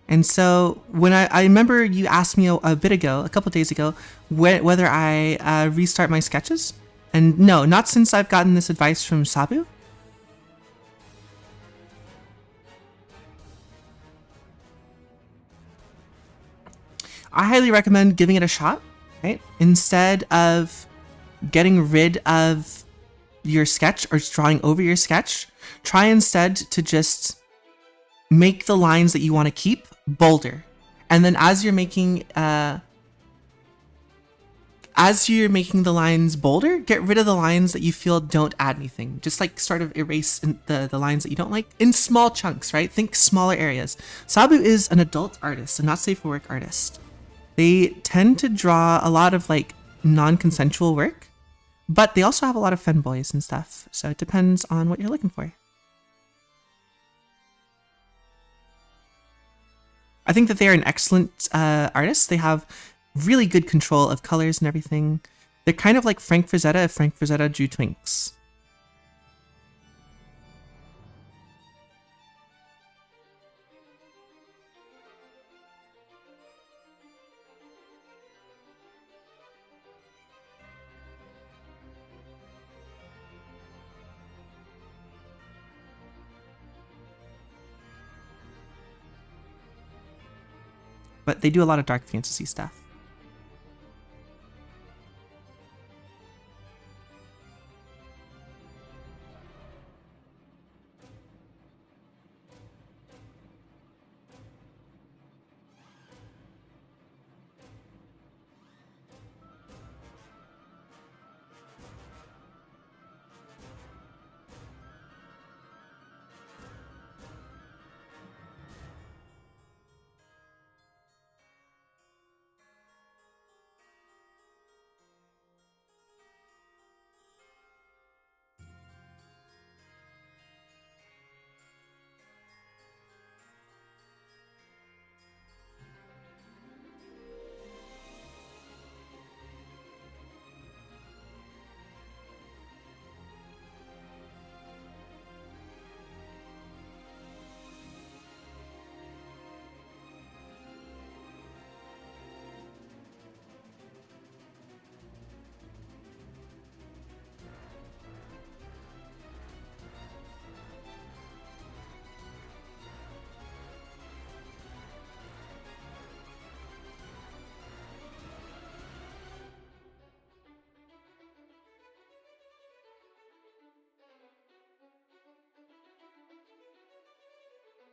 And so when I remember you asked me a bit ago, a couple days ago, whether I restart my sketches. And no, not since I've gotten this advice from Sabu. I highly recommend giving it a shot, right? Instead of getting rid of your sketch or drawing over your sketch, try instead to just make the lines that you want to keep bolder. And then as you're making the lines bolder, get rid of the lines that you feel don't add anything. Just like sort of erase the lines that you don't like in small chunks, right? Think smaller areas. Sabu is an adult artist, a not safe for work artist. They tend to draw a lot of like non-consensual work, but they also have a lot of femboys and stuff. So it depends on what you're looking for. I think that they are an excellent artist. They have really good control of colors and everything. They're kind of like Frank Frazetta if Frank Frazetta drew twinks. But they do a lot of dark fantasy stuff.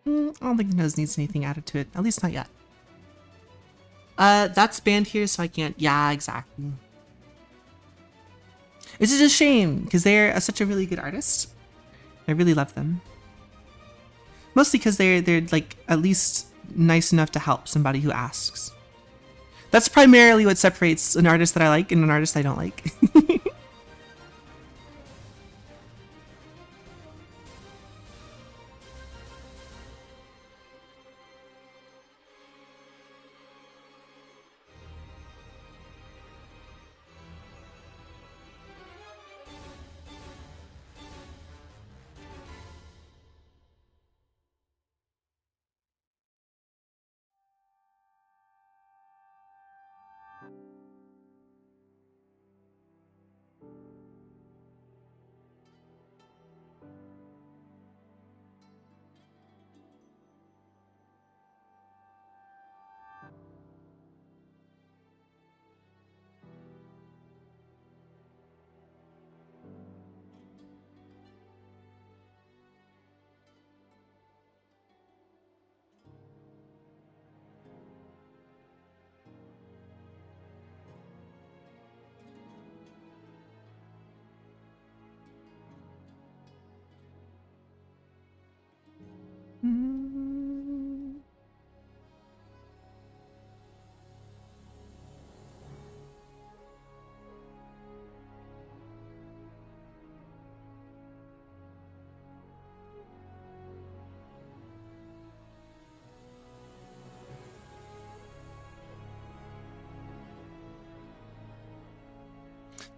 I don't think the nose needs anything added to it, at least not yet. That's banned here, so I can't. Yeah, exactly. It's just a shame because they're such a really good artist. I really love them. Mostly because they're like at least nice enough to help somebody who asks. That's primarily what separates an artist that I like and an artist I don't like.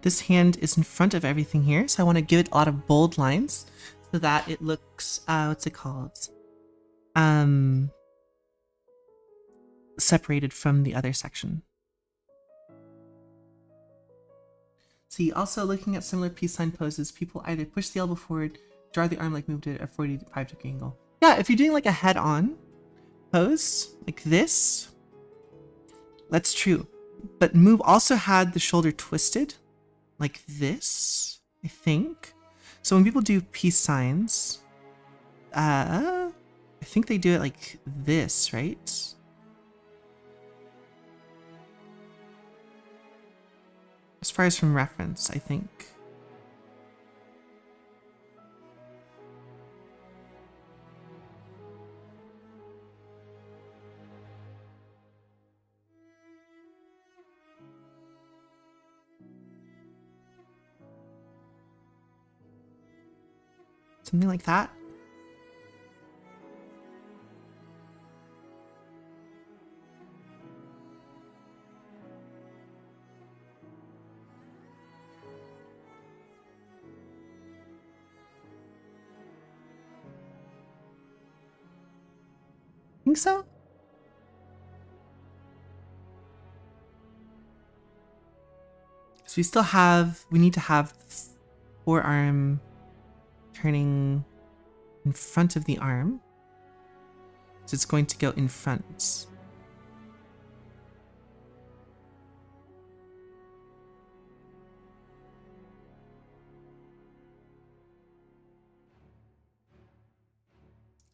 This hand is in front of everything here, so I want to give it a lot of bold lines so that it looks, what's it called? Separated from the other section. See, also looking at similar peace sign poses, people either push the elbow forward, draw the arm like moved at a 45-degree angle. Yeah, if you're doing like a head-on pose, like this, that's true. But Move also had the shoulder twisted, like this, I think. So when people do peace signs, I think they do it like this, right? As far as from reference, I think. Something like that. Think so? So we need to have the forearm turning in front of the arm. So it's going to go in front.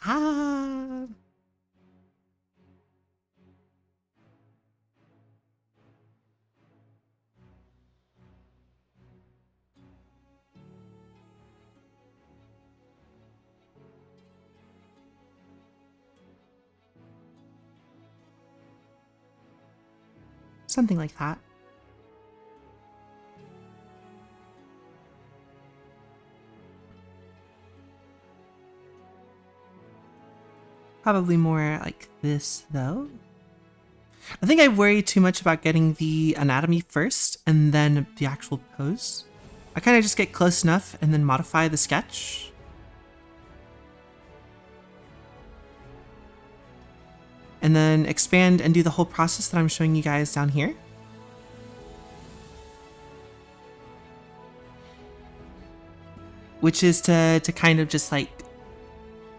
Ah. Something like that. Probably more like this, though. I think I worry too much about getting the anatomy first and then the actual pose. I kind of just get close enough and then modify the sketch. And then expand and do the whole process that I'm showing you guys down here. Which is to kind of just like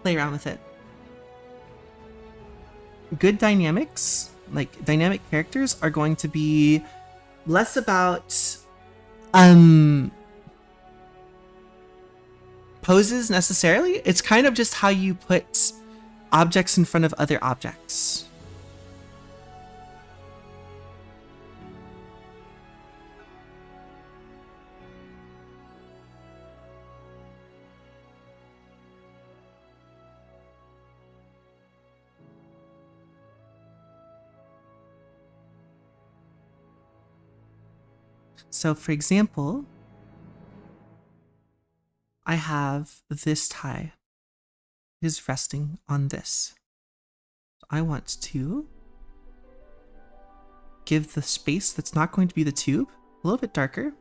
play around with it. Good dynamics, like dynamic characters, are going to be less about poses necessarily. It's kind of just how you put objects in front of other objects. So for example, I have this tie is resting on this. I want to give the space that's not going to be the tube a little bit darker,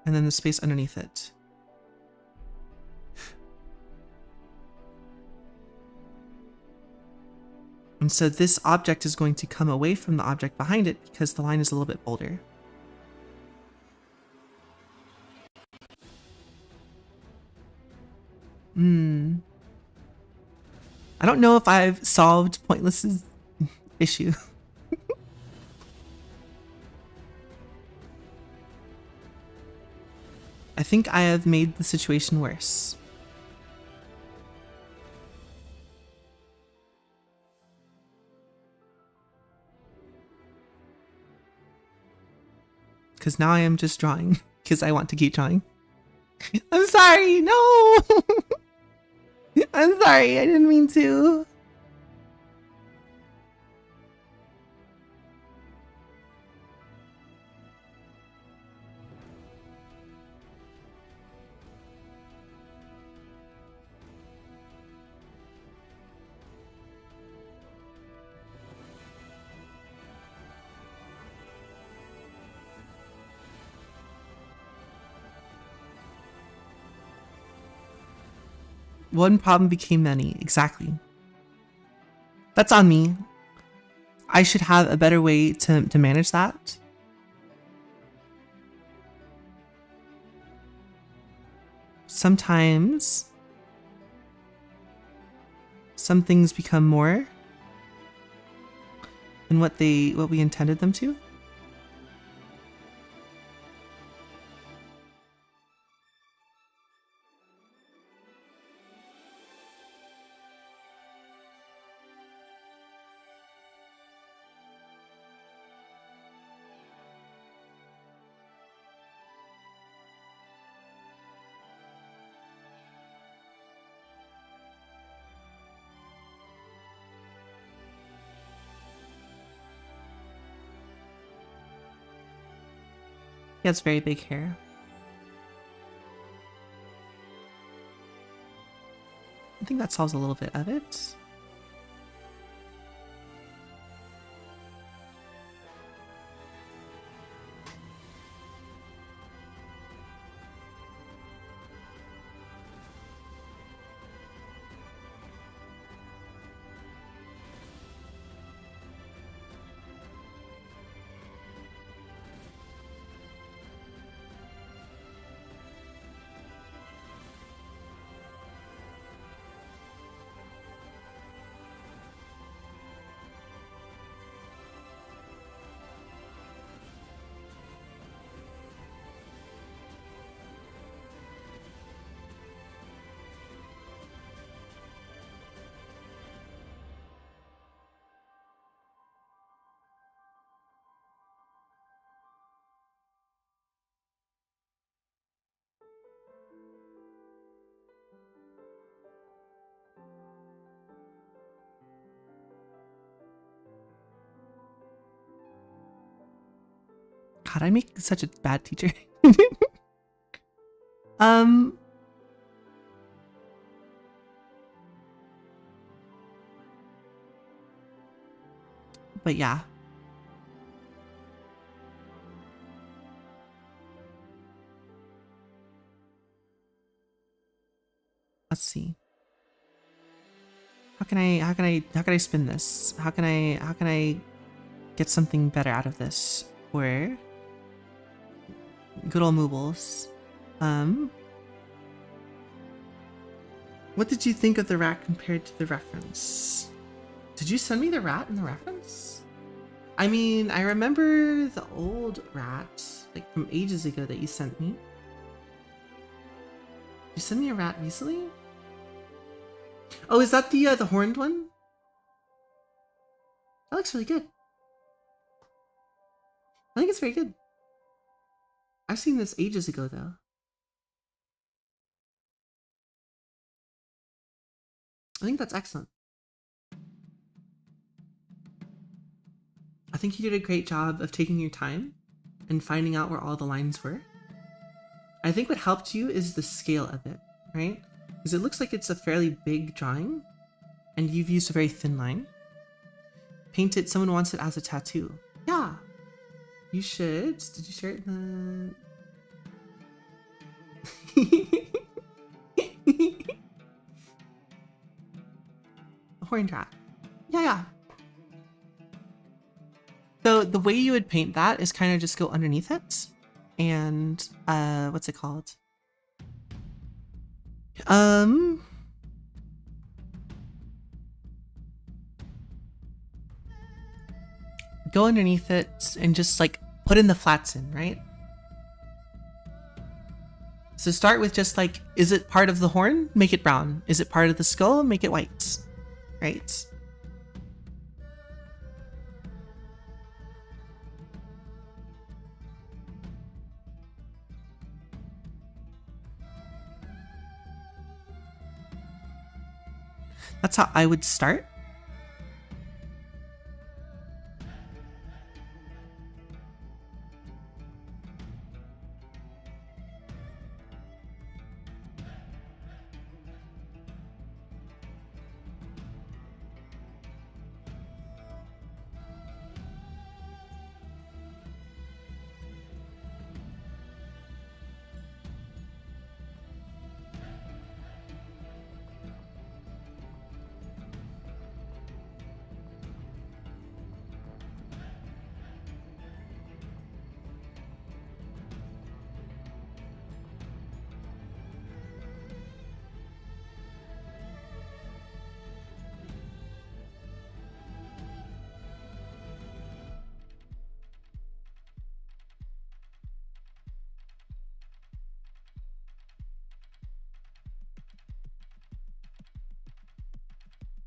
and then the space underneath it. And so this object is going to come away from the object behind it because the line is a little bit bolder. I don't know if I've solved Pointless's issue. I think I have made the situation worse. Because now I am just drawing because I want to keep drawing. I'm sorry, no! I'm sorry, I didn't mean to. One problem became many, exactly. That's on me. I should have a better way to manage that. Sometimes some things become more than what we intended them to. He has very big hair. I think that solves a little bit of it. God, I make such a bad teacher. But yeah. Let's see. How can I spin this? How can I get something better out of this? Or good old Moobles. What did you think of the rat compared to the reference? Did you send me the rat in the reference? I mean, I remember the old rat, like from ages ago that you sent me. Did you send me a rat recently? Oh, is that the horned one? That looks really good. I think it's very good. I've seen this ages ago, though. I think that's excellent. I think you did a great job of taking your time and finding out where all the lines were. I think what helped you is the scale of it, right? Because it looks like it's a fairly big drawing, and you've used a very thin line. Paint it, someone wants it as a tattoo. Yeah, you should. Did you share it in the... Horned rat. Yeah. So the way you would paint that is kind of just go underneath it and what's it called? Go underneath it and just like put in the flats in, right? So start with just like, is it part of the horn? Make it brown. Is it part of the skull? Make it white, right? That's how I would start.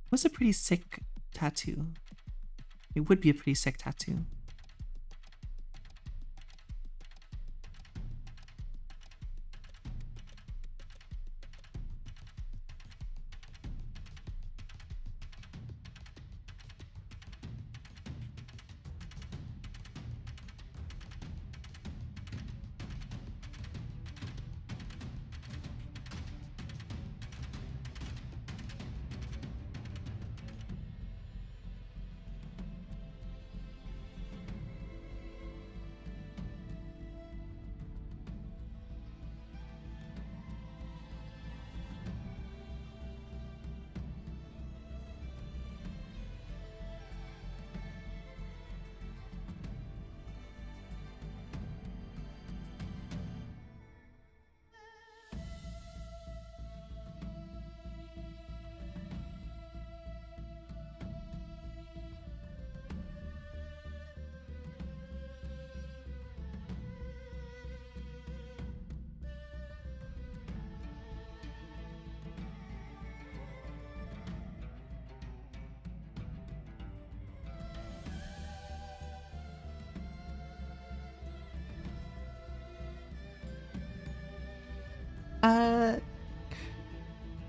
What's a pretty sick tattoo? It would be a pretty sick tattoo.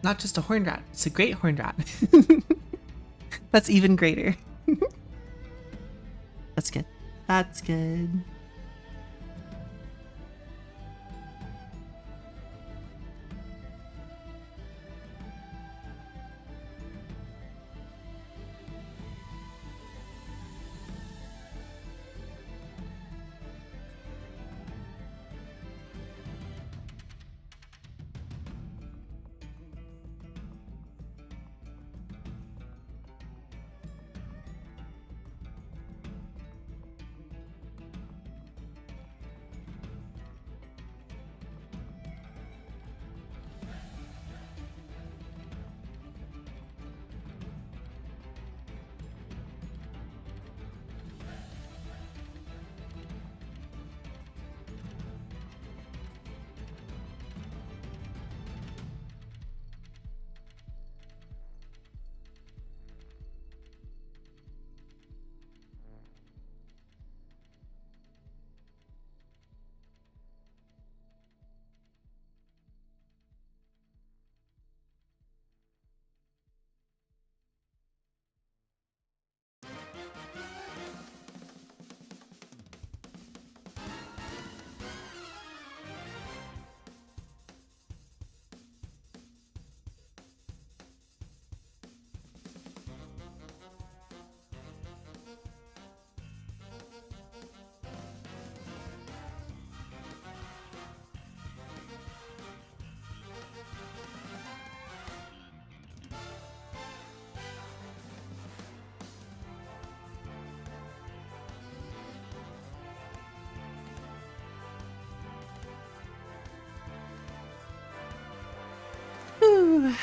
Not just a horned rat, it's a great horned rat. That's even greater. That's good. That's good. time.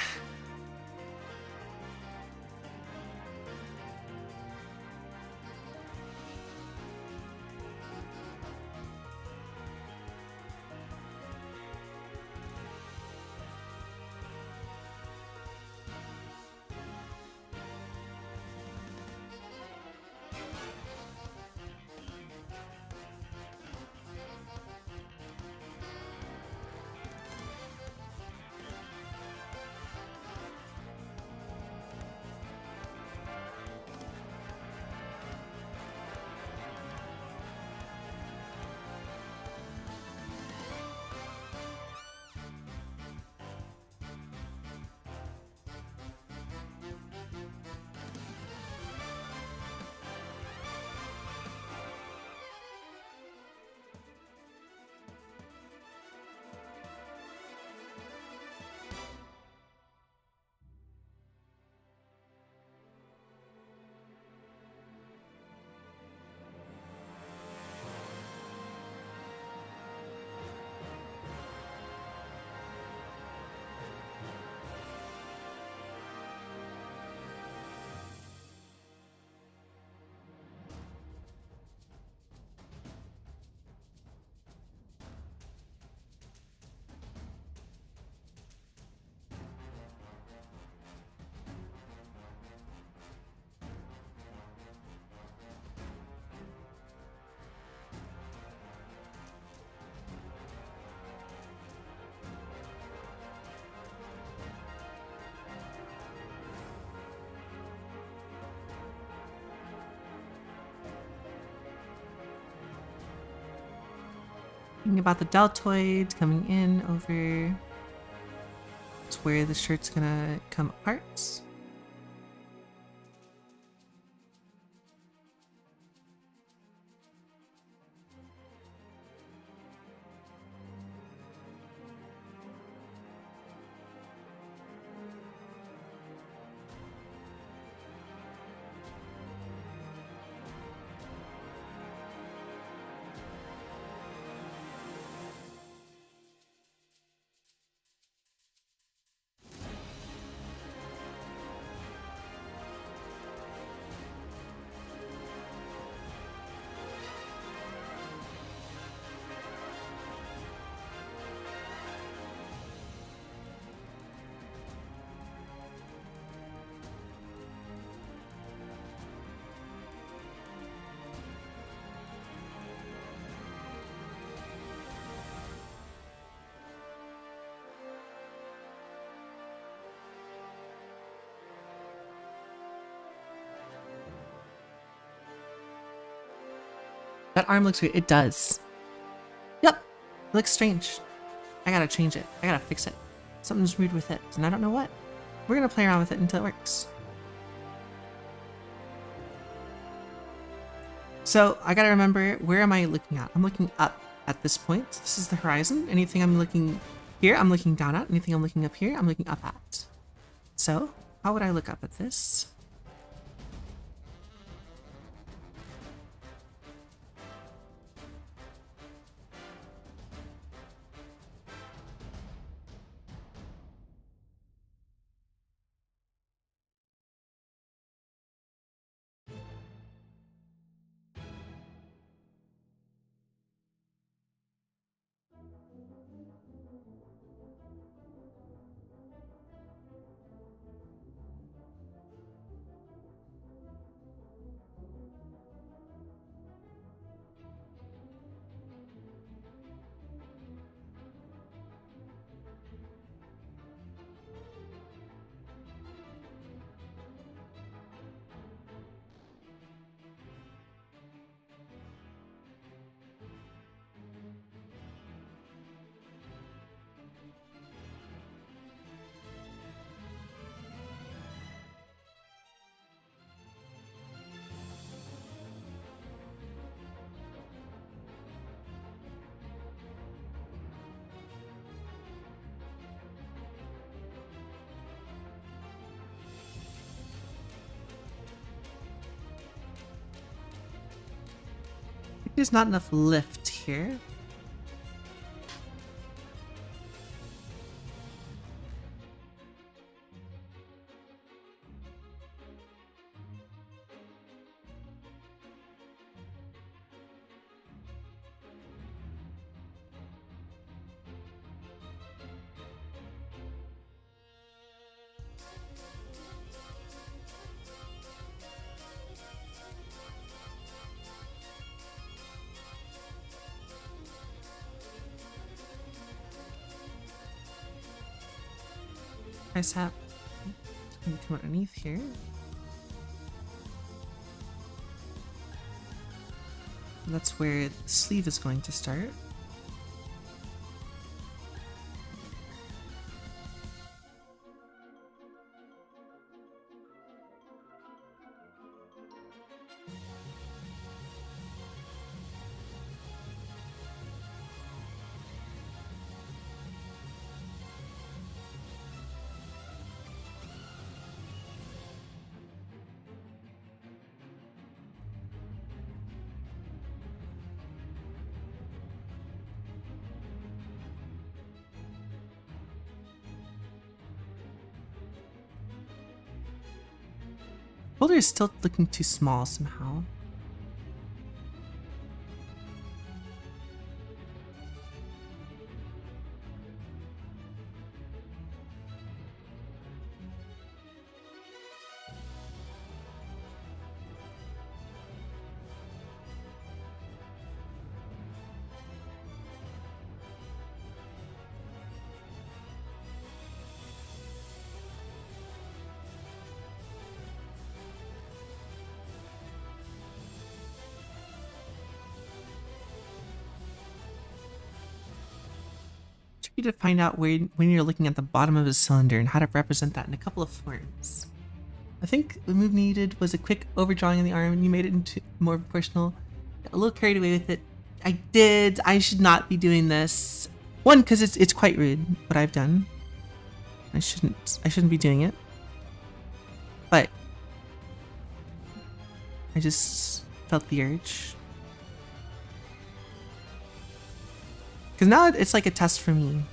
Thinking about the deltoid coming in over. It's where the shirt's gonna come apart. That arm looks weird. It does. Yep. It looks strange. I gotta change it. I gotta fix it. Something's weird with it, and I don't know what. We're gonna play around with it until it works. So I gotta remember, where am I looking at? I'm looking up at this point. This is the horizon. Anything I'm looking here, I'm looking down at. Anything I'm looking up here, I'm looking up at. So how would I look up at this? There's not enough lift here. tricep. Come underneath here. That's where the sleeve is going to start. Shoulder is still looking too small somehow. Tricky to find out when you're looking at the bottom of a cylinder and how to represent that in a couple of forms. I think the move needed was a quick overdrawing of the arm and you made it into more proportional. Got a little carried away with it. I did. I should not be doing this. One, because it's quite rude what I've done. I shouldn't be doing it. But I just felt the urge. Because now it's like a test for me.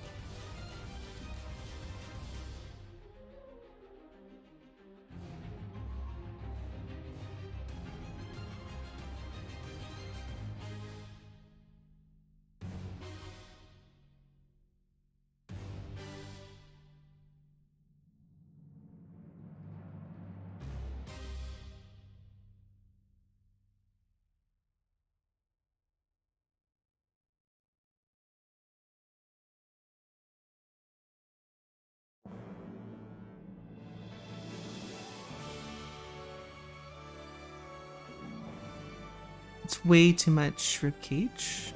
It's way too much ribcage.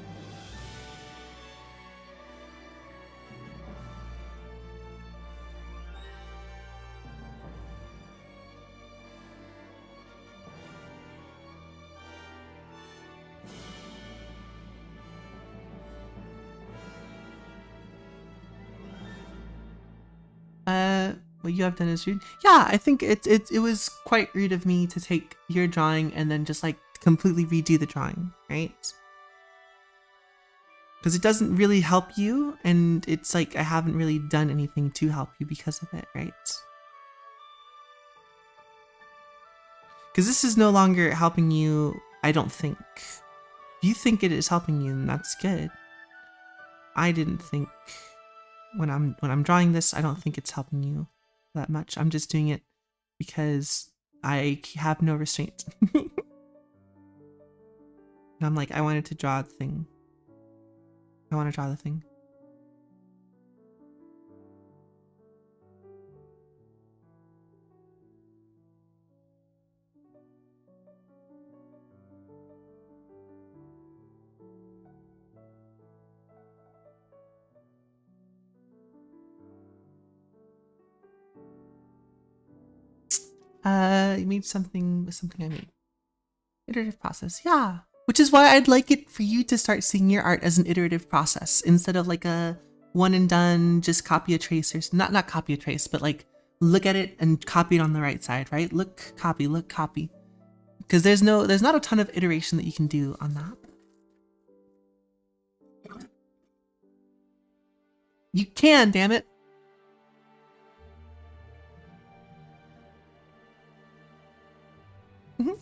What you have done is rude. Yeah, I think it was quite rude of me to take your drawing and then just like completely redo the drawing, right? Because it doesn't really help you, and it's like I haven't really done anything to help you because of it, right? Because this is no longer helping you, I don't think. If you think it is helping you, then that's good. I didn't think when I'm drawing this, I don't think it's helping you that much. I'm just doing it because I have no restraint. And I'm like, I wanted to draw the thing. I want to draw the thing. You made something with something I made. Iterative process, yeah. Which is why I'd like it for you to start seeing your art as an iterative process instead of like a one and done, just copy a trace or not copy a trace, but like look at it and copy it on the right side, right? Look, copy. Because there's not a ton of iteration that you can do on that. You can, damn it. Mm-hmm.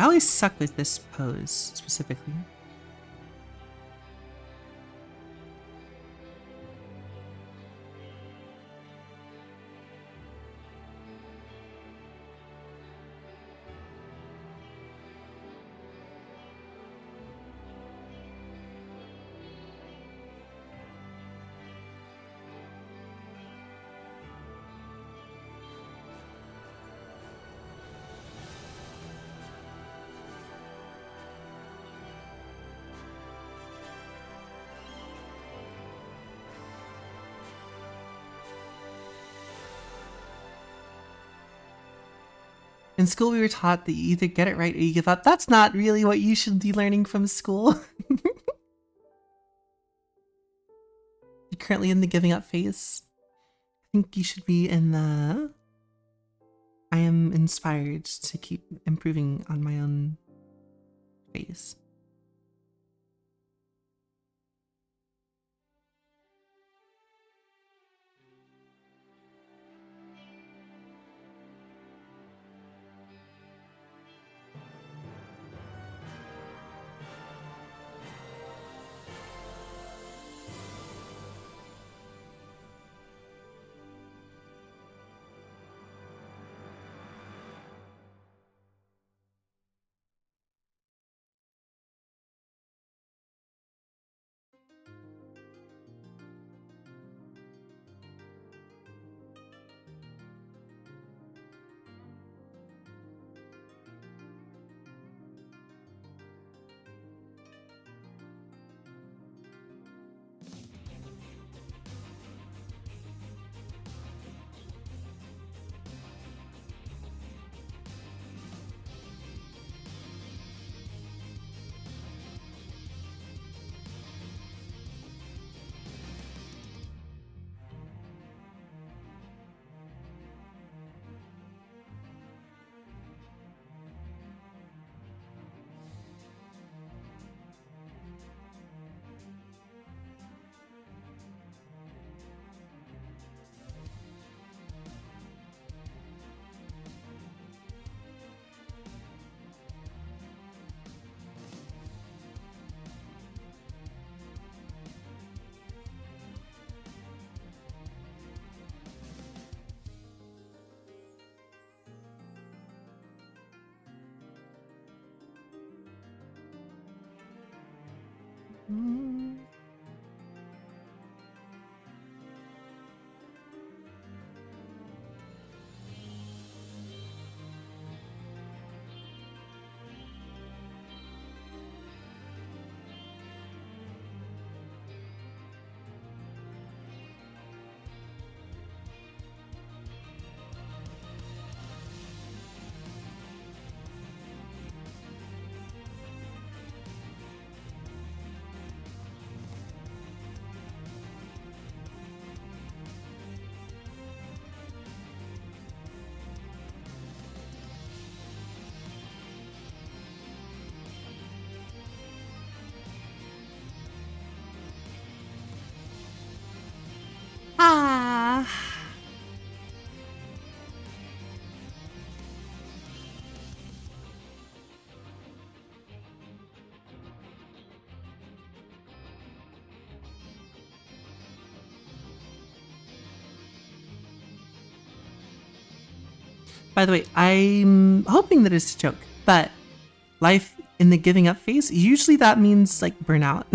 I always suck with this pose specifically. In school, we were taught that you either get it right or you give up. That's not really what you should be learning from school. You're currently in the giving up phase. I think you should be in the... I am inspired to keep improving on my own phase. Ah. By the way, I'm hoping that it's a joke, but life in the giving up phase, usually that means like burnout.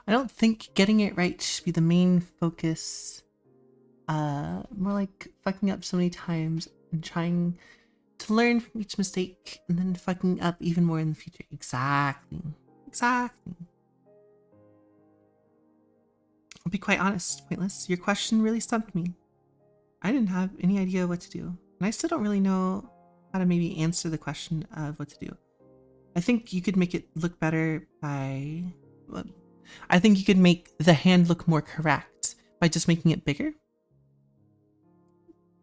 I don't think getting it right should be the main focus. More like fucking up so many times and trying to learn from each mistake and then fucking up even more in the future. Exactly. Exactly. I'll be quite honest, Pointless. Your question really stumped me. I didn't have any idea what to do. And I still don't really know how to maybe answer the question of what to do. I think you could make it look better by... Well, I think you could make the hand look more correct by just making it bigger.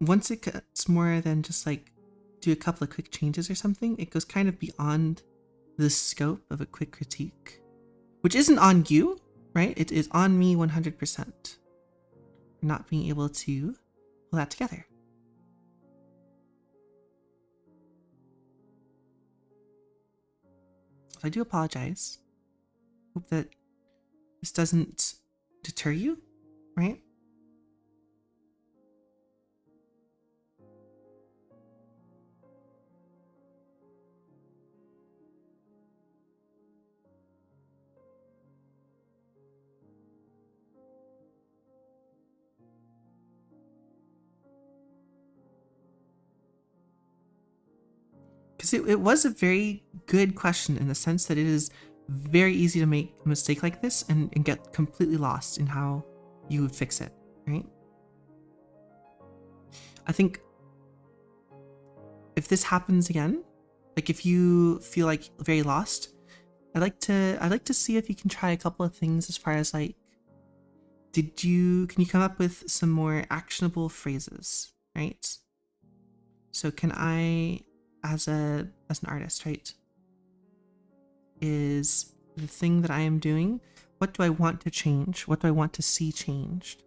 Once it gets more than just like do a couple of quick changes or something, it goes kind of beyond the scope of a quick critique, which isn't on you, right? It is on me 100% for not being able to pull that together. So I do apologize. Hope that this doesn't deter you, right? Because it was a very good question in the sense that it is very easy to make a mistake like this and get completely lost in how you would fix it, right? I think if this happens again, like if you feel like very lost, I'd like to see if you can try a couple of things as far as like, can you come up with some more actionable phrases, right? So can I, as an artist, right, is the thing that I am doing, what do I want to change? What do I want to see changed?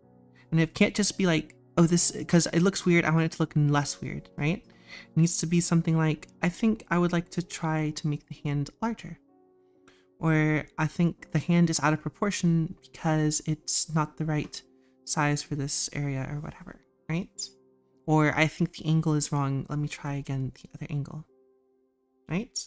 And it can't just be like, oh, this, because it looks weird, I want it to look less weird, right? It needs to be something like, I think I would like to try to make the hand larger. Or I think the hand is out of proportion because it's not the right size for this area or whatever, right? Or I think the angle is wrong. Let me try again the other angle, right?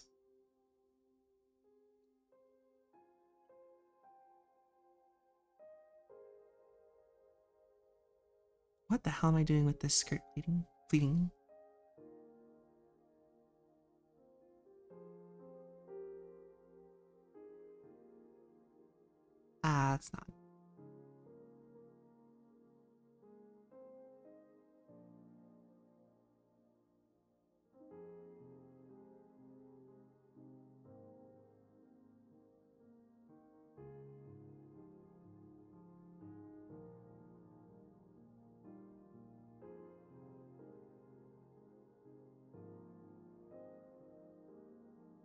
What the hell am I doing with this skirt pleating? Ah, it's not.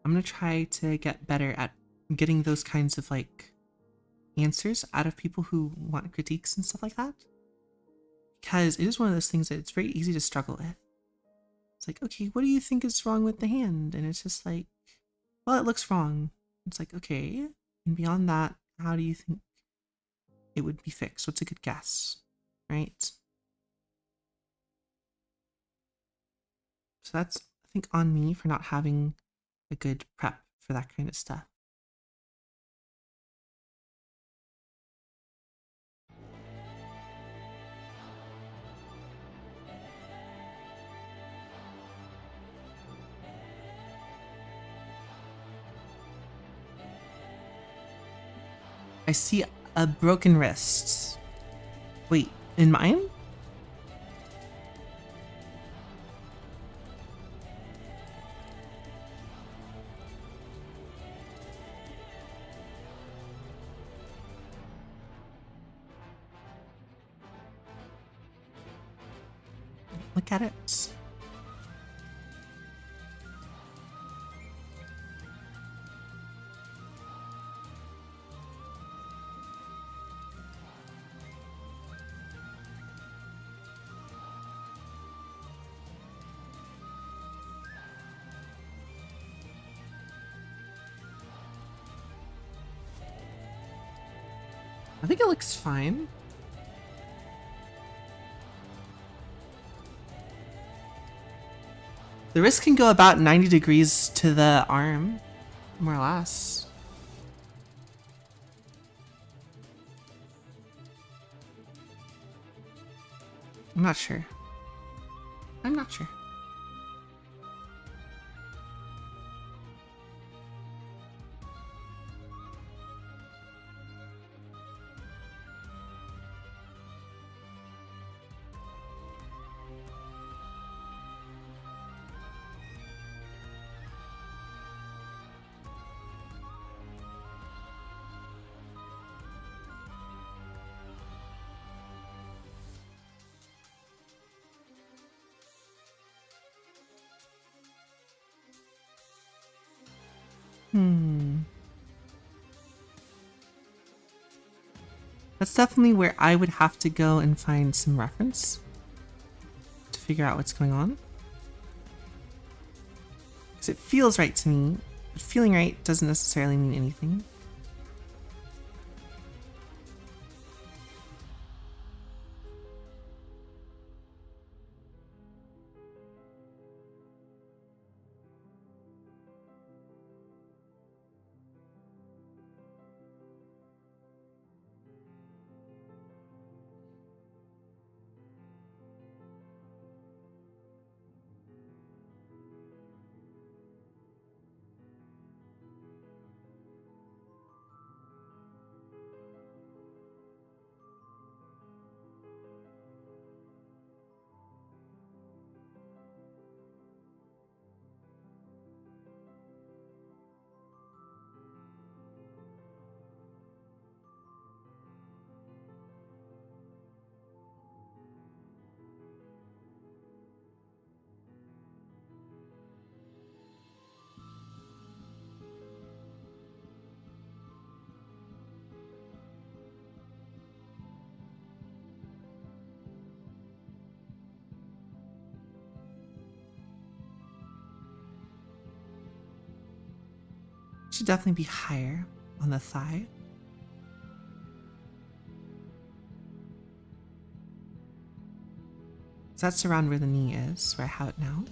I'm gonna try to get better at getting those kinds of like answers out of people who want critiques and stuff like that. Because it is one of those things that it's very easy to struggle with. It's like, okay, what do you think is wrong with the hand? And it's just like, well, it looks wrong. It's like, okay. And beyond that, how do you think it would be fixed? What's a good guess? Right? So that's, I think, on me for not having a good prep for that kind of stuff. I see a broken wrist. Wait, in mine? Look at it. I think it looks fine. The wrist can go about 90 degrees to the arm, more or less. I'm not sure. I'm not sure. That's definitely where I would have to go and find some reference to figure out what's going on. Because it feels right to me, but feeling right doesn't necessarily mean anything. Should definitely be higher on the thigh. So that's around where the knee is, where I have it now.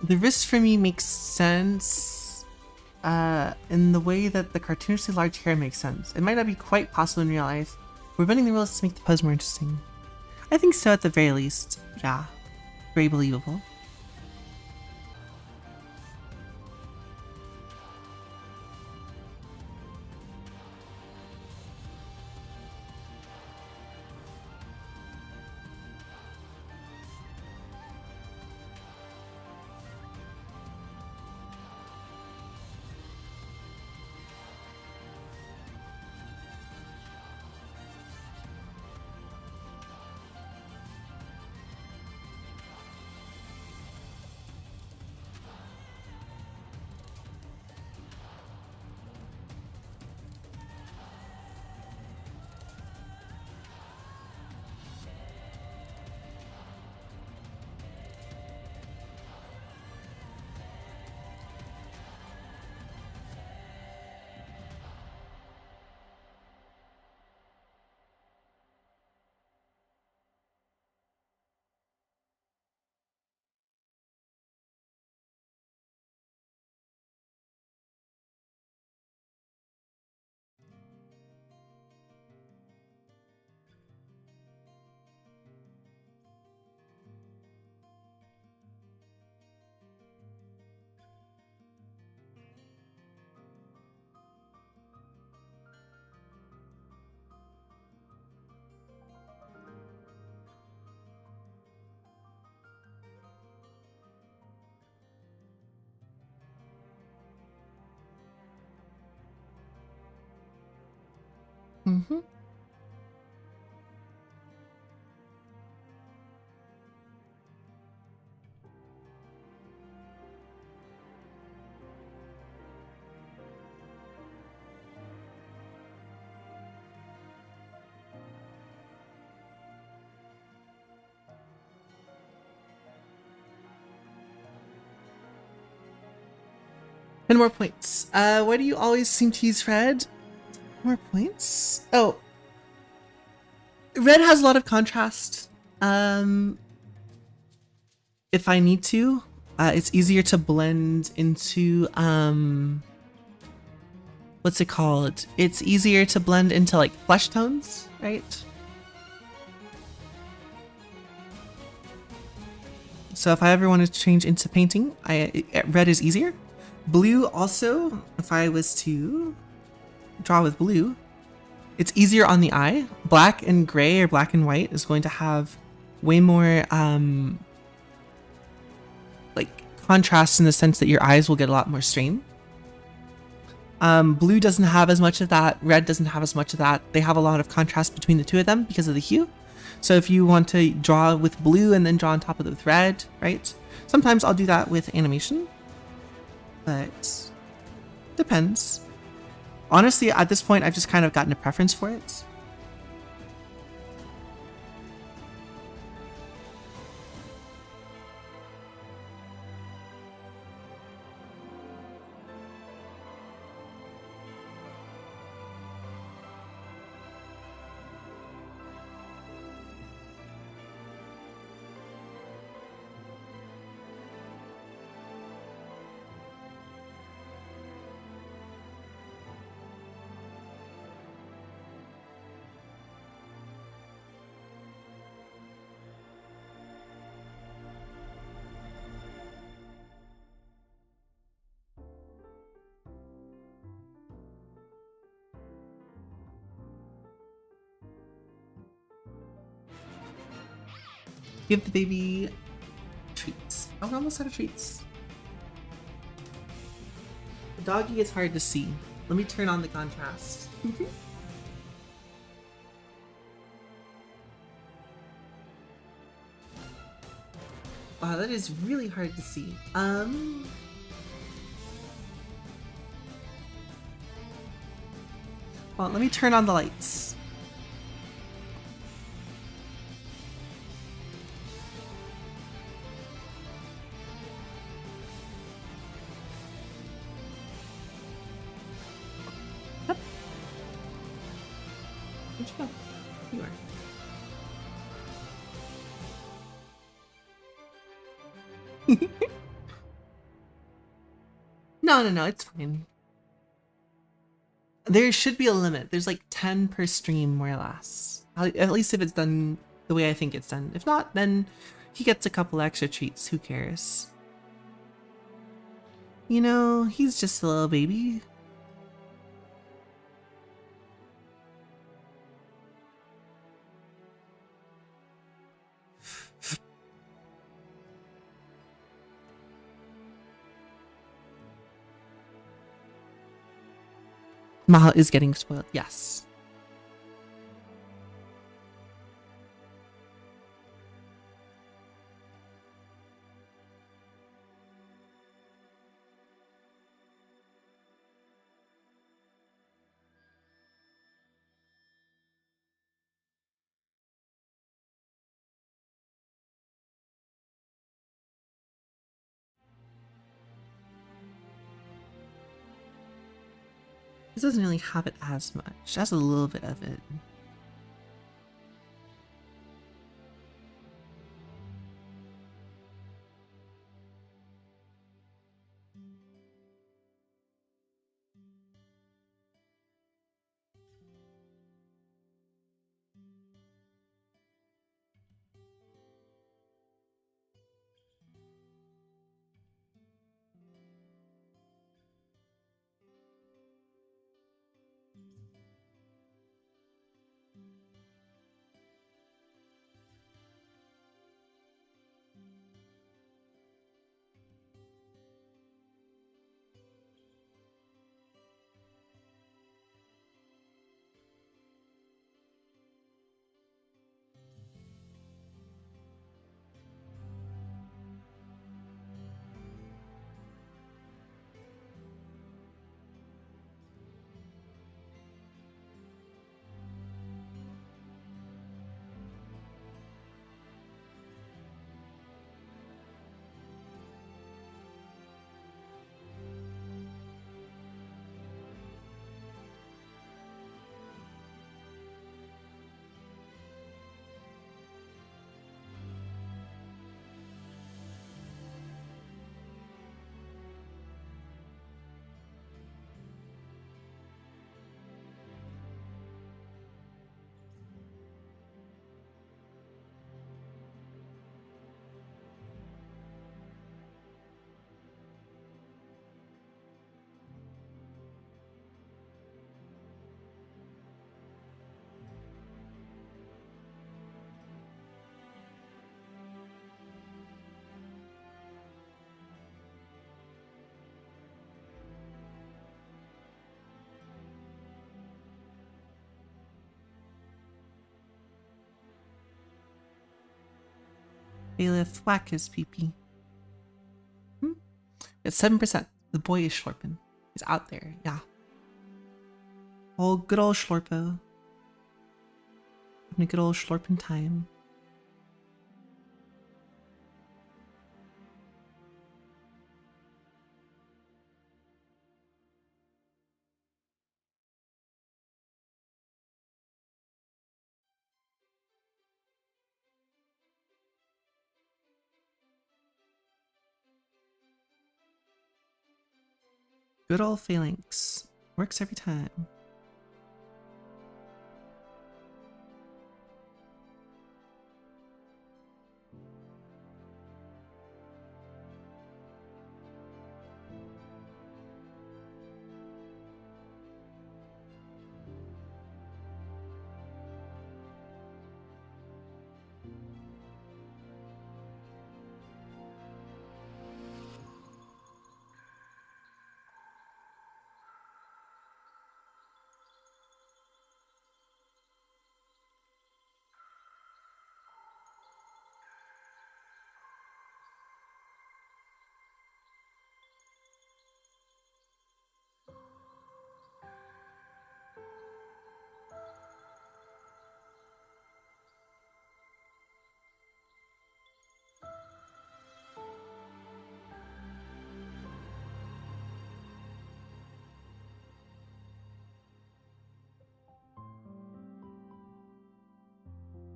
The wrist for me makes sense in the way that the cartoonishly large hair makes sense. It might not be quite possible in real life. We're bending the rules to make the pose more interesting. I think so at the very least. Yeah. Very believable. Mm-hmm. And more points. Why do you always seem to use red? More points? Oh. Red has a lot of contrast. If I need to, it's easier to blend into, what's it called? It's easier to blend into like flesh tones, right? So if I ever wanted to change into painting, red is easier. Blue also, if I was to draw with blue, it's easier on the eye. Black and gray or black and white is going to have way more like contrast in the sense that your eyes will get a lot more strain. Blue doesn't have as much of that. Red doesn't have as much of that. They have a lot of contrast between the two of them because of the hue. So if you want to draw with blue and then draw on top of it with red, right? Sometimes I'll do that with animation, but depends. Honestly, at this point, I've just kind of gotten a preference for it. Give the baby treats. Oh, we're almost out of treats. The doggy is hard to see. Let me turn on the contrast. Wow, that is really hard to see. Well, let me turn on the lights. Yep. Where'd you go? You are. no, it's fine. There should be a limit. There's like 10 per stream, more or less. At least if it's done the way I think it's done. If not, then he gets a couple extra treats. Who cares? You know, he's just a little baby. Mahal is getting spoiled, yes. This doesn't really have it as much. It has a little bit of it. Bailiff, whack his pee-pee. It's 7%. The boy is Schlorpin. He's out there, yeah. Oh, good old Schlorpo. Having a good old Schlorpin time. Good old phalanx. Works every time.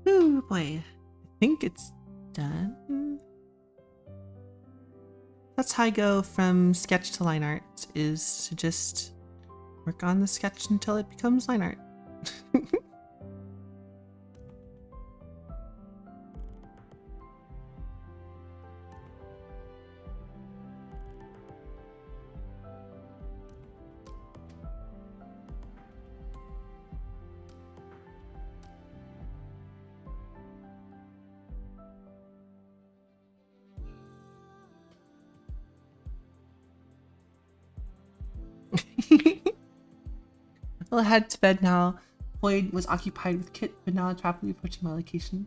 Ooh boy, I think it's done. That's how I go from sketch to line art, is to just work on the sketch until it becomes line art. I'll head to bed now. Floyd was occupied with Kit, but now it's rapidly approaching my location.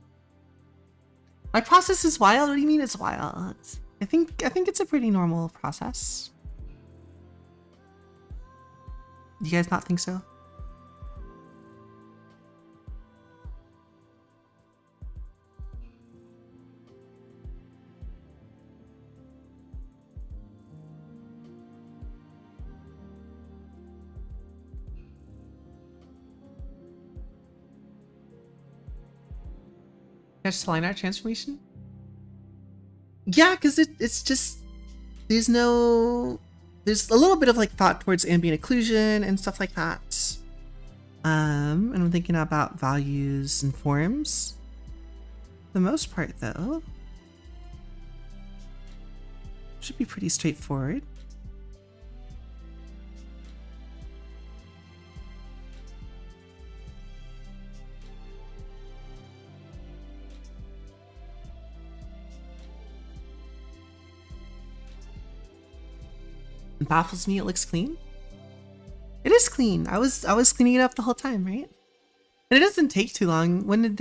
My process is wild? What do you mean it's wild? I think it's a pretty normal process. You guys not think so? Catch the line art transformation? Yeah, because it's just there's a little bit of like thought towards ambient occlusion and stuff like that. And I'm thinking about values and forms. For the most part though, should be pretty straightforward. It baffles me it looks clean. It is clean. I was cleaning it up the whole time, right? And it doesn't take too long. When did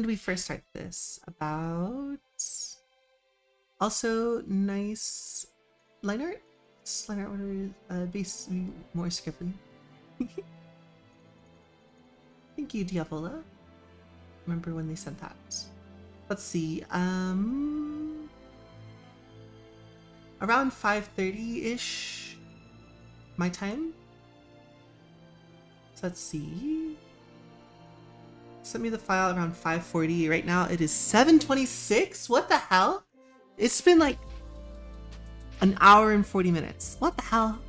we first start this? About also nice line art. Line art order base more scribbling. Thank you, Diavola. Remember when they sent that. Let's see. Around 5:30-ish my time. So let's see. Sent me the file around 5:40. Right now it is 7:26. What the hell? It's been like an hour and 40 minutes. What the hell?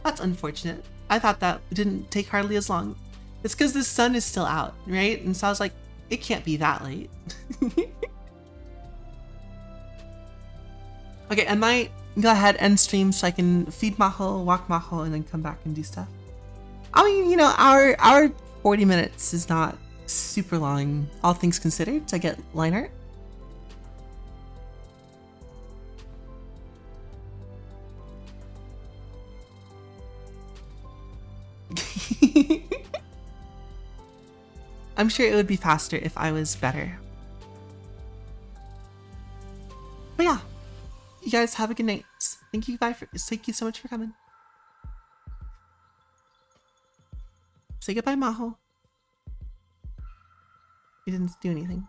That's unfortunate. I thought that didn't take hardly as long. It's because the sun is still out, right? And so I was like, it can't be that late. Okay, I might go ahead and stream so I can feed Maho, walk Maho, and then come back and do stuff. I mean, you know, our 40 minutes is not super long, all things considered, to get line art. I'm sure it would be faster if I was better. But yeah. You guys have a good night. Thank you so much for coming. Say goodbye, Maho. You didn't do anything.